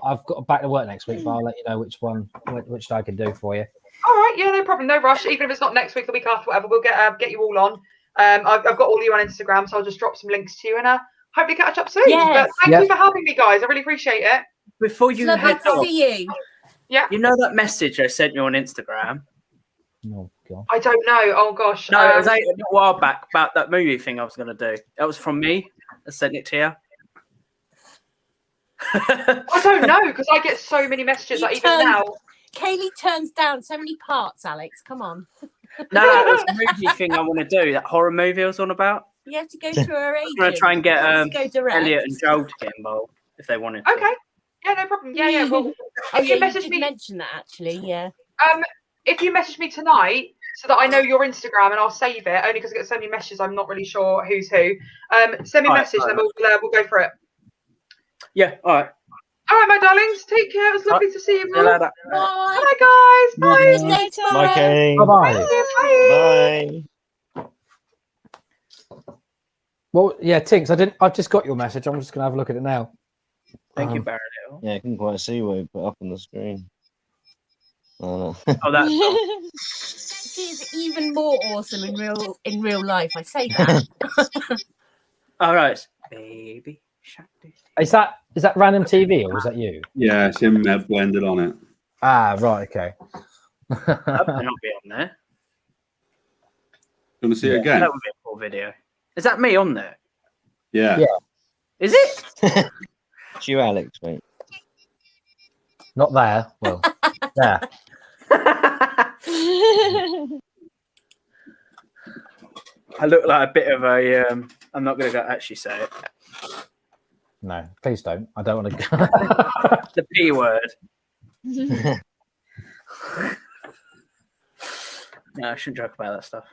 I've got back to work next week, but I'll let you know which day I can do for you. All right, yeah, no problem, no rush. Even if it's not next week, the week after, whatever, we'll get you all on. I've got all you on Instagram, so I'll just drop some links to you and hopefully catch up soon. Yes. But thank you for having me, guys. I really appreciate it. Before It's you lovely head to off, see you. Yeah. you know that message I sent you on Instagram? Oh God. I don't know. Oh gosh. No, it was a while back about that movie thing I was going to do. That was from me. I sent it to you. I don't know because I get so many messages You that even turn- now. Kaylee turns down so many parts, Alex. Come on. No, it was a movie thing I want to do. That horror movie I was on about. You have to go through her agent. I'm going to try and get Go direct. Elliot and Joel to get involved if they wanted to. Okay. Yeah, no problem. Yeah, yeah. Well, Oh, if yeah, you message did me, mention that actually. Yeah. if you message me tonight so that I know your Instagram and I'll save it, only because I get so many messages, I'm not really sure who's who. Send me a Alright, message, then alright. we'll go for it. Yeah, all right. All right, my darlings. Take care. It was lovely to see you. See you all. later. Bye. Bye, guys. Bye. Have a good day tomorrow. Bye, Kay. Bye-bye. Bye. Well, yeah, Tinks, I've just got your message. I'm just going to have a look at it now. Thank you, Um, Barry. Yeah, I couldn't quite see what you put up on the screen. Oh, that's She's even more awesome in real life. I say that. all right. Baby shark. Is that random TV or was that you? Yeah, it's him blended on it. Ah, right, okay. That might not be on there. You want to see it Yeah. again? That would be a cool video. Is that me on there? Yeah. Yeah. Is it? It's you, Alex, mate. Not there. Well, there. I look like a bit of a. I'm not going to actually say it. No, please don't. I don't want to. The P word. No, I shouldn't joke about that stuff.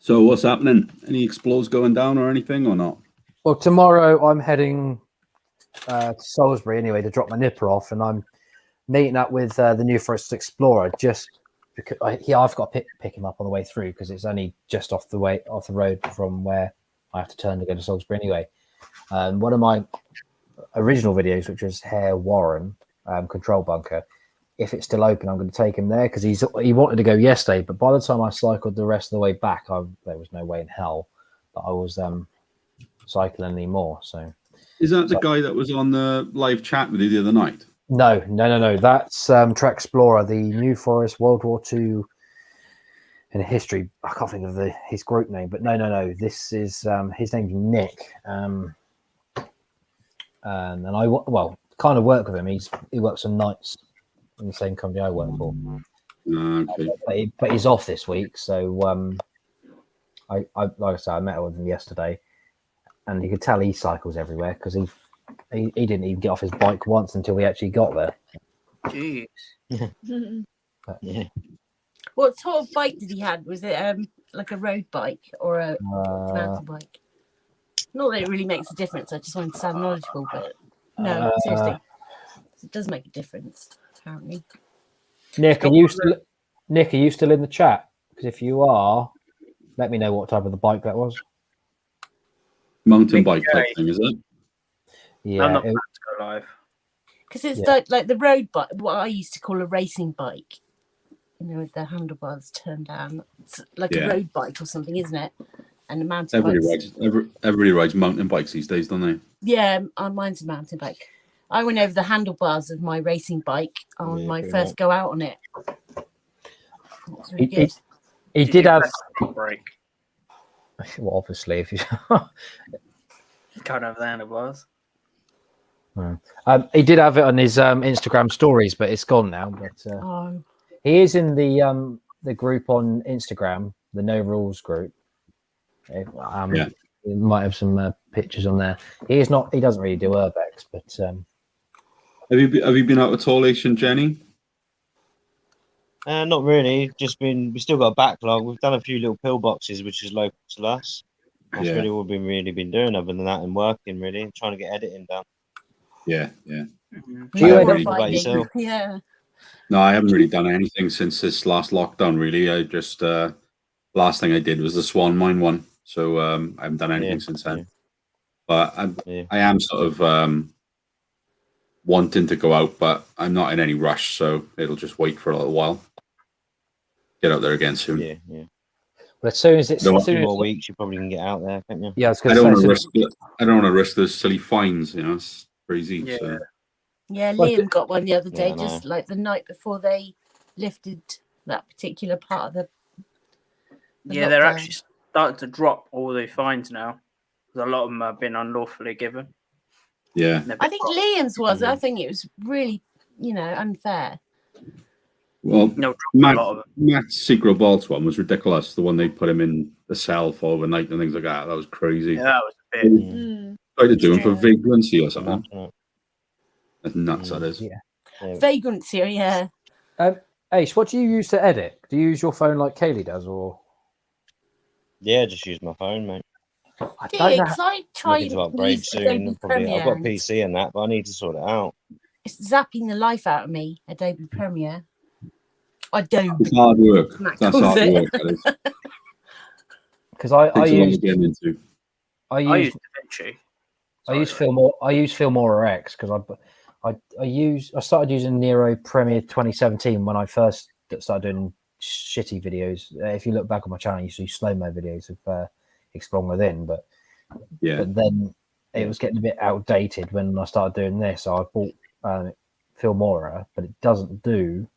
So what's happening? Any explodes going down or anything or not? Well, tomorrow I'm heading to Salisbury anyway to drop my nipper off, and I'm meeting up with the New Forest Explorer just because I've got to pick him up on the way through because it's only just off the road from where I have to turn to go to Salisbury anyway. One of my original videos, which was Hare Warren Control Bunker, if it's still open, I'm going to take him there because he wanted to go yesterday, but by the time I cycled the rest of the way back, there was no way in hell that I was cycling anymore. So, is that the guy that was on the live chat with you the other night? No. That's Trek Explorer, the New Forest World War II in history. I can't think of his group name, but no. This is his name's Nick, and I kind of work with him. He works on nights in the same company I work for. Okay. But he's off this week, so I like I said, I met with him yesterday, and you could tell he cycles everywhere because he didn't even get off his bike once until we actually got there. Jeez. Yeah. What sort of bike did he have? Was it like a road bike or a mountain bike? Not that it really makes a difference. I just wanted to sound knowledgeable, but no, seriously, it does make a difference. Apparently. Nick, are you still in the chat? Because if you are, let me know what type of the bike that was. Mountain bike type thing, is it? Yeah, I'm not about to go live. Because it's like the road bike, what I used to call a racing bike. With the handlebars turned down. It's like a road bike or something, isn't it? And the mountain bike. Everybody rides mountain bikes these days, don't they? Yeah, mine's a mountain bike. I went over the handlebars of my racing bike on my first go out on it. Really he did have break. Well, obviously, if you Can't have the handlebars. He did have it on his Instagram stories, but it's gone now. But he is in the group on Instagram, the No Rules group. He might have some pictures on there. He doesn't really do urbex, but have you been out at all, Ace and Jenny? Not really. We still got a backlog. We've done a few little pillboxes, which is local to us. That's really all we've been doing. Other than that, and working really, and trying to get editing done. Yeah. Do you end about yourself? Yeah. No, I haven't really done anything since this last lockdown. Really, I just last thing I did was the Swan Mine one. So I haven't done anything since then. But I am sort of wanting to go out, but I'm not in any rush, so it'll just wait for a little while. Get out there again soon. Yeah. But as soon as it's a few more weeks, you probably can get out there, can't you? Yeah, I don't want to risk those silly fines. It's crazy. Yeah. So. Yeah, Liam got one the other day, just like the night before they lifted that particular part of the they're lockdown. actually starting to drop all the fines now. Because a lot of them have been unlawfully given. Yeah. I think Liam's was. I think it was really, unfair. Well, Matt's Secret Vaults one was ridiculous. The one they put him in the cell for overnight and things like that. That was crazy. Yeah, that was a bit. Tried to do him for vagrancy or something. That's nuts, that is. Yeah. Vagrancy, yeah. Ace, what do you use to edit? Do you use your phone like Kaylee does, or? Yeah, just use my phone, mate. I tried to upgrade soon. Probably, I've got a PC and that, but I need to sort it out. It's zapping the life out of me, Adobe Premiere. Adobe. It's hard work. That's hard work. Because I use DaVinci. I use Filmora X because I started using Nero Premiere 2017 when I first started doing shitty videos. If you look back on my channel, you see slow-mo videos of Exploring Within, but then it was getting a bit outdated when I started doing this. So I bought Filmora, but it doesn't do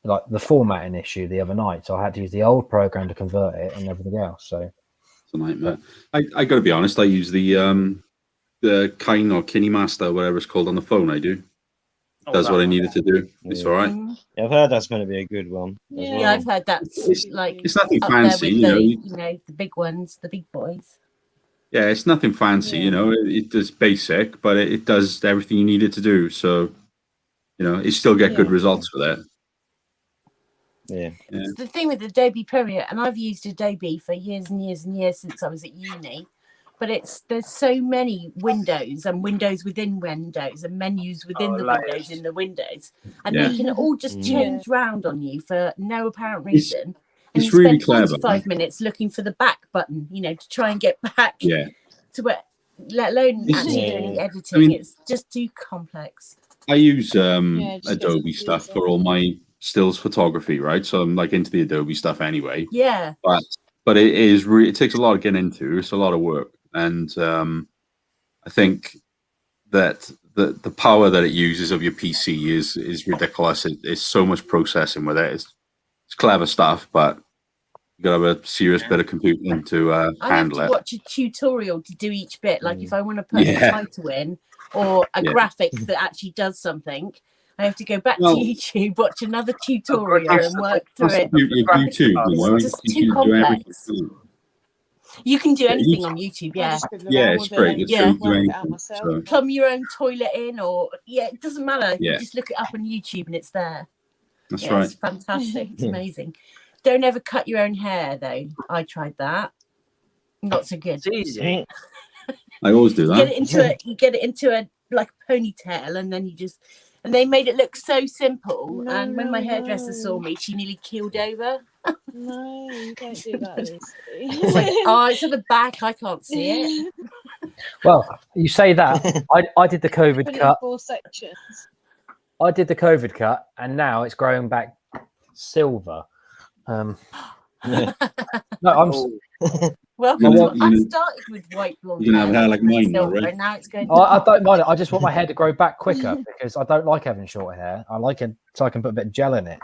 like the formatting issue the other night. So I had to use the old program to convert it and everything else. So it's a nightmare. I got to be honest. I use the Kine or KineMaster, whatever it's called on the phone. I do. Does what I needed to do. It's all right. Yeah, I've heard that's going to be a good one. Yeah, I've heard that's it's nothing up fancy, there with the big ones, the big boys. Yeah, it's nothing fancy, It does basic, but it does everything you need it to do. So, you still get good results for that. Yeah. It's the thing with Adobe Premiere, and I've used Adobe for years and years and years since I was at uni. but there's so many windows and windows within windows and menus within the layers. windows in the windows, and Yeah. they can all just change round on you for no apparent It's- reason. And it's you really spend clever. 45 minutes looking for the back button, to try and get back Yeah. to where, let alone It's- actually Yeah. doing the editing. I mean- It's just too complex. I use just Adobe gets stuff confusing. for all my stills photography, right? So I'm like into the Adobe stuff anyway. Yeah. But it is it takes a lot of getting into. It's a lot of work, and I think that the power that it uses of your PC is ridiculous. It's so much processing with it. It's clever stuff, but you got to have a serious bit of computing to I have handle to it. watch a tutorial to do each bit. Like if I want to put Yeah. a title in or a Yeah. graphic that actually does something, I have to go back Well- to YouTube, watch another tutorial and work through That's it. the beauty of YouTube, you know. It's just You too can do everything. complex. You can do Yeah, anything on YouTube, I yeah. just fiddle Yeah, around it's with it great. and It's Yeah. great to do work it out anything. myself. So, Plumb your own toilet in, or it doesn't matter. Yeah. You just look it up on YouTube and it's there. that's Yeah, right. it's fantastic. It's amazing. Don't ever cut your own hair though. I tried that. Not so good. It's easy. I always do You that. get it into a like ponytail, and then and they made it look so simple. No, and when my no, hairdresser no. saw me, she nearly keeled over. No, you don't do that, Lucy. It's like, oh, it's at the back. I can't see it. Well, you say that. I did the COVID Put it in cut. 4 sections. I did the COVID cut, and now it's growing back silver. No, I'm. Well, You I know- started with white blonde you can have hair like and mine now, silver, right? and now it's going. I don't mind it. I just want my hair to grow back quicker because I don't like having short hair. I like it so I can put a bit of gel in it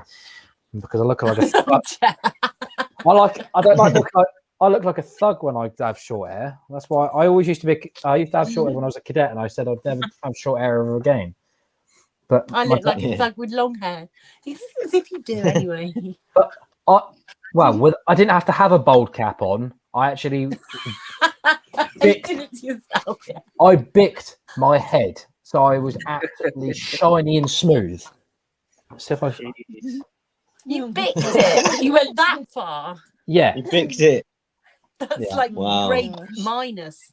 because I look like a thug. I don't like look like I look like a thug when I have short hair. That's why I always used to be. I used to have short hair when I was a cadet, and I said I'd never have short hair ever again. But I my look like a thug with long hair. As if you do anyway. I didn't have to have a bald cap on. I actually You Bic- did it to yourself. Yeah. I bicked my head so I was absolutely shiny and smooth. So if I, You bicked it. You went that far. yeah, You picked it. That's Yeah. like Wow. grade minus.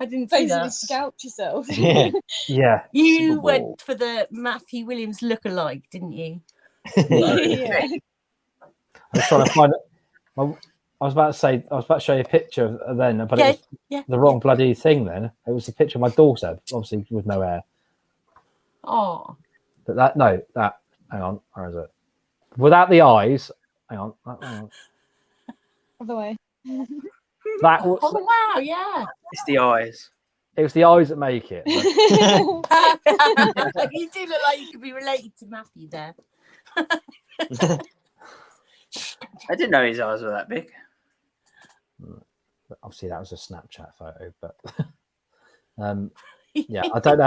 I didn't see Basically that. scalped yourself. Yeah. yeah. You Super Bowl. went for the Matthew Williams look-alike, didn't you? Yeah. I was trying to find it. I was about to show you a picture then, but Yeah, it was yeah. the wrong bloody thing then. It was a picture of my doorstep, obviously with no hair. Oh, But hang on, where is it? Without the eyes, hang on. Other way. That was, oh wow, yeah. It's the eyes. it was the eyes that make it. but- You do look like you could be related to Matthew there. I didn't know his eyes were that big. But obviously that was a Snapchat photo, but yeah, I don't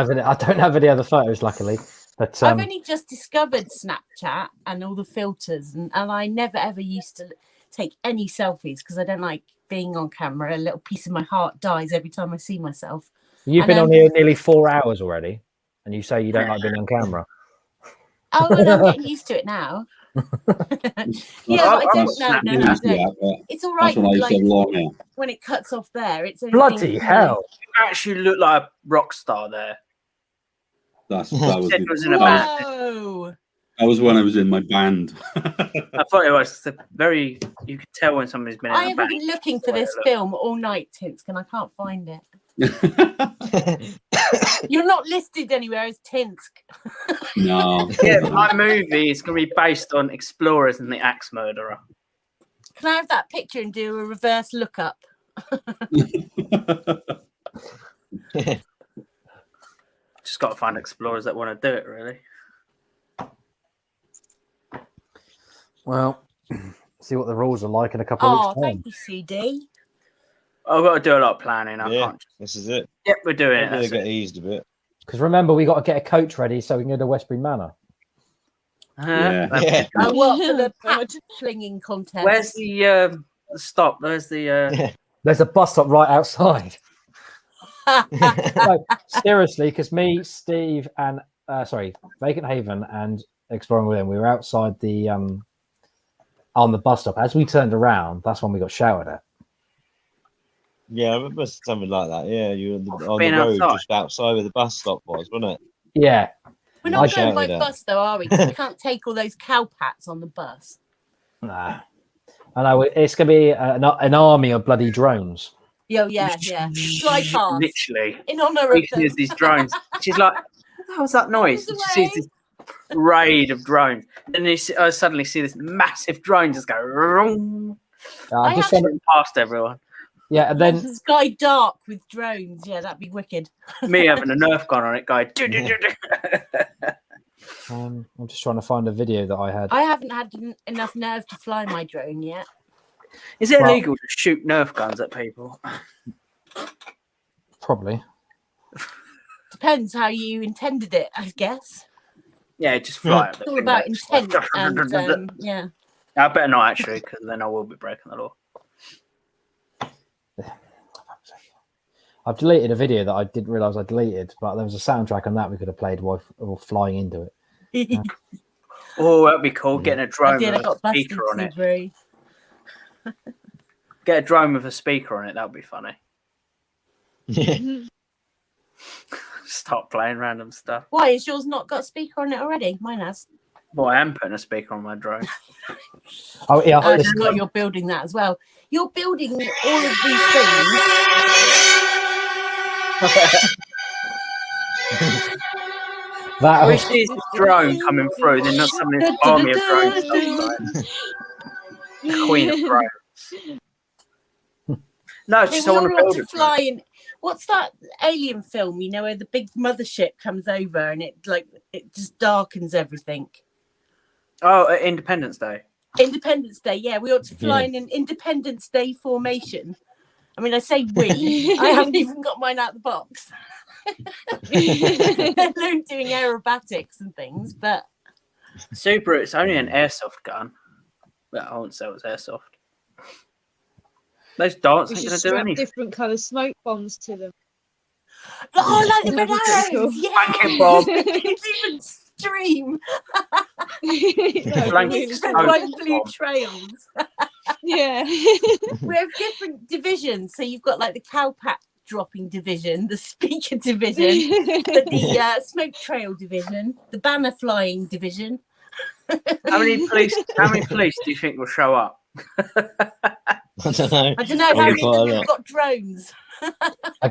have any other photos, luckily. But I've only just discovered Snapchat and all the filters, and I never ever used to take any selfies because I don't like being on camera. A little piece of my heart dies every time I see myself. you've been and on then- here nearly 4 hours already, and you say you don't like being on camera. Oh, well, I'm getting used to it now. Yeah, but I don't know. No, no, no. It's all right. That's when I used to Like have long hair. when it cuts off there, it's only Bloody being- hell! You actually look like a rock star there. That Said it was in a was, band. Whoa! that was when I was in my band. I thought it was very. You could tell when somebody's been in I a have band. been looking for Way this it looked. film all night, Tinsk, and I can't find it. You're not listed anywhere as Tinsk. No. Yeah, my movie is going to be based on explorers and the axe murderer. Can I have that picture and do a reverse lookup? Just got to find explorers that want to do it, really. Well, see what the rules are like in a couple Oh, of weeks' time. thank you, CD. I've got to do a lot of planning. I Yeah, can't. this is it. Yep, we're doing it. Hopefully That's they get it. eased a bit. Because remember, we got to get a coach ready so we can go to Westbury Manor. Yeah. Yeah. Oh, what for the God. pat flinging contest? Where's the stop? Where's the? There's a bus stop right outside. No, seriously, because me, Steve, and Vacant Haven and Exploring Within, we were outside the on the bus stop. As we turned around, that's when we got shouted at. Yeah, I remember something like that. Yeah, you were on Being the road outside. just outside where the bus stop was, wasn't it? Yeah. We're I not going by shouted at. bus though, are we? 'Cause we can't take all those cowpats on the bus. Nah. I know it's going to be an army of bloody drones. Yeah, yeah. Fly past Literally. in honour of She them. hears these drones. She's like, what the hell's that noise? And she sees this raid of drones. And I suddenly see this massive drone just go "Vroom," I just have- want past everyone. yeah, and then Sky dark with drones. Yeah, that'd be wicked. Me having a Nerf gun on it going. I'm just trying to find a video that I had. I haven't had enough nerve to fly my drone yet. Is it Well- illegal to shoot Nerf guns at people? Probably. Depends how you intended it, I guess. Yeah, just fly. It's all about intent and yeah. I better not actually, because then I will be breaking the law. I've deleted a video that I didn't realize I deleted, but there was a soundtrack on that we could have played while flying into it. Oh, that'd be cool. Getting a drone I with got a busted speaker on it. through. Get a drone with a speaker on it. That would be funny. Start playing random stuff. Why has yours not got a speaker on it already? Mine has. Well, I am putting a speaker on my drone. Oh yeah, I this- forgot you're building that as well. You're building all of these things. that We was, see this drone coming through, then not suddenly this army of drones. The Queen of drones. No, it's Hey, just we I want all to want build to it. fly in. What's that alien film? You know, where the big mothership comes over and it just darkens everything. Oh, Independence Day. Independence Day, yeah, we ought to fly in an Independence Day formation. I mean, I say we. I haven't even got mine out of the box. They're doing aerobatics and things, but Super, it's only an airsoft gun. Well, I won't say it was airsoft. Those darts We ain't should going to do strap anything. different colour smoke bombs to them. oh, like the That'd be pretty cool. red arrows, Blanket bomb. It's even stream. Blanket It's smoke red, white, and blue bomb. trails. Yeah. We have different divisions. So you've got like the cowpat dropping division, the speaker division, the smoke trail division, the banner flying division. How many police do you think will show up? I don't know. I don't know how many Quite a of them lot. have got drones. I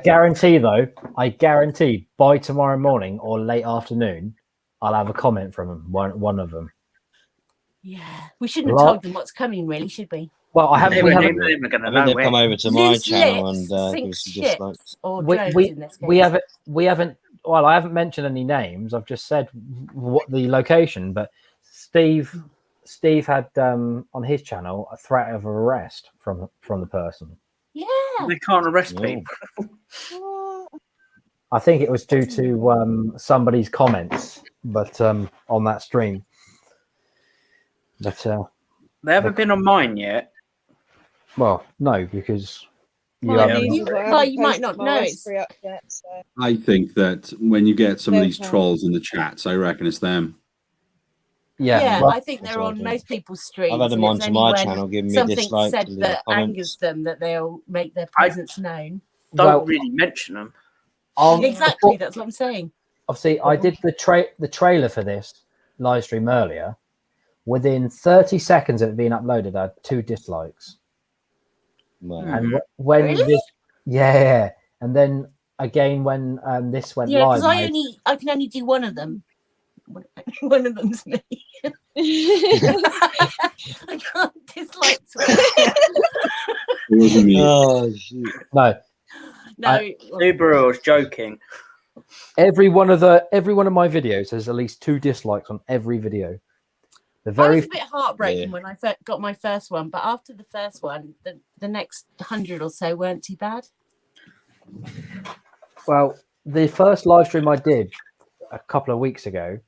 guarantee by tomorrow morning or late afternoon, I'll have a comment from them, one of them. Yeah, we shouldn't have Lot- told them what's coming, really, should we? Well, I haven't. They We weren't haven't. even going to I know think they've come when. over to my Loose channel lips and sink give some dislikes. ships, or We, drones we, in this case. we haven't. Well, I haven't mentioned any names. I've just said what the location. But Steve had on his channel a threat of arrest from the person. Yeah. They can't arrest Yeah. people. I think it was due to somebody's comments, but on that stream. But They haven't been on mine yet. well, no, because you Mine haven't. neither, You- but I well, haven't you might posted not my know recipe up yet, so. I think that when you get some of these Okay. trolls in the chats, I reckon it's them. Yeah, well, I think That's they're what I on think. most people's streams. I've had them and it's onto my only when channel giving me something dislikes said and that comments. angers them that they'll make their I- presence known. Don't well, really mention them. Exactly, that's what I'm saying. Obviously, I did the trailer for this live stream earlier. Within 30 seconds of it being uploaded, I had 2 dislikes. Well, And when Really? this, yeah, and then again when this went Yeah, live, because I can only do one of them. One of them's me. I can't dislike It wasn't me. oh, shoot. no, No, Subaru was joking. every one of my videos has at least 2 dislikes on every video. The I very was a bit heartbroken Yeah. when I got my first one, but after the first one, the next 100 or so weren't too bad. well, the first live stream I did a couple of weeks ago.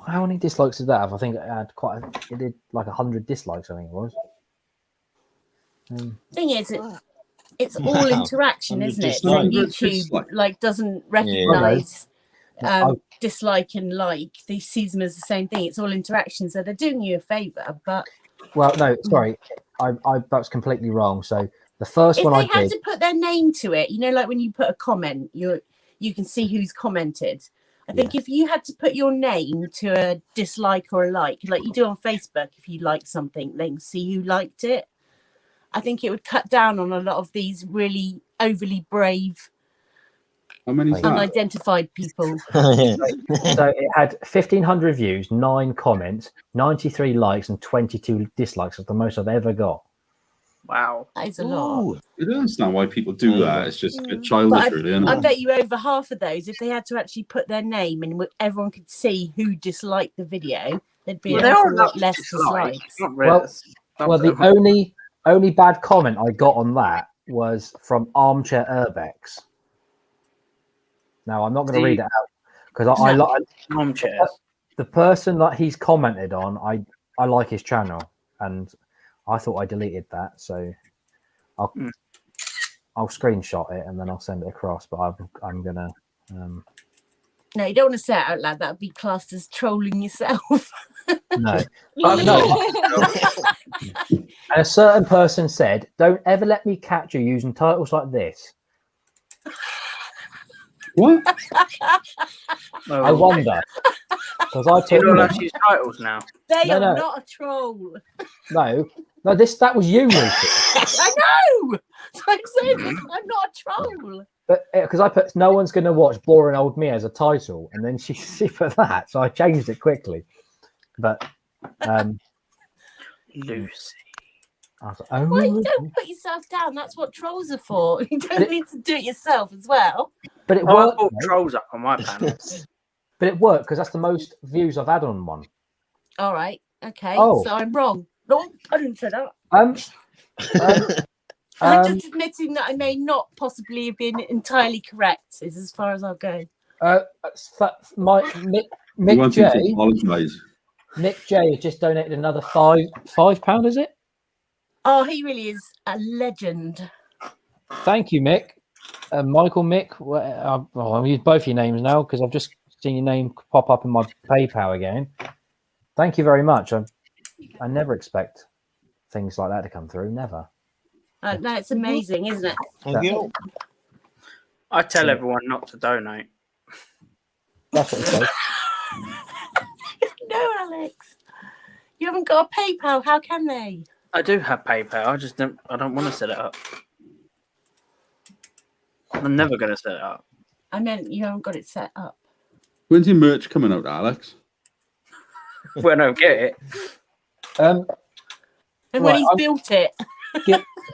How many dislikes did that have? I think it had it did like 100 dislikes. I think it was. Thing is, it's all Wow. interaction, I'm isn't it? just So like- YouTube like doesn't recognise I- dislike and like. They sees them as the same thing. It's all interaction, so they're doing you a favour. But Well, no, sorry, I that's completely wrong. So the first If one they I had did, to put their name to it, you know, like when you put a comment, you can see who's commented. I think if you had to put your name to a dislike or a like you do on Facebook, if you like something, they can see who liked it. I think it would cut down on a lot of these really overly brave, How many is that? unidentified people. so it had 1,500 views, 9 comments, 93 likes, and 22 dislikes. That's the most I've ever got. Wow. That is a lot. I don't understand why people do that. It's just a bit childish, But really, isn't I it? bet you over half of those, if they had to actually put their name and everyone could see who disliked the video, there'd be Well, an there are awful lot lots of less dislikes. dislikes. Not really. Well, the only bad comment I got on that was from Armchair Urbex. Now I'm not going to read it out because I like armchairs. The person that he's commented on. I like his channel, and I thought I deleted that, so I'll screenshot it and then I'll send it across. But I'm gonna. No, you don't want to say it out loud. That would be classed as trolling yourself. No. And a certain person said, "Don't ever let me catch you using titles like this." What? I wonder because I You took don't have to use titles now. They No, are no. not a troll. no. That was you, Lucy. I know. I'm saying I'm not a troll. But because I put no one's going to watch boring old me as a title, and then she put that, so I changed it quickly. But Lucy. I was like, oh, Well, you don't put yourself down. That's what trolls are for. You don't need to do it yourself as well. but it Oh, I worked. brought though. trolls up on my panel. But it worked because that's the most views I've had on one. All right. Okay. Oh. So I'm wrong. No, I didn't say that. Um, I'm just admitting that I may not possibly have been entirely correct. Is as far as I'll go. Mick You want him to J. apologise? Mick J has just donated another £5. Is it? Oh, he really is a legend. Thank you, Mick. Michael Mick. I'll use both your names now because I've just seen your name pop up in my PayPal again. Thank you very much. I never expect things like that to come through. Never. No, it's amazing, isn't it? Thank you. I tell everyone not to donate. That's what it says. No, Alex. You haven't got a PayPal. How can they? I do have PayPal. I don't want to set it up. I'm never going to set it up. I meant you haven't got it set up. When's your merch coming out, Alex? When I get it. And when Right, he's built it.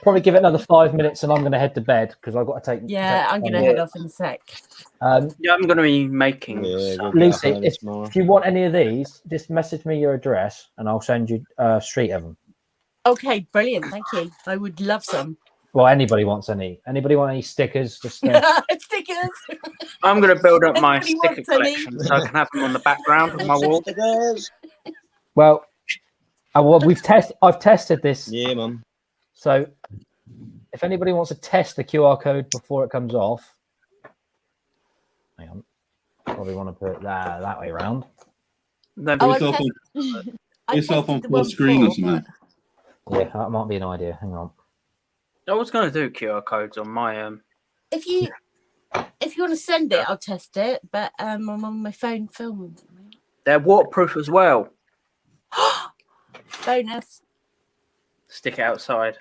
Probably give it another 5 minutes and I'm going to head to bed because I've got to take. Yeah, I'm going to head off in a sec. Yeah, I'm going to be making some. Lucy, if you want any of these, just message me your address and I'll send you a street of them. Okay, brilliant. Thank you. I would love some. Well, anybody wants any? Anybody want any stickers? Just Stickers. I'm going to build up my Anybody sticker wants any? collection so I can have them on the background of my wall. well, I've tested this. Yeah, mum. So, if anybody wants to test the QR code before it comes off, hang on. Probably want to put it that way around. Put yourself on full screen or something. Yeah, that might be an idea. Hang on. I was going to do QR codes on my If you want to send it, I'll test it. But I'm on my phone filming. They're waterproof as well. Bonus. Stick it outside.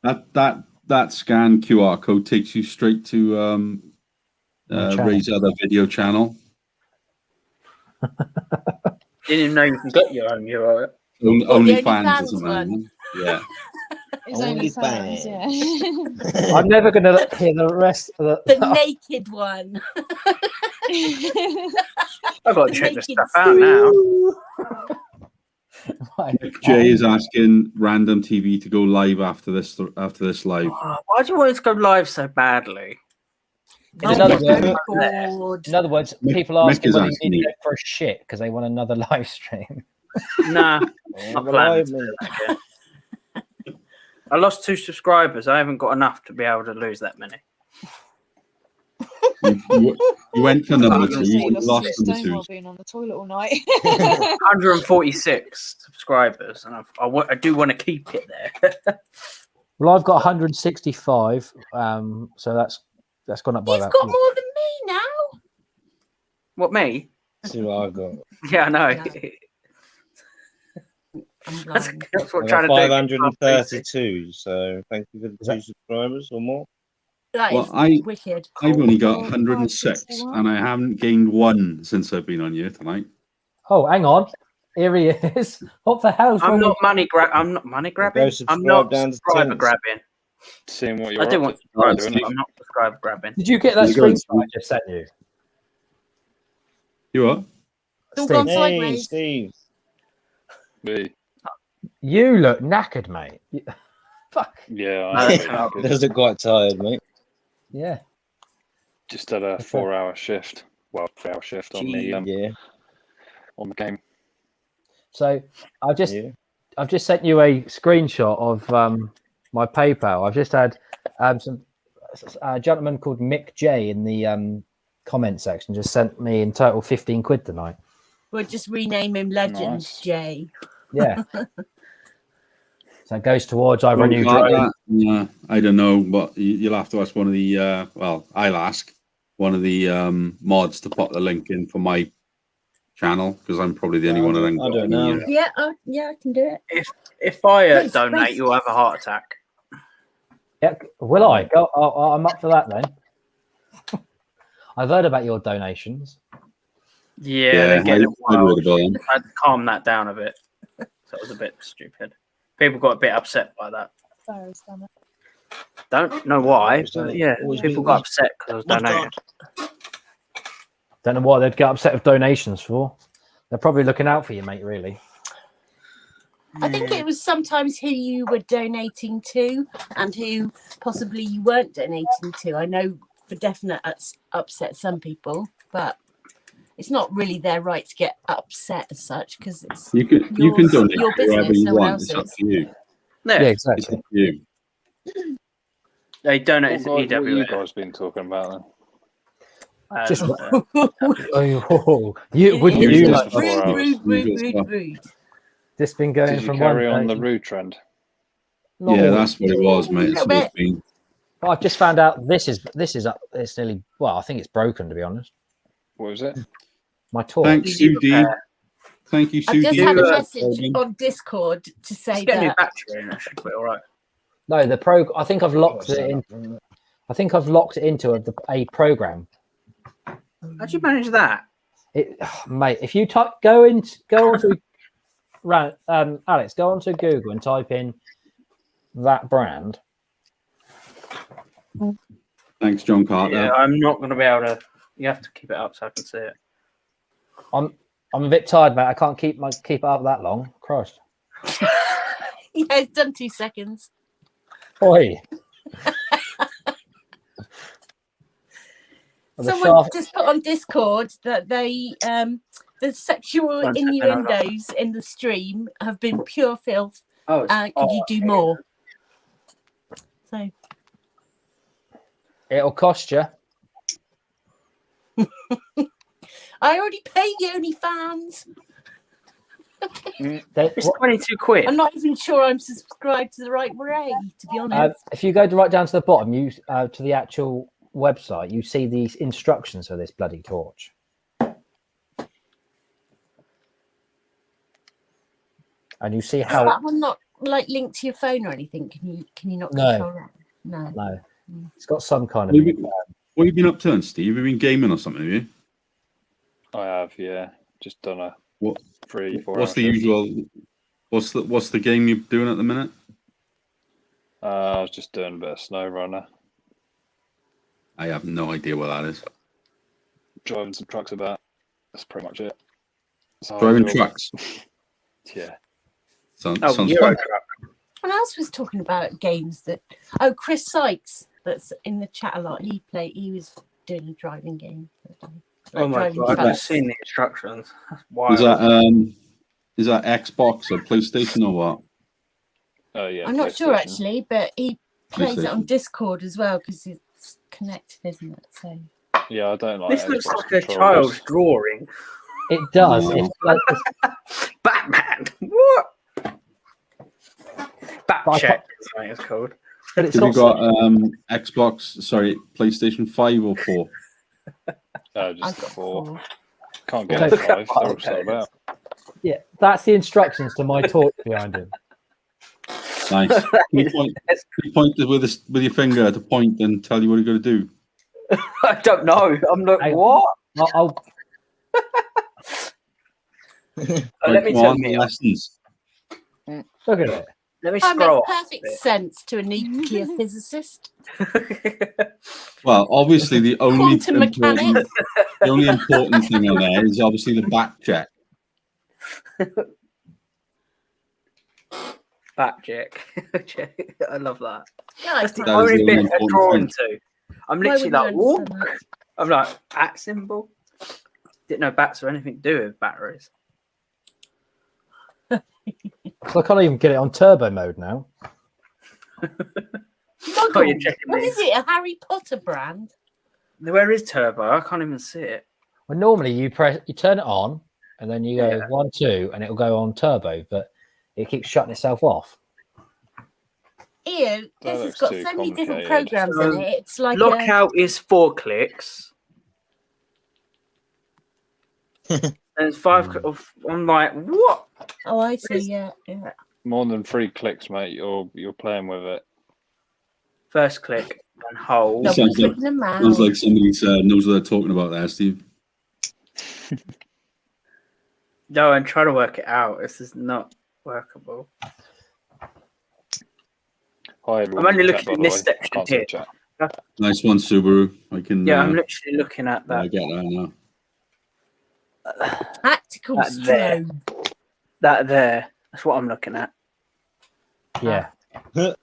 That scan QR code takes you straight to Ray's other video channel. Didn't even know you can get your own URL. Only fans or something. Yeah. It's only fans, yeah. I'm never going to hear the rest of The naked one. I've got to check this stuff out now. Jay is asking Random TV to go live after this live. Oh, why do you want it to go live so badly? In other words, people are asking whether you need to go for a shit because they want another live stream. Nah, I plan to do that again. I lost 2 subscribers. I haven't got enough to be able to lose that many. You went for number You two, say you you lost lost 2 number stone two. while being on the toilet all night. 146 subscribers, and I do want to keep it there. Well, I've got 165, so that's gone up by You've about. got more than me now. What, me? See what I've got. Yeah, I know. Yeah. I'm That's, blind. that's what I've I'm got trying to do. 532, so thank you for the 2 subscribers or more. That Well, is wicked. I've only got Oh, 106, oh, and I haven't gained one since I've been on here tonight. Oh, hang on. Here he is. What the hell's I'm wrong not with- money I'm not money grabbing. I'm subscribe not down to subscriber 10. grabbing. Seeing what I you're do up want to. subscribers, Steve. but I'm not subscriber grabbing. Did you get that You go, screenshot I just sent you? You what? It's all Steve. gone Hey, sideways. Steve. Me. You look knackered, mate. Fuck. Yeah, No, I'm that's pretty how- knackered. Does look quite tired, mate. Yeah. Just had a 4-hour shift. Well, 3-hour shift on the Yeah. on the game. So I've just Yeah. sent you a screenshot of my PayPal. I've just had a gentleman called Mick J in the comment section just sent me in total 15 quid tonight. We'll just rename him Legend Nice. J. Yeah. So it goes towards either a new Like drone. that? Yeah, I don't know, but you'll have to ask one of the. Well, I'll ask one of the mods to pop the link in for my channel because I'm probably the only one that I don't know. Yeah, I can do it. If I Race, donate, race. you'll have a heart attack. Yeah, will I? Go. I'm up for that then. I've heard about your donations. Yeah, they're getting I wild. would have done. I'd calm that down a bit. That was a bit stupid. People got a bit upset by that. Sorry, Stomach. Don't know why, but yeah, Always people been- got upset because I was My donating. Don't know what they'd get upset with donations for. They're probably looking out for you, mate. Really. I think it was sometimes who you were donating to and who possibly you weren't donating to. I know for definite it's upset some people, but it's not really their right to get upset as such because it's You can donate your to whoever business, you no one want. It's up else's. to you. Yeah, It's up to you. they donated What, to what you EWA. guys been talking about then? Just Uh, you would Usually you it's like before hours. Rude. this been going Did you from carry one on the day- rude trend? Not Yeah, all. that's what it was, mate. It's Little bit. supposed to be. But I've just found out this is up. It's nearly. Well, I think it's broken to be honest. What was it? My torch. Thanks, Sue D. Thank you, I Sue just D. had a for message that. on Discord to say Just get a new that battery and that should be all right. No, the pro. I think I've locked it in. I think I've locked it into a program. How'd you manage that? It, mate. If you go onto Alex, go onto Google and type in that brand. Thanks, John Carter. Yeah, I'm not going to be able to. You have to keep it up so I can see it. I'm a bit tired, mate. I can't keep it up that long. Christ. yeah, it's done 2 seconds. Oi. The Someone shaft- just put on Discord that they the sexual One second, hold on. innuendos in the stream have been pure filth. Oh, Could you do more? So It'll cost you. I already pay the OnlyFans. It's 22 quid. I'm not even sure I'm subscribed to the right way, to be honest. If you go right down to the bottom, you to the actual website, you see these instructions for this bloody torch. And you see Is how that one not like linked to your phone or anything? Can you not No. control that? No. no, it's got some kind of. What have you been up to, Steve? Have you been gaming or something? Have you? I have, yeah. Just done a What? 3-4 What's the usual? What's the game you're doing at the minute? I was just doing a bit of Snow Runner, I have no idea what that is. driving some trucks about. That's pretty much it. So Driving I do- trucks. Yeah. Sounds Oh, Euro fun. Someone else was talking about games that. Oh, Chris Sykes, that's in the chat a lot. He was doing a driving game. Oh my driving god, I've trucks. seen the instructions. That's wild. Is that Xbox or PlayStation or what? Oh yeah. I'm not sure PlayStation. actually, but he plays it on PlayStation. Discord as well because it's connected, isn't it? So Yeah, I don't like This looks Xbox like a controllers. child's drawing. It does. No. It's like, Batman. What? Bat But I check. That's what it's called. but it's Have you not. got Xbox? Sorry, PlayStation 5 or 4? I've Just got 4. 4. Can't get Okay. a 5. They're all sold out. Yeah, that's the instructions to my torch behind him. Nice. You point with your finger to point and tell you what you got to do. I don't know. I'm like, Hey. what? I'll Let me Come turn on, me up. lessons. look at it. Let me That scroll makes up. perfect sense to a nuclear physicist. Well, obviously the only Quantum mechanics. important thing on there is obviously the back check. Bat check. I love that. Yeah, I That's the can't- That is only the bit only I'm important drawing thing. to. I'm Why literally wouldn't like, you whoop. understand I'm like, at symbol. Didn't know bats were anything to do with batteries. So I can't even get it on turbo mode now. Oh, you're checking What is these. it? A Harry Potter brand? Where is turbo? I can't even see it. Well, normally you turn it on, and then you go Yeah. 1, 2, and it'll go on turbo, but it keeps shutting itself off. Ew, That this has looks got too so many different complicated. programs in it. It's like Lockout is 4 clicks. There's 5. I'm like, what? Oh, I see. Yeah. More than 3 clicks, mate. You're playing with it. First click and hold. No, Sounds like, clicking them out. sounds like somebody knows what they're talking about there, Steve. No, I'm trying to work it out. This is not workable. Hi, everyone. I'm only Chat, looking by in the this way. I section can't see here. chat. Nice one, Subaru. I can. Yeah, I'm literally looking at I that. get that now. Tactical That there. strobe. That there. That's what I'm looking at. Yeah. Is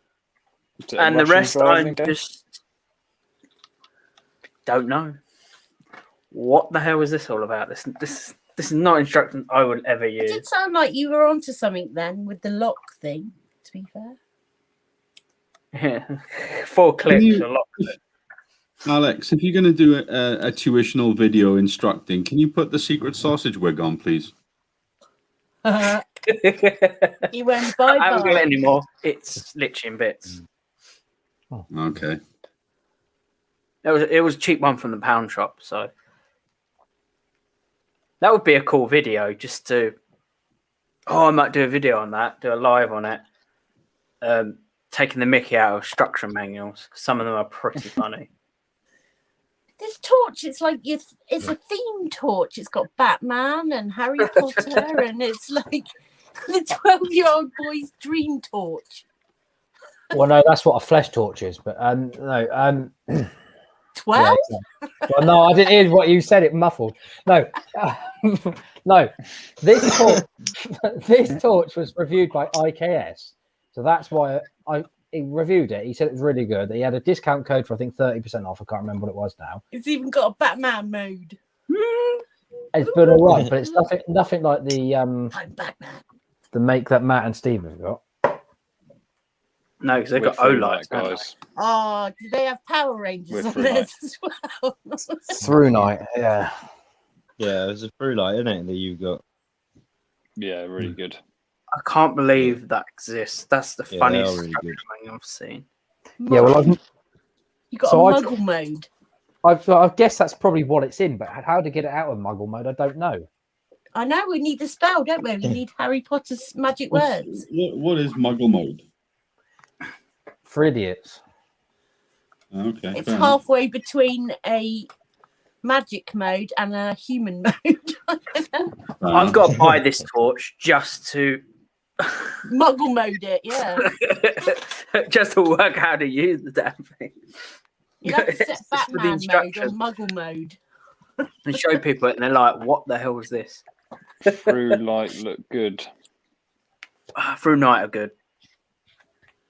it a And the Russian rest I driving game? just don't know. What the hell is this all about? This is not instructions I would ever It use. did sound like you were onto something then with the lock thing, to be fair. Yeah. 4 clicks you- a lot. Alex, if you're going to do a tuitional video instructing, can you put the secret sausage wig on, please? You went bye I haven't got it bye. anymore. It's literally in bits. Okay. It was a cheap one from the pound shop, so that would be a cool video just to. Oh, I might do a video on that, do a live on it. Taking the mickey out of structure manuals. 'Cause some of them are pretty funny. This torch, it's like it's a theme torch. It's got Batman and Harry Potter, and it's like the 12-year-old boy's dream torch. Well, no, that's what a flesh torch is. But no, 12? well, no, I didn't hear what you said. It muffled. No, no. This torch was reviewed by IKS, so that's why he reviewed it. He said it was really good. He had a discount code for I think 30% off. I can't remember what it was now. It's even got a Batman mode. It's been all right, but it's nothing like the I'm Batman. the make that Matt and Steve have got. No, because they've We're got through O-lights, that, haven't guys. Oh, do they have Power Rangers We're on through theirs night. as well? Through night, yeah. Yeah, there's a through light, isn't it, that you've got? Yeah, really good. I can't believe that exists. That's the Yeah, they are funniest really structure good. manual I've seen. Yeah, well, You got So a I- Muggle mode. I guess that's probably what it's in, but how to get it out of Muggle mode, I don't know. I know we need the spell, don't we? We need Harry Potter's magic words. What is Muggle mode? For idiots. Okay. It's fair enough. halfway between a magic mode and a human mode. I've got to buy this torch just to Muggle mode it, yeah. just to work out how to use the damn thing. You have to set It's just for the Batman mode or instructions. Muggle mode. And show people it, and they're like, "What the hell is this?" Through light look good. Through night are good.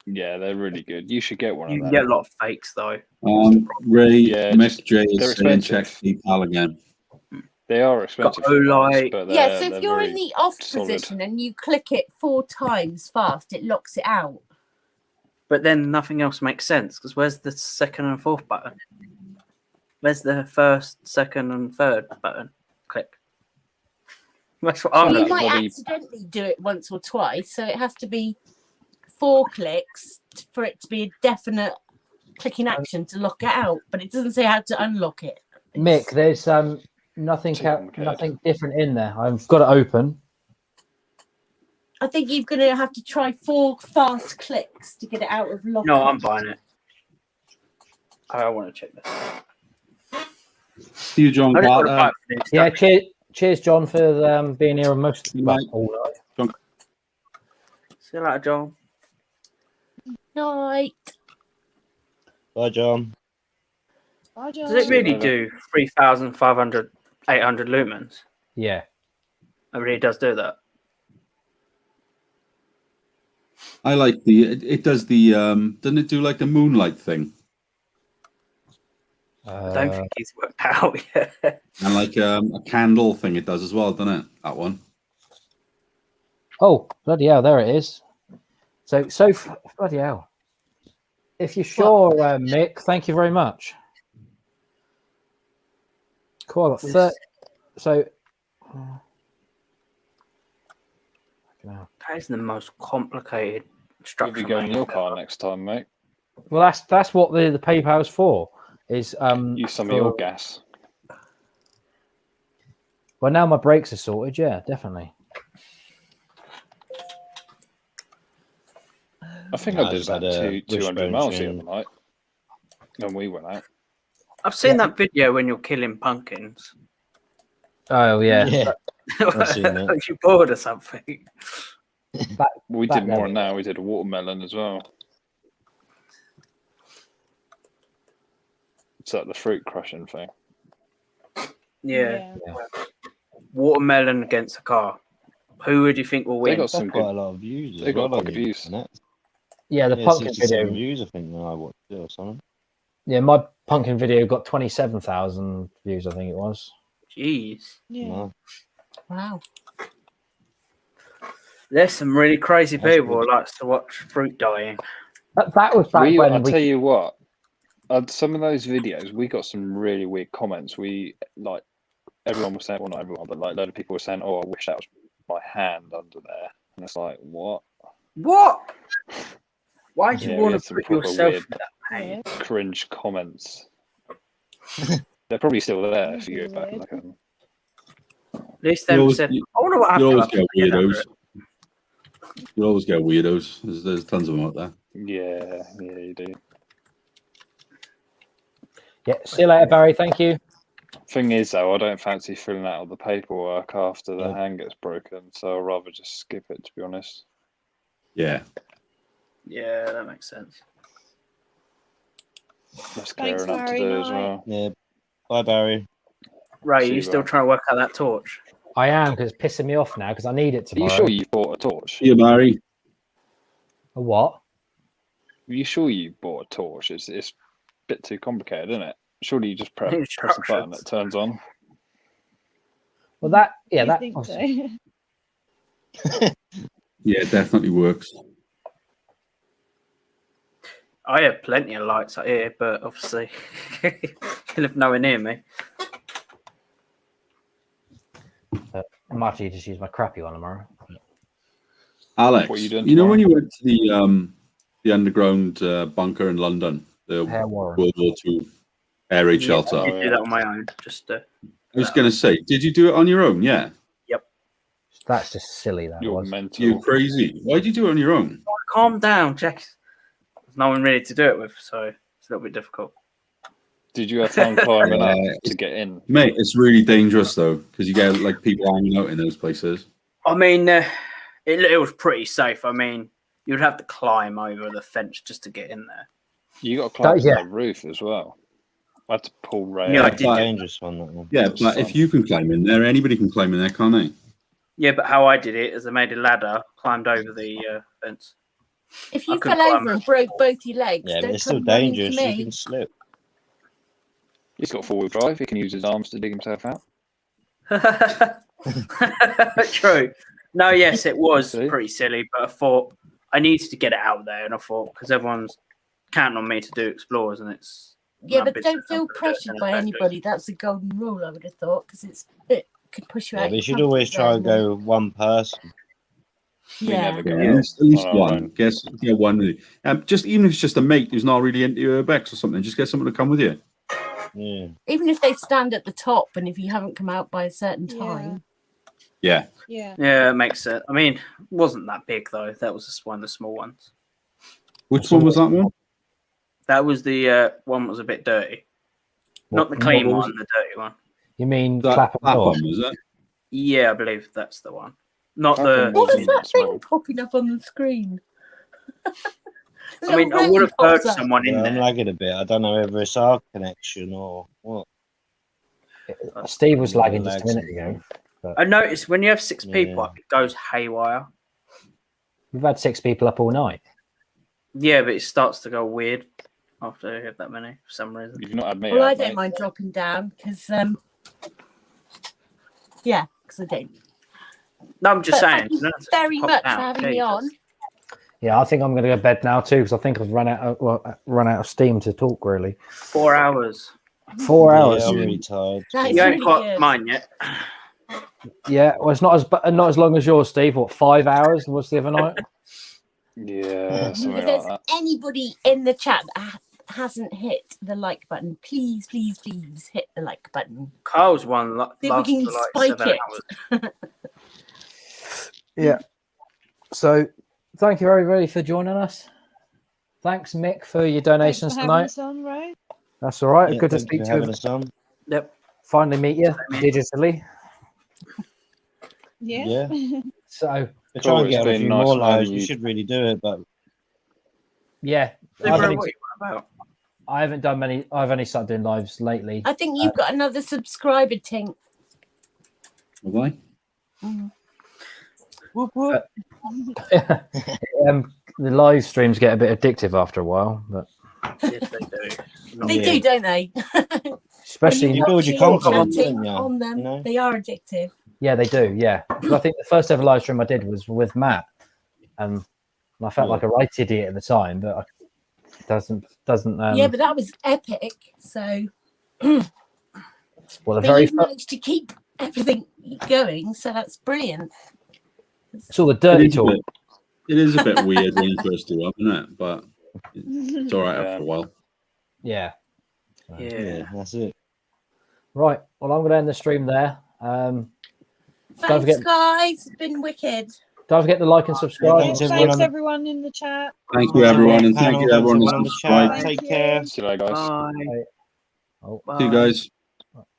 Yeah, they're really good. You should get one You of can them. get a lot of fakes though. Ray, Yeah, Mick J they're is saying expensive. check PayPal again. They are expensive, Got O-light. but Yeah, so they're if you're in very the off solid. position and you click it 4 times fast, it locks it out. But then nothing else makes sense because where's the second and fourth button? Where's the first, second, and third button? Click. That's what I'm You looking might for. accidentally do it once or twice, so it has to be 4 clicks for it to be a definite clicking action to lock it out. But it doesn't say how to unlock it. Mick, there's nothing nothing different in there. I've got it open. I think you're going to have to try 4 fast clicks to get it out of lock. No, I'm buying it. I want to check this. See you, John. I just wanna Carter. buy it for the Yeah, introduction. cheers, John, for being here most all night. John. See you later, John. Night. Bye, John. Bye, John. Does it really do 3,500, 800 lumens? Yeah. It really does do that. I like it does the doesn't it do like the moonlight thing? I don't think he's worked out yet. And like a candle thing it does as well, doesn't it? That one. Oh, bloody hell, there it is. So bloody hell. If you're sure, Mick, thank you very much. Cool. I got Yes. So That is the most complicated You'll structure. be going in your manual car ever. next time, mate. well, that's what the PayPal's for. Is Use some of your gas. Well, now my brakes are sorted. Yeah, definitely. I think No, I I did just about had a 200 wishbone miles the tune. other night when we went out. I've seen that video when you're killing pumpkins. Oh yeah. Yeah. I've seen that. Are you bored or something? We back did more there. than that. We did a watermelon as well. It's like the fruit crushing thing. Yeah. Watermelon against a car. Who would you think will They win? got some Quite a good. lot of views. They as got well quite on good the views. internet. Yeah, the Yeah, pumpkin 67 video. views, I think, when I watched it or something. Yeah, my pumpkin video got 27,000 views. I think it was. Jeez. Yeah. No. Wow. There's some really crazy That's people good. who likes to watch fruit dying. That was back when I'll we. tell you what. Some of those videos, we got some really weird comments. We like everyone was saying, well, not everyone, but like a load of people were saying, "Oh, I wish that was my hand under there," and it's like, what? What? Why do you Yeah, we want had to some put proper yourself weird in that pain? cringe comments. They're probably still there if you go back and look at them. At least You they always- said, you- I wonder what You happened. always I'll get get over weirdos. it. You always get weirdos. There's tons of them out there. Yeah, you do. Yeah. See you later, Barry. Thank you. Thing is, though, I don't fancy filling out all the paperwork after the Yeah. hand gets broken, so I'd rather just skip it, to be honest. Yeah. Yeah, that makes sense. That's Thanks, clear enough to Barry. do as Night. well. Yeah. Bye, Barry. Ray, See you you, still Ray. trying to work out that torch? I am because it's pissing me off now because I need it Are you tomorrow. sure you bought a torch? See you, Barry. A what? Are you sure you bought a torch? It's a bit too complicated, isn't it? Surely you just press a button that turns on. Well, that yeah, You that think obviously- so? Yeah, it definitely works. I have plenty of lights out here, but obviously you live nowhere near me. I might have to just use my crappy one tomorrow. Alex, What are you doing you know tomorrow? when you went to the underground bunker in London, the Hair Warren. World War II air raid shelter? I did do that on my own. Just I was going to say, did you do it on your own? Yeah. That's just silly. That You're was. mental. You crazy. Why did you do it on your own? calm down, Jack. There's no one really to do it with, so it's a little bit difficult. Did you have fun climbing up Yeah. to get in? Mate, it's really dangerous though, because you get like people hanging out in those places. I mean, it was pretty safe. I mean, you'd have to climb over the fence just to get in there. You got to climb yeah. to the roof as well. I had to pull Ray Yeah, I out. did. It's a dangerous one, that one. Yeah, That's but fun. if you can climb in there, anybody can climb in there, can't they? Yeah, but how I did it is I made a ladder, climbed over the fence. If I you couldn't fell climb over it. and broke both your legs, Yeah, but don't it's still come running dangerous. to You me. can slip. He's got four-wheel drive. He can use his arms to dig himself out. True. No, yes, it was See? pretty silly, but I thought I needed to get it out there, and I thought because everyone's counting on me to do explorers, and it's Yeah, that but bit's don't feel not pressured gonna by affect anybody. That's a golden rule, I would have thought, because it could push you Yeah, out. they your should comfort always try and zone go with one person. We Yeah. never go Yeah, out at least on our one. own. Get one. Just even if it's just a mate who's not really into urbex or something, just get someone to come with you. Yeah. Even if they stand at the top and if you haven't come out by a certain time. Yeah. Yeah. Yeah, it makes sense. I mean, it wasn't that big though. That was just one of the small ones. Which one was that one? That was the one that was a bit dirty. Not the What- clean what was one, the dirty one. You mean That Clapham North? Clapham, is it? Yeah, I believe that's the one. Not Clapham the. What is wasn't that thing small. popping up on the screen? I mean, I Little would have ring heard pops up. someone in Yeah, I'm there. lagging a bit. I don't know whether it's our connection or what. Steve was lagging Yeah, just a lags minute ago. I noticed when you have 6 people Yeah. up, it goes haywire. We've had 6 people up all night. Yeah, but it starts to go weird after you have that many for some reason. You've not had me Well, out, I don't mate. mind dropping down because, yeah, because I don't. No, I'm just But saying. thank you you don't have to very pop much down, for having Jesus. me on. Yeah, I think I'm going to go to bed now too because I think I've run out of steam to talk. Really, 4 hours. 4 hours. Yeah, I'm really tired. That is You ain't really caught good. mine yet. Yeah, well, it's not as long as yours, Steve. What, 5 hours? What's the other night? Yeah, something If like there's that. anybody in the chat that hasn't hit the like button, please, please, please hit the like button. Carl's one See if we lasted can like spike 7 it. hours. Yeah. So, thank you everybody for joining us. Thanks, Mick, for your Thanks donations for having tonight. us on, Ray. That's all right. Yeah, Good to thank you speak for to having you. us on. Yep. Finally meet you digitally. Yeah. So, We're Cool, trying to it's get on a been few nice more knowing lives. We you. should really do it, but yeah, Libra, I've only, what are you on about? I haven't done many. I've only started doing lives lately. I think you've got another subscriber, Tink. Have I? Whoop, whoop. The live streams get a bit addictive after a while, but Yes, they do. They Yeah. do, don't they? especially You build your Watching, confidence, chatting don't you? on them, You know? they are addictive. yeah, they do. Yeah, 'Cause I think the first ever live stream I did was with Matt, and I felt Yeah. like a right idiot at the time, but it doesn't. Yeah, but that was epic. So, well, the but very you've managed to keep everything going, so that's brilliant. it's all the It dirty is, a talk. bit, it is a bit weird when you first do it, isn't it? But it's all right Yeah. after a while. Yeah. Yeah. Yeah, that's it. Right. Well, I'm going to end the stream there. Don't Thanks, forget- guys. It's been wicked. Don't forget to like and subscribe. Thanks, Thanks, everyone. everyone in the chat. Thank you, everyone, and thank Panel, you, thanks everyone everyone on who's the chat. subscribed. Thank Take care. See you later, guys. Bye. Oh. See you guys.